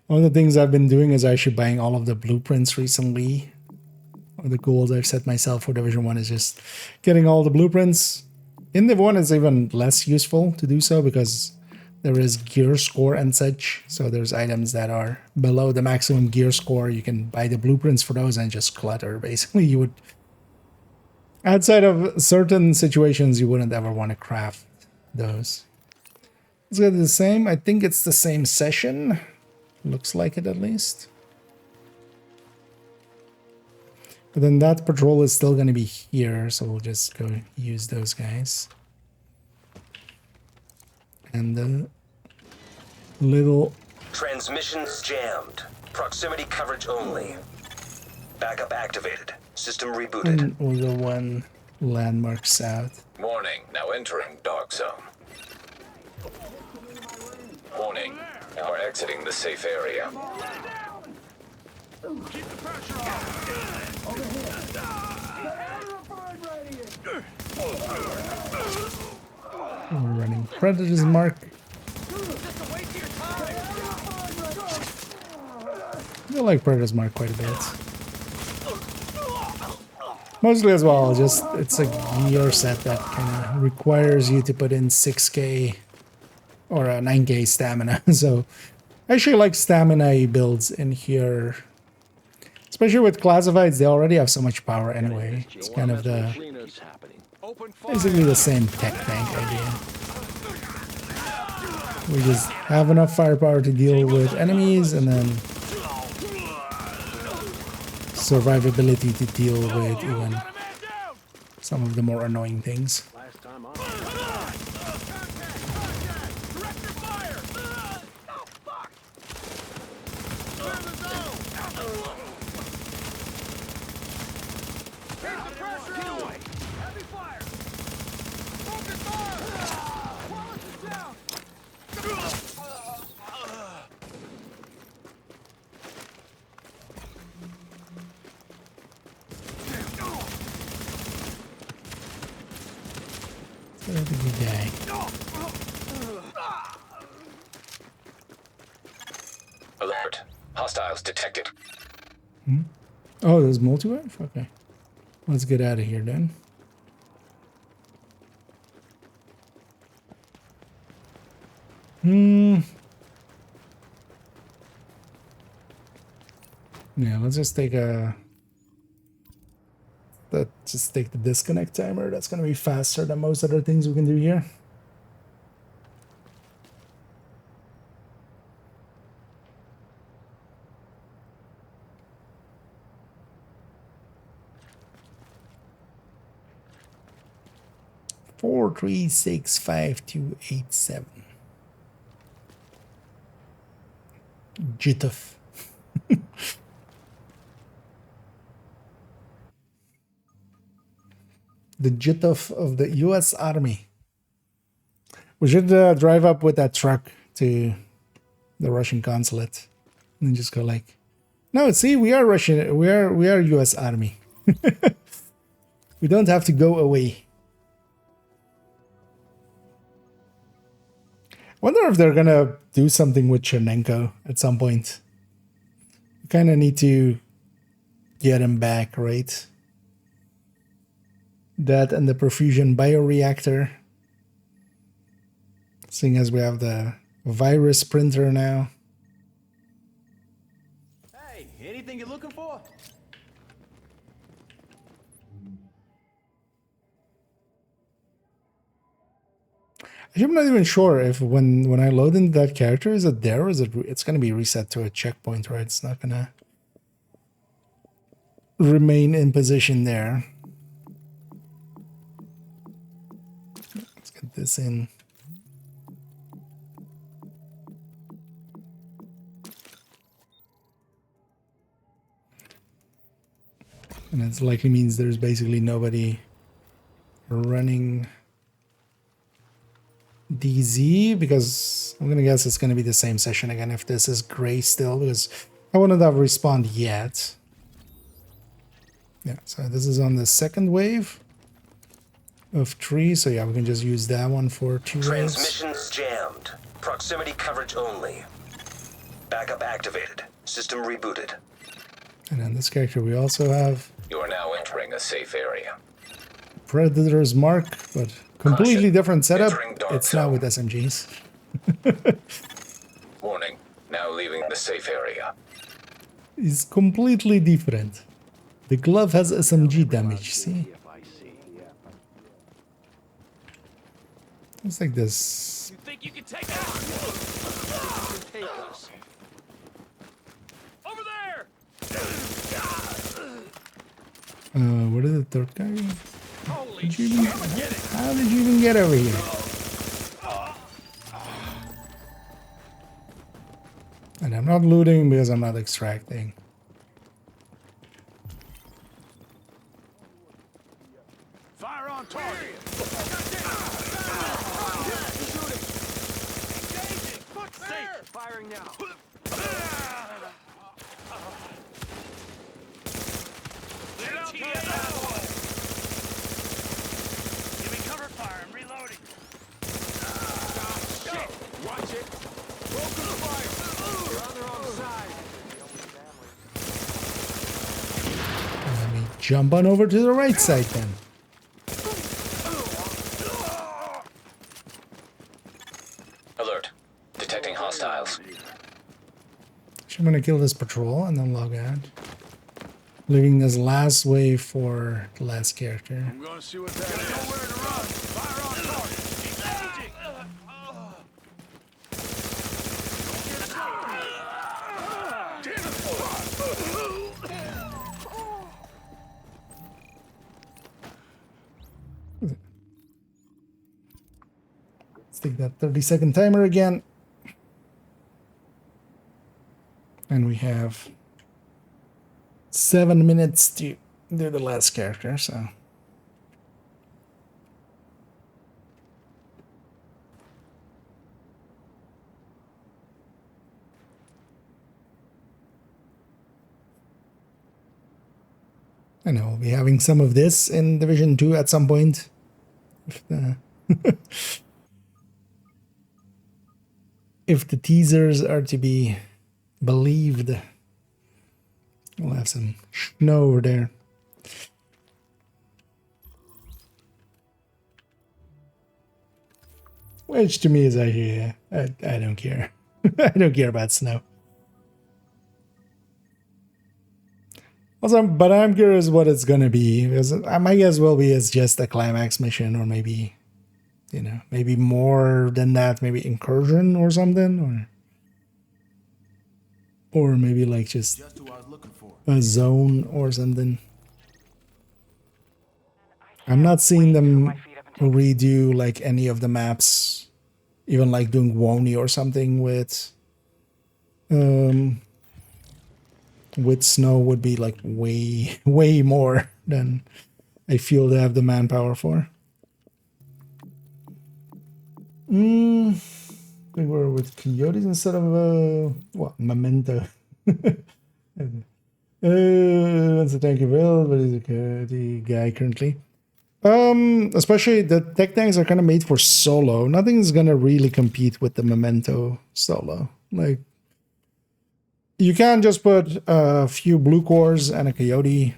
One of the things I've been doing is actually buying all of the blueprints recently. One of the goals I've set myself for Division 1 is just getting all the blueprints. In Div 1 it's even less useful to do so because there is gear score and such. So there's items that are below the maximum gear score. You can buy the blueprints for those and just clutter. Basically, you would... Outside of certain situations, you wouldn't ever want to craft those. Let's get the same. I think it's the same session. Looks like it at least. But then that patrol is still going to be here, so we'll just go use those guys. And the little... Transmissions jammed. Proximity coverage only. Backup activated. System rebooted. And we'll go one landmark south. Warning. Now entering dark zone. Warning. You are exiting the safe area. Keep the pressure on. Over here. We're running Predator's Mark. Just a waste of your time. I like Predator's Mark quite a bit. Mostly as well, just it's a gear set that kind of requires you to put in 6k or a 9k stamina. So I actually like stamina builds in here. Especially with classifieds, they already have so much power anyway. It's kind of the basically the same tech tank idea. We just have enough firepower to deal with enemies and then survivability to deal with even some of the more annoying things. Alert. Hostiles detected. Oh, there's multi-wave? Okay. Let's get out of here then. Yeah, let's just take a... Let's just take the disconnect timer. That's going to be faster than most other things we can do here. Four, 3, 6, 5, 2, 8, 7. JITF. The JITF of the U.S. Army. We should drive up with that truck to the Russian consulate and then just go like, no, see, we are Russian. We are U.S. Army. We don't have to go away. Wonder if they're gonna do something with Chernenko at some point. We kind of need to get him back, right? That and the perfusion bioreactor. Seeing as we have the virus printer now. Hey, anything you're looking for? I'm not even sure if when I load into that character, is it there or is it's going to be reset to a checkpoint, right? It's not going to remain in position there. Let's get this in. And it likely means there's basically nobody running DZ, because I'm gonna guess it's gonna be the same session again if this is gray still, because I wouldn't have respawned yet. Yeah, so this is on the second wave of 3, so yeah, we can just use that one for 2 waves. Transmissions jammed. Proximity coverage only. Backup activated. System rebooted. And then this character we also have You are now entering a safe area. Predator's Mark, but completely Caution. different setup. Entering dark It's now zone. with SMGs. Warning. Now leaving the safe area. It's completely different. The glove has SMG damage, see? It's like this. You think you can take that? Over there! Where did the third guy go? Holy Did you even, how did you even get over here? And I'm not looting because I'm not extracting. Fire on target! Engaging! Safe! Firing now! Give me cover fire. I'm reloading. Shit! Watch it. Broken fire. You're on the wrong side. Let me jump on over to the right side then. Alert. Detecting hostiles. So I'm gonna kill this patrol and then log out. Leaving this last wave for the last character. I'm gonna see what that is. Nowhere to run. Fire on target. Let's take that 30-second timer again. And we have 7 minutes to do the last character, so. I know we'll be having some of this in Division 2 at some point. If the, if the teasers are to be believed. We'll have some snow over there. Which to me is actually, I don't care. I don't care about snow. Also, but I'm curious what it's gonna be, because I might as well be as just a climax mission, or maybe, you know, maybe more than that, maybe incursion or something, or maybe like just a zone or something. I'm not seeing them redo like any of the maps, even like doing Wony or something with snow would be like way more than I feel they have the manpower for. We were with coyotes instead of what, Memento. That's a tank available, but he's a coyote guy currently. Especially the tech tanks are kind of made for solo. Nothing's gonna really compete with the Memento solo. Like, you can't just put a few blue cores and a coyote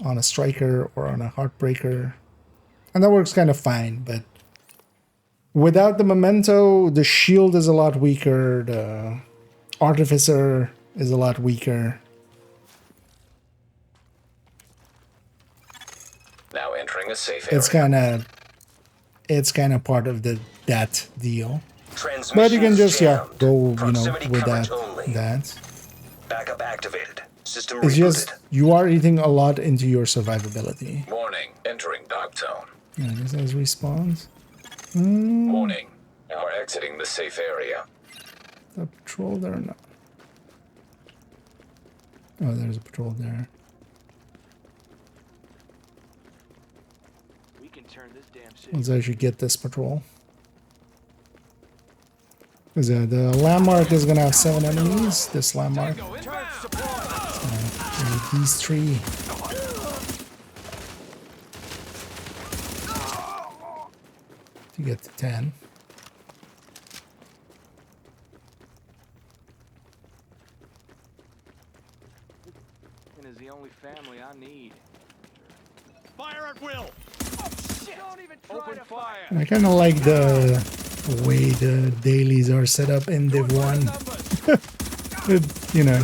on a striker or on a heartbreaker, and that works kind of fine. But without the Memento, the shield is a lot weaker. The artificer is a lot weaker. Now entering a safe area. It's kind of part of that deal. But you can just go, you know, with that. Backup activated. System It's rebooted. just you are eating a lot into your survivability. Warning. Entering dark zone. Yeah, this has respawns. Warning. Now we're exiting the safe area. The patrol there or not? Oh, there's a patrol there. We can turn this damn city. Let's actually get this patrol. Because the landmark is gonna have 7 enemies. This landmark. These 3. To get to 10. Is the only family I need. Fire at will. Oh shit! Don't even try Open to fire. I kind of like the way the dailies are set up in Div 1. You know,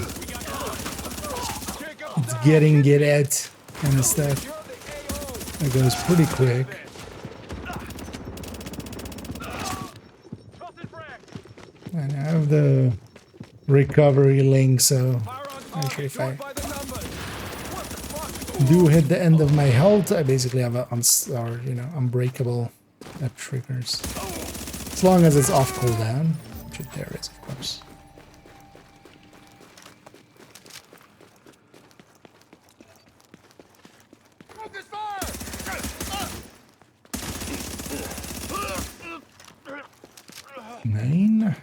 it's get at kind of stuff. That goes pretty quick. And I have the recovery link, so actually if I do hit the end of my health, I basically have a unbreakable triggers. As long as it's off cooldown, which there is, of course. Nine.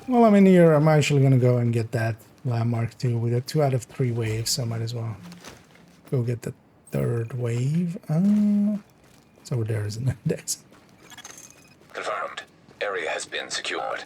Well, I'm in here. I'm actually gonna go and get that landmark too. We got 2 out of 3 waves, so I might as well go get the 3rd wave. It's over there, isn't it? That's Confirmed. Area has been secured.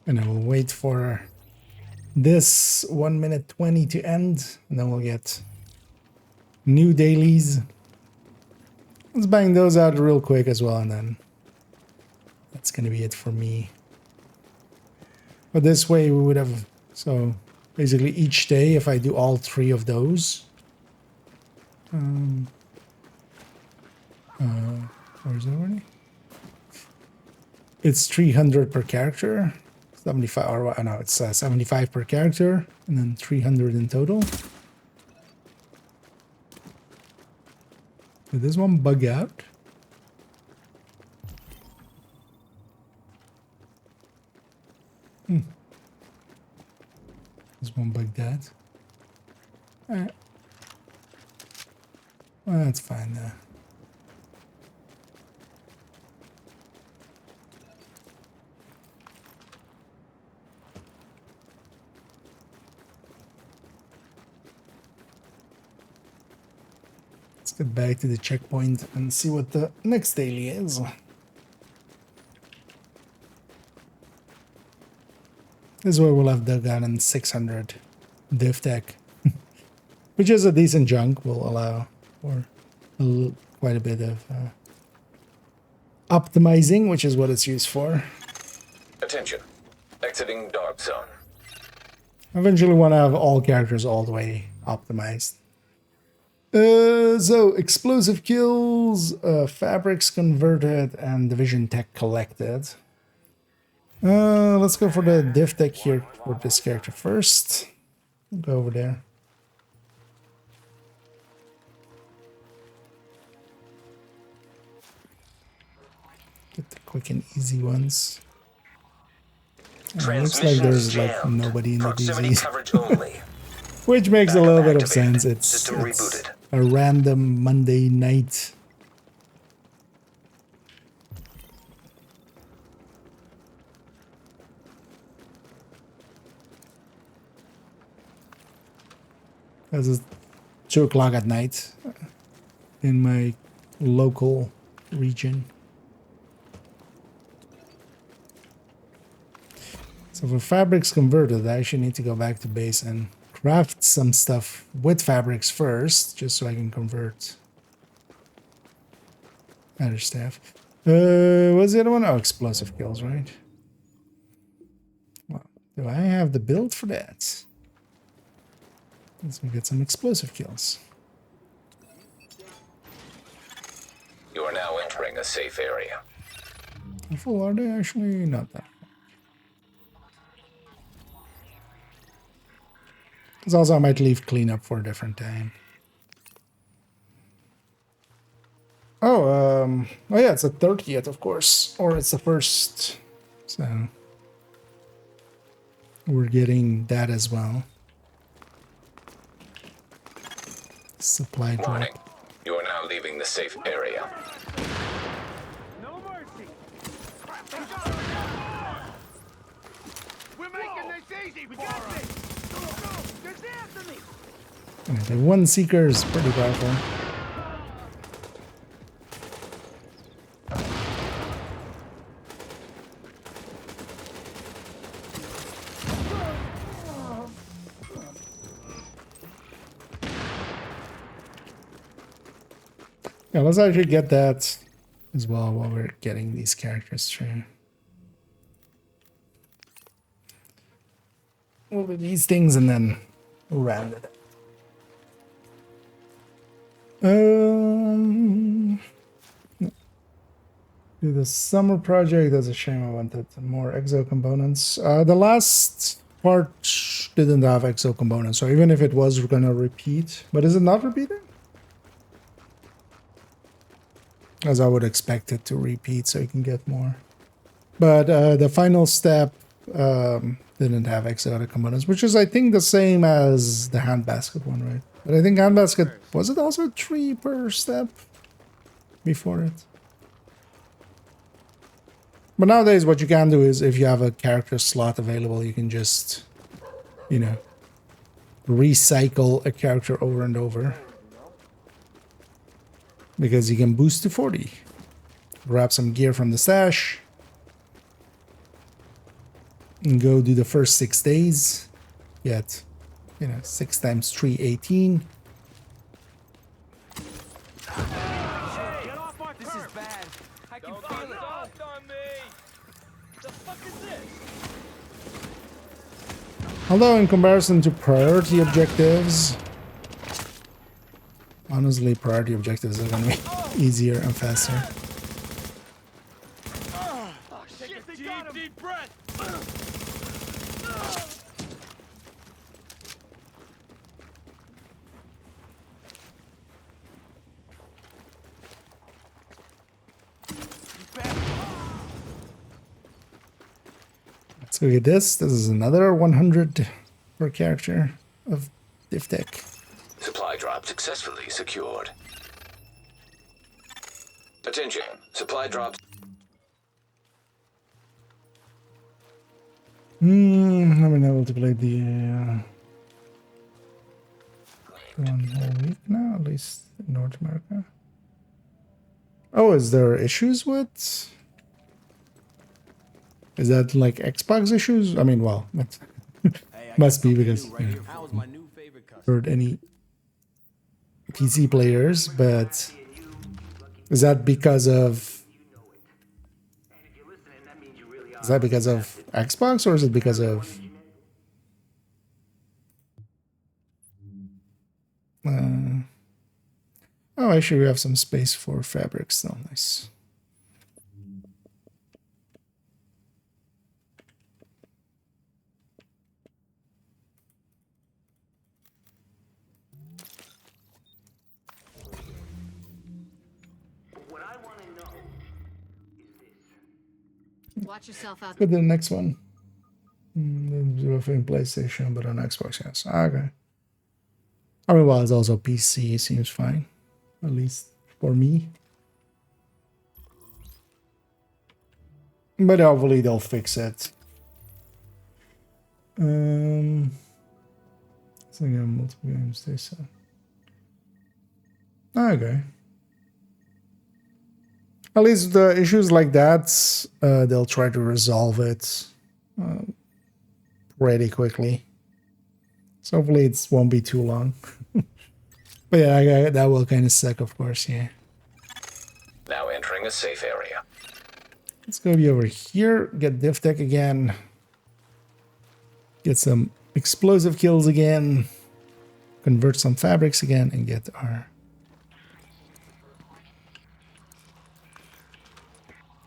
and I will wait for this 1 minute 20 to end, and then we'll get new dailies. Let's bang those out real quick as well, and then that's gonna be it for me. But this way we would have, so basically each day if I do all 3 of those, where's that already? It's 300 per character, 75, or no, it's 75 per character, and then 300 in total. Did this one bug out? This one bugged out. Alright. Well, that's fine now. Let's get back to the checkpoint and see what the next daily is. This is where we'll have dug out in 600 div tech, which is a decent chunk. Will allow for quite a bit of optimizing, which is what it's used for. Attention. Exiting dark zone. Eventually want to have all characters all the way optimized. So explosive kills, fabrics converted, and division tech collected. Let's go for the div tech here for this character first. Go over there. Get the quick and easy ones. Looks like there's like nobody in the DZs. coverage only. Which makes a Backup little bit of activated. sense. It's System rebooted. a random Monday night. This is 2 o'clock at night in my local region. So for fabrics converted, I actually need to go back to base and craft some stuff with fabrics first, just so I can convert other stuff. What's the other one? Oh, explosive kills, right? Well, do I have the build for that? Let's go get some explosive kills. You are now entering a safe area. How full are they? Actually, not that. Because also I might leave cleanup for a different time. Oh yeah, it's the 30th, of course, or it's the 1st. So we're getting that as well. Supply drop. Warning. You are now leaving the safe area. No mercy. We're making this easy. We got this. Go. Just after me. And the one seeker is pretty powerful. Yeah, let's actually get that as well while we're getting these characters through. We'll do these things and then we'll round it up. Do the summer project. That's a shame. I wanted more exo components. The last part didn't have exo components, so even if it was gonna repeat, but is it not repeating? As I would expect it to repeat, so you can get more. But the final step didn't have exotic components, which is, I think, the same as the handbasket one, right? But I think handbasket, was it also 3 per step before it? But nowadays, what you can do is, if you have a character slot available, you can just, you know, recycle a character over and over. Because you can boost to 40. Grab some gear from the stash. And go do the first 6 days. Get, you know, 6 times 3, 18. Get off my This is bad. I can feel it. On me. The fuck is this? Although in comparison to priority objectives, honestly, priority objectives are going to be easier and faster. Oh, take a deep breath. Let's go get this. This is another 100 per character of diff tech. Supply drop successfully secured. Attention, supply drop. I've been able to play the one whole week now, at least in North America. Oh, is there issues with? Is that like Xbox issues? I mean, well, that's must be because you know, heard any PC players, but is that because of Xbox, or is it because of oh, actually we have some space for fabric still. Nice. Watch yourself out. Go to the next one. Zero in PlayStation, but on Xbox, yes. Okay. I mean, well, it's also PC. It seems fine, at least for me. But hopefully they'll fix it. So yeah, multiple games. They said. Okay. At least the issues like that, they'll try to resolve it pretty quickly. So hopefully it won't be too long. But yeah, that will kind of suck, of course, yeah. Now entering a safe area. Let's go be over here, get diff tech again. Get some explosive kills again. Convert some fabrics again and get our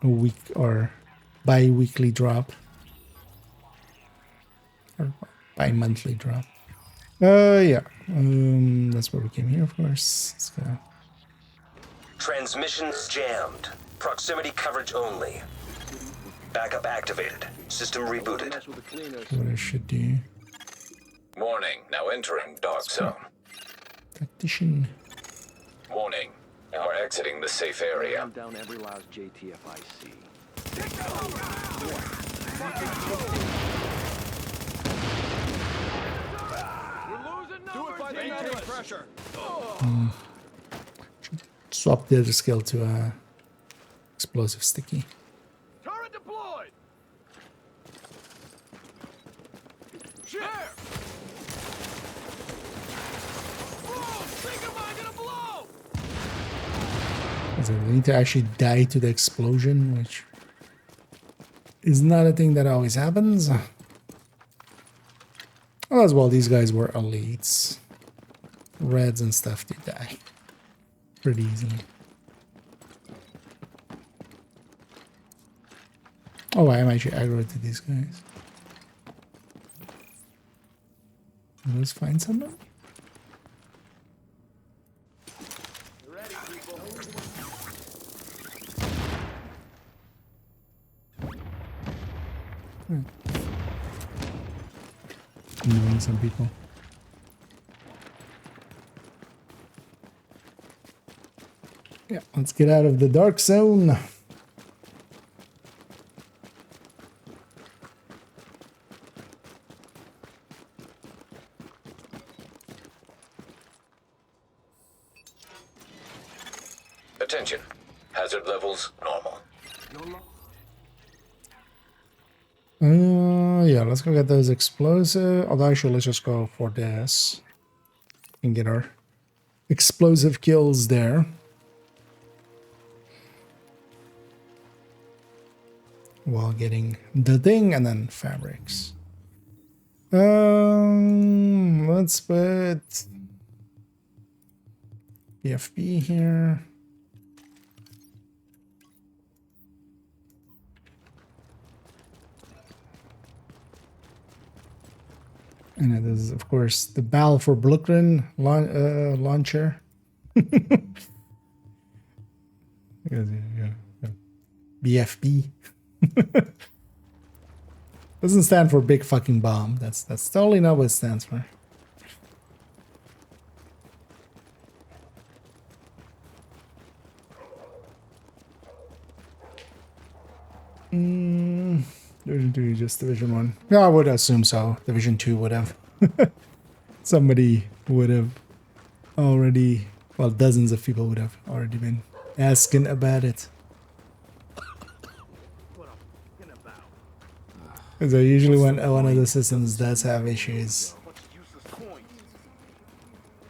week or bi-weekly drop. Or bi-monthly drop. Yeah. That's what we came here, of course. Let's go. Transmissions jammed. Proximity coverage only. Backup activated. System rebooted. What I should do. Warning, now entering dark zone. Tactician. Warning, now we're exiting the safe area. I'm down every last JTF I see. We're losing numbers. Maintain pressure. Swap the other skill to explosive sticky. Turret deployed. Shit. So we need to actually die to the explosion, which is not a thing that always happens. Well, as well, these guys were elites. Reds and stuff did die pretty easily. Oh, I am actually aggro to these guys. Let's find someone. Annoying some people. Yeah, let's get out of the dark zone. Attention. Hazard levels normal. Yeah, let's go get those explosive. Although actually, let's just go for this and get our explosive kills there. While getting the thing and then fabrics. Let's put PFP here. And it is, of course, the Battle for Brooklyn launcher. BFB. Doesn't stand for big fucking bomb. That's totally not what it stands for. Division 2 is just Division 1. Yeah, I would assume so. Division 2 would have. Somebody would have already, well, dozens of people would have already been asking about it. So usually when one of the systems does have issues,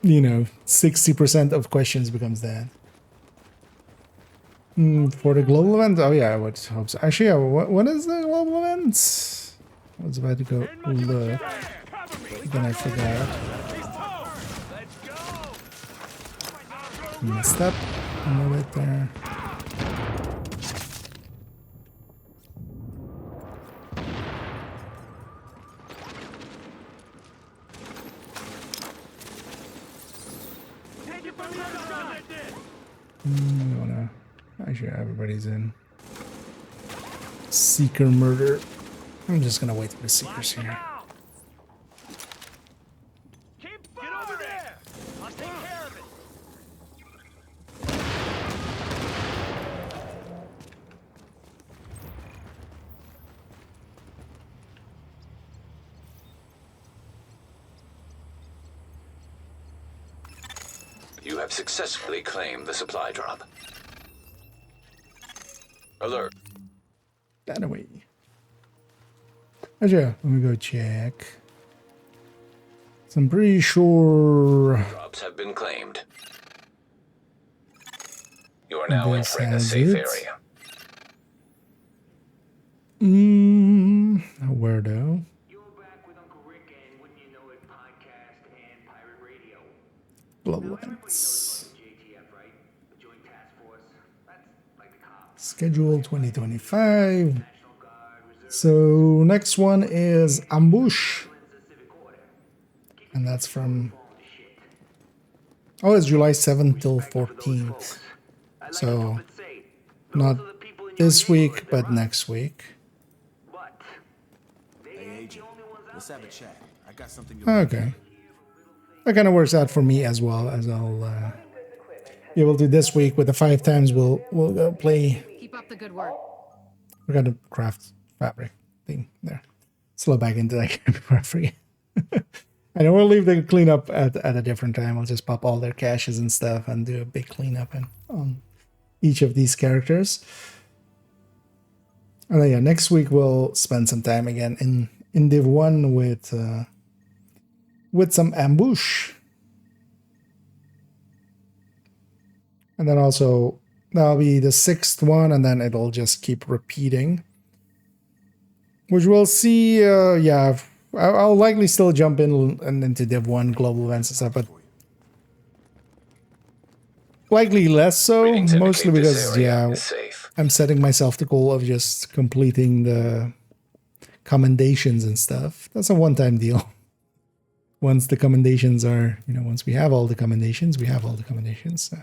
you know, 60% of questions becomes that. For the global event, oh yeah, I would hope so. Actually, yeah, what is the global event? I was about to go look, then I forgot. Messed up a little bit there. Actually, everybody's in. Seeker murder. I'm just gonna wait for the seekers here. Get over there! I'll take care of it. You have successfully claimed the supply drop. Alert. That away. Actually, let me go check. So I'm pretty sure Drops have been claimed. You are now this entering a has safe it. area. Where though? You're back with Uncle Rick and Wouldn't You Know It podcast and pirate radio. Global events. JTF, right? The Joint Task Force. That's like the cops. Schedule 2025. So next one is Ambush. And that's from... Oh, it's July 7th till 14th. So not this week, but next week. Hey, Agent, let's have a chat. I got something. Okay. That kind of works out for me as well, as I'll be able to this week with the 5 times we'll go play. Keep up the good work. We got a craft fabric thing there. Slow back into that before I forget. And we'll leave the cleanup at a different time. I'll just pop all their caches and stuff and do a big cleanup on each of these characters. And then, yeah, next week we'll spend some time again in Div 1 with some Ambush. And then also that'll be the 6th one, and then it'll just keep repeating. Which we'll see, yeah, I'll likely still jump in and into Div 1 global events and stuff, but likely less so, Readings mostly indicate because, this area yeah, is safe. I'm setting myself the goal of just completing the commendations and stuff. That's a one-time deal. Once the commendations are, you know, once we have all the commendations, we have all the commendations.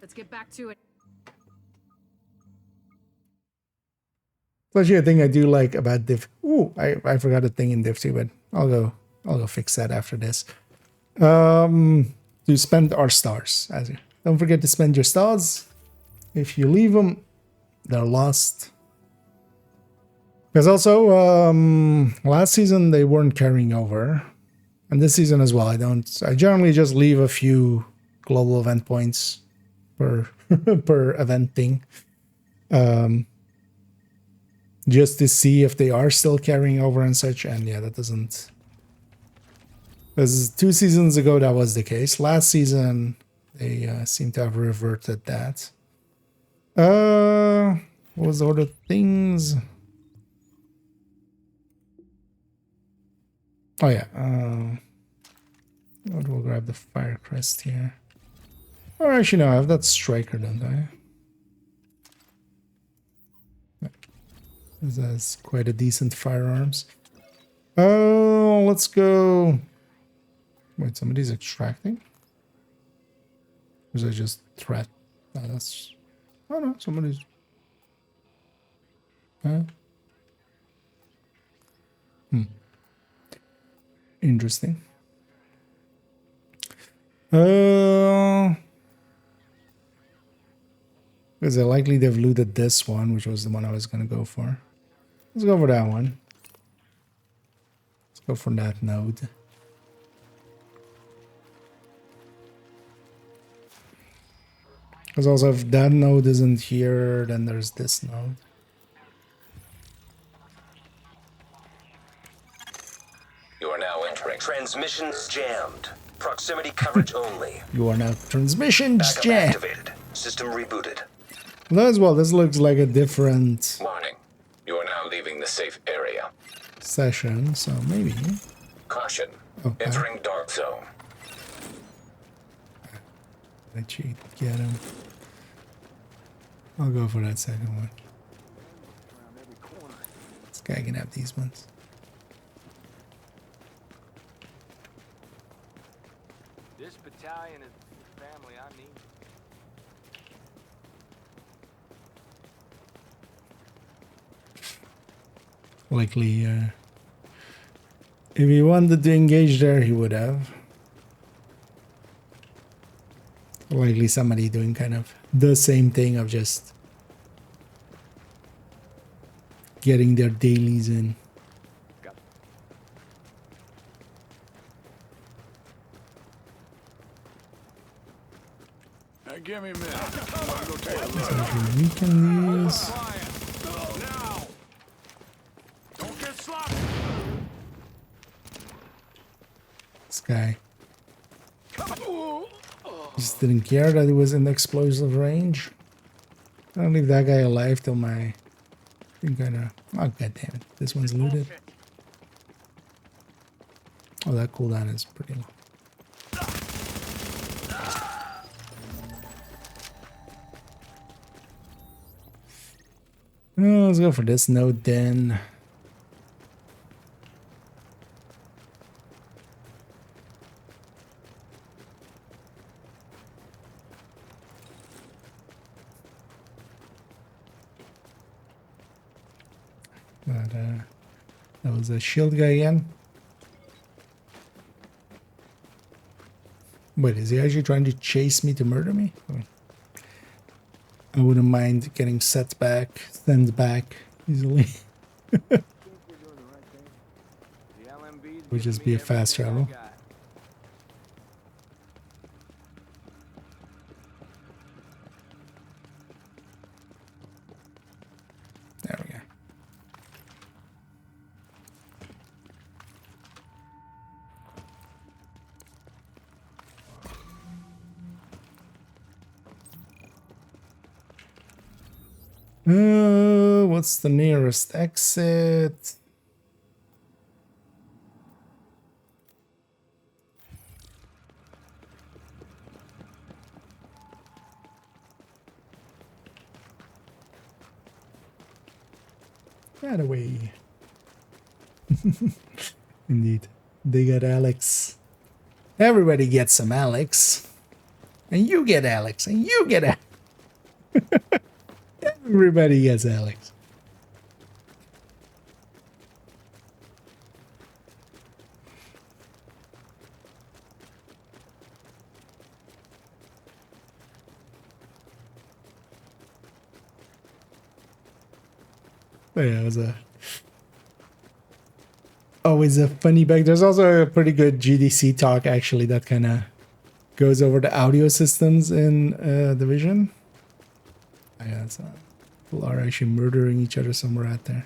Let's get back to it. Actually, a thing I do like about diff. Ooh, I forgot a thing in diff too, but I'll go fix that after this. To spend our stars. Don't forget to spend your stars. If you leave them, they're lost. Because also, last season they weren't carrying over, and this season as well. I generally just leave a few global event points per per event thing, just to see if they are still carrying over and such. And yeah, that doesn't. Because 2 seasons ago that was the case. Last season they seem to have reverted that. What was the other things? Oh yeah, we'll grab the fire crest here. Or actually no, I have that striker, don't I? That's quite a decent firearms. Oh, let's go. Wait, somebody's extracting? Or is that just threat? No, that's... Oh no, somebody's... Huh? Interesting. Because they're likely they've looted this one, which was the one I was going to go for. Let's go for that one. Let's go for that node. Because also if that node isn't here, then there's this node. You are now entering. Transmissions jammed. Proximity coverage only. You are now transmission Backup jam. activated. System rebooted. As well, this looks like a different Warning. You are now leaving the safe area. session, so maybe. Caution. Okay. Entering dark zone. Let you get him. I'll go for that second one. This guy can have these ones. This battalion is the family I need. Likely, if he wanted to engage there, he would have. Likely somebody doing kind of the same thing of just getting their dailies in. Hey, give me a minute. I'm gonna go take a So look. if we weaken these. Now! Don't get sloppy! This guy just didn't care that he was in explosive range. I'll leave that guy alive till my... Oh, god damn it. This one's looted. Oh, that cooldown is pretty low. Oh, let's go for this node then. But that was a shield guy again. Wait, is he actually trying to chase me to murder me? I wouldn't mind getting sent back easily. Would just be a fast travel. There we go. What's the nearest exit? That away. Indeed. They got Alex. Everybody gets some Alex. And you get Alex. And you get Alex. Everybody gets Alex. But yeah, it was always a funny back. There's also a pretty good GDC talk actually that kind of goes over the audio systems in Division. Yeah, it's, people are actually murdering each other somewhere out there.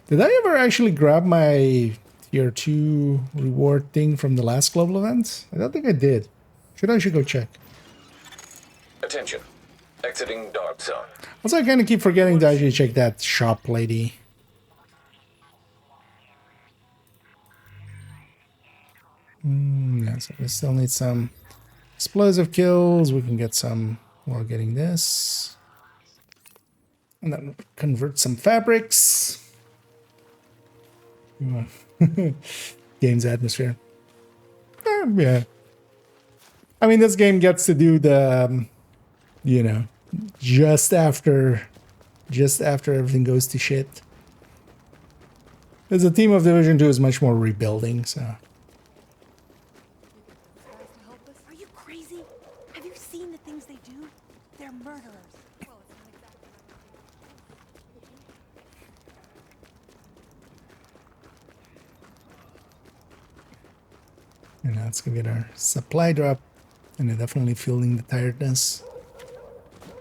Did I ever actually grab my tier 2 reward thing from the last global event? I don't think I did. I should go check. Attention. Exiting dark zone. Also, I kind of keep forgetting to actually check that shop lady. Yeah, so we still need some explosive kills. We can get some while getting this. And then convert some fabrics. Game's atmosphere. Yeah. I mean, this game gets to do the, you know, just after everything goes to shit. As a team of Division 2 is much more rebuilding, so. Are you crazy? Have you seen the things they do? They're murderers. And now let's go get our supply drop. And they're definitely feeling the tiredness.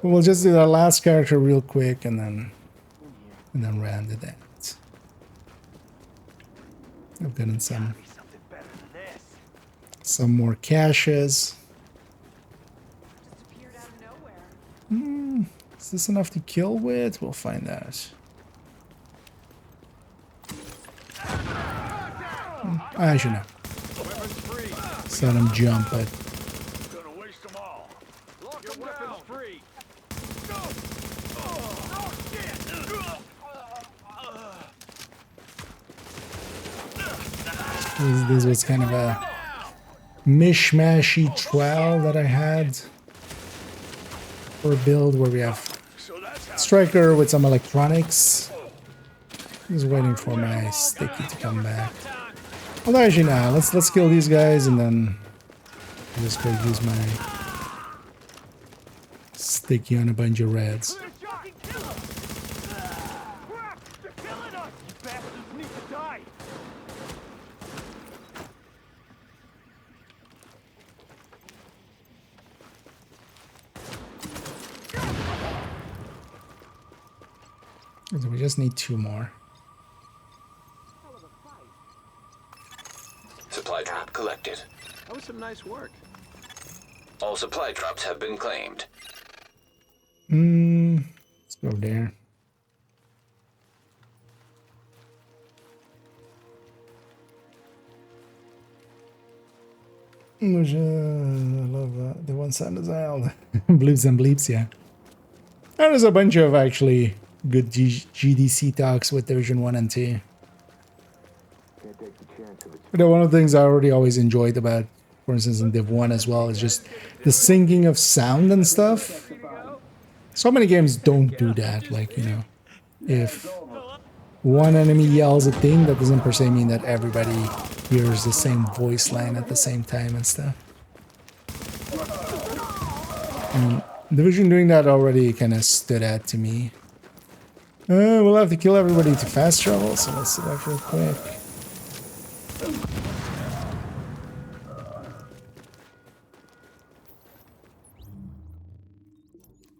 But we'll just do our last character real quick and then round it out. I've gotten some more caches. Is this enough to kill with? We'll find out. I should know. Saw them jump, but Gonna waste them all. Lock your weapons free. this was kind of a mishmashy trial that I had for a build where we have Striker with some electronics. Just waiting for my sticky to come back. Well, actually, now let's kill these guys and then I'll just go use my sticky on a bunch of reds. So we just need 2 more. Supply drop collected. That was some nice work. All supply drops have been claimed. Let's go there. I love the one sound design. Bleeps and bleeps, yeah. And there's a bunch of actually good GDC talks with Division 1 and 2. But one of the things I already always enjoyed about, for instance, in Div 1 as well, is just the syncing of sound and stuff. So many games don't do that. Like, you know, if one enemy yells a thing, that doesn't per se mean that everybody hears the same voice line at the same time and stuff. And Division doing that already kind of stood out to me. We'll have to kill everybody to fast travel, so let's do that real quick.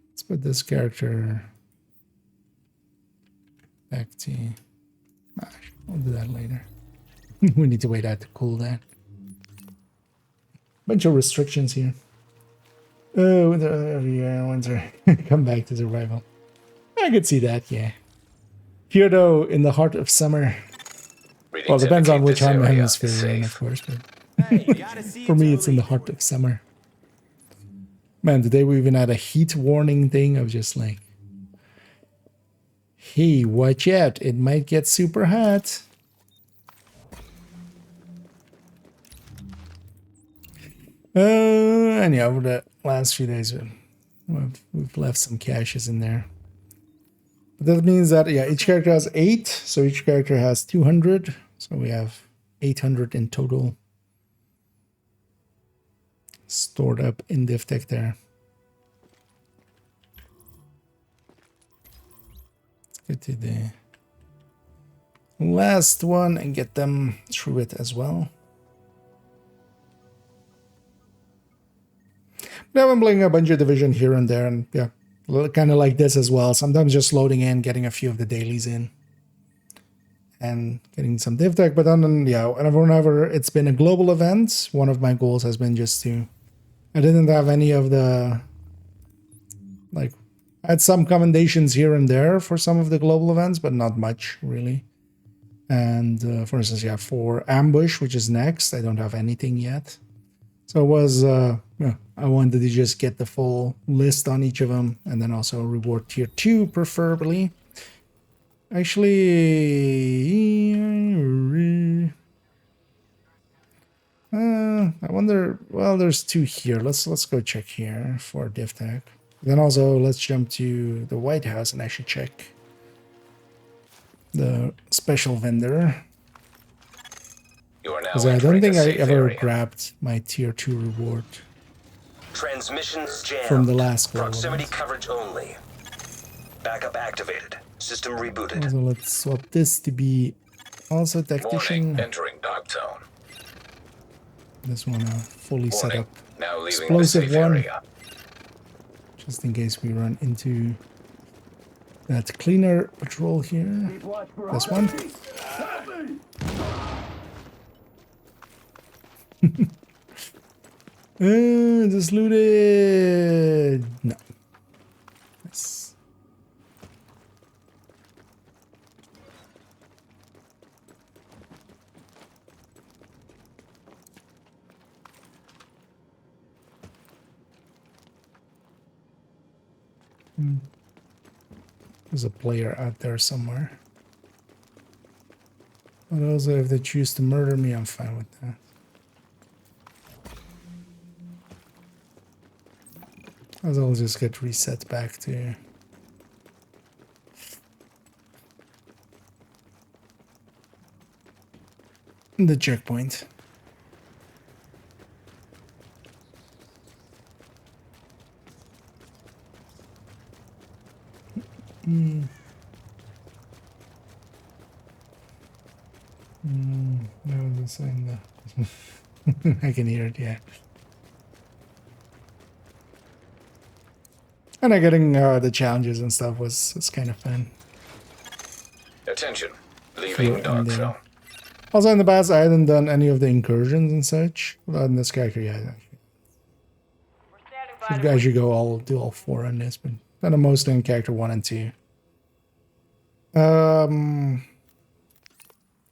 Let's put this character back to... I'll do that later. We need to wait out to cool down. Bunch of restrictions here. Oh, every year, winter. Come back to survival. I could see that, yeah. Here, though, in the heart of summer. Well, it depends on which hemisphere you're in, of course, but for me, it's in the heart of summer. Man, today we even had a heat warning thing of just like, hey, watch out, it might get super hot. Anyhow, over the last few days, we've left some caches in there. But that means that, yeah, each character has 8, so each character has 200. So we have 800 in total stored up in DivTech there. go to the last one and get them through it as well. But I've been playing a bunch of Division here and there, and yeah, kind of like this as well. Sometimes just loading in, getting a few of the dailies in, and getting some div tech. But then, yeah, whenever it's been a global event, one of my goals has been just to. I didn't have any of the. Like, I had some commendations here and there for some of the global events, but not much really. And for instance, yeah, for Ambush, which is next, I don't have anything yet. So it was, yeah, I wanted to just get the full list on each of them, and then also reward tier 2, preferably. Actually, I wonder. Well, there's 2 here. Let's go check here for div tech. Then also let's jump to the White House and actually check the special vendor. You are now Because I don't think I safe ever area. grabbed my tier 2 reward Transmissions jammed. from the last global Proximity event. coverage only. Backup activated. System rebooted. Also, let's swap this to be also tactician. Warning, entering dark zone. This one fully set Warning, up now leaving the explosive safe one, area. just in case we run into that cleaner patrol here. This one. Just looted. No. Nice. There's a player out there somewhere. But also, if they choose to murder me, I'm fine with that. I'll just get reset back to the checkpoint. No, this saying that. I can hear it, yeah. And getting the challenges and stuff was kind of fun. Attention, leaving dark And, zone. also in the past, I hadn't done any of the incursions and such. Well, in this character, yeah. I should go do all 4 on this, but kind of mostly in character 1 and 2.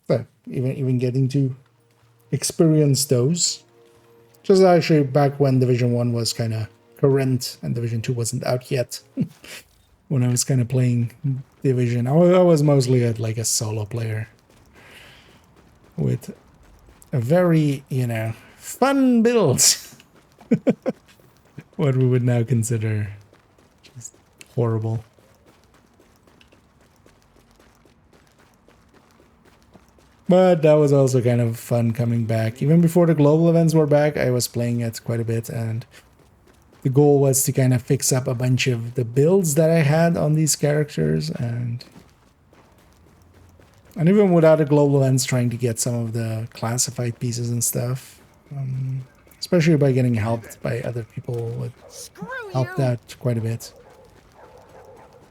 But even getting to experience those. Just actually back when Division 1 was kind of current and Division 2 wasn't out yet. When I was kind of playing Division, I was mostly like a solo player with a very, fun build. What we would now consider just horrible. But that was also kind of fun coming back. Even before the global events were back, I was playing it quite a bit, and the goal was to kind of fix up a bunch of the builds that I had on these characters, and even without the global events, trying to get some of the classified pieces and stuff. Especially by getting helped by other people, it helped out quite a bit.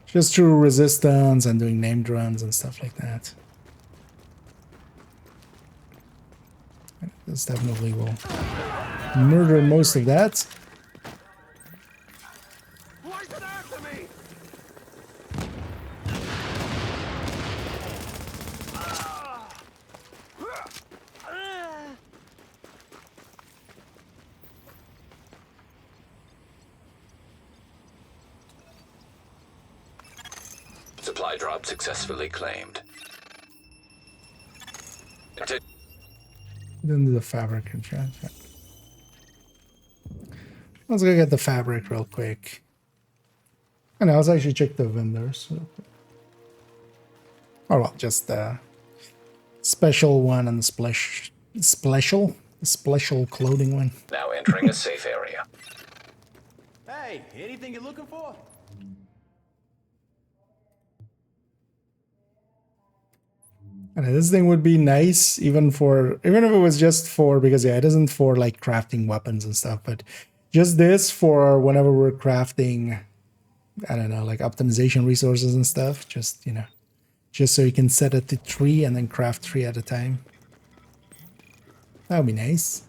Just through resistance and doing named runs and stuff like that. This definitely will murder most of that. Supply drop successfully claimed. Then do the fabric and chat. Let's go get the fabric real quick. And I'll actually check the vendors. Oh well, just the special one and the special clothing one. Now entering a safe area. Hey, anything you're looking for? And this thing would be nice even if it was just for, because yeah, it isn't for like crafting weapons and stuff, but just this for whenever we're crafting, I don't know, like optimization resources and stuff, just, you know, just so you can set it to 3 and then craft 3 at a time. That would be nice.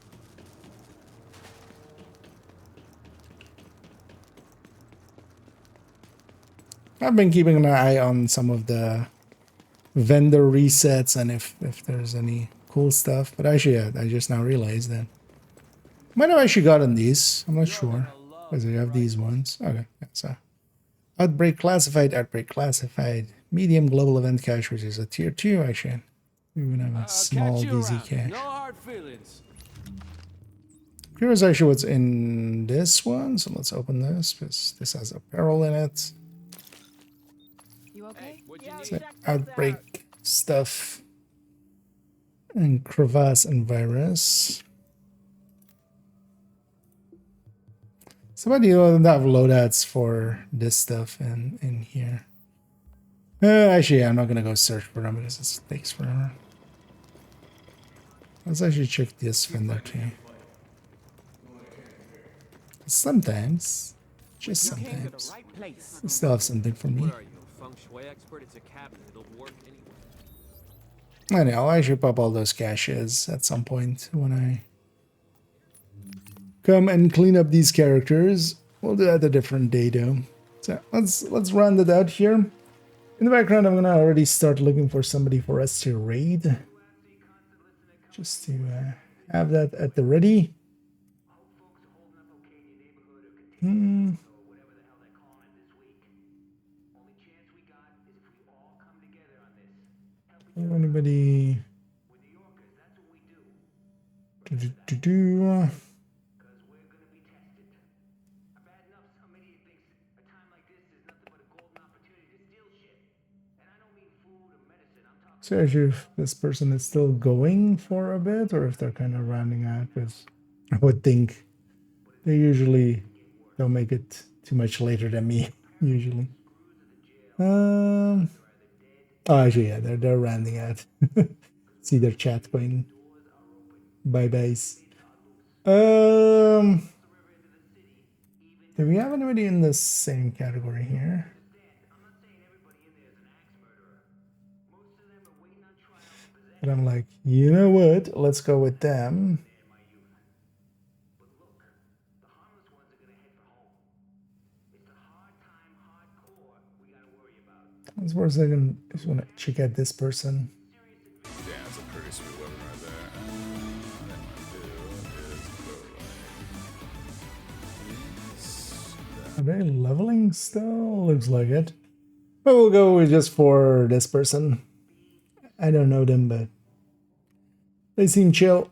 I've been keeping an eye on some of the vendor resets and if there's any cool stuff, but actually, yeah, I just now realized that might have actually gotten these. I'm not sure because I have these ones. Okay, yeah, so outbreak classified, medium global event cache, which is a tier 2 actually. We even have a small DZ cache. No hard feelings. Here's actually what's in this one, so let's open this because this has apparel in it. You okay? So outbreak stuff and crevasse and virus. Somebody don't have loadouts for this stuff in here. Actually, yeah, I'm not gonna go search for them because it takes forever. Let's actually check this vendor too. Sometimes, just sometimes, they still have something for me. I know, I should pop all those caches at some point when I come and clean up these characters. We'll do that a different day though. So let's round it out here. In the background, I'm gonna already start looking for somebody for us to raid. Just to have that at the ready. Anybody? So if this person is still going for a bit, or if they're kind of rounding out, because I would think they usually don't make it too much later than me, usually. Oh, actually, yeah, they're rounding out. See their chat going bye-byes. Do we have anybody in the same category here? But I'm like, you know what? Let's go with them. As far as I can, just want to check out this person. Yeah, that's a pretty sweet weapon right there. Are they leveling still? Looks like it. But we'll go with just for this person. I don't know them, but they seem chill.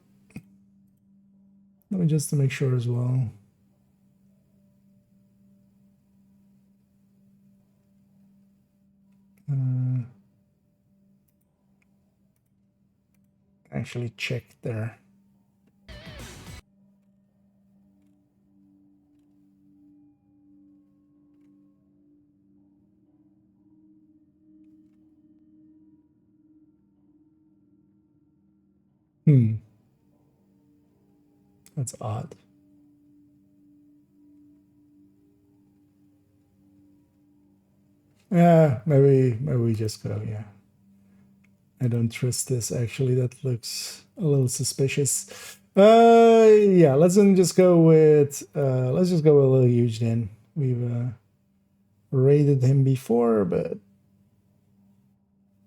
Let me just to make sure as well. Actually check there. That's odd. Yeah, maybe we just go, yeah. I don't trust this actually, that looks a little suspicious. Yeah, let's just go with a little huge then. We've raided him before, but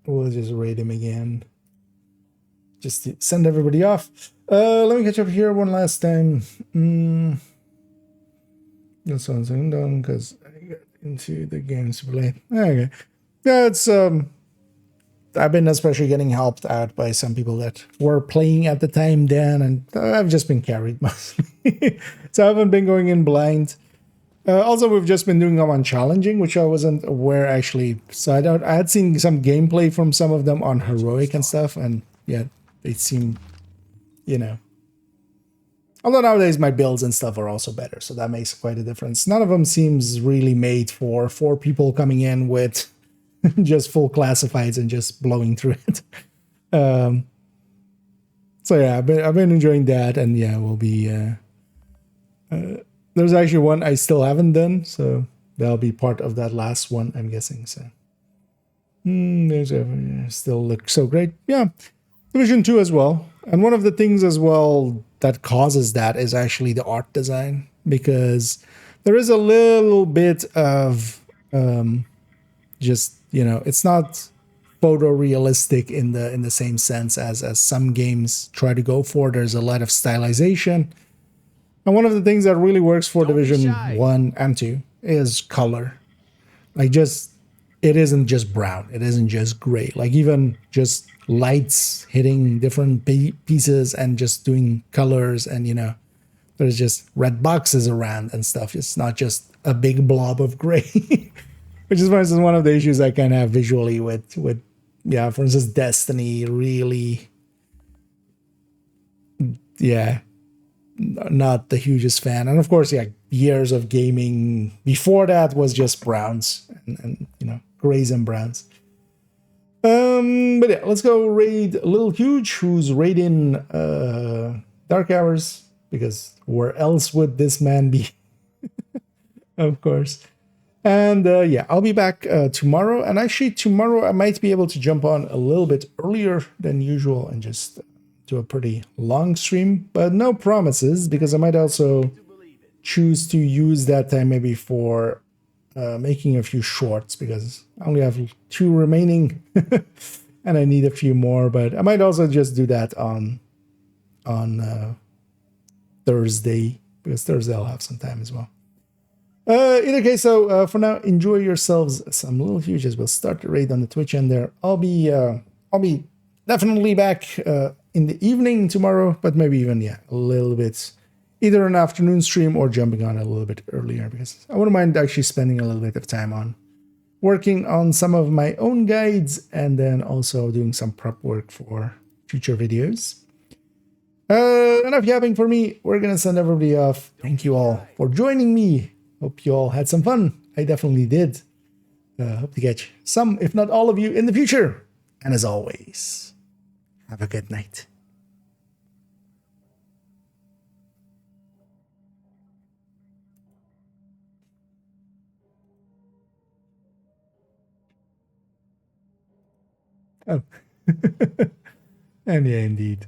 we'll just raid him again. Just to send everybody off. Let me catch up here one last time. This one's done because I got into the games to play. Okay. Yeah, it's I've been especially getting helped out by some people that were playing at the time then, and I've just been carried mostly. So I haven't been going in blind. Also, we've just been doing them on challenging, which I wasn't aware actually. So I had seen some gameplay from some of them on heroic and stuff, and yeah, they seem, you know. Although nowadays my builds and stuff are also better, so that makes quite a difference. None of them seems really made for 4 people coming in with just full classifieds and just blowing through it. Um, so yeah, I've been enjoying that, and yeah, we'll be. There's actually one I still haven't done, so that'll be part of that last one, I'm guessing. So, there's still look so great. Yeah, Division 2 as well, and one of the things as well that causes that is actually the art design, because there is a little bit of just, you know, it's not photorealistic in the same sense as some games try to go for. There's a lot of stylization, and one of the things that really works for Division 1 and 2 is color. Like, just, it isn't just brown, it isn't just gray, like even just lights hitting different pieces and just doing colors, and you know, there's just red boxes around and stuff. It's not just a big blob of gray. Which is, for instance, one of the issues I can have visually with yeah, for instance, Destiny. Really, yeah, not the hugest fan. And of course, yeah, years of gaming before that was just browns and you know, grays and browns. But yeah, let's go raid Little Huge, who's raiding Dark Hours, because where else would this man be? Of course. And yeah, I'll be back tomorrow. And actually, tomorrow I might be able to jump on a little bit earlier than usual and just do a pretty long stream, but no promises, because I might also choose to use that time maybe for making a few shorts, because I only have 2 remaining and I need a few more. But I might also just do that on Thursday, because Thursday I'll have some time as well. Either case, so for now, enjoy yourselves some Little Huges. We'll start the raid on the Twitch end there. I'll be definitely back in the evening tomorrow, but maybe even, yeah, a little bit, either an afternoon stream or jumping on a little bit earlier, because I wouldn't mind actually spending a little bit of time on working on some of my own guides, and then also doing some prep work for future videos. Enough yapping for me. We're gonna send everybody off. Thank you all for joining me. Hope you all had some fun. I definitely did. Hope to catch some, if not all of you, in the future. And as always, have a good night. Oh. And yeah, indeed.